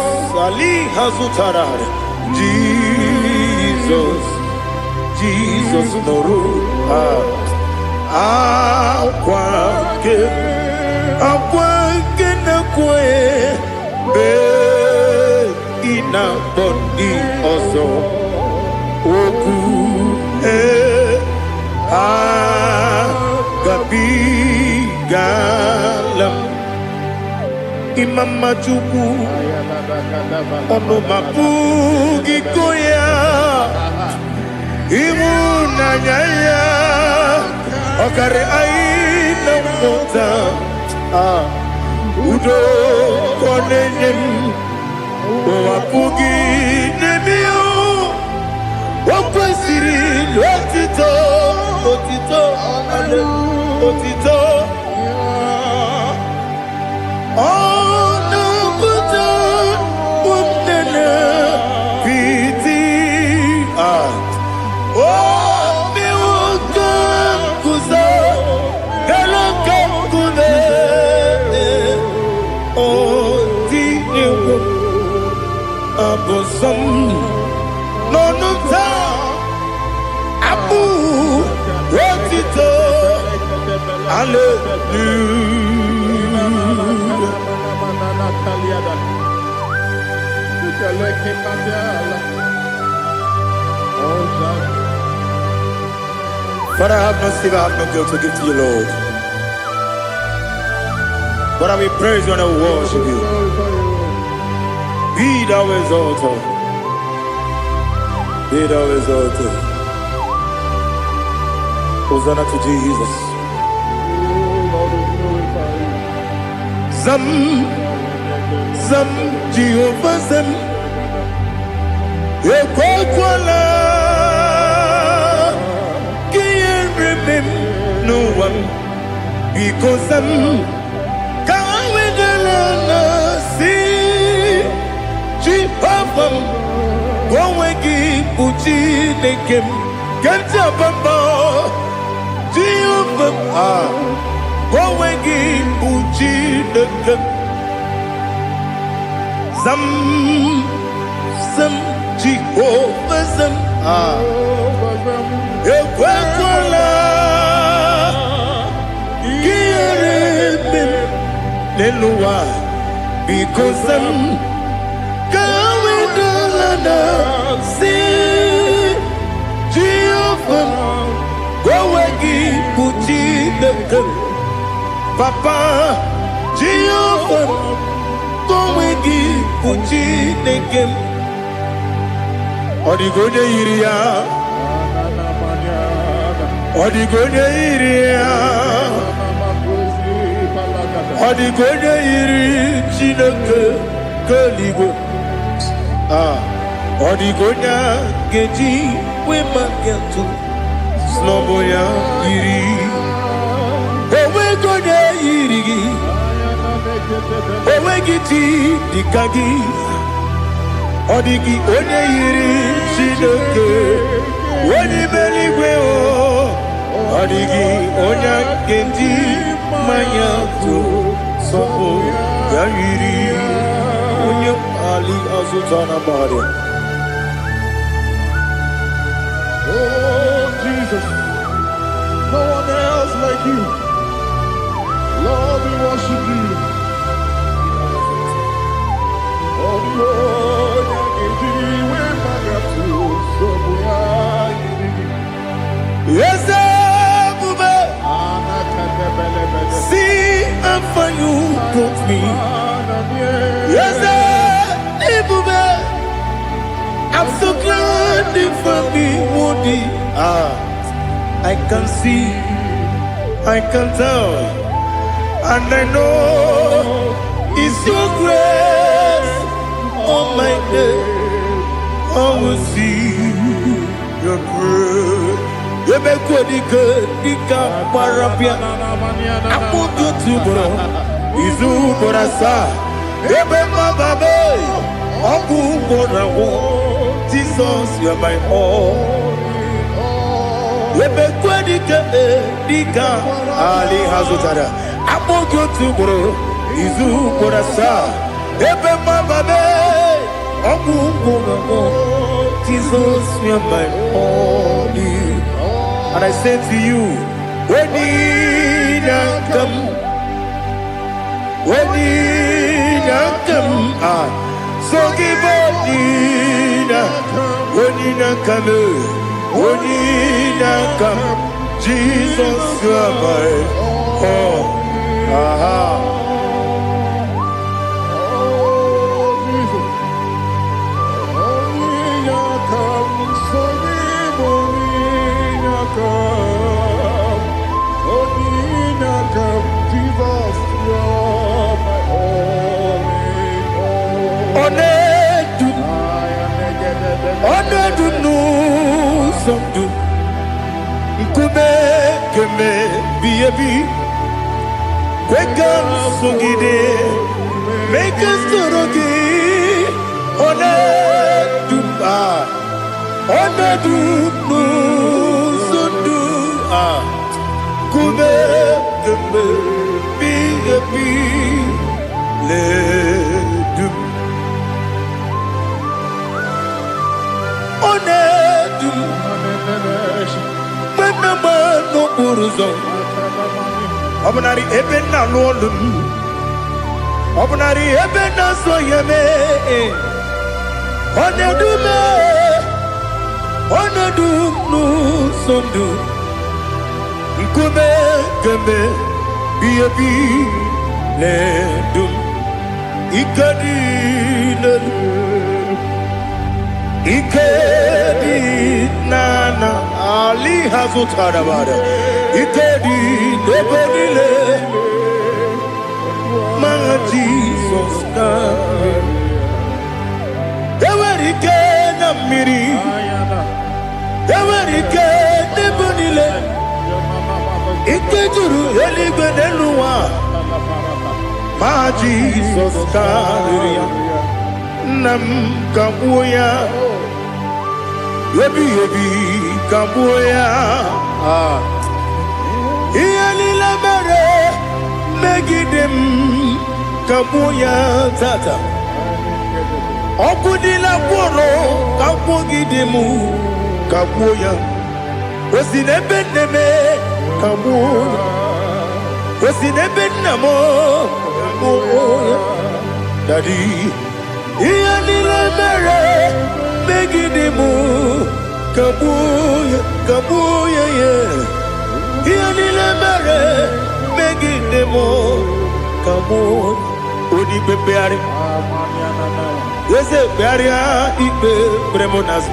ali hazutarare Jesus noru akwake na kwe be ina boni ozo oku gabi galam imama chuku ono mapugi koya imuna nyaya okare aina mota udo konenyem wapugi nemio wakwesiri lotito otito ono kuta umnene piti miwaka kuza galaka kune otinewo abosom nonuta abu otito Father, I have no sin, I have no guilt to give to you, Lord. But I will praise you and I will worship you. Be thou exalted. Be thou exalted. Hosanna to Jesus. Zam Jehovah Zam Ekwakwala Kiyeremim no one because Zam Kawedalana Si Jehovah Gwawegi Uchi Nekem Ganta Bamba Jehovah Gwawegi Uchi Nekem Zam Jehovah Zam Ekwakwala Kiyeremim Neluwa because I'm going to London, see Jehovah, go again, put in the gun. Papa, Jehovah, go again, put in the gun. Odigonya iria, Odigonya iria, Odigonya iri chineke keligo. Odigonya geji we magetu sloboya iri. Owegonya iri, owegiti dikagi. Odigi onye yiri chineke onye meligwe o. Odigi onye kendi manya to sopo ya yiri onye ali azutana bari. Oh Jesus, no one else like you. Lord, we worship you. Oh Lord, yes, see how far you brought me. Yes, I'm so glad for me, Woody. I can see, I can tell, and I know it's your grace on my day. I will see your grace. You make what you could, you can't parapia. I put you to bro. Izu Borasa. You make my baby. Aku Borawo. Jesus, you're my all. You make what you could, you can't. Ali Hazutara. I put you to bro. Izu Borasa. You make my baby. Jesus, you're my only. And I say to you, when you come, so give up when you come, Jesus, you're my all. Make us Obunari ebena lolum, Obunari ebena soyeme, Onedu nu sondu, Nkume keme biyebi ledum, Ikedi nana Ali Hazutara bada, Ikedi debenile, my Jesus come. Ewerike na miri, Ewerike debenile, Ikejuru eligwe neluwa, my Jesus come. Nam kabuya, yebi kabuya. Iyalila mere megidem kabuya tata. Okudila kworo kabugidemu kabuya. Osinebendeme kabuya. Osinebendamo kabuya. Daddy, iya nile mere megidimu kabuya ye. Iya nile mere megidimu kabuya. Odi bebeari, ese bearia ibe bremonas.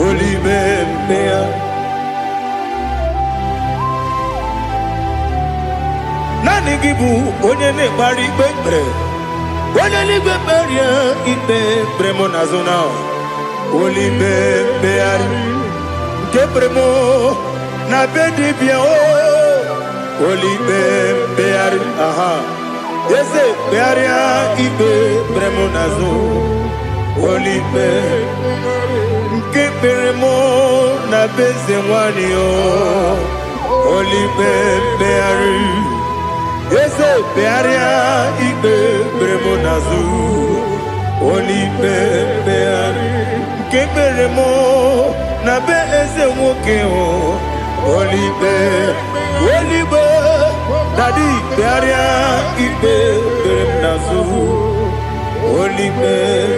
Oli bebeari. Nani gibu onye ne-ekpari ikpe ekpere onye n'igwe kperie ikpe bremo na zona olibe mkpegharị nke bremo na be dibịa olibe mkpegharị aha eze kpegharịa ikpe bremo na zo olibe nke bremo na be eze nwanyị olibe mkpegharị eze kpegharịa ikpe bremo na zo olibe mkpegharị nke bremo na be eze nwoke olibe dadi kpegharịa ikpe bremo na zo olibe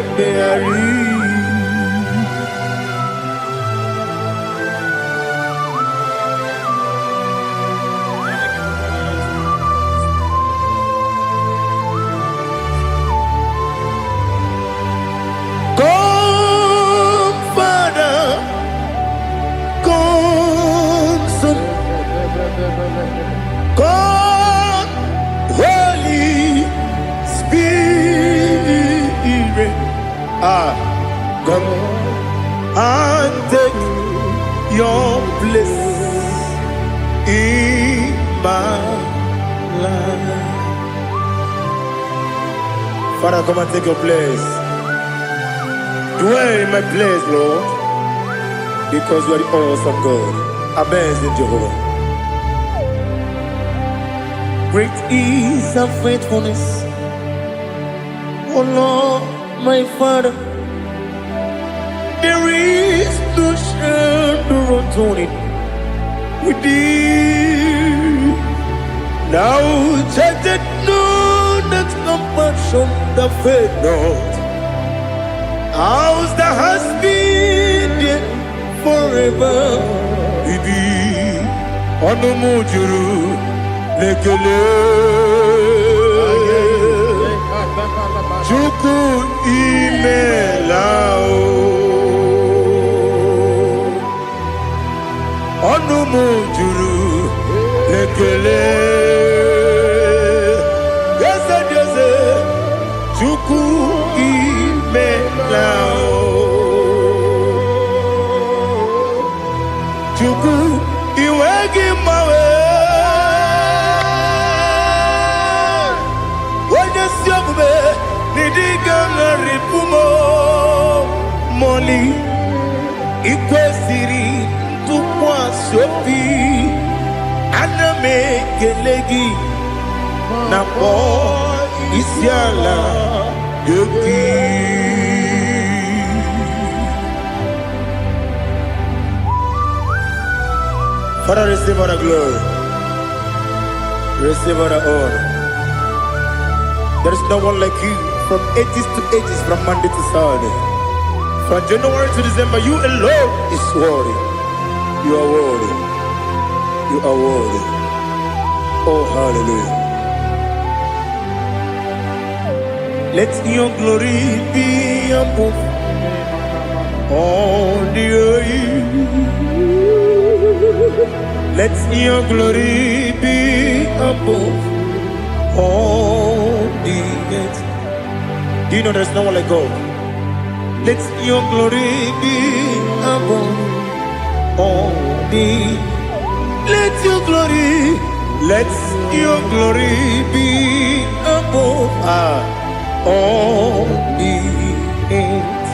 mkpegharị. God, Holy Spirit, come and take your place in my life. Father, come and take your place. Dwell in my place, Lord, because you are the awesome God. Amazing Jehovah. Great is our faithfulness, oh Lord, my Father. There is no shadow on it with thee. Now judged no that compassion that faith not. Ours that has been there forever with thee. Onomujuru lekele Chukwu imelao ọnụ m juru lekele eze dị eze Chukwu imelao Chukwu iwe gị mgbanwe Moli ikwesịrị ntụkwasị obi ana m ekele gị na kpọ isi ala gị. Father, receive all the glory, receive all the honor. There is no one like you. From ages to ages, from Monday to Saturday, from January to December, you alone is worthy. You are worthy. You are worthy. Oh, hallelujah. Let your glory be above all the earth. Let your glory be above all the earth. Do you know there's no one like God? Let your glory be above all the. Let your glory be above all the earth.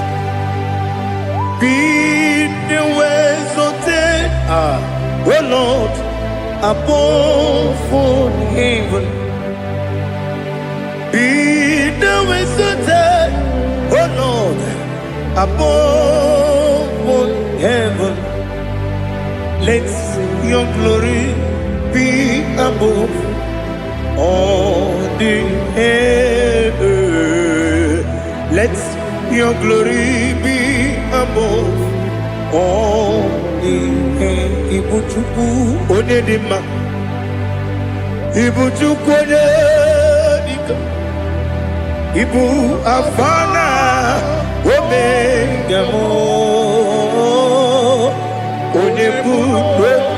Be the exalted, oh Lord, above all heaven. Be the exalted, oh Lord, above all heaven. Let your glory be above all the heaven. Let your glory be above all. Ibu Chukwu onye dị mma, Ibu Chukwu onye dị ike, Ibu Alfa na Omega m, onye bụ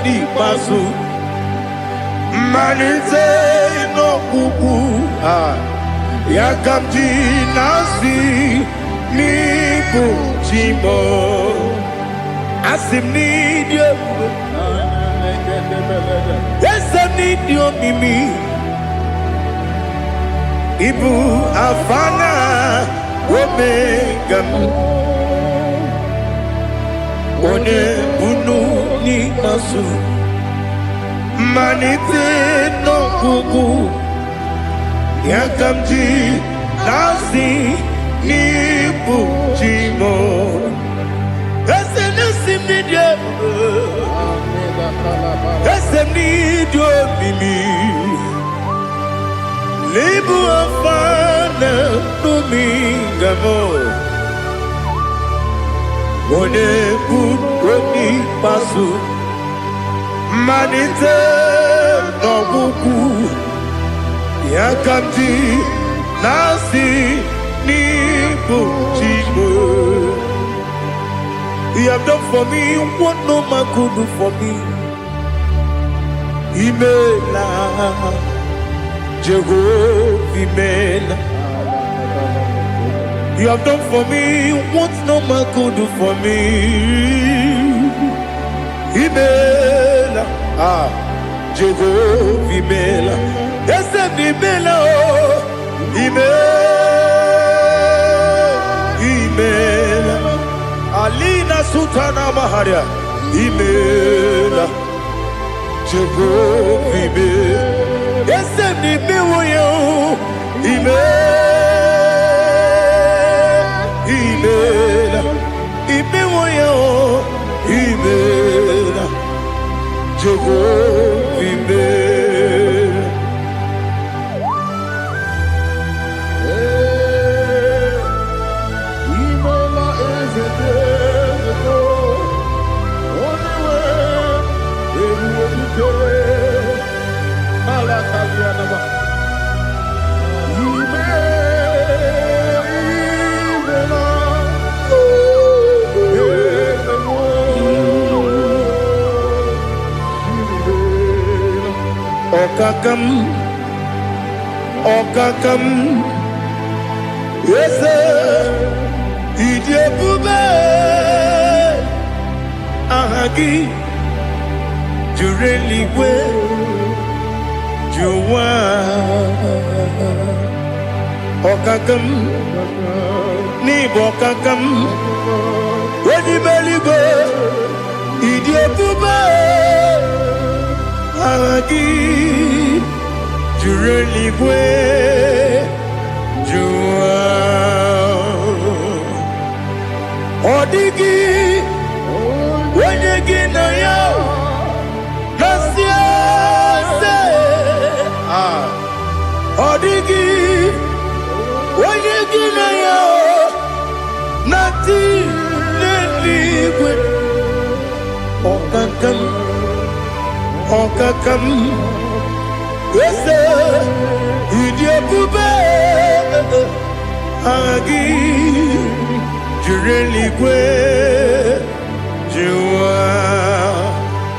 n'ikpeazụ, mmalite n'ọgwụgwụ ya ka m ji na-asị n'ịbụ chi m. Asị m n'ịdị ebube, eze m n'ịdị omimi, Ibu Alfa na Omega m, onye bunu n'ikpeazụ, mmalite n'ọgwụgwụ ya ka m ji na-asị n'ịbụ chi m. Ese n'isi m n'ịdị ebube, ese m n'ịdị omimi, Ibu Alfa na Omega m, onye bụ n'ikpeazụ, mmalite n'ọgwụgwụ ya ka m ji na-asị n'ịbụ chi m. You have done for me what no man could do for me. Imela, Jehovah, Imela. You have done for me what no man could do for me. Imela, Jehovah, Imela. Yes, Imela, Imela. Alina Sutana Maharia, Imela, Jehovah, Imela. Yes, Imela, Imela, Imela, Jehovah, Imela. Okakam, yes, Idiabube, Ahagi, Jureliwe, Juwa, Okakam, Nibokakam, Wedibelibe, Idiabube, Ahagi. Jureliwe, Jua, Odigi, Wenegi na yo, Nasia se, Odigi, Wenegi na yo, Nati Neliwe, Okakam, Okakam. Yes, Idiabube, Agi, Jureliwe, Jua,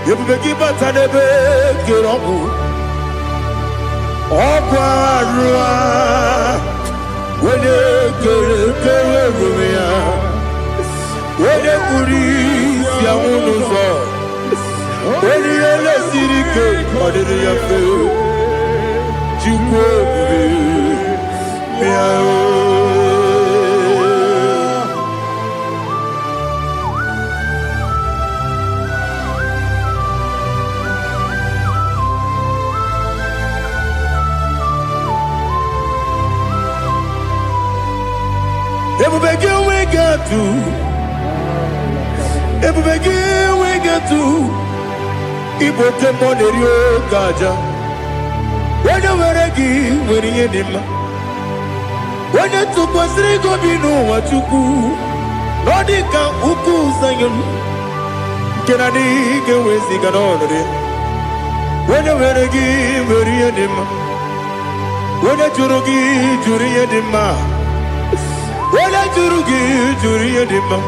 Yabubeki Batanebe, Girobu, Oparua, when you get when you police, Yamuno, when you let Sirike, or did you feel? Everybody we get to Ibote Monerio Gaja. When you were a gift, when you did, onye tụkwasịrị gị obi n'ụwa Chukwu na ọ dị ka ukwu Zayọn nke na-adịghị ga-eweziga n'ọnọdụ ya. Onye nwere gị nwere ihe dị mma, onye jụrụ gị jụrụ ihe dị mma, onye jụrụ gị jụrụ ihe dị mma.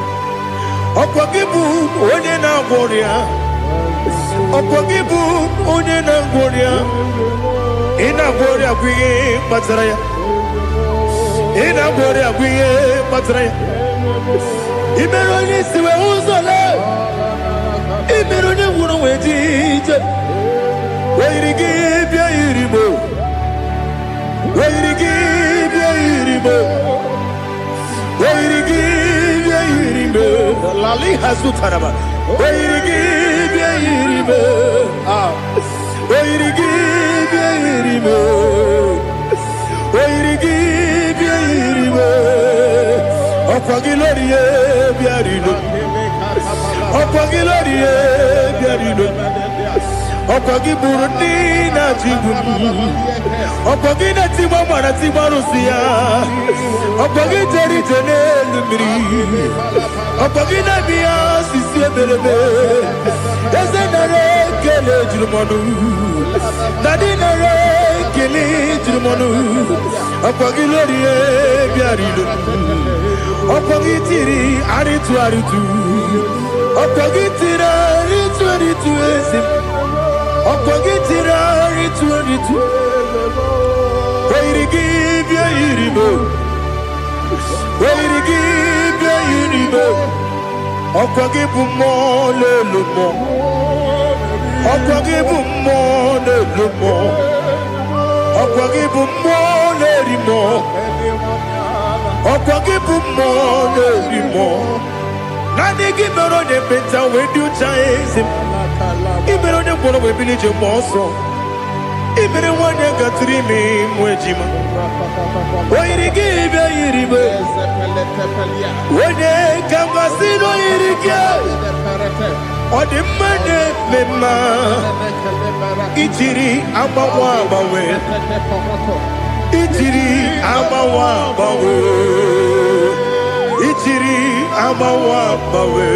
Ọkwa gị bụ onye na-agwọ ọrịa, ọkwa gị bụ onye na-agwọ ọrịa. Ị na-agwọ ọrịa bụ ihe kpatara ya, ị na-agwọ ọrịa bụ ihe kpatara ya. I mere onye isi wee ụzọ lee, I mere onye nwụrụ wee dị ije. Weyiri gị bịa yiri m, weyiri gị bịa yiri m, weyiri gị bịa yiri m. Lali hazụtara m, weyiri gị bịa yiri m, weyiri gị bịa yiri m, weyiri gị bịa yiri m. Ọkwa gị lori ye bịa rilo, ọkwa gị lori ye bịa rilo. Ọkwa gị bụrụ ndị na-achị igbu m, ọkwa gị na-etigba mara tigba arụsị ya, ọkwa gị jere ije n'elu mmiri, ọkwa gị na-abịa ya sisi emereme. Eze nara ekele juru m ọnụ, na dị nara ekele juru m ọnụ. Ọkwa gị lori ihe bịara ilo, ọkwa gị tiri arịtụ arịtụ, ọkwa gị tiri arịtụ arịtụ ezi m. Ọkwa gị tiri arịtụ arịtụ, weyiri gị bịa yiri m, weyiri gị bịa yiri m. Ọkwa gị bụ mmụọ n'elu mmụọ, ọkwa gị bụ mmụọ n'elu mmụọ, ọkwa gị bụ mmụọ na-eri mmụọ, ọkwa gị bụ mmụọ na-eri mmụọ. Naanị gị mere onye ekpenta wee dị ụcha eze m. I mere onye mkpọrọ wee bili ije mmụọ ọsọ. I mere nwanyị gatụrụ ime mụ ejima. Oyiri gị bịa yiri m, onye ka mmasị na oyiri gị. Ọ dị mma na-eme mma, ijiri agbanwe agbanwe, ijiri agbanwe agbanwe, ijiri agbanwe agbanwe,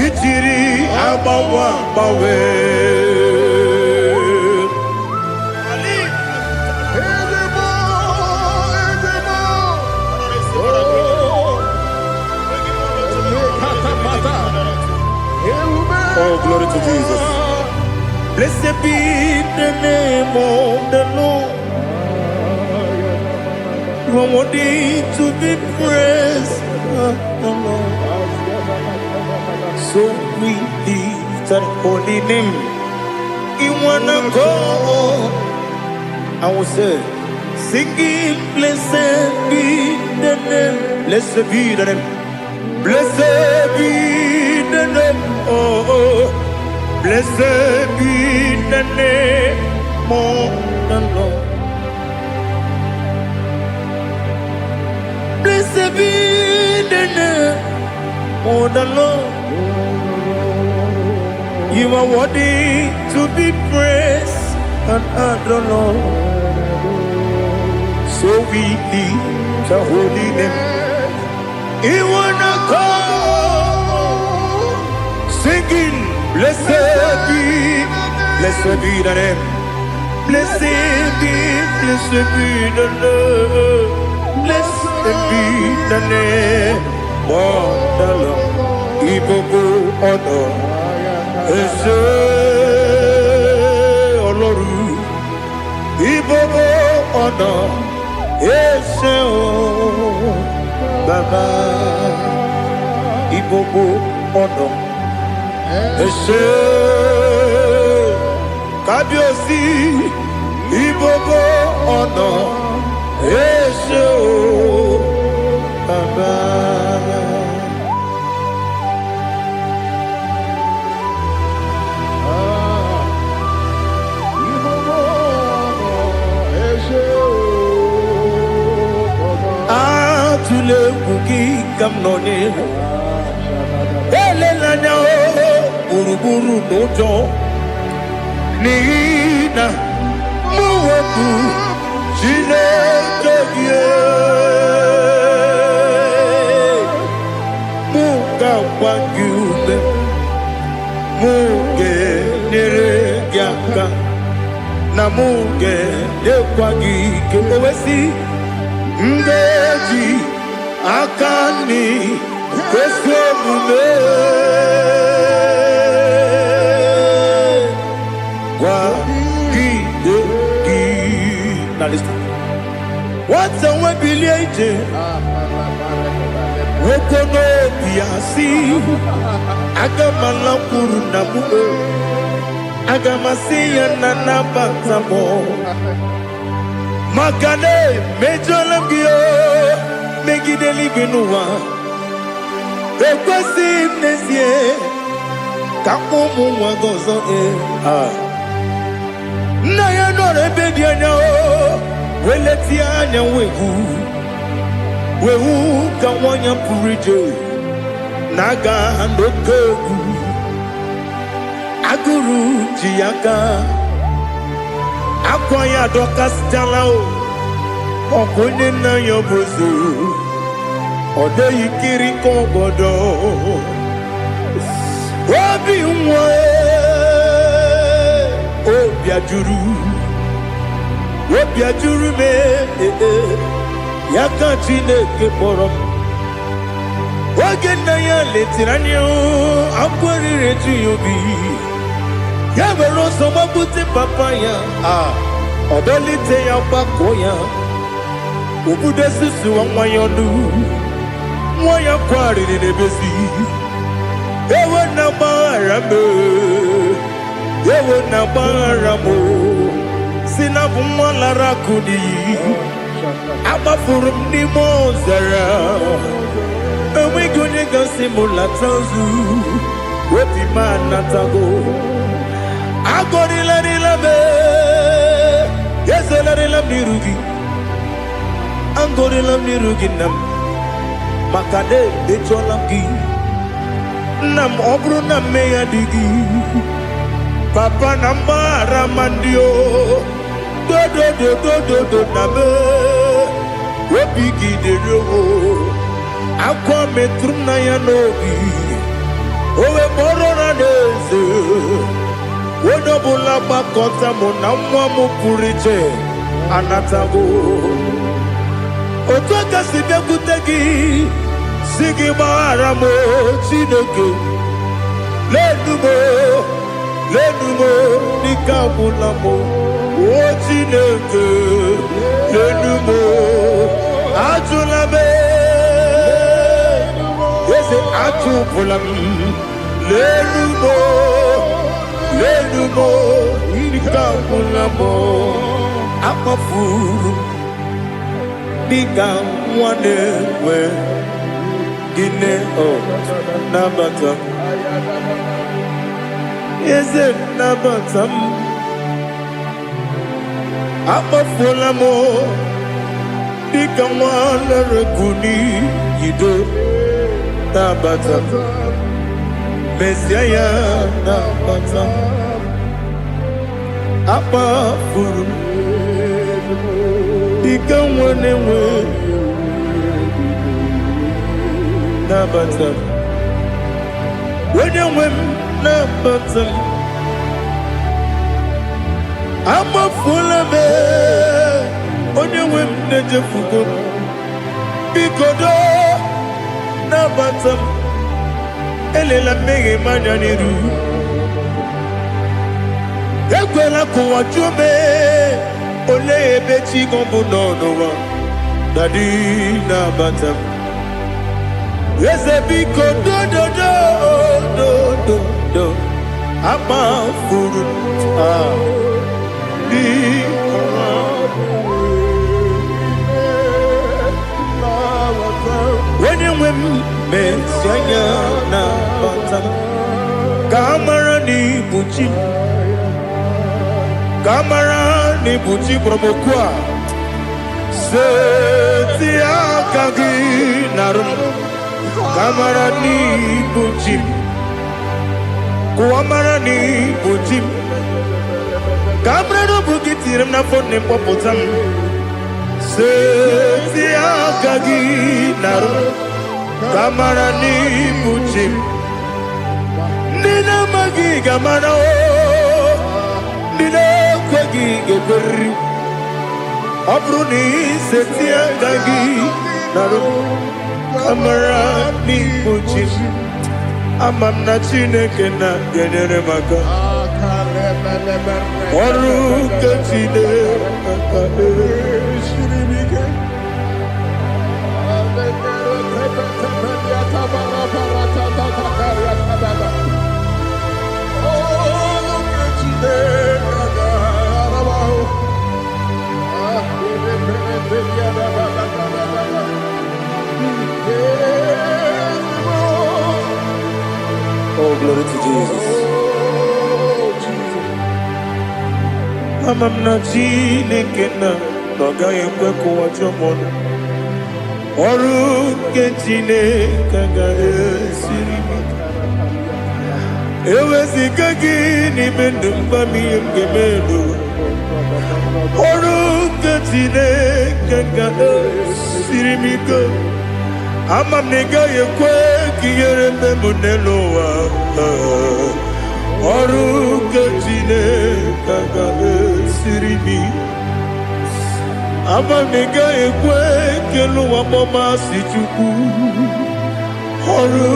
ijiri agbanwe agbanwe. Oh, glory to Jesus. Blessed be the name of the Lord. You are worthy to be praised, the Lord. So we lift that holy name. You wanna go? I will say, singing, blessed be the name, blessed be the name, blessed be the name, oh, blessed be the name of the Lord. Blessed be the name of the Lord. You are worthy to be praised and adored, Lord. So we lift the holy name. You wanna come singing, blessed be the name, blessed be the Lord, blessed be the name of the Lord. Ibobo honor, Ese Oloru. Ibobo honor, Ese Baba. Ibobo honor, Ese Kabiosi. Ibobo honor, Ese Baba. Tule kuki kamnoni elelanya buruburu nojo nina muwetu Chineke Wagyume Muge Neregiaka Na muge Nekwagike Ewesi Ngeji Akani Kwesomume Wagideki. Now listen. What's a webiliate? Wokono biasi. Agamala kurunamu. Agamasiya nanabatamo. Makane mejolambio. Megideli benua. Ekwesi mnesie. Kakumu wagozo na ya no rebedi anya o weleti anya wehu ka wanya purije naga ndoku aguru jiyaka akwa ya doka stala o okonye na yo bozo odo yikiri ko godo obi nwa Obiajuru me Yaka Chineke porom Oge na ya letiranyo Akwari retu yobi Ya vero soma buti papa ya Odolite ya bako ya Ubude susu wa mwayonu Mwaya kwari nebezi Ewe na marame Ewe na baramo Sinabu mwalara kudi Abafurum ni mozara Ewe gune gasi mula tanzu Wepi mana tago Agori la rilame Yese la rilam nirugi Angori lam nirugi nam Makade echolam ki Nam obru nam meya digi Papa nambara mandio do nabe Webigi de roho Aqua metrum na yanobi Owe morona neze Wodobula bakota monamwa mupuriche Anatago Otoka sibe kutegi Sigi baramo Chineke Lenumo nikabulamo O Chineke Lenumo Ajulame Yese ajubulam Lenumo nikabulamo Akafuru Nikamwanewe Gine o Nabata Is it Nabatam? Abafulamo Nikamwana Rekuni Yido Nabatam Messiah Nabatam Abafuru Nikamwanewe Nabatam When you win Nabatam I'm a full of it on your whim, Nejafugo Bikodo Nabatam Elela Mege Mananiru Ekwela Kuwachume Ole Bechi Gombuno Dadi Nabatam Yes, a bikodo do I'm a fool When you win, Messiah Nabatam Kamarani Buchi Promokwa Setia Kagi Narum Kamarani Buchi Kuamarani Buchi Kamrano Bukitiram na phone Popotam Setia Kagi Narum Kamara ni muchim. Nina magi kamara o. Nina kwagi geberi. Abruni setia gagi. Naro. Kamara ni muchim. Amam na chineke na genere maka. Oru kachine kakade. Oh, glory to Jesus. Amam na chineke na noga ekwe kuwa chomono. Oru kechine kaga esiri. Ewezi kagi ni mendumba miyemgemelo. Oru kechine kaga esiri miko. Amam nega yekwe kiyere memunelo wa. Oru kechine kaga esiri miko. Amam nega yekwe kelu wa mama si chuku. Oru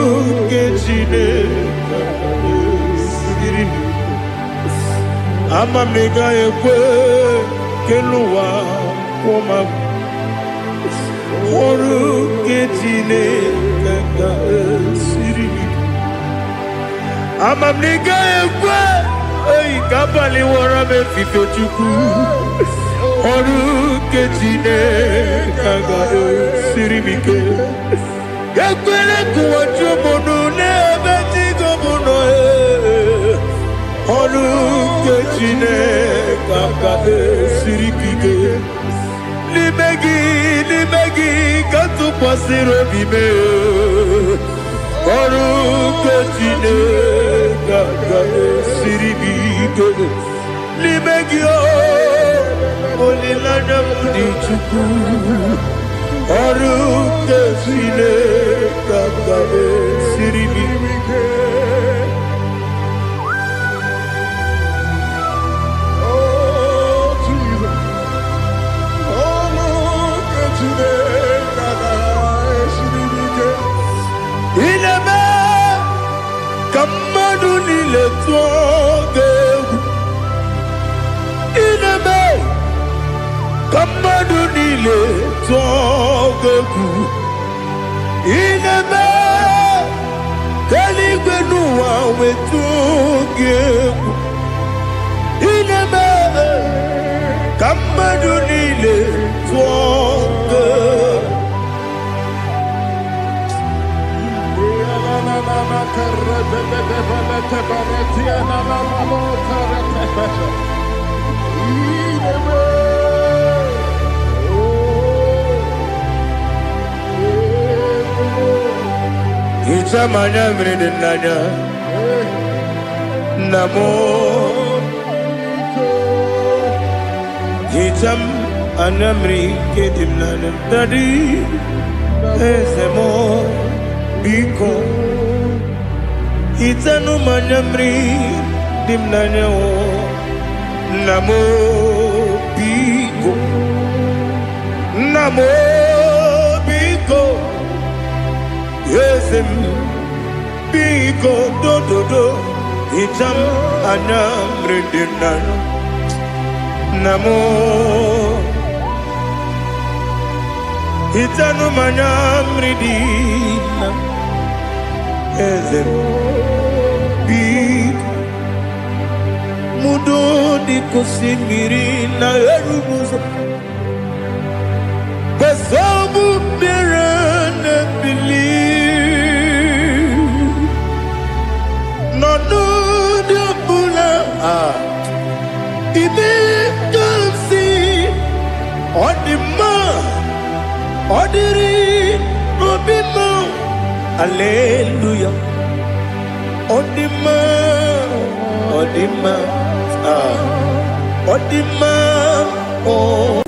kechine kaga esiri miko. Amam nega yekwe kelu wa mama. Oru kechine kaga esiri miko. Amam nega yekwe kabali wara me fifo chuku. Oru kechine kaga esiri miko. Yakwele kuwa chomono ne beti gomono. Oru kechine kaga esiri miko. Limegi kantu pasiro bime. Oru kechine kaga esiri miko. Limegi olilana mudi chuku. Oru kechine kaga esiri miko. Ineme kamadu nile tuoge. Ineme kamadu nile tuoge. Ineme kaligwenu wawe tuoge. Ineme kamadu nile tuoge. Itamanya mridinanya namo. Itam anamri kedimnana dadi ezemo biko. Itanu manyamri dimnanya o namo biko. Namo biko. Yesem biko do do do. Itam anamri dimnanya namo. Itanu manyamri dimnanya. Ezem big mudo di kusimiri na erumuzo. Basabu berana believe. No de bula. Ibe kansi odima odiri obima. Alleluia. Odima, odima, odima, oh.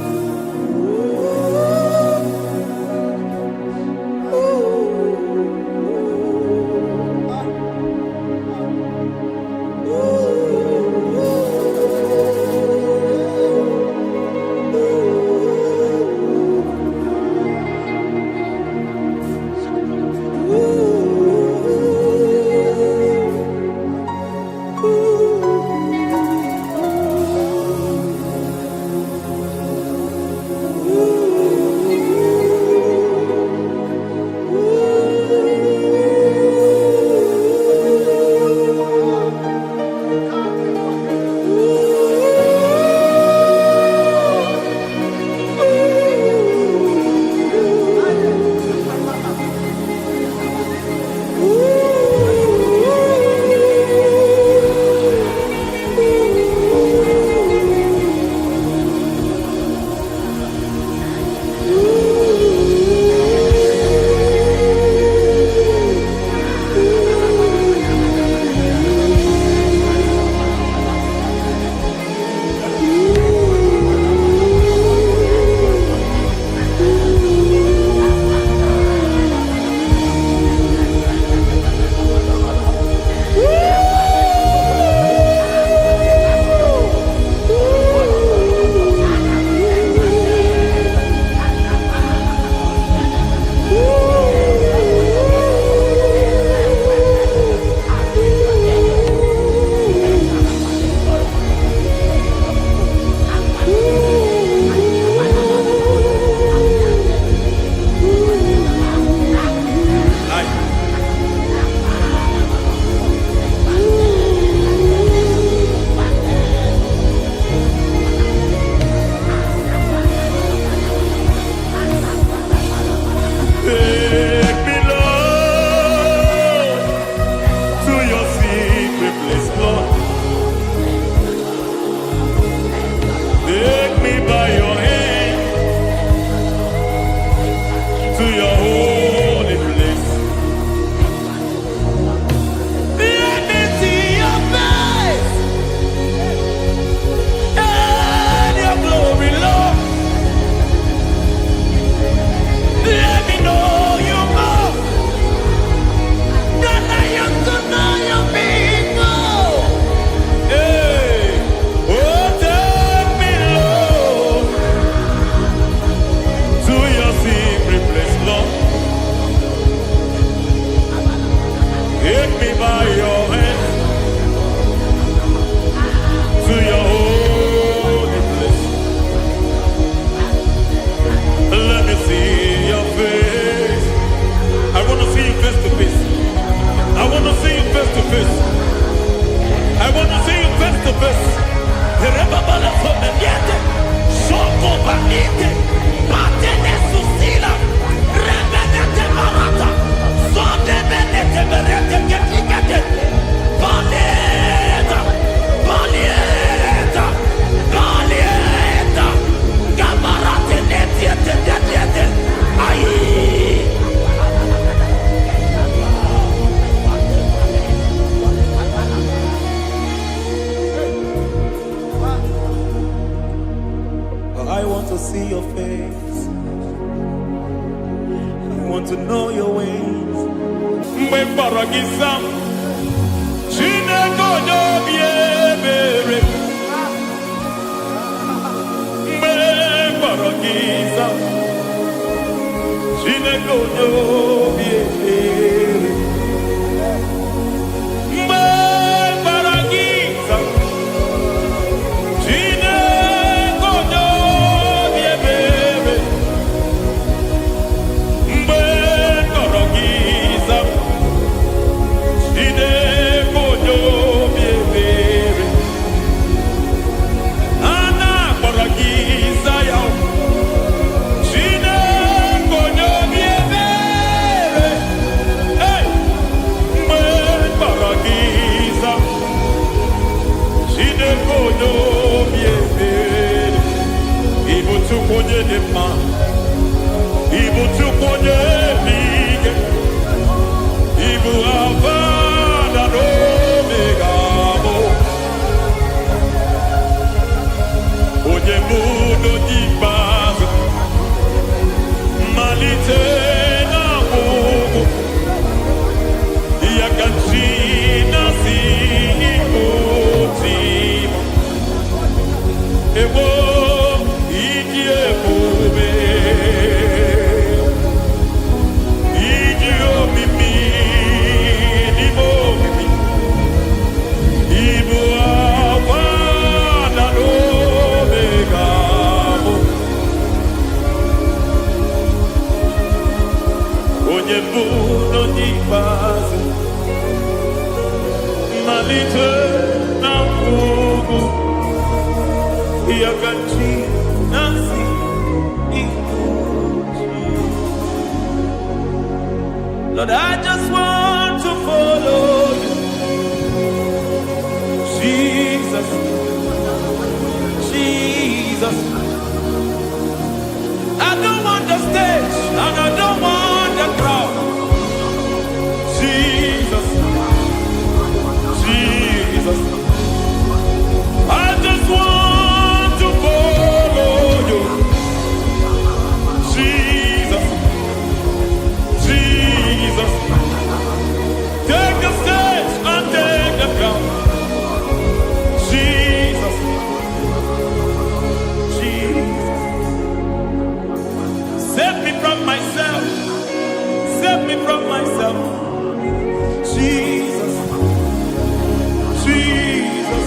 ways. I want to know your ways. Mgbe mkpọrọ gị zam, Chineke onye obi ebere. Mgbe mkpọrọ gị zam, Chineke onye obi ebere. Mgbe mkpọrọ gị zam, Chineke onye obi ebere. Mgbe mkpọrọ gị zam, Chineke onye obi ebere. A na-akpọrọ gị Zion, Chineke onye obi ebere. Hey! Mgbe mkpọrọ gị zam, Chineke onye obi ebere. Ị bụ Chukwu onye dị mma, ị bụ Chukwu onye dị ike, ị bụ Alfa na Omega bụ onye bụ n'oge ikpeazụ, mmalite na ọgwụgwụ, ya ka chi na-asị Igbo timo. Ewo ịdị ebube, ịdị omimi n'ime omimi, ịbụ Alfa na Omega bụ onye bụ n'onye ikpeazụ, mmalite na ọgwụgwụ, ya ka chi na-asị Igbo timo. Lord, I just want to follow you, Jesus, Jesus. I don't want the stage and I don't want the crowd. Jesus, Jesus. I just want to follow you, Jesus, Jesus. Take the stage and take the crown. Jesus, Jesus. Save me from myself. Save me from myself. Jesus, Jesus.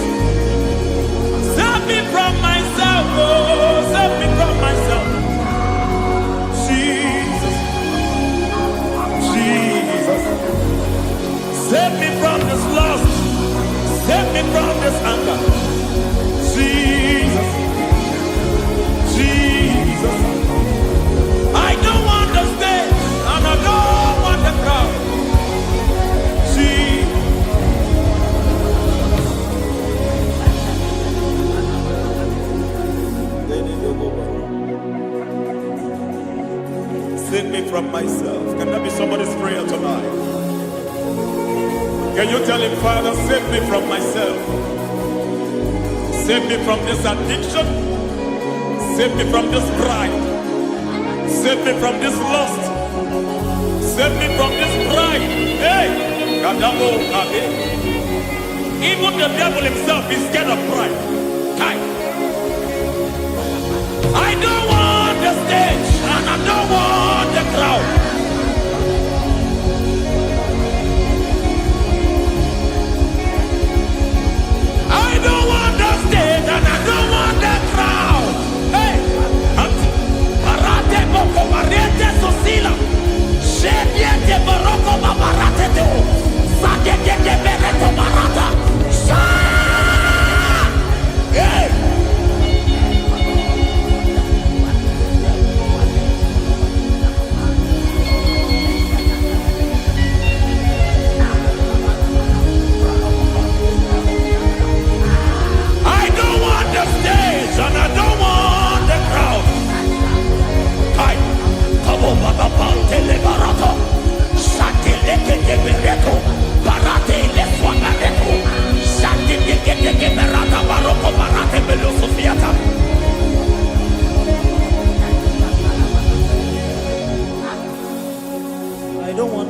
Save me from myself. Oh, save me from myself. Jesus, Jesus. Save me from this lust. Save me from this anger. Jesus, Jesus. I don't want the stage and I don't want the crowd. Jesus. Save me from myself. Can that be somebody's prayer tonight? Can you tell him, Father, save me from myself? Save me from this addiction. Save me from this pride. Save me from this lust. Save me from this pride. Hey! Kadamo Kabe. Even the devil himself is scared of pride. Hi. I don't want the stage and I don't want the crowd. I don't want the stage and I don't want the crowd. Hey! Barate boko barete sosila. Shediete baroko babarate teo. Sadete bereto barata. Sha! Hey!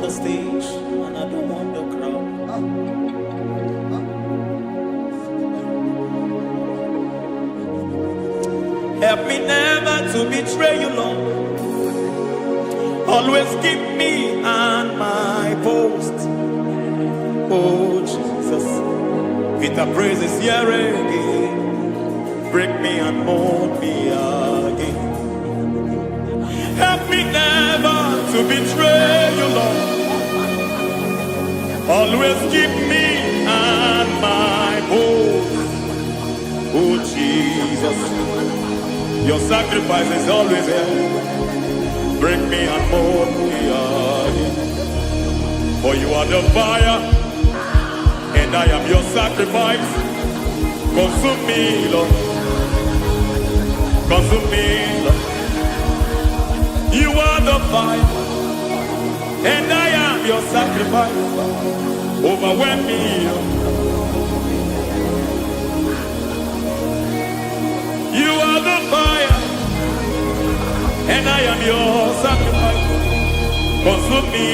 the stage and I don't want the crowd. Help me never to betray you, Lord. Always keep me on my post. Oh Jesus, with the praises here again, break me and mold me again. Help me never to betray you, Lord. Always keep me on my post. Oh Jesus, your sacrifice is always there. Break me and mold me again. For you are the fire, and I am your sacrifice. Consume me, Lord. Consume me, Lord. You are the fire, and I am your sacrifice. Overwhelm me, Lord. You are the fire, and I am your sacrifice. Consume me.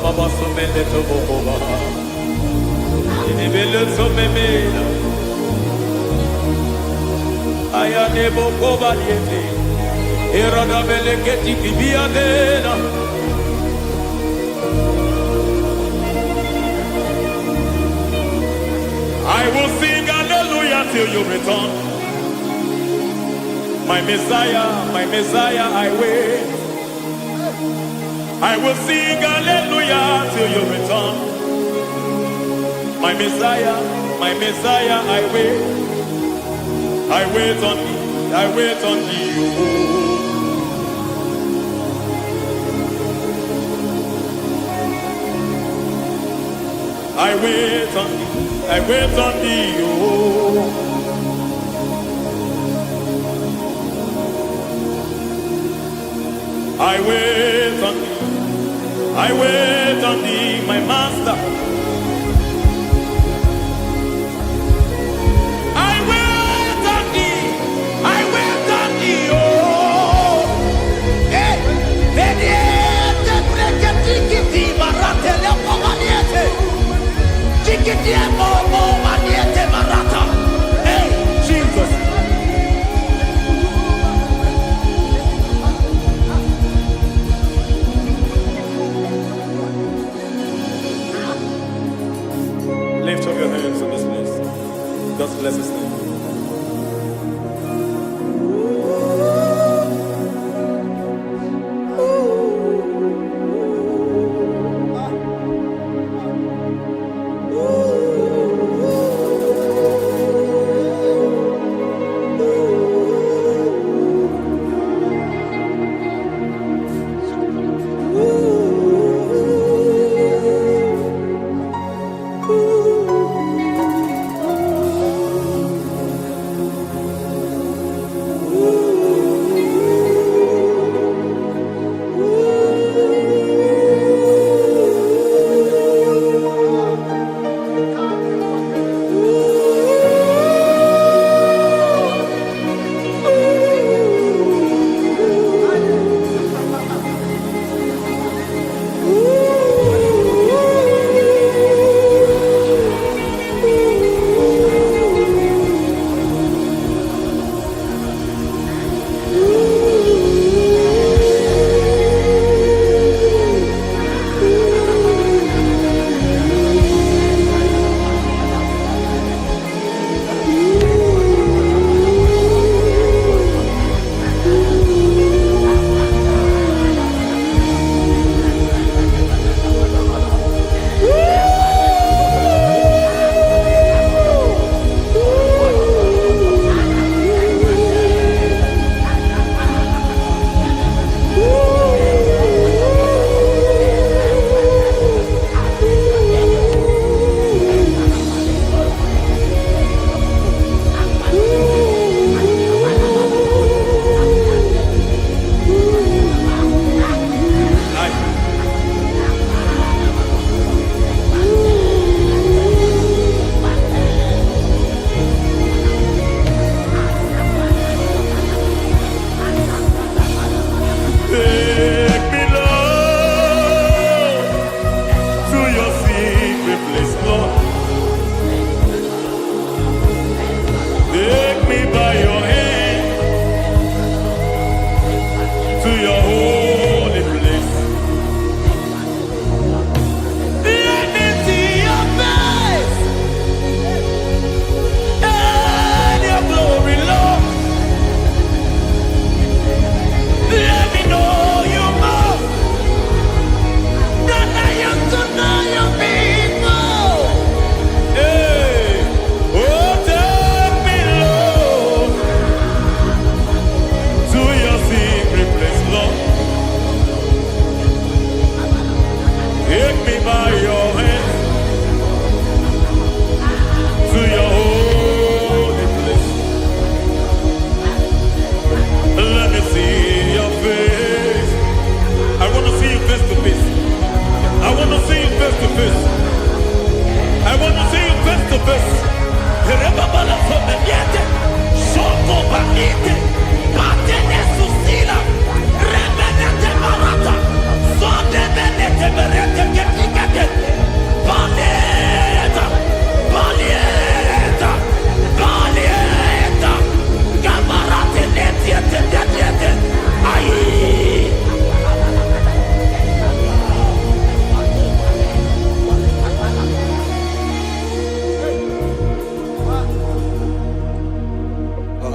Baba sumele to boba. Inibele sumemela. Aya nebo koba yete. Erada meleketi kibiadena. I will sing hallelujah till you return. My Messiah, I wait. I will sing hallelujah till you return. My Messiah, I wait. I wait on thee, I wait on thee. I wait on thee, I wait on thee. I wait on thee. I wait on thee, my master. I wait on thee. I wait on thee, oh. Eh, vediete, tikiti, barate, lepo maniete. Tikiti, momo, maniete, barata. Hey, Jesus. Lift up your hands in this place. God bless his name.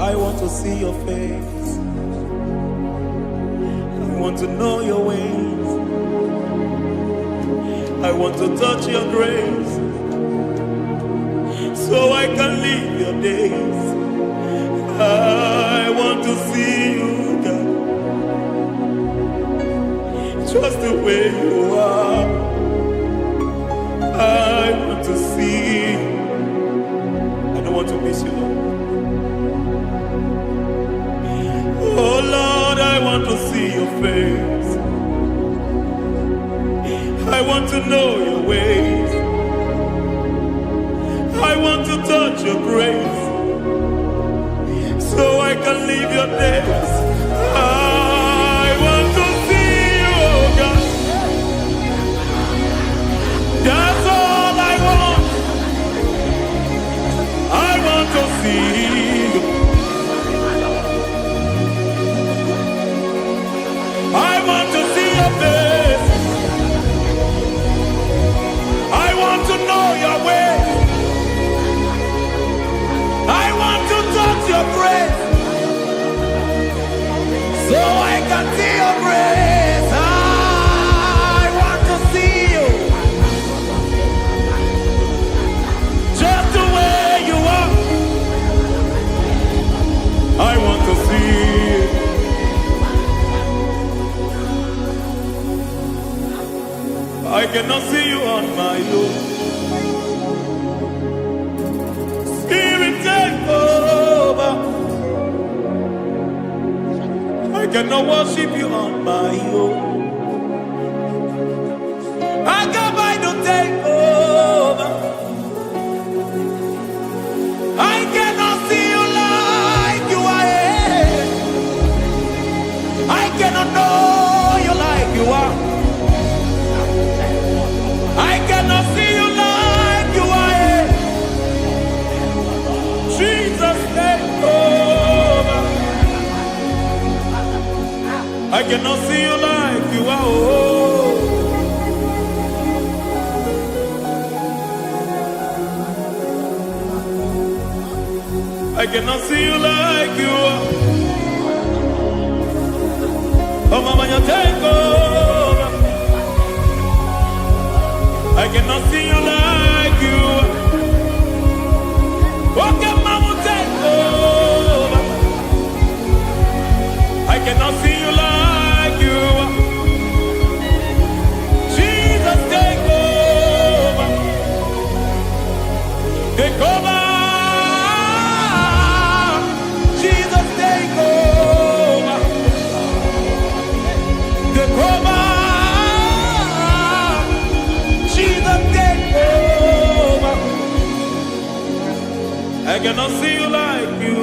I want to see your face. I want to know your ways. I want to touch your grace, so I can live your days. I want to see you, God, just the way you are. I want to see you. I don't want to miss you, Lord. Oh Lord, I want to see your face. I want to know your ways. I want to touch your grace, so I can live your days. I want to see you, oh God. That's all I want. I want to see you. I want to see your face. I want to know your way. I want to touch your grace, so I can see your grace. I want to see you, just the way you are. I want to see you. I cannot see you on my own. Spirit, take over. I cannot worship you on my own. I can by to take over. I cannot see you like you are. I cannot know you like you are. I cannot see you like you are. Jesus, take over. I cannot see you like you are. Oh. I cannot see you like you are. Oh, Mama, you take over. I cannot see you like you. What can Mama take over? I cannot see you like you. Jesus, take over. Take over. Jesus, take over. Take over. I cannot see you like you.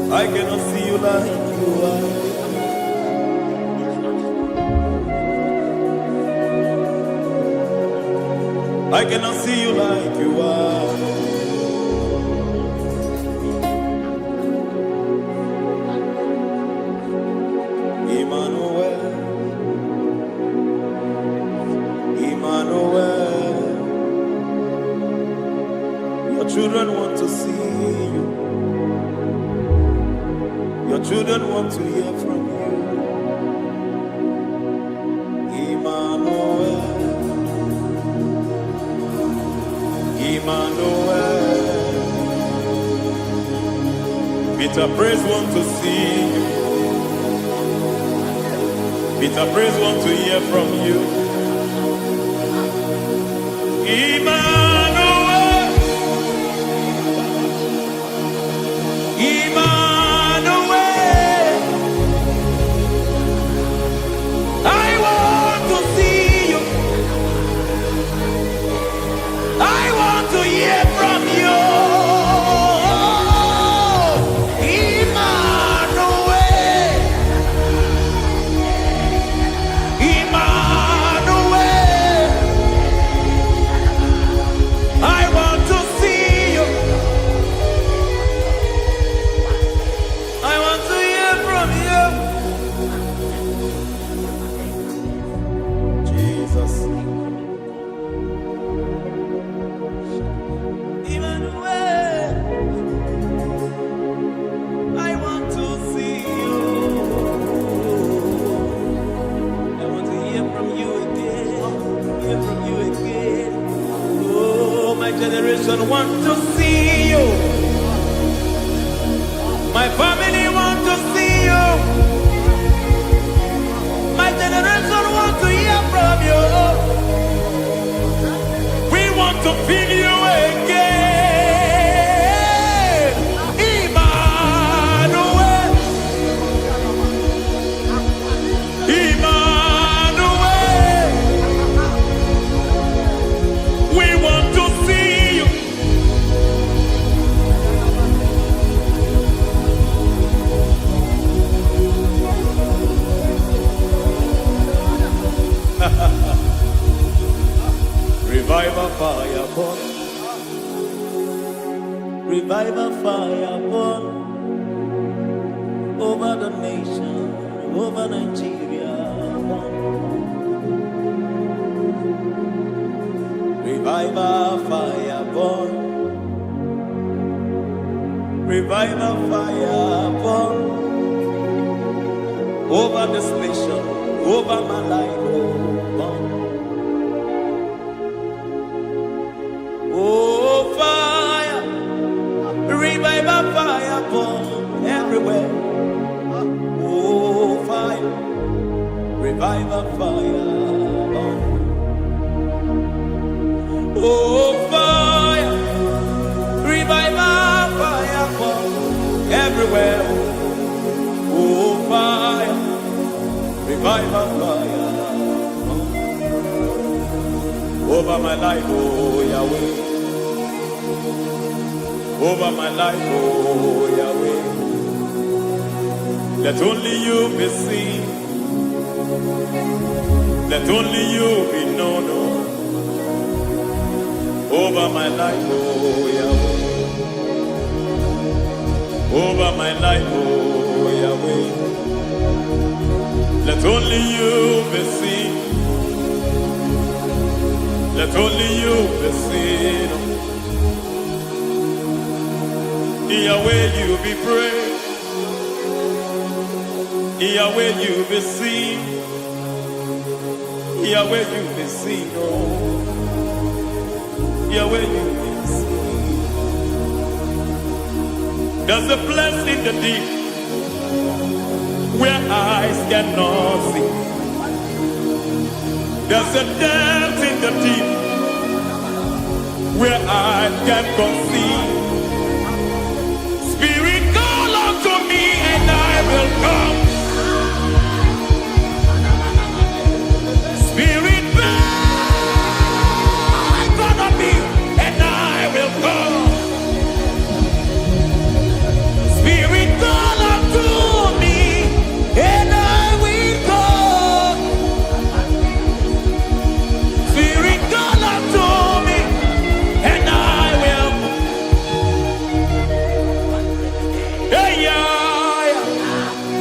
I cannot see you like you are. I cannot see you like you are. Emmanuel. Your children want to see you. Your children want to hear from you. Emmanuel. Emmanuel. Peter Praise want to see you. Peter Praise want to hear from you. Emmanuel, Emmanuel, I want to see you. generation want to see you. My family want to see you. My generation want to hear from you. We want to feel you again. Emmanuel. Emmanuel. We want to see you. Revival fire burn. Revival fire burn over the nation, over Nigeria. Revival fire burn. Revival fire burn over this nation, over my life. Burn. Oh, fire, revival fire burn everywhere. Oh, fire, revival fire burn. Oh, fire, revival fire burn everywhere. Oh, fire, revival fire burn over my life, oh Yahweh. Over my life, oh Yahweh. Let only you be seen. Let only you be known. Over my life, oh Yahweh. Over my life, oh Yahweh. Let only you be seen. Let only you be seen. Yahweh, you be praised. Yahweh, you be seen. Yahweh, you be seen. Oh, Yahweh, you be seen. There's a place in the deep where eyes cannot see. There's a depth in the deep where eyes can't conceive. Spirit, call unto me and I will come. Spirit, beg on me and I will come. Spirit, call unto me and I will come. Spirit, call unto me and I will. Hey, yeah,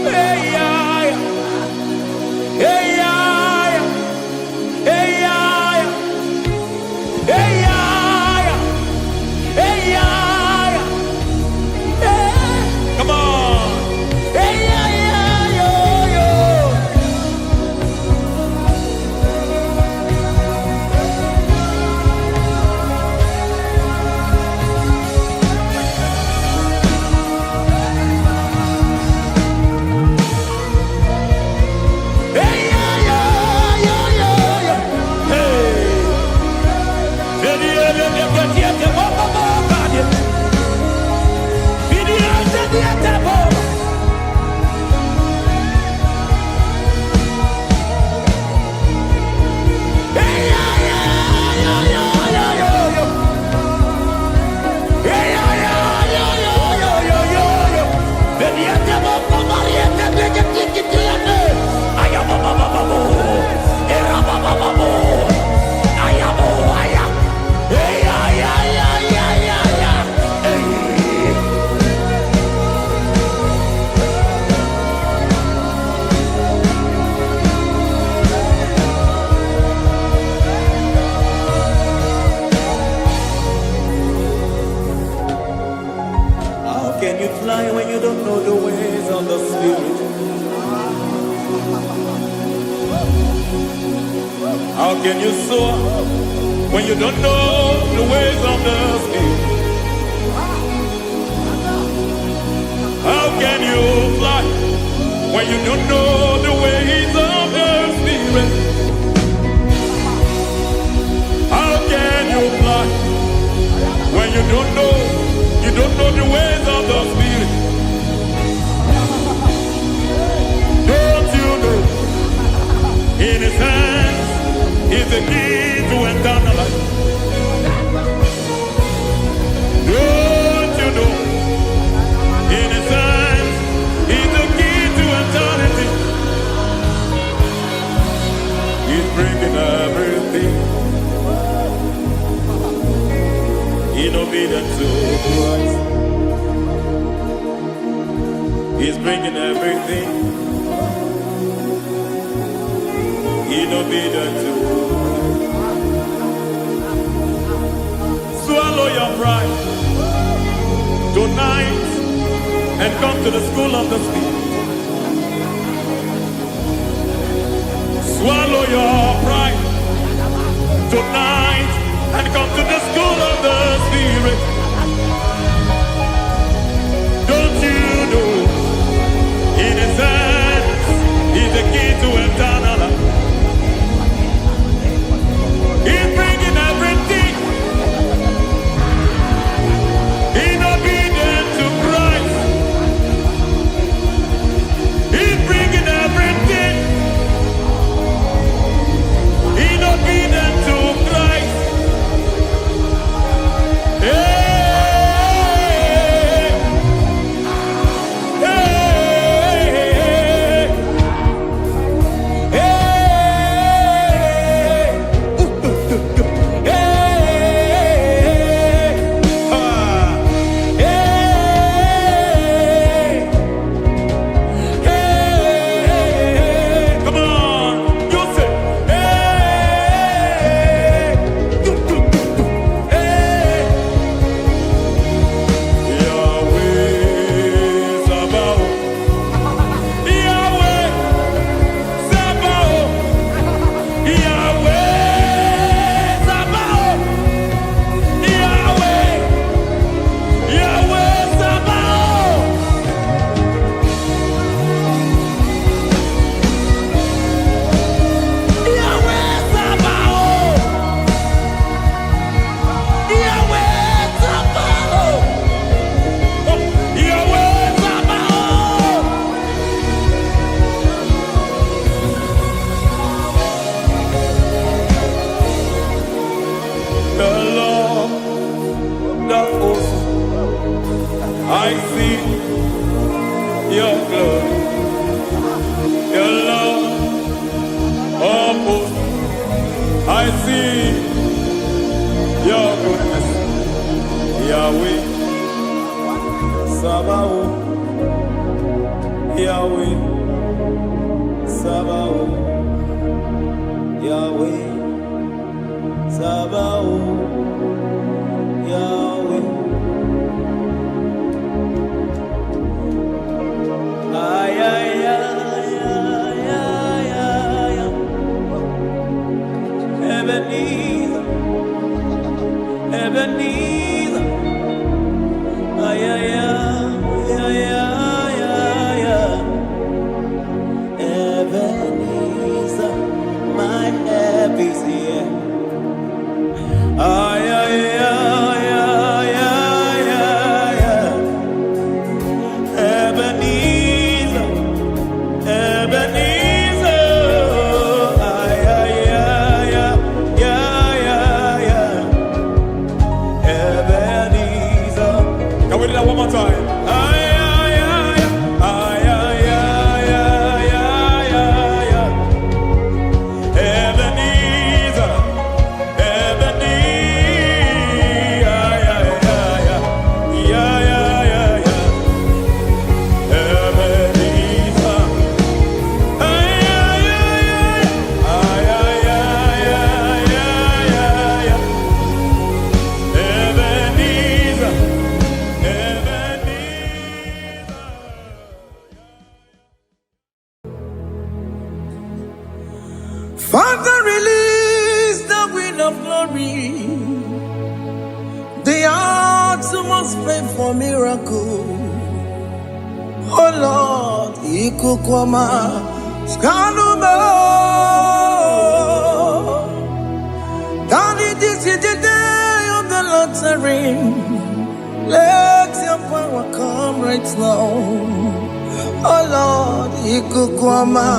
hey, yeah, hey, yeah, hey, yeah, hey, yeah, hey, yeah, hey. Come on. Hey, yeah, yo, yo. Hey, yeah, yo, yo, yo. Hey. How can you fly when you don't know the ways of the Spirit? How can you soar when you don't know the ways of the Spirit? How can you fly when you don't know the ways of the Spirit? How can you fly when you don't know the ways of the Spirit? Don't you know in His hands is the key to eternal life? Don't you know in His hands is the key to eternity? He's bringing everything in obedience to Christ. He's bringing everything in obedience to Christ. Swallow your pride tonight and come to the school of the Spirit. Swallow your pride tonight and come to the school of the Spirit. Don't you know in His hands is the key to eternal life? He's bringing everything in obedience to Christ. He's bringing everything in obedience to Christ. Hey, hey, hey, hey, come on, you say, Yahweh Sabaoth, Yahweh Sabaoth, Yahweh Sabaoth, Yahweh, Yahweh Sabaoth. Yahweh Sabaoth, Yahweh Sabaoth, Yahweh Sabaoth. The Lord of hosts, I see your glory. The Lord of hosts, I see your goodness. Yahweh Sabaoth, Yahweh Sabaoth, Yahweh Sabaoth, Yahweh. Ay, ay, ay, ay, ay, ay, ay. Ebenezer, Ebenezer. Ay, ay, ay, ay, ay, ay, ay. Ebenezer, my help is here. Ay, ay, ay, ay, ay, ay, ay. Ebenezer, Ebenezer. Ay, ay, ay, ay, ay, ay, ay. Ebenezer. Can we do that one more time? for miracle. Oh Lord, Ikukwama, Skanumo. Daddy, this is the day of the lottery. Let your power come right now. Oh Lord, Ikukwama,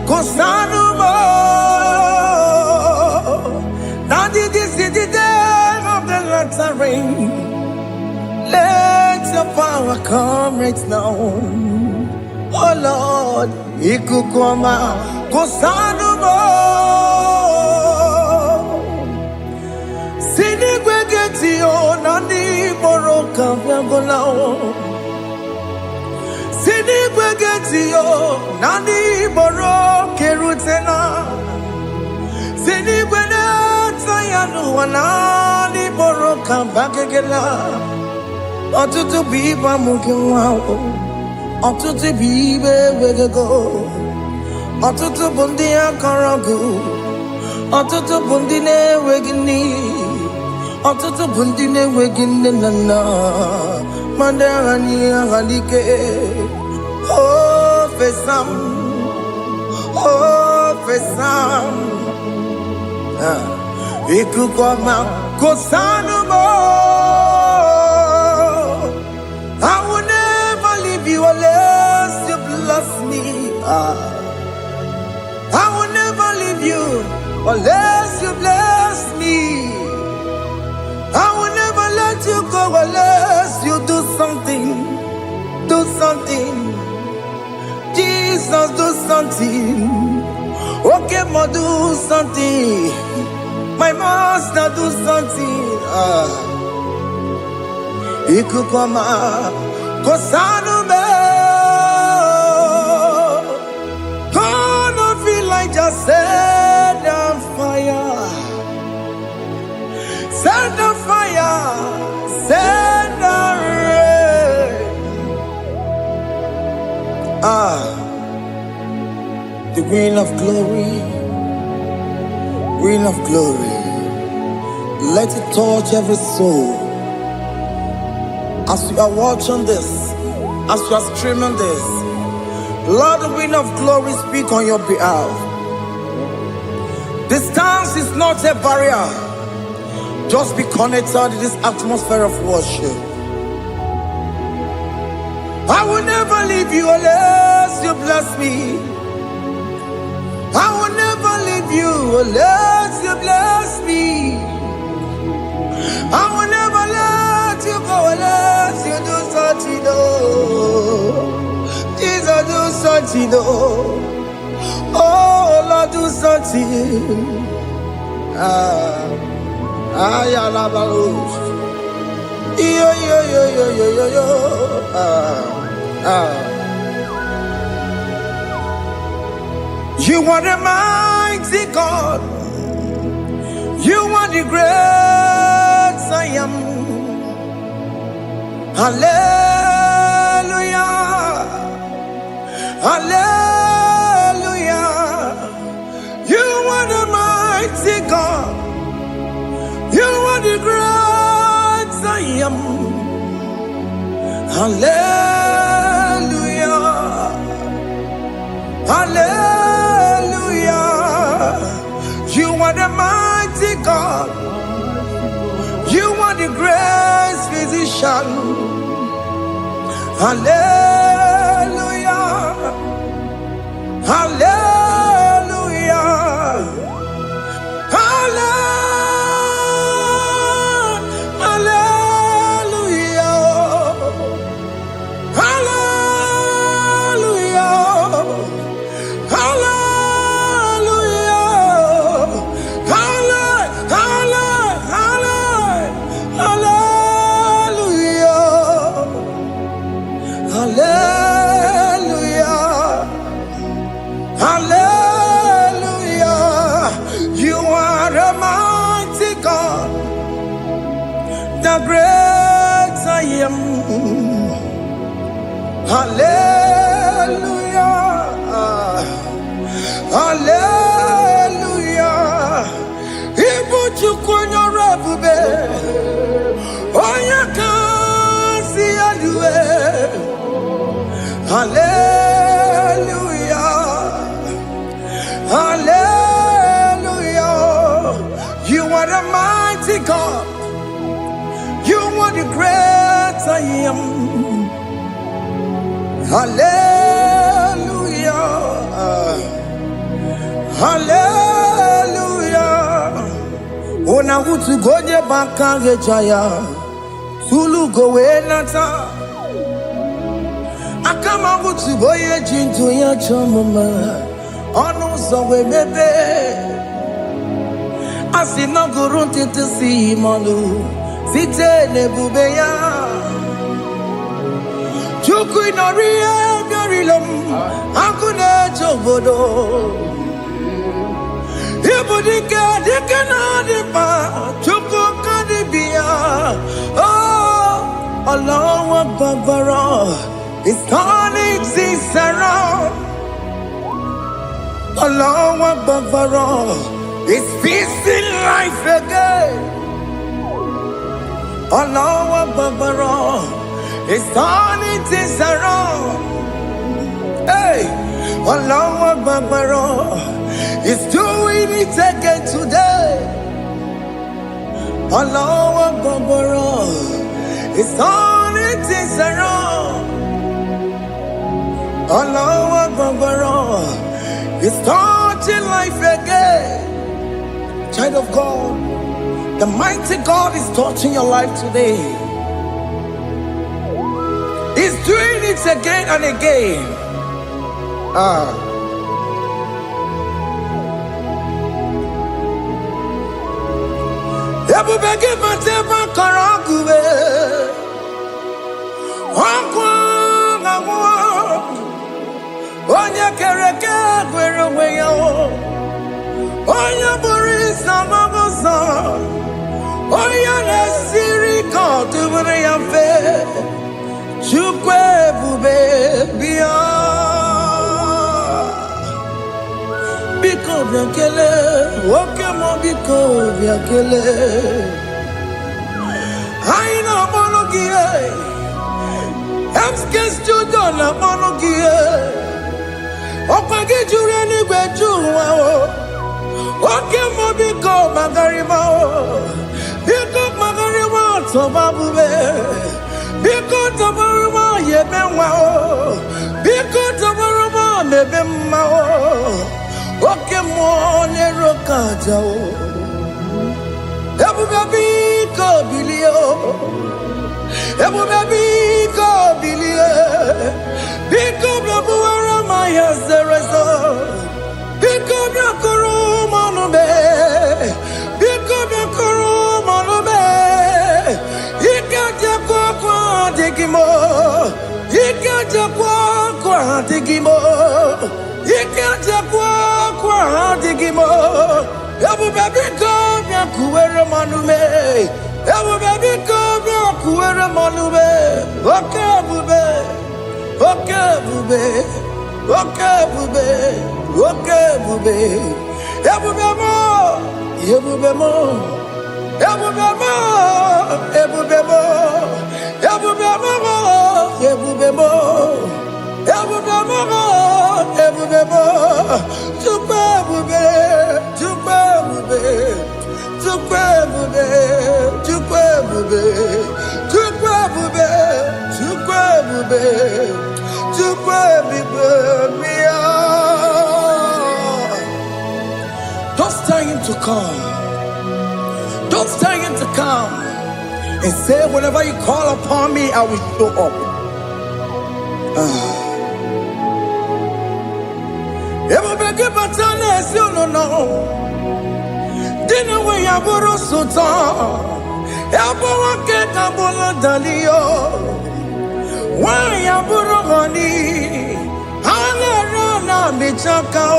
Kosanumo. Daddy, this is the day of the lottery. Let your power come right now. Oh Lord, Ikukwama, Kosanumo. Sinigwegetio, Nandi Boroka, Viagolao. Sinigwegetio, Nandi Boroke Rutena. Sinigwena, Tayanu, Nandi Boroka, Bagagela. Ọtụtụ bụ ibe amụghị nwa ahụ, ọtụtụ bụ ibe ewegego, ọtụtụ bụ ndị akọrọ gụ, ọtụtụ bụ ndị na-enweghị nne, ọtụtụ bụ ndị na-enweghị nne na nna, ma ndị agha n'ihe agha n'ike. O fesam, o fesam, Ikukwama, Kosanumo. I will never leave you unless you bless me. I will never leave you unless you bless me. I will never let you go unless you do something. Do something. Jesus, do something. Okay, ma, do something. My master, do something. Ikukwama, Kosanumo. Gonna feel like just set on fire. Set on fire. Set on rain. The wind of glory. Wind of glory. Let it touch every soul. As you are watching this, as you are streaming this, Lord, the wind of glory speak on your behalf. Distance is not a barrier. Just be connected to this atmosphere of worship. I will never leave you unless you bless me. I will never leave you unless you bless me. I will never let you go unless you do something. Jesus, do something. Oh Lord, do something. Ayalabalos. Yo. You are the mighty God. You are the great I am. Hallelujah. Hallelujah. You are the mighty God. You are the great I am. Hallelujah. Hallelujah. You are the mighty God. You are the great physician. Hallelujah. Hallelujah. The great I am. Hallelujah. Hallelujah. Ibu chukwu nyorebube. Oya kasi Hallelujah. Hallelujah. You are the mighty God. You are the great I am. Hallelujah. Hallelujah. Ona utu gonye bakange jaya. Tulu gowe nata. Akama utu boye jintu ya chomama. Onu sowe bebe. Asina gurunti tisi manu. Site nebubeya. Chuku inoria garilom. Akune chobodo. Ibudika dikana dipa. Chuku kadibia. Oh, Allah Akbar. It's turning things around. Allah Akbar. It's peace in life again. Allah Akbar. It's turning things around. Hey, Allah Akbar. It's doing it again today. Allah Akbar. It's turning things around. Allah Akbar. It's touching life again. Child of God, the mighty God is touching your life today. He's doing it again and again. Ebubege matema karagube. Onye kereke gwere onwe ya. Onye bụrụ isa magosa. Onye na-esiri ka ọ dịbụrụ ya mfe. Chukwu ebube bịa. Biko bịa kele, nwoke mụ biko bịa kele. Anyị na-akpọrọ gị MSK Studio na-akpọrọ gị ọkwa gị juru eluigwe ju ụwa nwoke mụ biko magarịma biko magarịma tọba bube biko tọbarịma yebe nwa biko tọbarịma mebe mma nwoke mụ na-ero ka aja ebube biko bilie ebube biko bilie biko bịabuwara ma ya zerezo biko bịakọrọ manube biko bịakọrọ manube ike jakwa kwa adịghị m ike jakwa kwa adịghị m ike jakwa kwa adịghị m ebube biko bịakuwere manube ebube biko bịakuwere manube oke ebube oke ebube oke ebube oke ebube ebube mo ebube mo ebube mo ebube mo ebube mo ebube mo ebube mo ebube mo Chukwu ebube Chukwu ebube Chukwu ebube Chukwu ebube Chukwu ebube Chukwu ebube Chukwu ebube bịa. Don't tell him to come. Don't tell him to come. And say, whenever you call upon me, I will show up. Ebube batana esi no. Dina we yaboro sultan. Yaboro ke kabolo dalio. Wa yaboro gani. Halera na michaka o.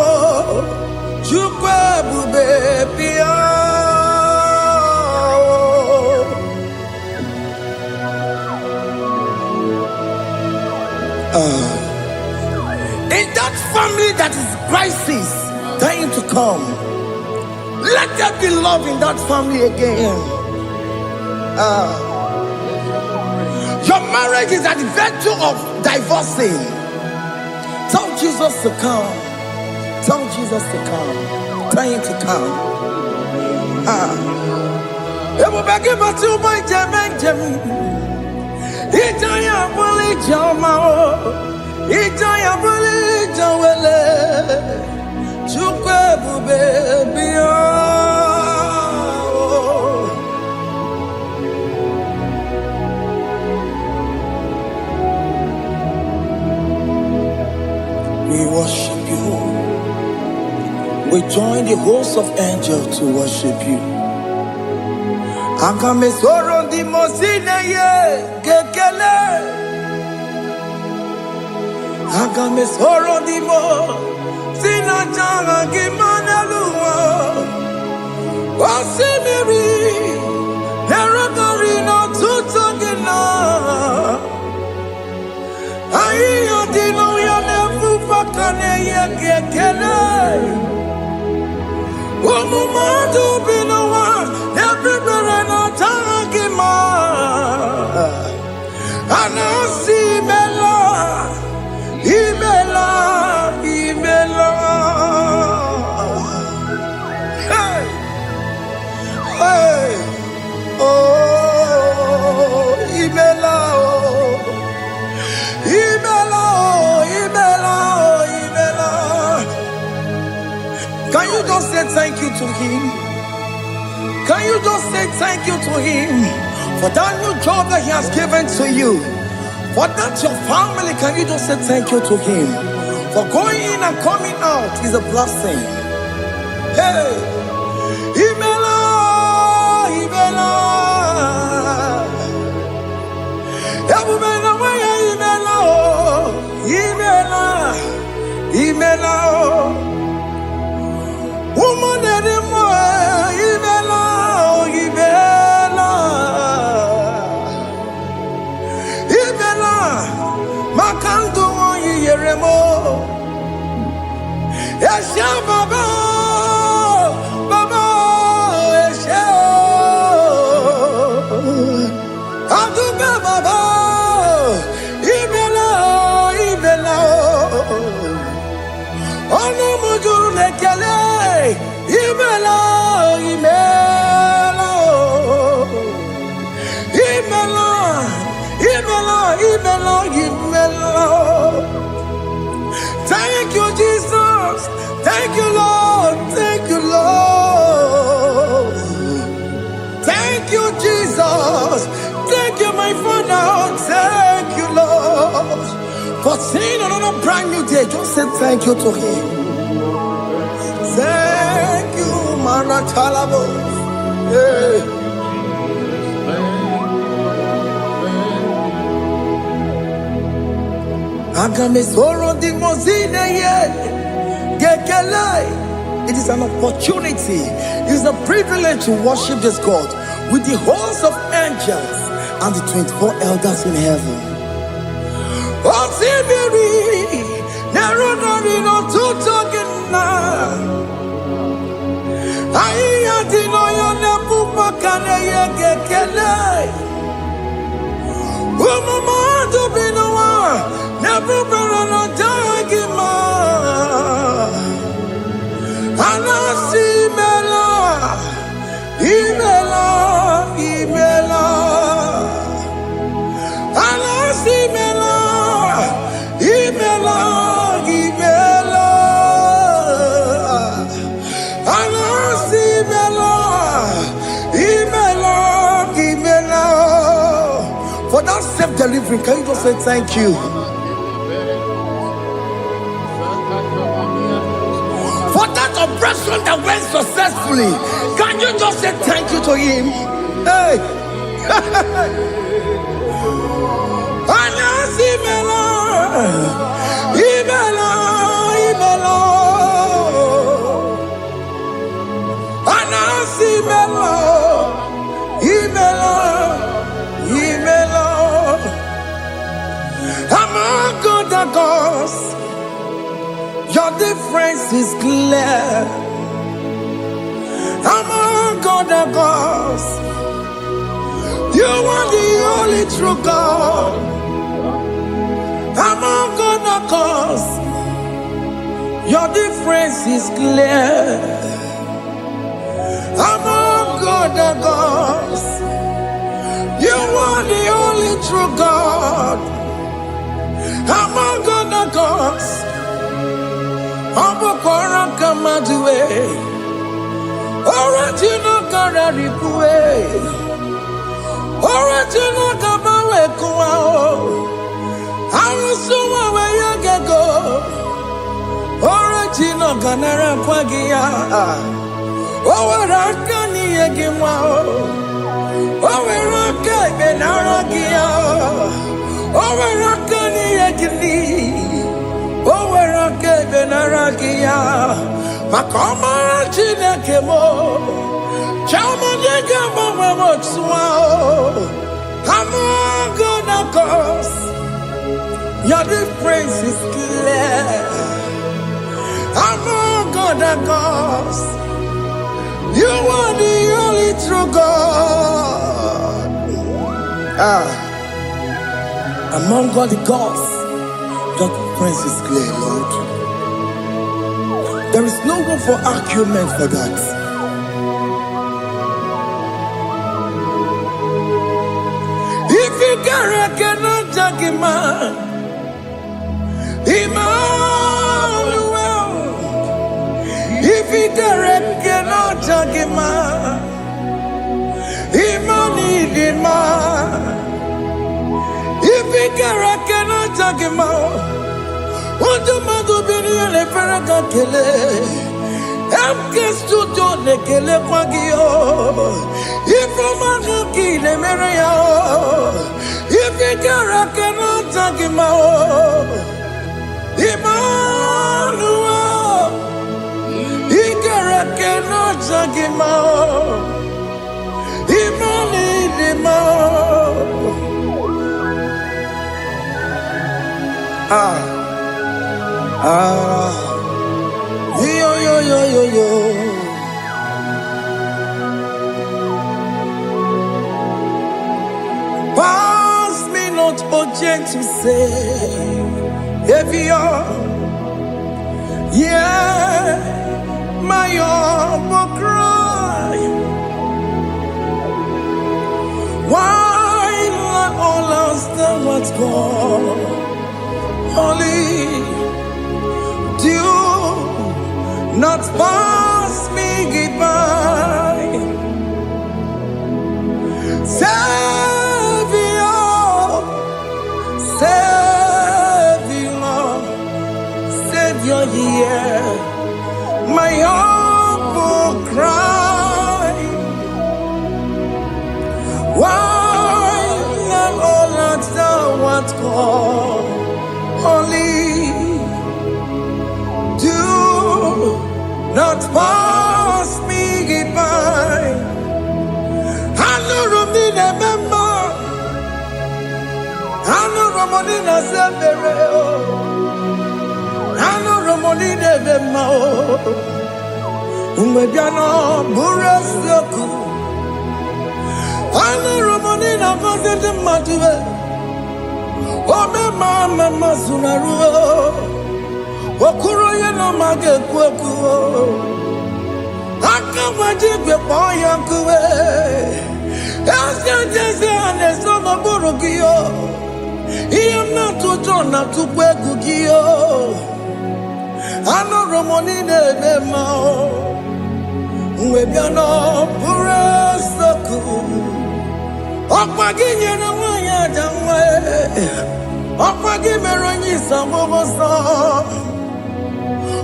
Chukwu ebube bịa. In that family that is crisis, trying to come, let there be love in that family again. Your marriage is at the verge of divorcing. Tell Jesus to come. Tell Jesus to come. Tell him to come. It will back him to my jam. Itaya bully jamao. Itaya bully jawele. Chukwe baby. We worship you. We join the host of angels to worship you. Akame soro di mosine ye kekele. Akame soro di mo sina janga gimana luwa. Wasimiri nerokari no tutogina. Ayo dino ya nefu fakane ye kekele. Umumadu binowa everywhere no tagima. Anasi mela, imela. Hey, hey, oh, imela, imela. Can you just say thank you to him? Can you just say thank you to him for that new job that he has given to you? For that your family, can you just say thank you to him? For going in and coming out is a blessing. Hey, Imela, Imela, Imela, Imela, woman anymore, Imela, Imela, Imela, Makanto Yeremo, Yasha Baba, Baba, Yasha, Aduba Baba, Imela, Imela. Ono mujuru lekele, imela, imela, imela, imela, imela, imela. Thank you, Jesus. Thank you, Lord. Thank you, Lord. Thank you, Jesus. Thank you, my Father. Thank you, Lord. For seeing another brand new day, just say thank you to him. Thank you, Manatalabo. Yeah. Agame soro di mozine ye gekele. It is an opportunity. It is a privilege to worship this God with the host of angels and the 24 elders in heaven. Osimiri, nerunari no tutogina. Aiya dino yo nepupa kane ye gekele. Umumadu binowa, nepupa no tagima. Anasi mela, imela, imela. Anasi mela. Imela, Imela, Anasi Imela, Imela, Imela. For that self-delivery, can you just say thank you? For that operation that went successfully, can you just say thank you to him? Hey! Anasi Imela. Imela, Imela, Anasi Imela, Imela, Imela. Among other gods, your difference is clear. Among other gods, you are the only true God. Among other gods, Your difference is clear. Among other gods, you are the only true God. Among other gods, Abokora Kamadue, original Kararikue, original Kabawe Kuao, Arusuma Wayagago, original Ganara Kwagia, Owarakani Yagimao, Owaraka Benaragia, Owarakani Yagini, Owaraka Benaragia, Makoma Chinakemo, Chamanega Mamotswao, Among gods, your difference is clear. Among other gods, you are the only true God. Among all the gods, your difference is clear, Lord. There is no room for argument for that. If you cannot judge him, Emmanuel. If you cannot judge him, Emmanuel. If you cannot judge him, what do you do? Be the Faraka Kele. Studio de Kele Pagio. If I'm a key, the Maria. If you cannot judge him, Emmanuel. He cannot judge him, yo. Pass me not, O gentle Savior. Yeah, my humble cry. Why not all else than what's gone? Only do not pass me by. Savior, here, my humble cry. Why not all that thou art called? Only do not pass me by. I know Romina member. I know Romonina Severo. I know Romonina member. Umbebiano Burasoku. I know Romonina Vaset Matue. Oh, mama Masunaru. Okuro yeno mage kweku. Akamaji be boy yankuwe. Asa jese ane sono burugio. Iyam na tutona tukweku giyo. Ano romoni nebe mao. Mwebiano pure soku. Okpagi nyere wanya jamwe. Okpagi meronyi sambobosa.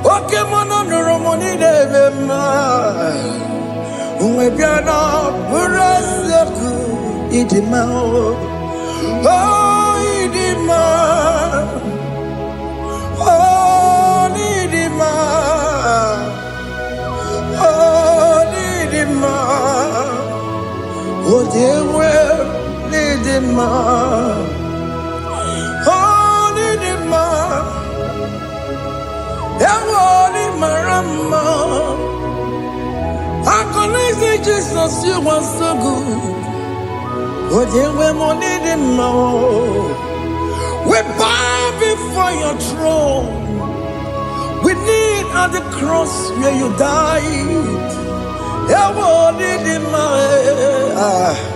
Oke mono romoni nebe mao. Mwebiano pure soku. Idimao. Oh, idimao. Oh, Nidima. Oh, Nidima. Oh, dear, Nidima. Oh, Nidima. Ewoni Marama. I can say Jesus, you are so good. Oh, dear, Nidima. We bow before your throne. We need at the cross where you died. Yeah, what did it matter?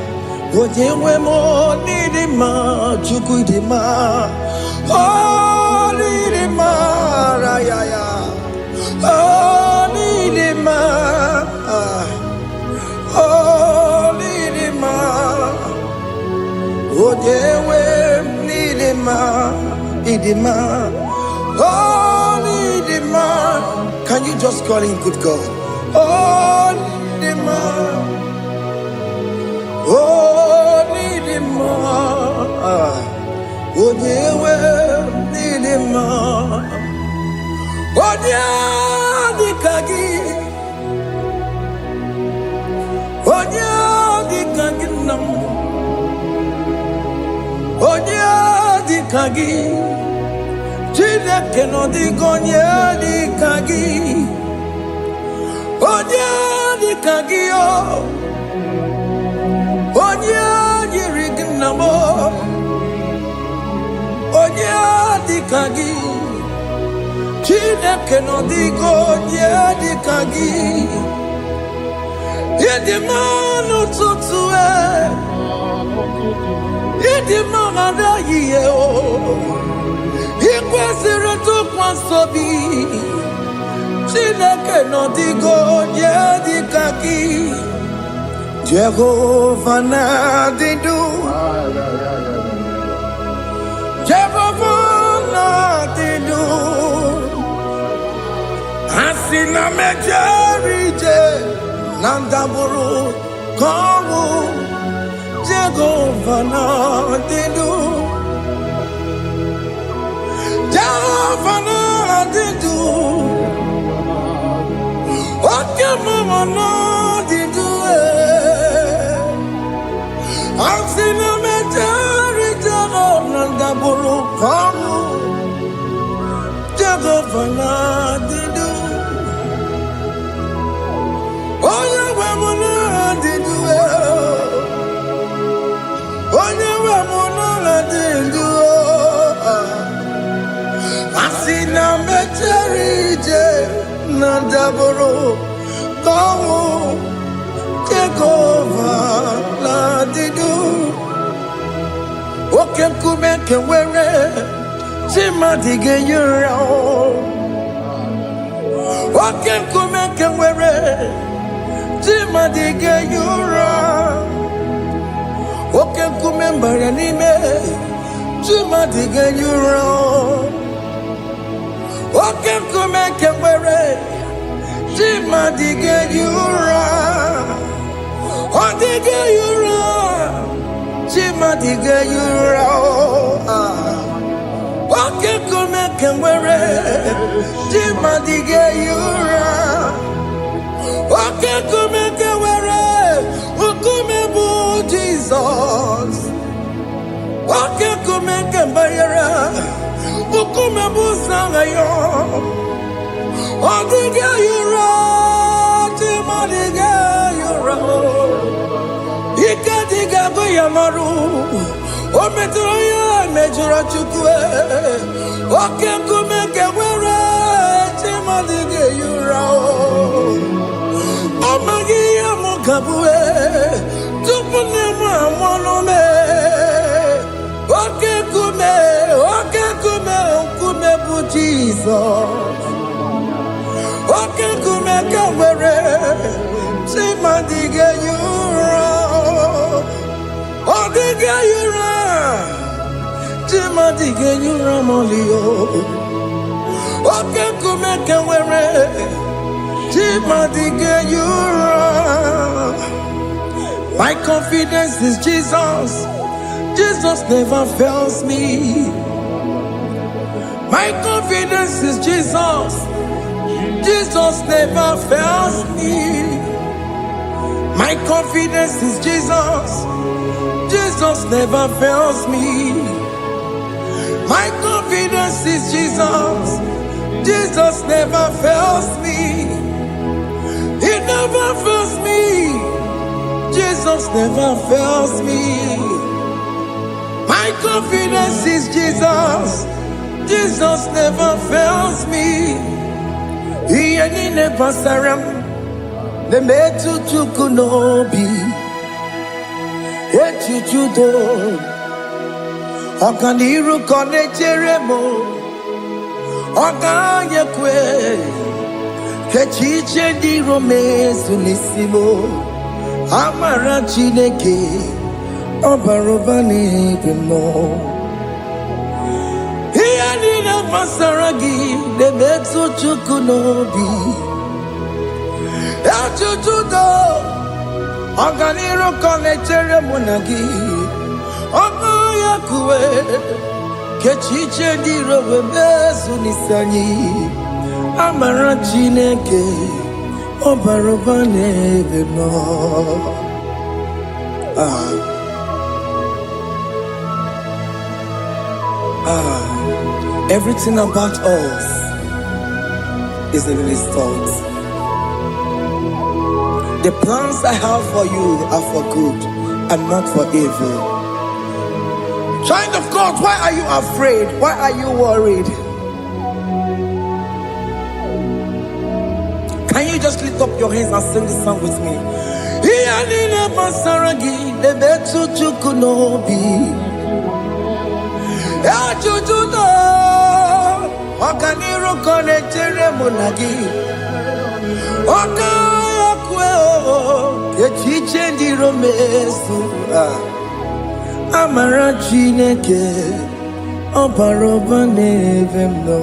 What you were more needed, ma, Chukudima. Oh, need it, ma, Raya. Oh, need it, ma. Oh, need it, ma. Oh, you were needed, ma, Idima. Oh, need it, ma. Can you just call him good God? Oh, need it, ma. Oh, need him more. Oh, yeah, well, need him more. Oh, yeah, the kagi. Oh, yeah, the kagi. Oh, yeah, the kagi. Chile que no digo yeah, the kagi. Oh, yeah, the kagi. Onya yirignamo Onya dikagi Chineke no digo Onya dikagi Yedimano tutue Yedimana yeo Ikwesire tukwansobi Chineke no digo Onya dikagi Jehovah Nadidu Jehovah Nadidu Asina mejerije Nandaburu Kongu Jehovah Nadidu Jehovah Nadidu Okemama Nadidu Asina meteri Jehovah buru kamu Jehovah Nadidu Oh Yehovah Nadidu Oh Yehovah Nadidu Asina meteri Jehovah buru kamu Jehovah Nadidu Oken kumeke were Chimadige yura Oken kumeke were Chimadige yura Oken kumembara nime Chimadige yura Oken kumeke were Chimadige yura Odige yura Chimadige yura Oke kumeke were Chimadige yura Oke kumeke were Ukumebu Jesus Oke kumeke bayara Ukumebu sangayo Odige yura Chimadige yura Ikadiga goyamaru O metroya mejura chukwe Oke kumeke were Chimadige yura Omagi ya mukabue Tupune mwamonome Oke kume bu Jesus Oke kumeke were Chimadige yura Odige yura Chimadige yura molio Oke kumeke were Chimadige yura My confidence is Jesus Jesus never fails me My confidence is Jesus Jesus never fails me My confidence is Jesus Jesus never fails me My confidence is Jesus Jesus never fails me He never fails me Jesus never fails me My confidence is Jesus Jesus never fails me Iyani ne pasaram ne metu tukunobi echuchudo Okaniru kone jeremo Okanye kwe Kechiche di romezu nisimo Amara chineke Obarobani bimo Iyani na pasaragi ne metu tukunobi echuchudo Okaniru kone jeremo nagi Yakwe kechiche diro bezu nisanyi amara chineke obarobane bemo everything about us is in His thoughts. The plans I have for you are for good and not for evil. Child of God, why are you afraid? Why are you worried? Can you just lift up your hands and sing this song with me? Iyanina pasaragi nebetu tukunobi echuchudo Okaniru kone jeremo nagi Okayakwe kechiche ndi romezu Amara chineke obarobane bemo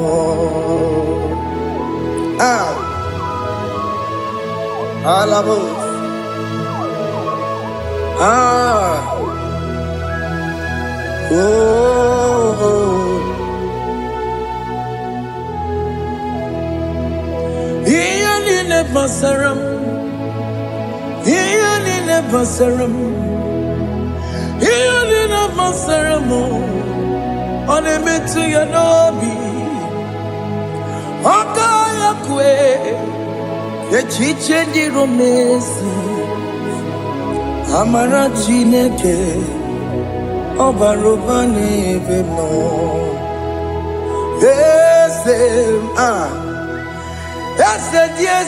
Alabos Iyani ne pasaram Iyani Masaramo on a metu yanobi Okaya kwe Echiche di romesi Amara chineke Obarobane bemo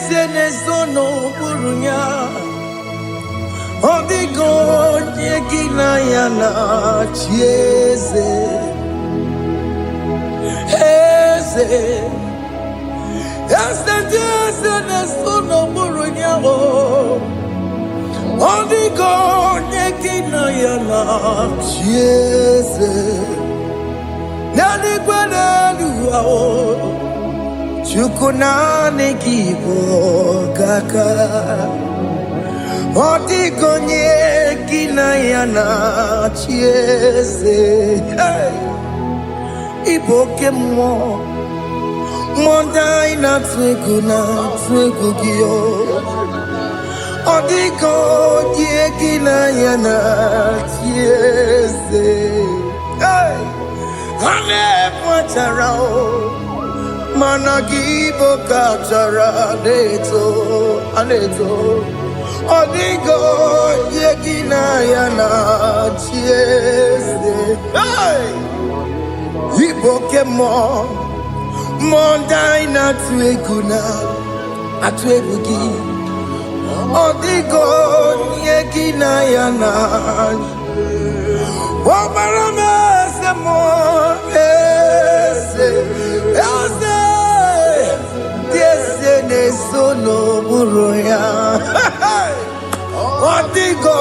Ese nesono burunya Odigo nyekina yana chieze Ese nesono burunya Odigo nyekina yana chieze Nani kwenelu Chukuna nekibo kaka Odigo nyekina yana chieze Iboke mo Monda ina twegu giyo Odigo nyekina yana chieze Ane pacharao Managibo kachara aneto Odigo yekina yana chiese Iboke mo Monda ina atwegugi Odigo yekina yana Wabarame se mo Ese nesono buruya Odigo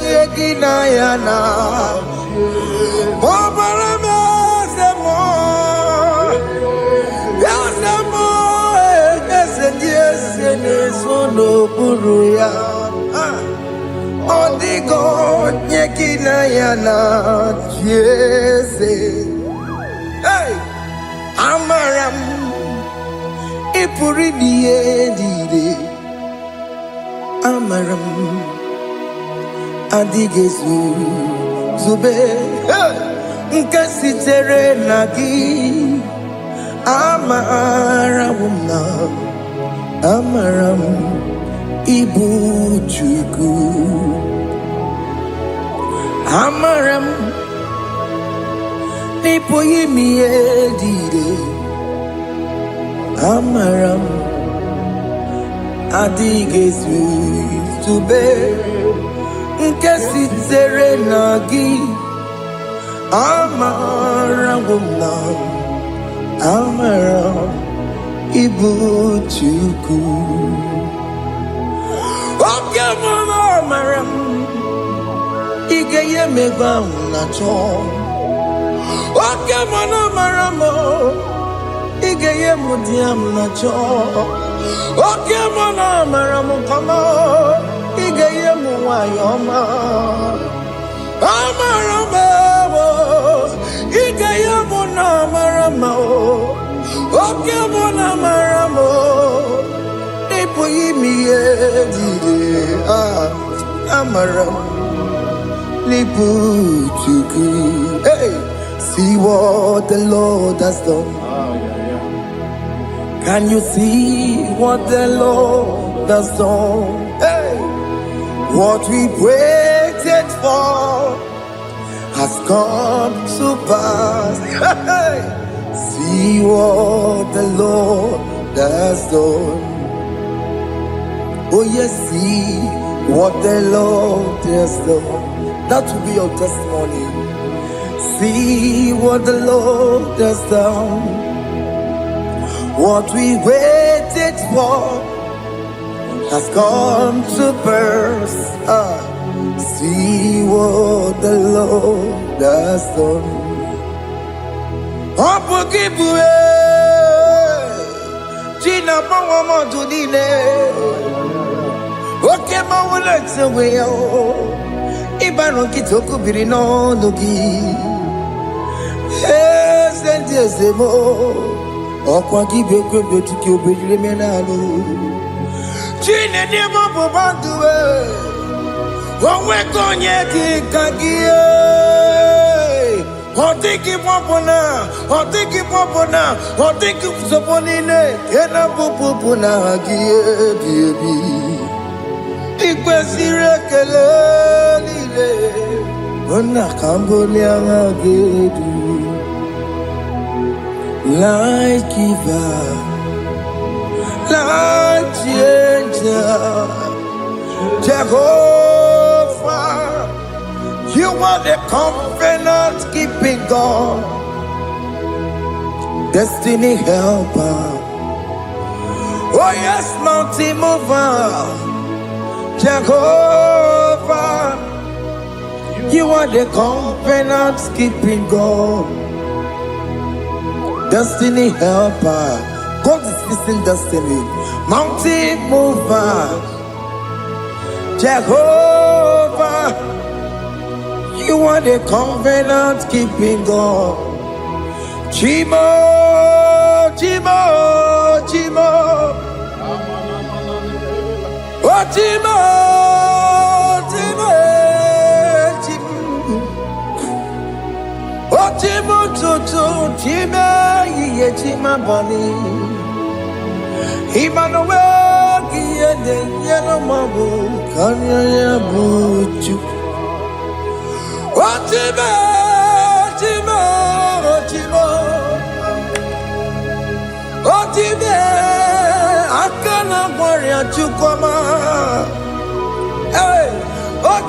nyekina yana Wabarame se mo Ese nesono buruya Odigo nyekina yana chiese Amaram Ipuri diye Amaram Adigezu Zube Nkasitere nagi Amaram Amaram Ibu Chuku Amaram Nipo yimi edide Amaram adịghị izube nke sitere na gị amara gwụna amara ibu Chukwu oke mụrụ amara m ị ga-enye m ego ahụ na chọọ oke mụrụ amara m ị ga-enye m di ya m na chọọ oke mụrụ amara m kama ị ga-enye m nwanyị ọma amara m ị ga-enye m na amara m oke mụrụ amara m ịpụghị ime ihe dịrị amara m n'ịbụ Chukwu. Hey, see what the Lord has done. Can you see what the Lord has done? Hey, what we waited for has come to pass. Hey, see what the Lord has done. Oh yes, see what the Lord has done. That will be your testimony. See what the Lord has done. What we waited for has come to pass. See what the Lord has done. Opukibue, Gina Pawamo Judine, Oke Mawuletsewe, Ibano Kitoku Birino Nogi, Sentezemo. Okwa kibekwe betuki obejire menalo chine de bobo banduwe onwe konye kikagie otiki popona otiki soponine kena popona gie biebi ikwesire kele lile ona kambolia ngagedu light giver, light changer, Jehovah, you are the covenant keeping God, destiny helper. Oh yes, mountain mover, Jehovah, you are the covenant keeping God. Destiny helper, God is fixing destiny. Mountain mover, Jehovah, you are the covenant keeping God. Chimo, Chimo, Chimo, oh Chimo, Chimo, Chimo, oh Chimo, Chimo, Chimo. Chima bani Emmanuel Giyende Yeno Mabu Kanya Yabuchu Chima Chima Chima Chima Akana Maria Chukoma Hey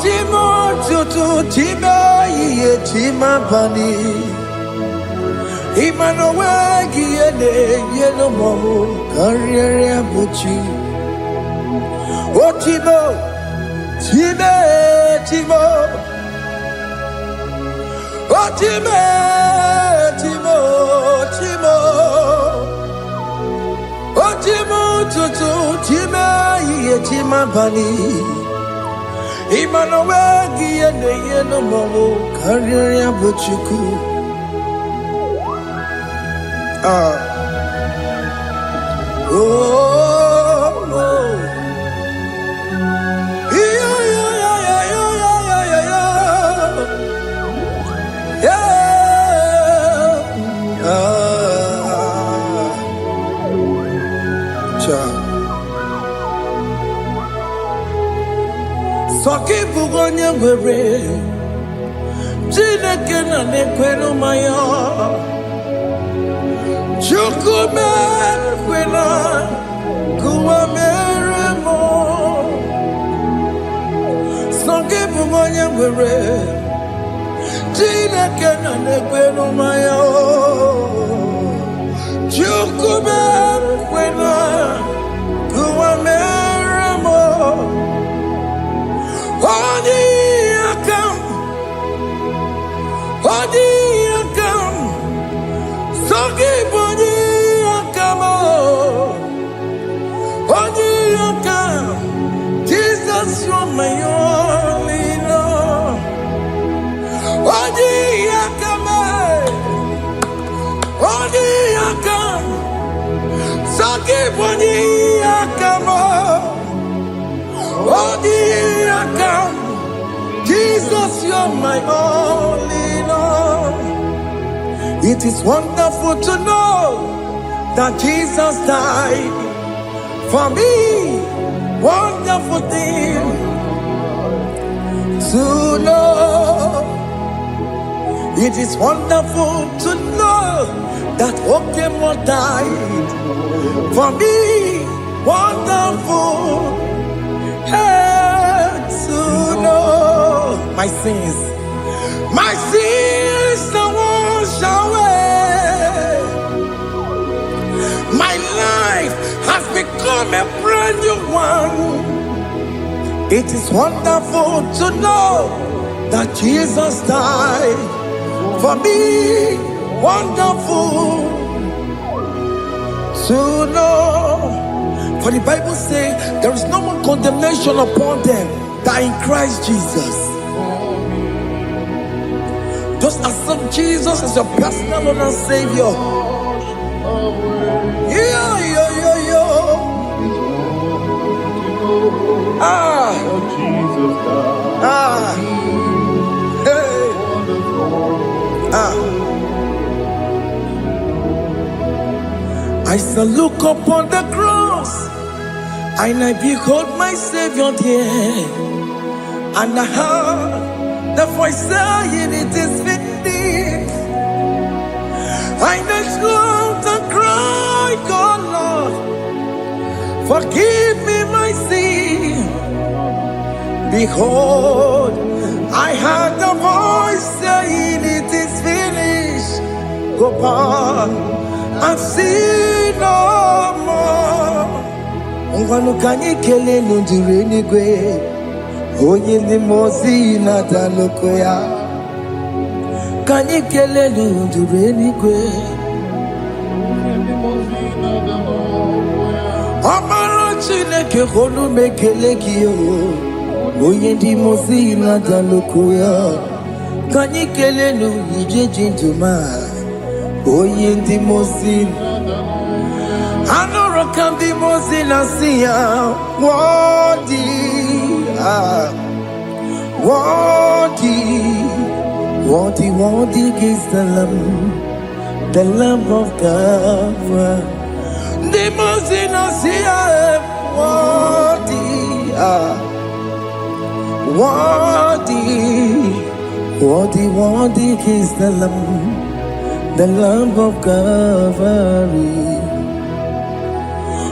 Chima Chutu Chima Ye Chima bani Emmanuel Giyende Yeno Mabu Kanya Yabuchu Chima Chima Chima Chima Chima Chima Chima Tutu Chima Ye Chima bani Emmanuel Giyende Yeno Mabu Kanya Yabuchu Soki bugonye were Chineke na nekwenu maya Chukume kwena kuwa mere Songibu mwanya were Jina kena nekwenu maya Chukube kwena Kuwa meramo Odi akam Songibu ni akamo Odi akam Jesus, you're my only Lord. Odi akame, Odi akam, Sakiboni akamo, Odi akam. Jesus, you're my only Lord. It is wonderful to know that Jesus died for me. Wonderful thing to know. It is wonderful to know that Okemo died for me. Wonderful to know. My sins are washed away. My life has become a brand new one. It is wonderful to know that Jesus died for me. Wonderful to know. For the Bible says there is no more condemnation upon them that are in Christ Jesus. Just accept Jesus as your personal Lord and Savior. I shall look upon the cross and I behold my Savior there, and I heard the voice saying, "It is finished." I knelt and cried, "God, Lord, forgive me my sin." Behold, I heard the voice saying, "It is finished." Go on and sin no more. Ungwanu kanyi kele nundure nigwe, onye ndi mozi na dalokoya. Kanyi kele nundure nigwe, Amara Chineke holu mekele kiyo, onye ndi mozi na dalokoya. Kanyi kele nu ije jintuma, onye ndi mozi. Anoro kan di mozi na siya, worthy is the Lamb of God. The mozi na siya, worthy is the Lamb of Calvary.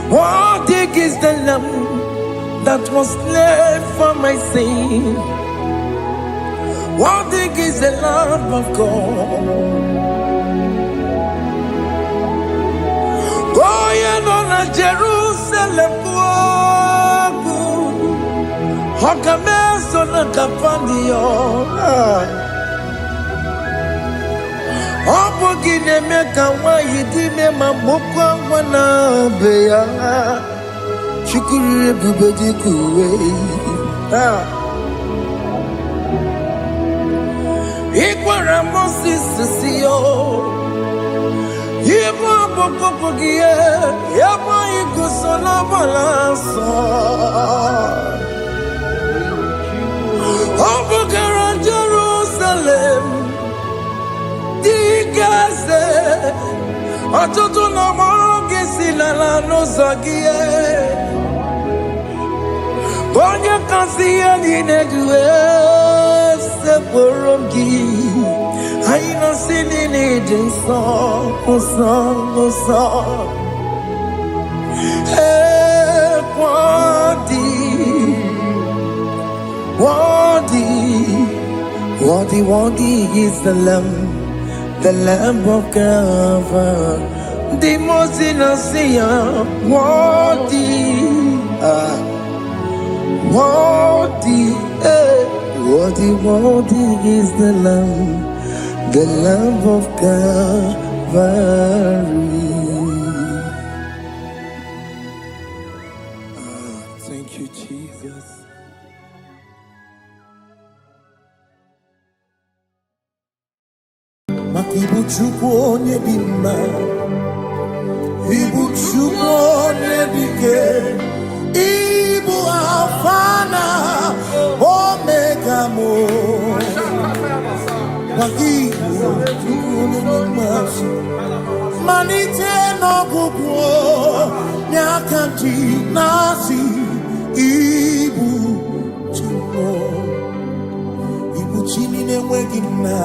Worthy is the Lamb that was slain for my sin. Worthy is the Lamb of God. Going on a Jerusalem walk, Hokameso na kapandio. Opogine meka wa yidime mamukwa wana beya. Shukuru bubedi kuwe. Ikwara Moses siyo. Yebo bokopogie. Yebo igusola balanso. Opogara Jerusalem. Digaze. Atoto na moge silala no zagie. Bonye kansiya ninedwe seporongi. Aina sinini jinso osan. Kwadi Worthy, worthy is the Lamb of God, the most innocent. Worthy, worthy is the Lamb of Calvary. Thank you, Jesus. Makibuchukwu onye dị mma, Ibuchukwu onye dike, Ibu Alfa na Omega mo. Makibuchukwu onye dị mma, malite n'ọgwụgwụ n'aka ndị na-asị Ibu Chukwu, Ibu Chini na-enweghị nna,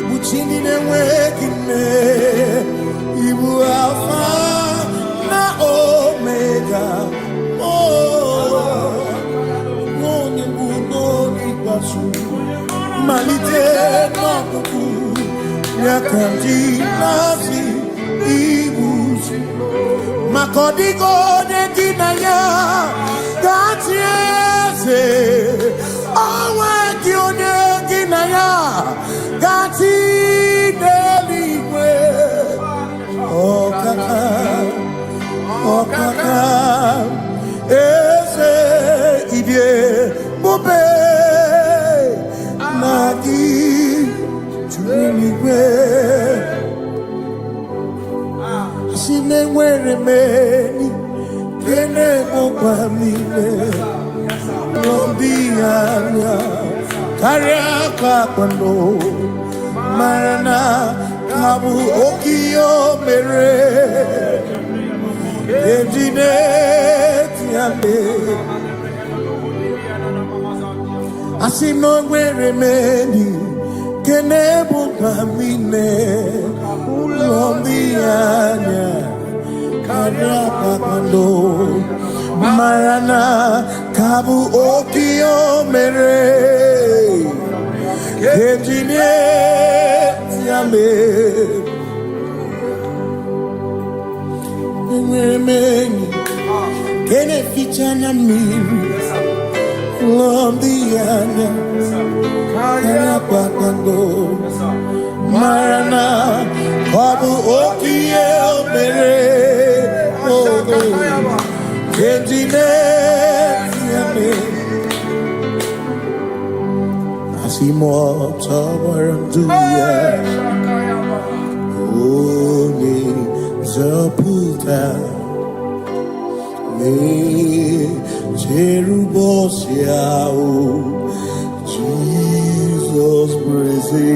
Ibu Chini na-enweghị nne, Ibu Alfa na Omega, onye bụ n'oge ikpeazụ, malite n'ọgwụgwụ n'aka ndị na-asị Ibu Chukwu. Maka ọ dịghị onye gị na ya ga-achị eze, onweghị onye gị na ya ga-achị n'eluigwe. Ọkaka eze ibie bube na gị juru n'igwe. Si na-enwere meni kene mụkwa niile n'obi anya karịa ka kwando, mara na ka bụ oke ihe o mere eji na-eti ame. Asị na o nwere meni kene mụkwa niile n'obi anya karịa ka kwando, mara na ka bụ oke ihe o mere eji na-eti ame. Enwere m enyi nke na-eficha anya mmiri n'obi anya karịa ka kwando, mara na ọ bụ oke ihe o mere eji na-eti ame. Asị m ọtọ gbara ndụ ya, onye nzọpụta na-echere ụbọchị ahụ Jizọs breze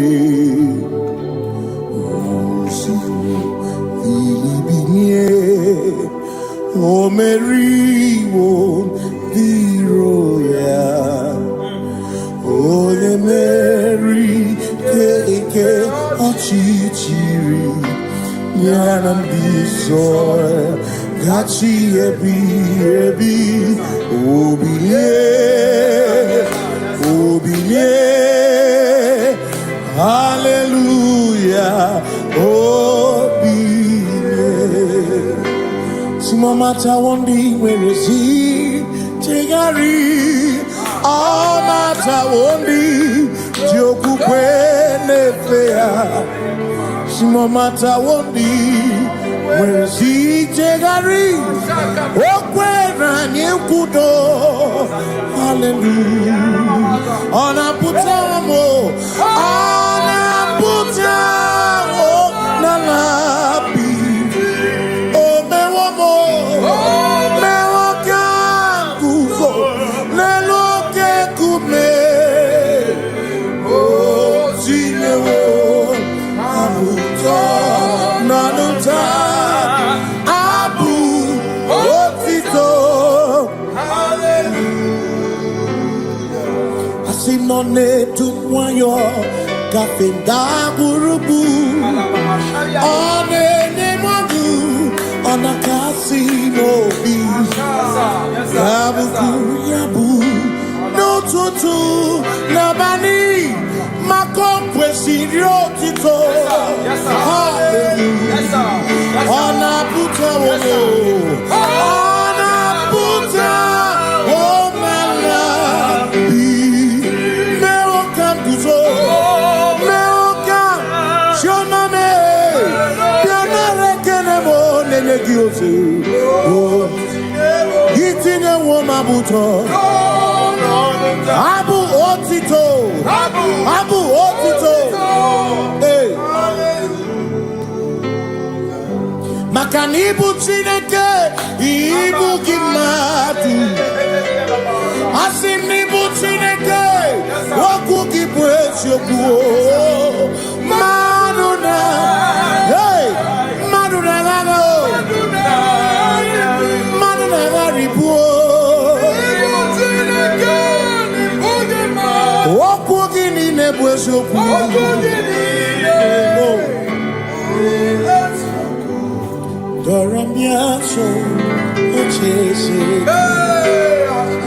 bilibinye o meriwo ndị iro ya, onye meri ike ọchịchịrị ya na ndị nsọ gachi ebi obilie hallelujah obilie. No matter one day where is he tegari, all matter one day joku kwene fea. No matter one day where is he tegari, okwena nyekudo hallelujah. Ona putamo na lapi. None to wayo kafenda burubu one nemagu ona kasi no bi yabu no n'ụtụtụ n'abalị maka o kwesịrị otito. Ọ na-apụta onwe ọ na-apụta omela bi mewo ka guzo mewo ka chiomame bịa nara ekele m onene gị otu itinye nwo ma bụtọ abụ otito abụ otito maka na ịbụ Chineke ịbụ gị mmadụ asị m na ịbụ Chineke okwu gị bụ eziokwu mmadụ na mmadụ na-agha mmadụ na-agharịpụ okwu gị niile bụ eziokwu. Doramiaso ochese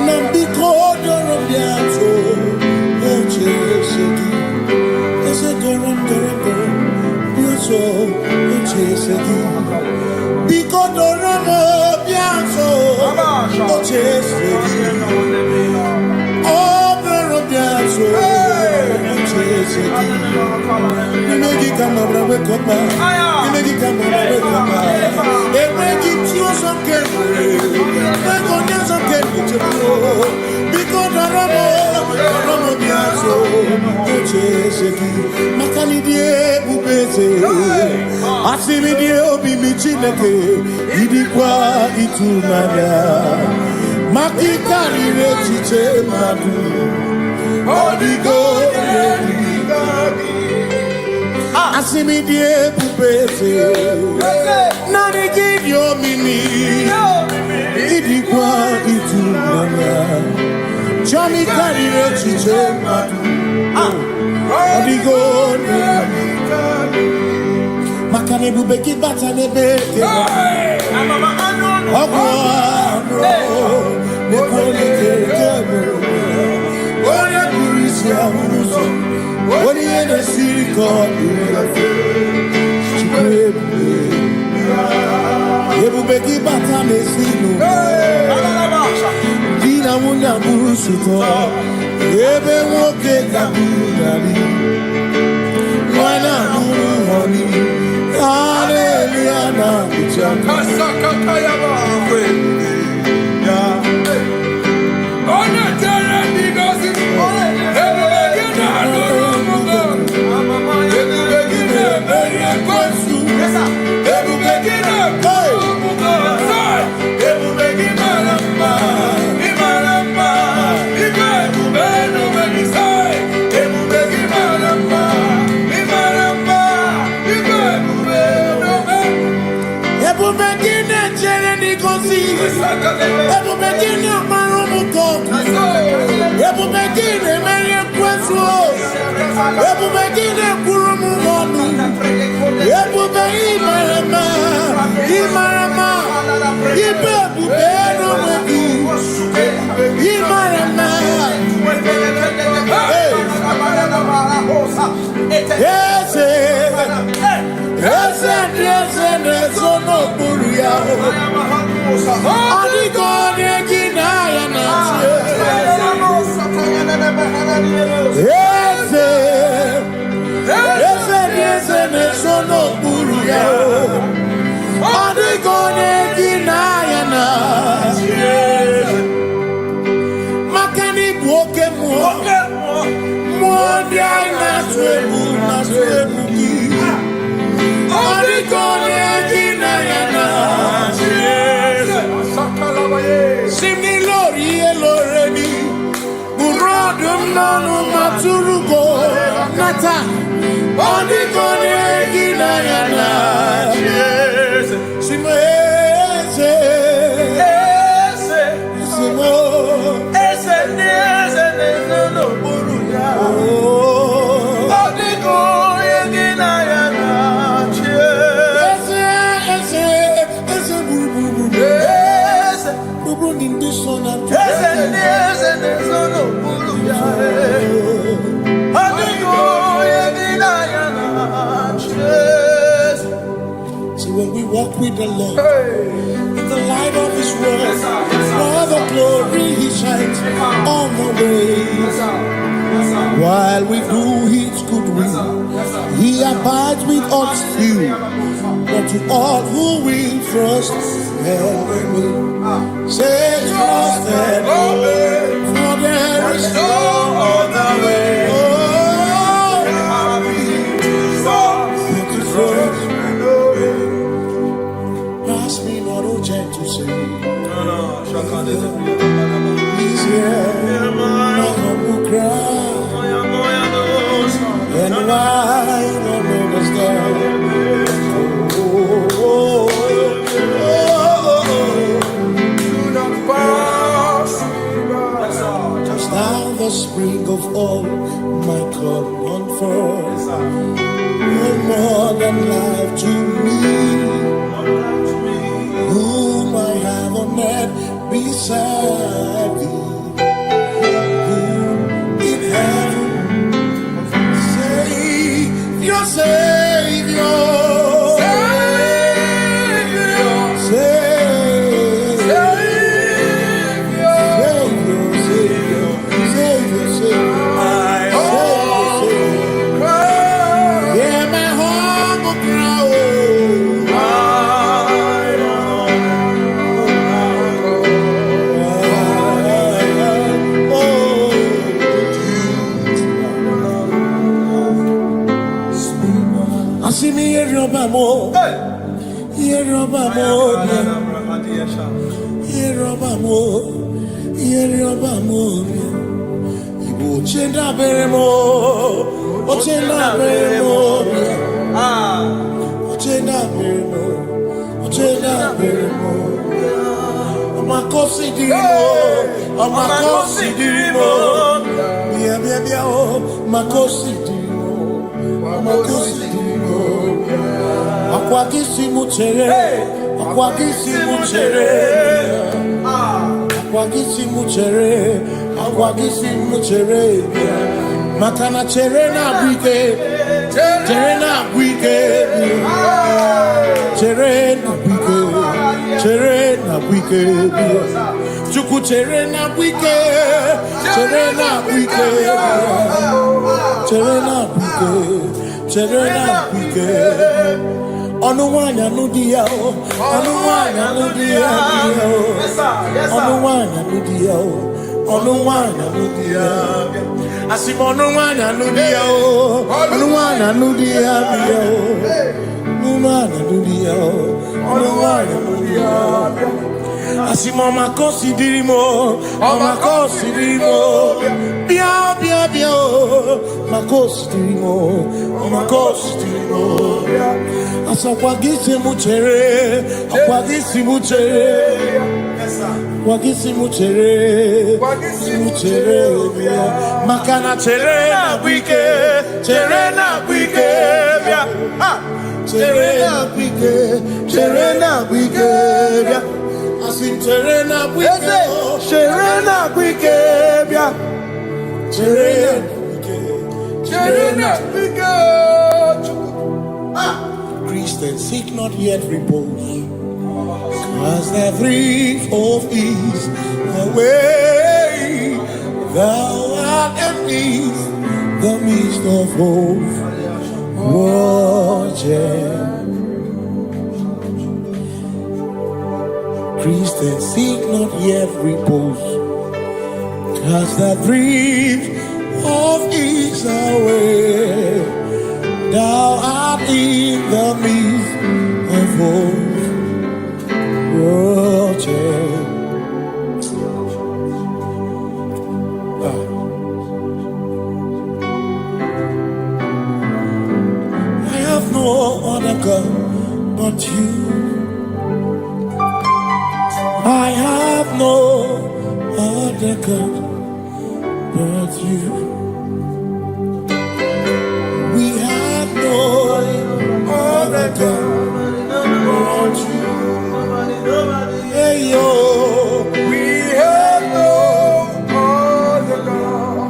nambiko doramiaso ochese ese doram biaso ochese biko doramiaso ochese oh doramiaso ochese nimegi kama brawe kopa nimegi kama brawe kopa emegi tio sokere ego nyaso kene chebo biko doramo biaso ochese makani die bubeze asimi die obi mi Chineke idikwa itunanya makikari rechiche madu odigo asimi die bubeze nani gidio mimi idikwa itunanya chami karire chiche madu odigo makane bubeki bata nebe ogwo nekole kebe oye kurisi ahuruso Oni ene siriko ebubeki bata mesinu dina munya burusuto ebe nwoke kabunari mwana nuru honi haleluya na kuchaka Kasakata yaba Ona tere bigosi So when we walk with the Lord, in the light of His word, for the glory He shines on the way. While we do His good will, He abides with us few, but to all who will trust and believe, say trust and believe, for there is no other way. Pass me not, O gentle Savior. Please hear my humble cry. And why not understand? Just now the spring of all my cup unfurls. No more than life to me, whom I have on earth beside thee, whom in heaven, Savior, Savior, Makana cherena bwike, cherena bwike, cherena bwike, cherena bwike, chuku cherena bwike, cherena bwike, cherena bwike, cherena bwike. Onuwanya nudia, onuwanya nudia, onuwanya nudia, onuwanya nudia. Asimonuwana nudia o, onuwana nudia bia o, onuwana nudia o, onuwana nudia. Asimoma considerimo, oma considerimo, bia bia bia o, ma considerimo, oma considerimo. Asakwagisi muchere, akwagisi muchere. Wagisi muchere, makana cherena bwike, cherena bwike, cherena bwike, cherena bwike, asim cherena bwike, cherena bwike, cherena bwike. Christians seek not yet repose, as the brief of ease, the way thou art amidst the midst of hope, watching. Christians seek not yet repose, as the brief of ease, the way thou art in the midst of hope. I have no other God but you. I have no other God but you. We have no other God but you. Hey yo, we have no other God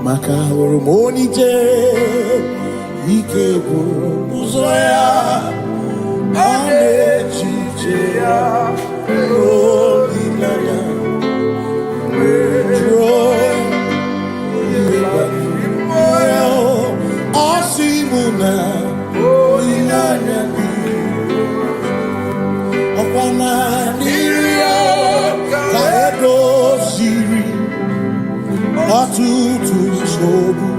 maka hormoni je ike buru ụzọ ya ane-echiche ya olileanya Osimuna olileanya ọkwana n'iria ka edoziri ọtụtụ nsogbu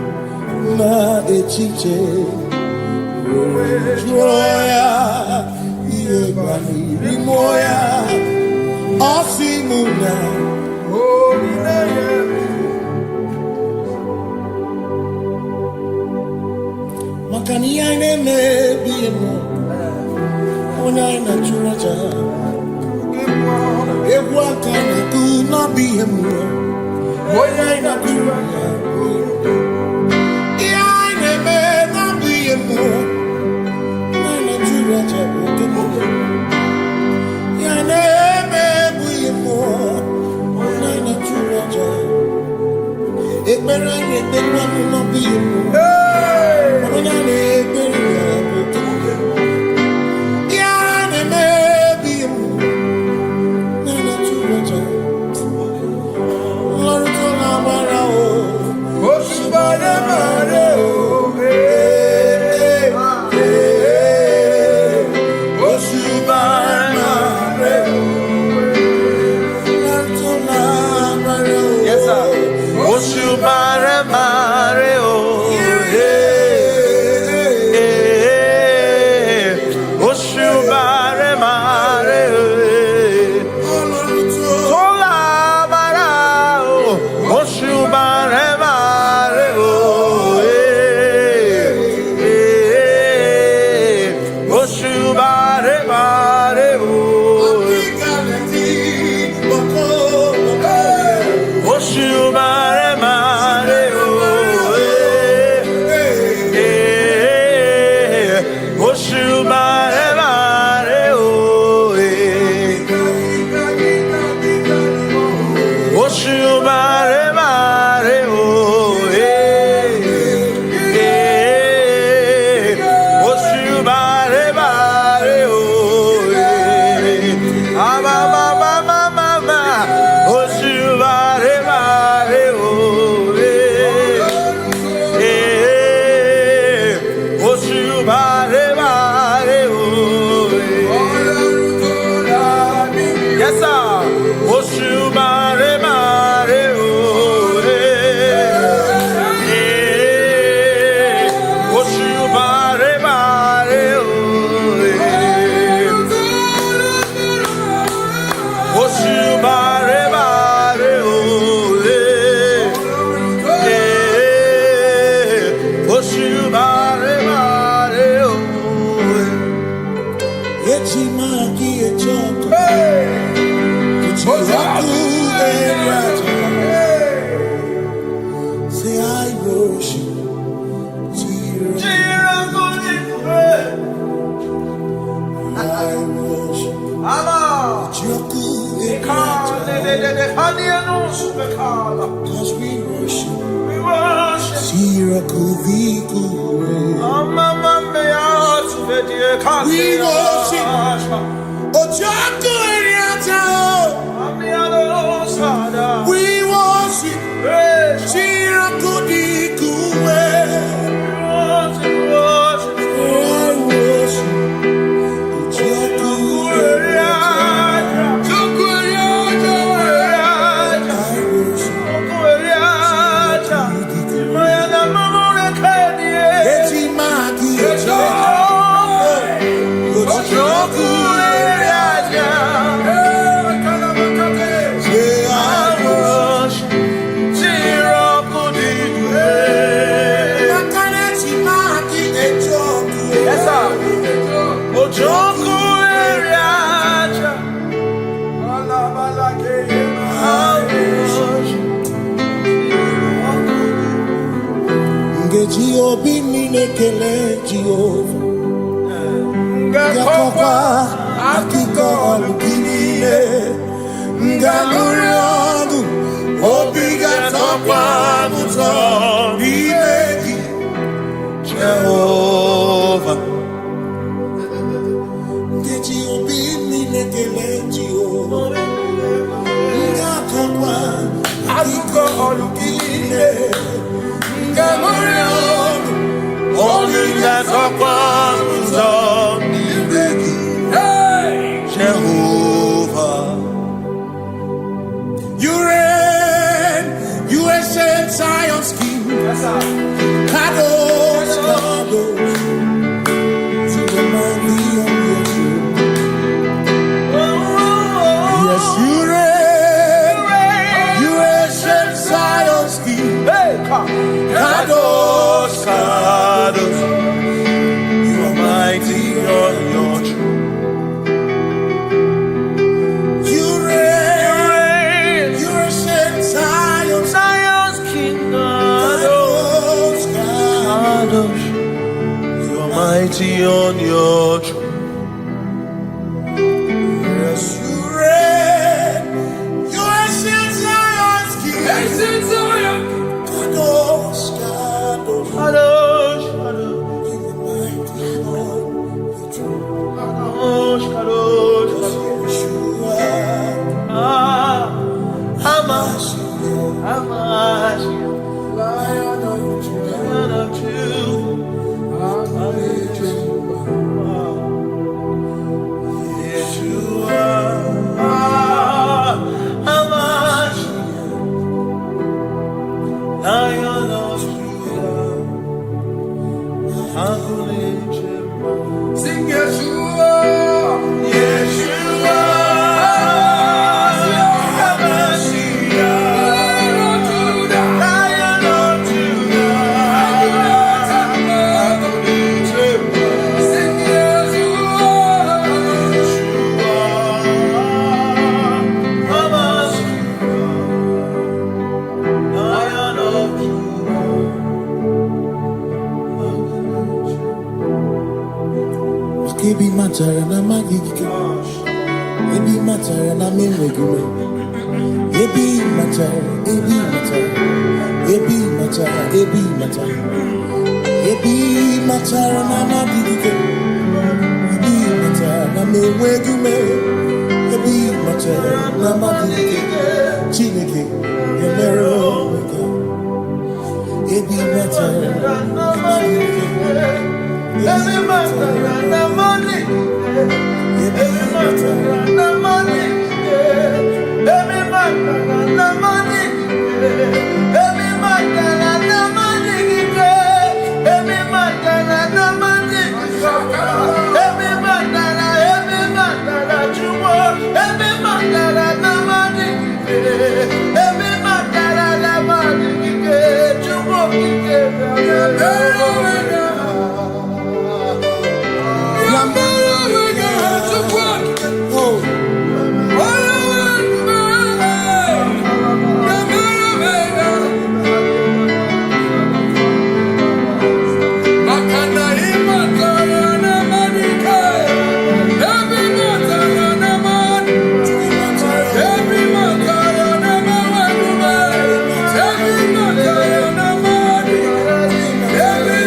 na echiche jụọ ya ihe gbaniri mmụọ ya Osimuna olileanya maka na ihe anyị na-emebi emo onye anyị na-achụrụ aja egwu aka na-ekwu n'ọbụ ihe mmụọ onye anyị na-achụrụ aja ihe anyị na-eme n'ọbụ ihe mmụọ onye anyị na-achụrụ aja bụ oke mmụọ ihe anyị na-eme bụ ihe mmụọ onye anyị na-achụrụ aja ekpere anyị na-ekpekwa n'ọbụ ihe mmụọ onye anyị na-ekpere ya bụ oke mmụọ ihe anyị na-emebi mmụọ onye anyị na-achụrụ aja nlọrịta na-agbara osimiri mara Cause we worship. We worship. Ojaku Eriata. We worship. Shirakudikuwe. Kele Jehovah Ngakokwa akiko olukile Ngaluri ogu Obiga tokwa muto kwanza nireki Jehovah. You reign, you ancient Zion's king. Kadosh, Kadosh, to the mighty on your throne. Yes, you reign, you ancient Zion's king. Kadosh, Kadosh, you are mighty on your throne. You reign, you ancient Zion's king. Kadosh, Kadosh, you are mighty on your throne. Yes, you reign, you ancient Zion's king. Kadosh, Kadosh, Kadosh, you are mighty on your throne. Kadosh, Kadosh, Yeshua, Hamashiach, Lion of Yeshua, Hamashiach, Lion of Judah, sing Yeshua, Yeshua, Hamashiach, Lion of Judah, sing Yeshua, Hamashiach, Lion of Judah. Ebi matara na magigike, ebi matara na menwegume, ebi matara, ebi matara, ebi matara, ebi matara, ebi matara na magigike, ebi matara na menwegume, ebi matara na magigike, Chineke emere omega, ebi matara na magigike. Every matter na money, every matter na money, every matter na money, every matter na money, every matter na money, every matter na jumo, every matter na money, every matter na money, jumo, every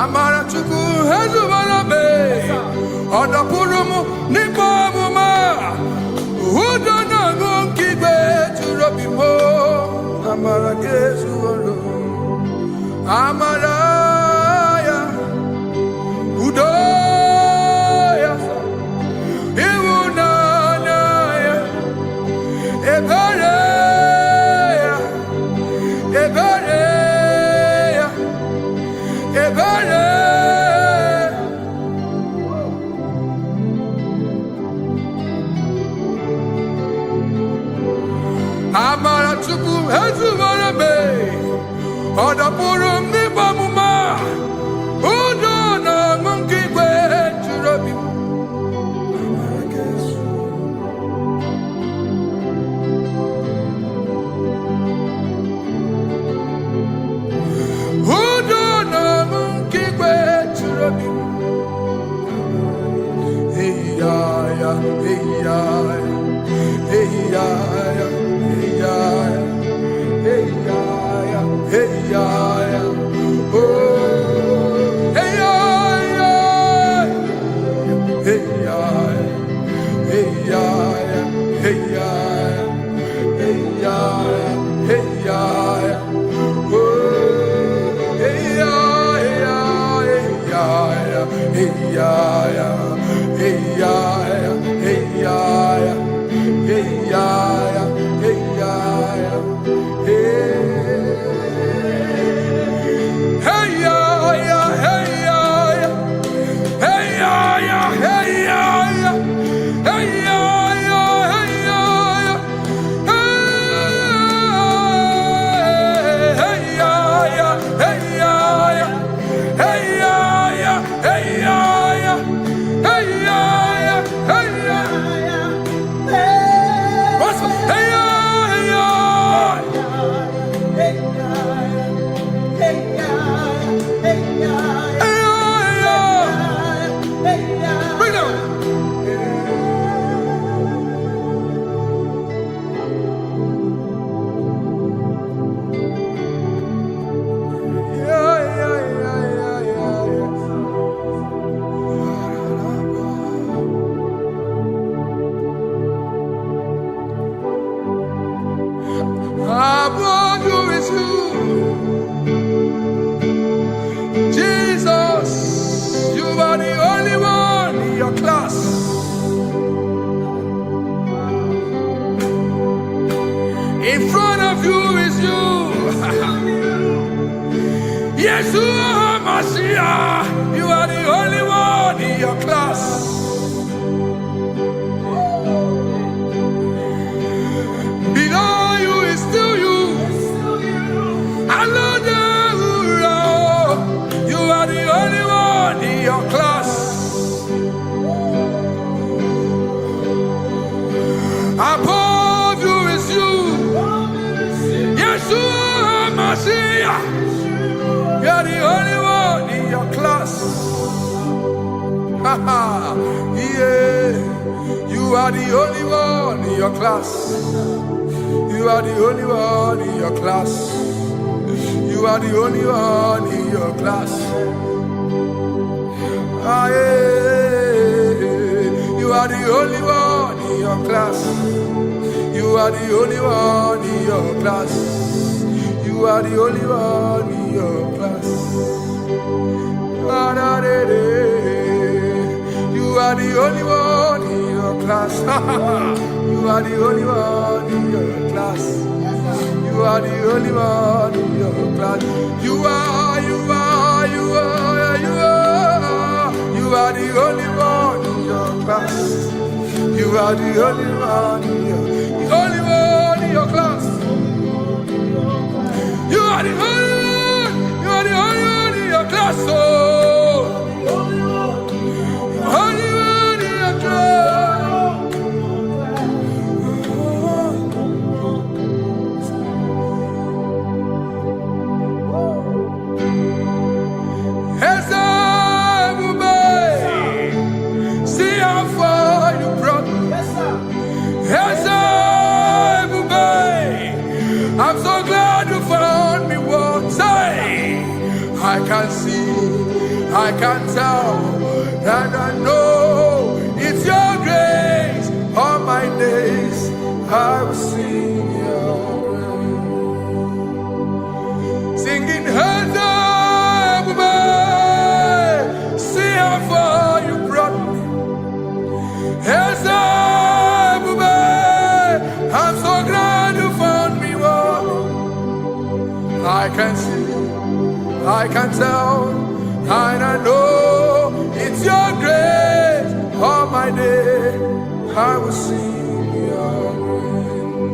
Amara chuku hezu barabe. Oda purumu nipa muma. Udo na ngukigwe churobimo. Amara kesu olo. Amara ya. Udo ya. Iwuna na ya. Ebere ya. Ebere ya. Ebere. Amara chuku hezu barabe. Oda purum ni bamuma. Udo na ngukigwe churobi. Amara kesu. Udo na ngukigwe churobi. Hey ya ya, hey ya ya, hey ya ya, hey ya ya, hey ya ya, hey ya ya. Oh, hey ya ya, hey ya ya, hey ya ya, hey ya ya, hey ya ya, hey ya ya. Oh, hey ya ya, hey ya ya, hey ya ya, hey ya ya, hey ya ya, hey ya ya, hey ya ya, hey. Hey ya ya, hey ya ya, hey ya ya, hey ya ya, hey ya ya, hey ya ya, hey ya ya, hey ya ya, hey ya ya, hey ya ya, hey ya ya, hey ya ya. What's hey ya ya? Bring it on. Above you is you, Jesus. You are the only one in your class. In front of you is you. Yeshua Mashiach. You are the only one in your class. Below you is still you. Hallelujah. You are the only one in your class. Above you is you. Yeshua Mashiach. You are the only one in your class. Yeah. You are the only one in your class. You are the only one in your class. You are the only one in your class. Ah, yeah. You are the only one in your class. You are the only one in your class. You are the only one in your class. Ah, da, da, da. You are the only one in your class. You are the only one in your class. You are the only one in your class. You are, you are, you are, you are. You are the only one in your class. You are the only one in your, the only one in your class. You are the only one. You are the only one in your class. Oh, only one in your class. See how far you brought me. Yes, sir. I'm so glad you found me once. I can see can tell, and I know it's your grace. All my days I will sing your praise. Singing hands up, see how far you brought me. Hands up, I'm so glad you found me. I can see, I can tell, and I know it's your grace. All my day I will sing your praise.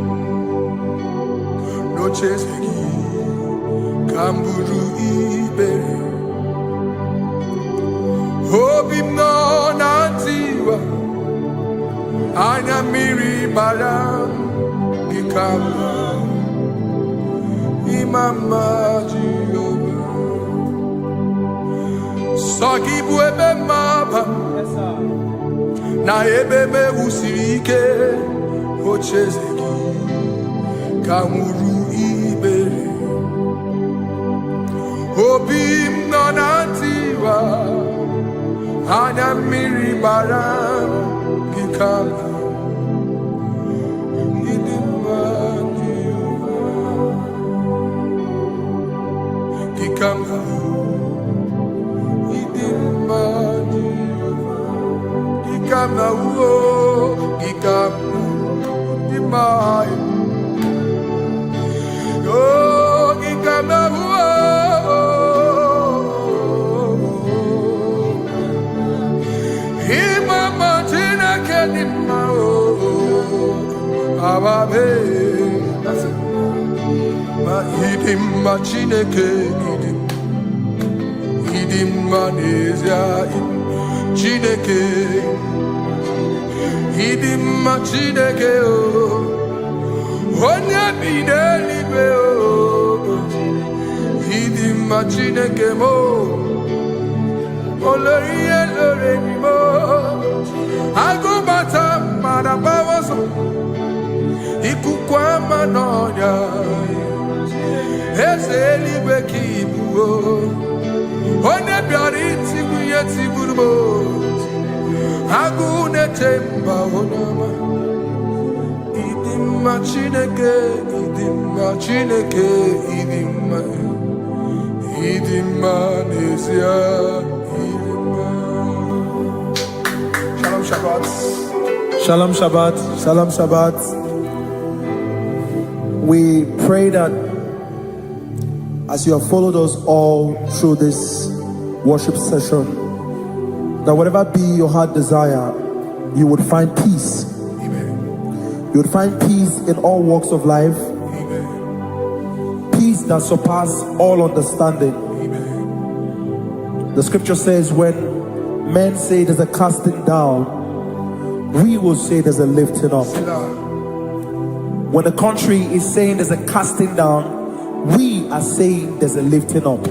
No chasing, Kamburu Iberi. Hope him no nantiwa. Anya miri balam Gikama Imama Jehovah Sagibu ebe maba Na ebe me usirike Ochezeki Kamuru Iberi Obim no nantiwa Anya miri balam Gikama Chineke idim manezia Chineke idim Chineke o onye bidelibe o idim Chineke mo oloriye loreni mo agubata marabawoso ikukwa manonya Ezeliwe kibuo One biari tibuye tiburubo Agune temba onama Idimma Chineke Idimma nezia Idimma Shalom Shabbat Shalom Shabbat. Shalom Shabbat. We pray that as you have followed us all through this worship session, that whatever be your heart desire, you would find peace. Amen. You would find peace in all walks of life. Amen. Peace that surpasses all understanding. Amen. The scripture says when men say there's a casting down, we will say there's a lifting up. When the country is saying there's a casting down, we are saying there's a lifting up.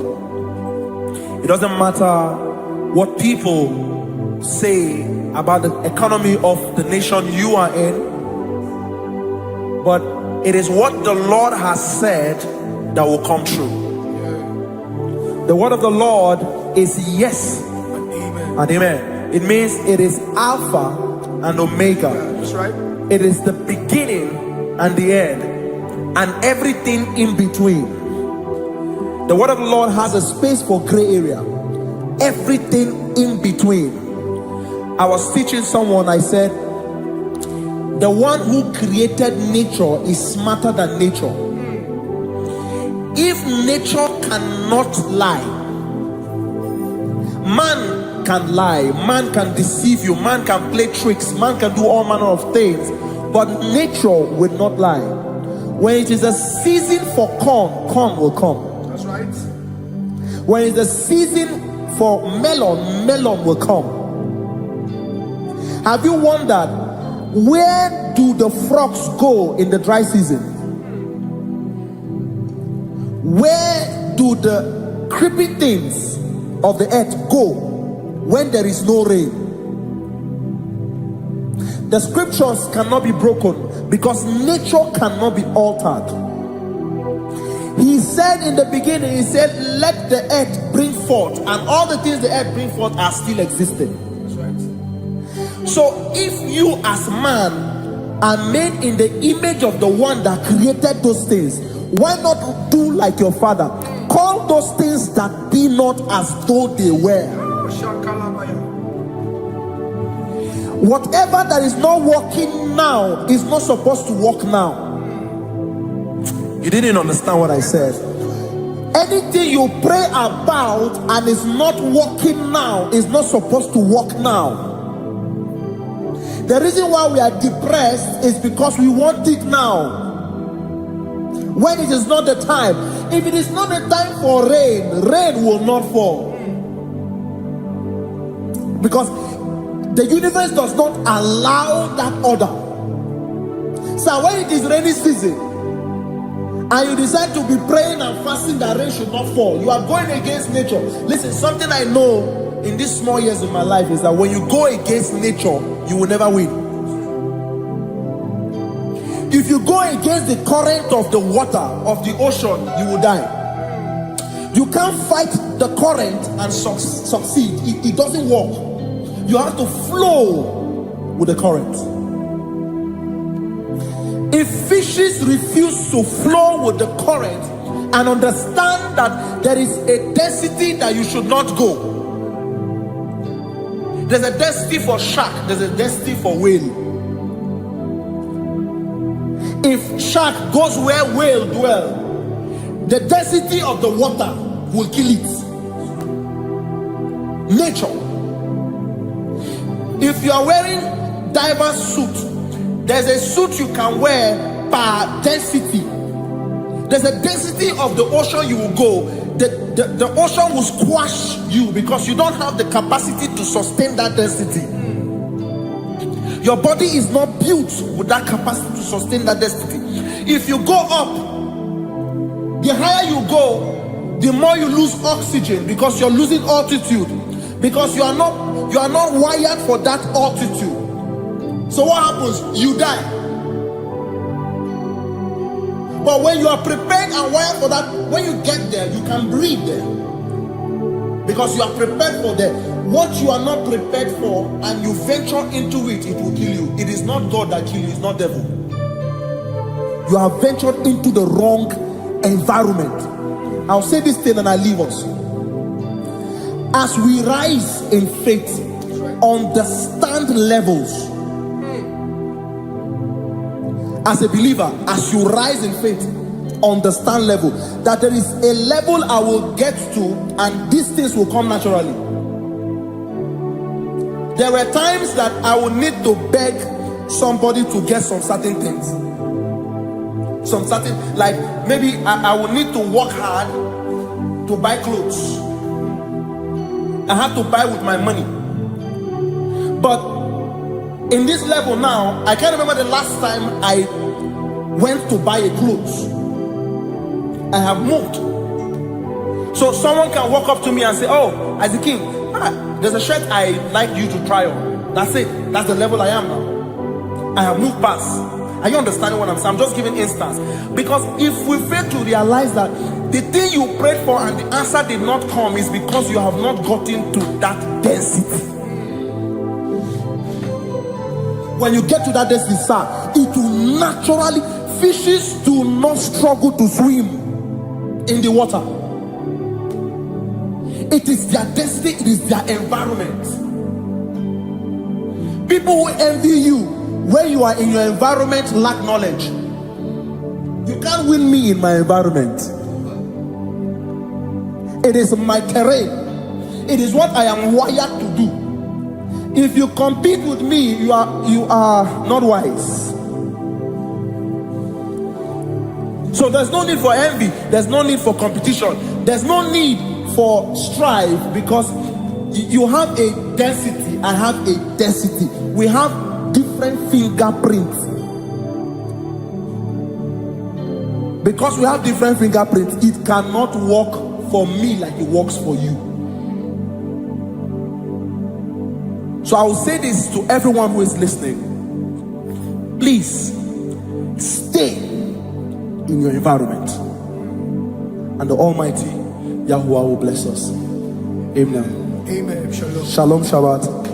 It doesn't matter what people say about the economy of the nation you are in, but it is what the Lord has said that will come true. The word of the Lord is yes and amen. It means it is Alpha and Omega. That's right. It is the beginning and the end, and everything in between. The word of the Lord has a space for gray area. Everything in between. I was teaching someone, I said, the one who created nature is smarter than nature. If nature cannot lie, man can lie, man can deceive you, man can play tricks, man can do all manner of things, but nature will not lie. When it is a season for corn, corn will come. That's right. When it's a season for melon, melon will come. Have you wondered, where do the frogs go in the dry season? Where do the creeping things of the earth go when there is no rain? The scriptures cannot be broken because nature cannot be altered. He said in the beginning, he said, let the earth bring forth, and all the things the earth bring forth are still existing. So if you as man are made in the image of the one that created those things, why not do like your father? Call those things that be not as though they were. Whatever that is not working now is not supposed to work now. You didn't understand what I said. Anything you pray about and is not working now is not supposed to work now. The reason why we are depressed is because we want it now, when it is not the time. If it is not the time for rain, rain will not fall, because the universe does not allow that order. So when it is rainy season and you decide to be praying and fasting that rain should not fall, you are going against nature. Listen, something I know in these small years of my life is that when you go against nature, you will never win. If you go against the current of the water of the ocean, you will die. You can't fight the current and succeed. It doesn't work. You have to flow with the current. If fishes refuse to flow with the current and understand that there is a density that you should not go, there's a density for shark, there's a density for whale. If shark goes where whale dwell, the density of the water will kill it. Nature. If you are wearing diver's suit, there's a suit you can wear per density. There's a density of the ocean you will go. The ocean will squash you because you don't have the capacity to sustain that density. Your body is not built with that capacity to sustain that density. If you go up, the higher you go, the more you lose oxygen because you're losing altitude, because you are not wired for that altitude. So what happens? You die. But when you are prepared and wired for that, when you get there, you can breathe there, because you are prepared for that. What you are not prepared for and you venture into it, it will kill you. It is not God that kills you, it's not devil. You have ventured into the wrong environment. I'll say this thing and I leave us. As we rise in faith, understand levels. As a believer, as you rise in faith, understand level. That there is a level I will get to and these things will come naturally. There were times that I would need to beg somebody to get some certain things. Like maybe I would need to work hard to buy clothes. I have to buy with my money. But in this level now, I can't remember the last time I went to buy a clothes. I have moved. So someone can walk up to me and say, oh, Isaac King, there's a shirt I like you to try on. That's it. That's the level I am now. I have moved past. Are you understanding what I'm saying? I'm just giving instance. Because if we fail to realize that the thing you prayed for and the answer did not come is because you have not gotten to that density. When you get to that density, sir, it will naturally, fishes do not struggle to swim in the water. It is their density, it is their environment. People who envy you when you are in your environment lack knowledge. You can't win me in my environment. It is my terrain. It is what I am wired to do. If you compete with me, you are not wise. So there's no need for envy. There's no need for competition. There's no need for strife, because you have a density. I have a density. We have different fingerprints. Because we have different fingerprints, it cannot work for me like it works for you. So I will say this to everyone who is listening. Please stay in your environment. and the Almighty Yahuwah will bless us. Amen. Amen. Shalom. Shalom Shabbat.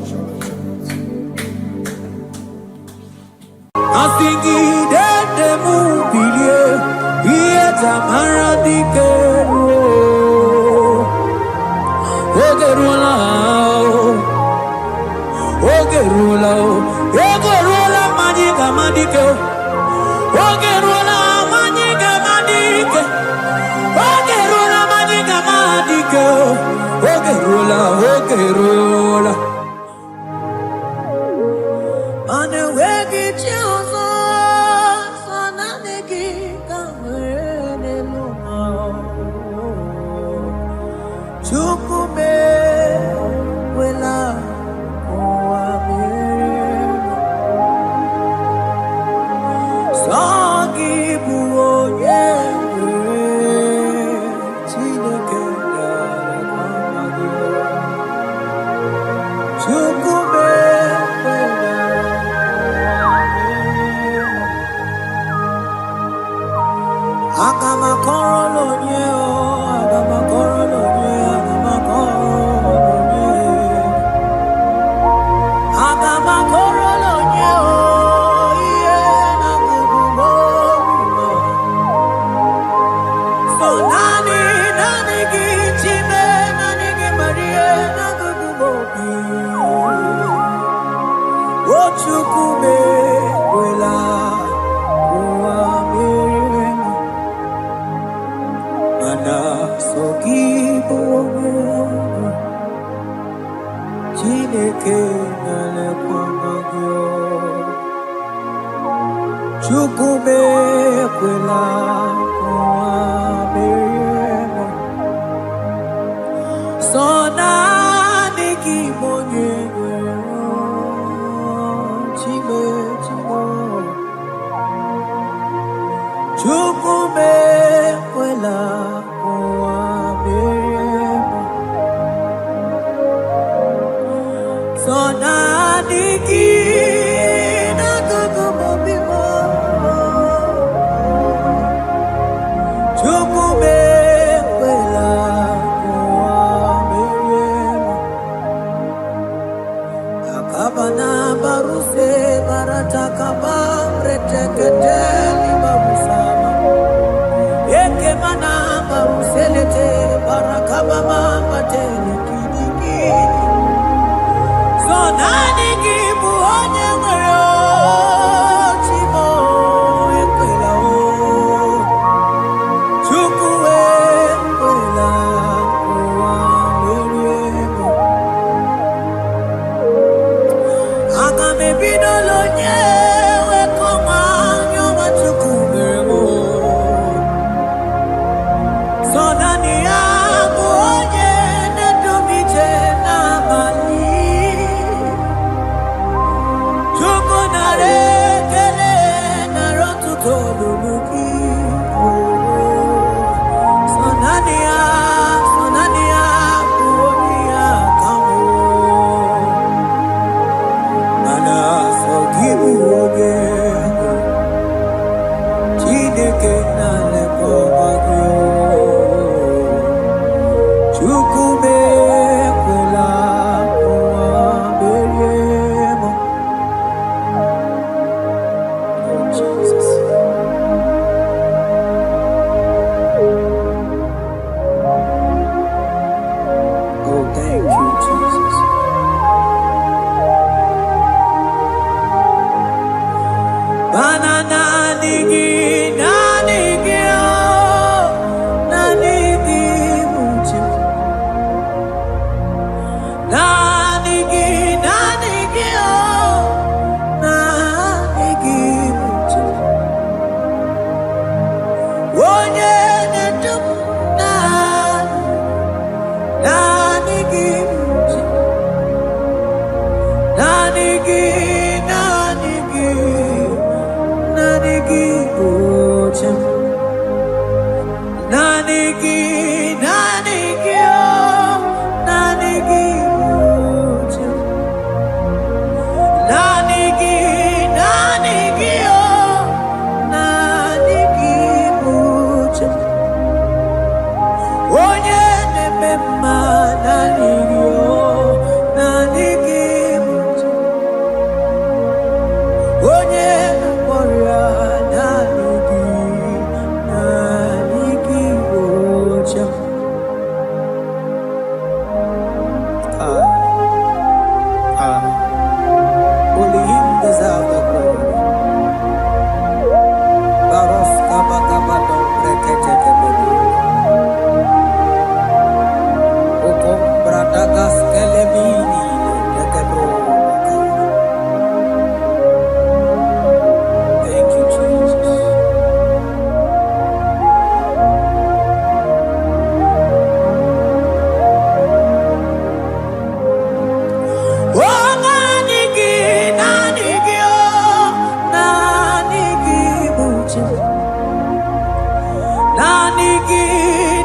Nanigi,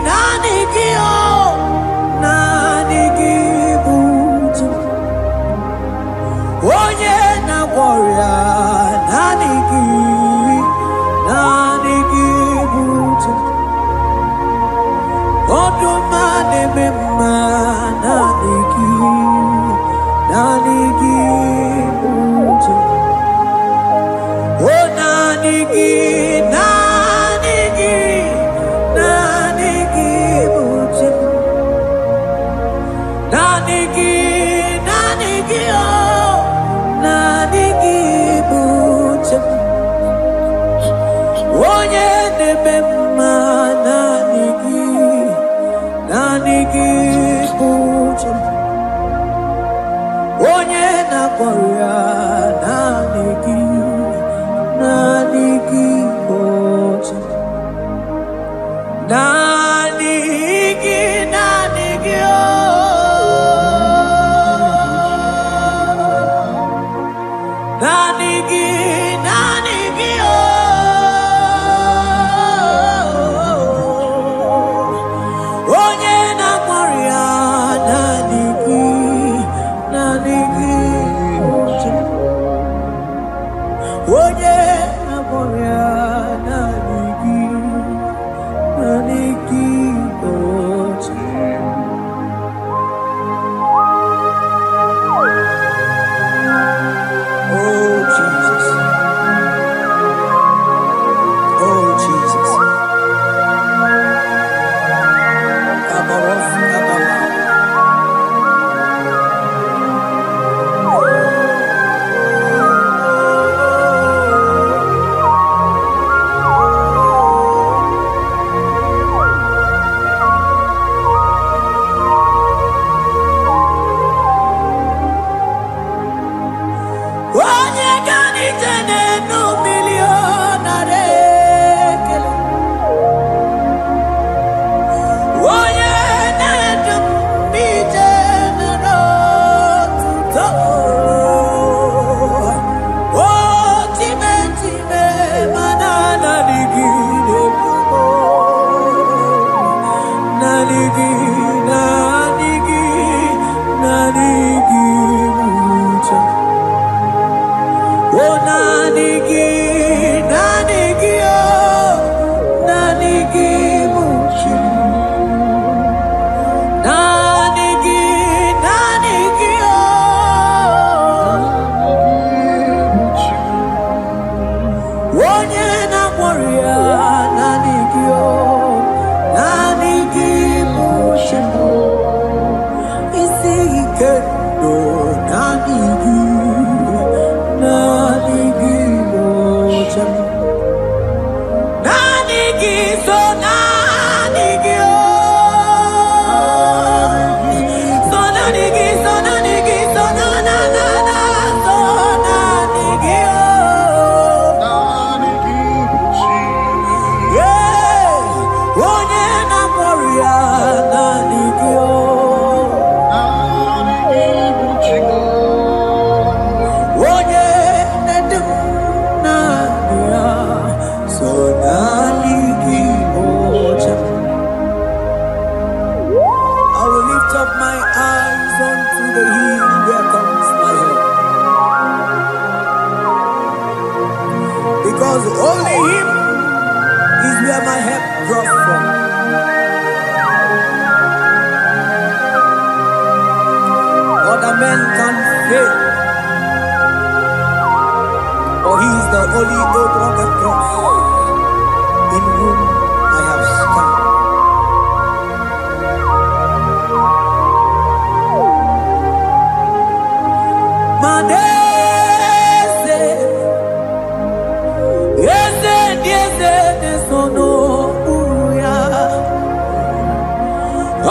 nanigi, oh, nanigi buju. Onye na warrior, nanigi, nanigi buju. Odumane mema, nanigi, nanigi buju. Oh, nanigi, nanigi. Nanigi, nanigi, oh, nanigi bujem. Onye nemema nanigi, nanigi bujem. Onye nakoya nanigi, nanigi bujem. Nanigi, nanigi, oh. Nanigi, nanigi, oh. Onye na warrior, nanigi, nanigi, onye na warrior, nanigi, nanigi, oh Jesus, oh Jesus, Abarof, Abama. Onye ganitene no millionare kele. Onye nedum bijene no tuto. Oh time time manana ligine bumo. Naligi nanigi nanigi bucha. Oh, nanigi, nanigi, oh, nanigi, muchi. Nanigi, nanigi, oh, onye na warrior, nanigi, oh, nanigi, muchi. Isi ike, no, nanigi. Nanigi mocham, nanigi so nanigi oh, so nanigi so nanigi so na na na na so nanigi oh, nanigi buchi, yeah, onye na warrior nanigi oh, nanigi buchi oh. So nanigi mocham. I will lift up my eyes unto the hill where comes my help, because only Him is where my help draws from. Other men can fail, for He is the only God on the cross, in whom I have stand. Madese, yese, yese, nesono, uya.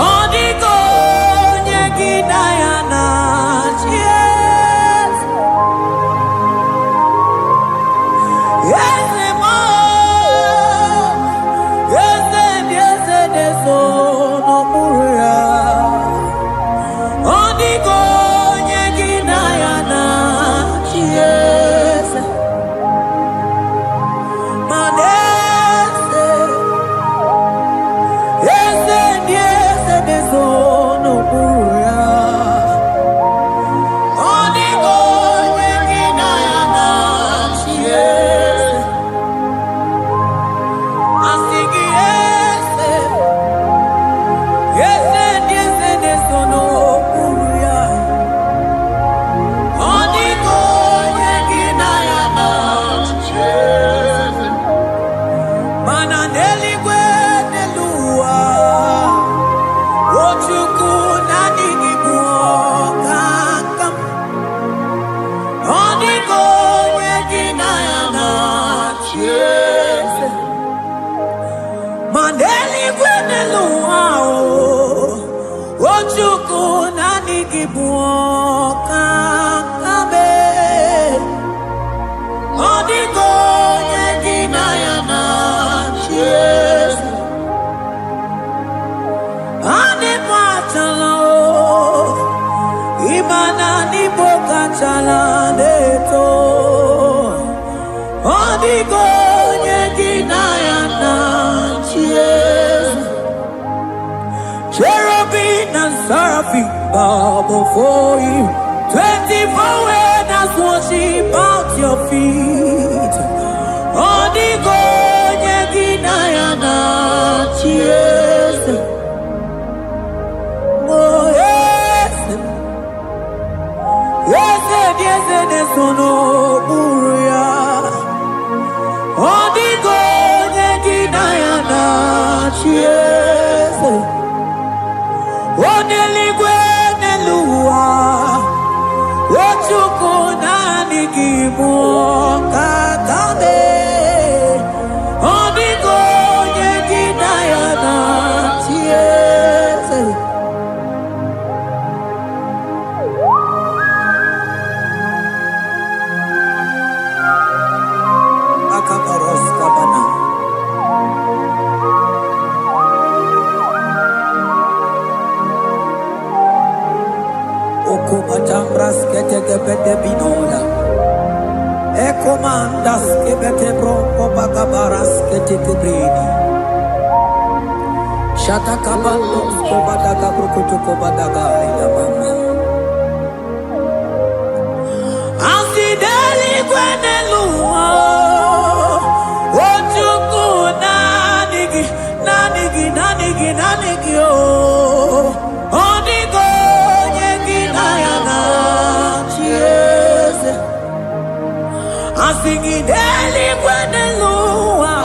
Odiko, nyegina yana, yes. Yes, mo. Maneligwe nelua Ochuku nanigibu kakam Oniko yegina yana chiese Maneligwe nelua Ochuku nanigibu kakabe Oniko yegina yana chiese Ane machala Imana ni boka chala neto Oniko yegina yana chiese Cherubim and seraphim bow before you 24 elders worship at your feet Oniko yegina yana chiese Oh yes Yes yes sono buria Oniko yegina yana chiese Oneligwe nelua Ochuku nanigibu kakabe Oniko yegina yana chiese Akabaros kabana Okubatambras ketekebete binoda Ekomandas kebete broko bagabaras ketekebrini Shatakabandos kobadaga brukutuko badaga ila mama Asideli kwenelua Ochuku nanigi oh Oniko Asingideli kwenelua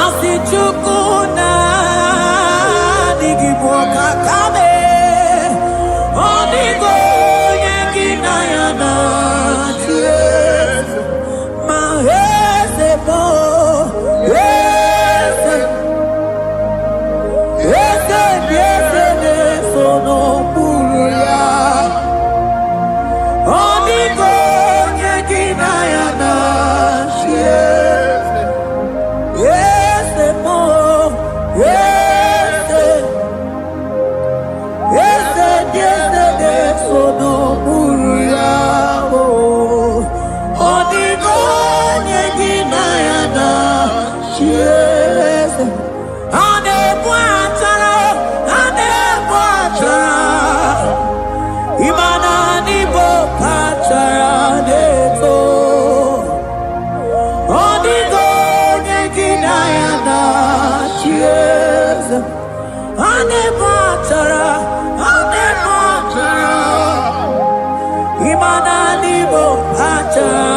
Asichukuna Nigiboka kame Oniko yegina yana chiese Mahese po Yese sono puria Oniko yegina yana chiese Yese mo Yese sono puria Oniko yegina yana chiese Ane buatara Imana ni boka chara neto Oniko yegina yana chiese Ane buatara Imana ni boka chara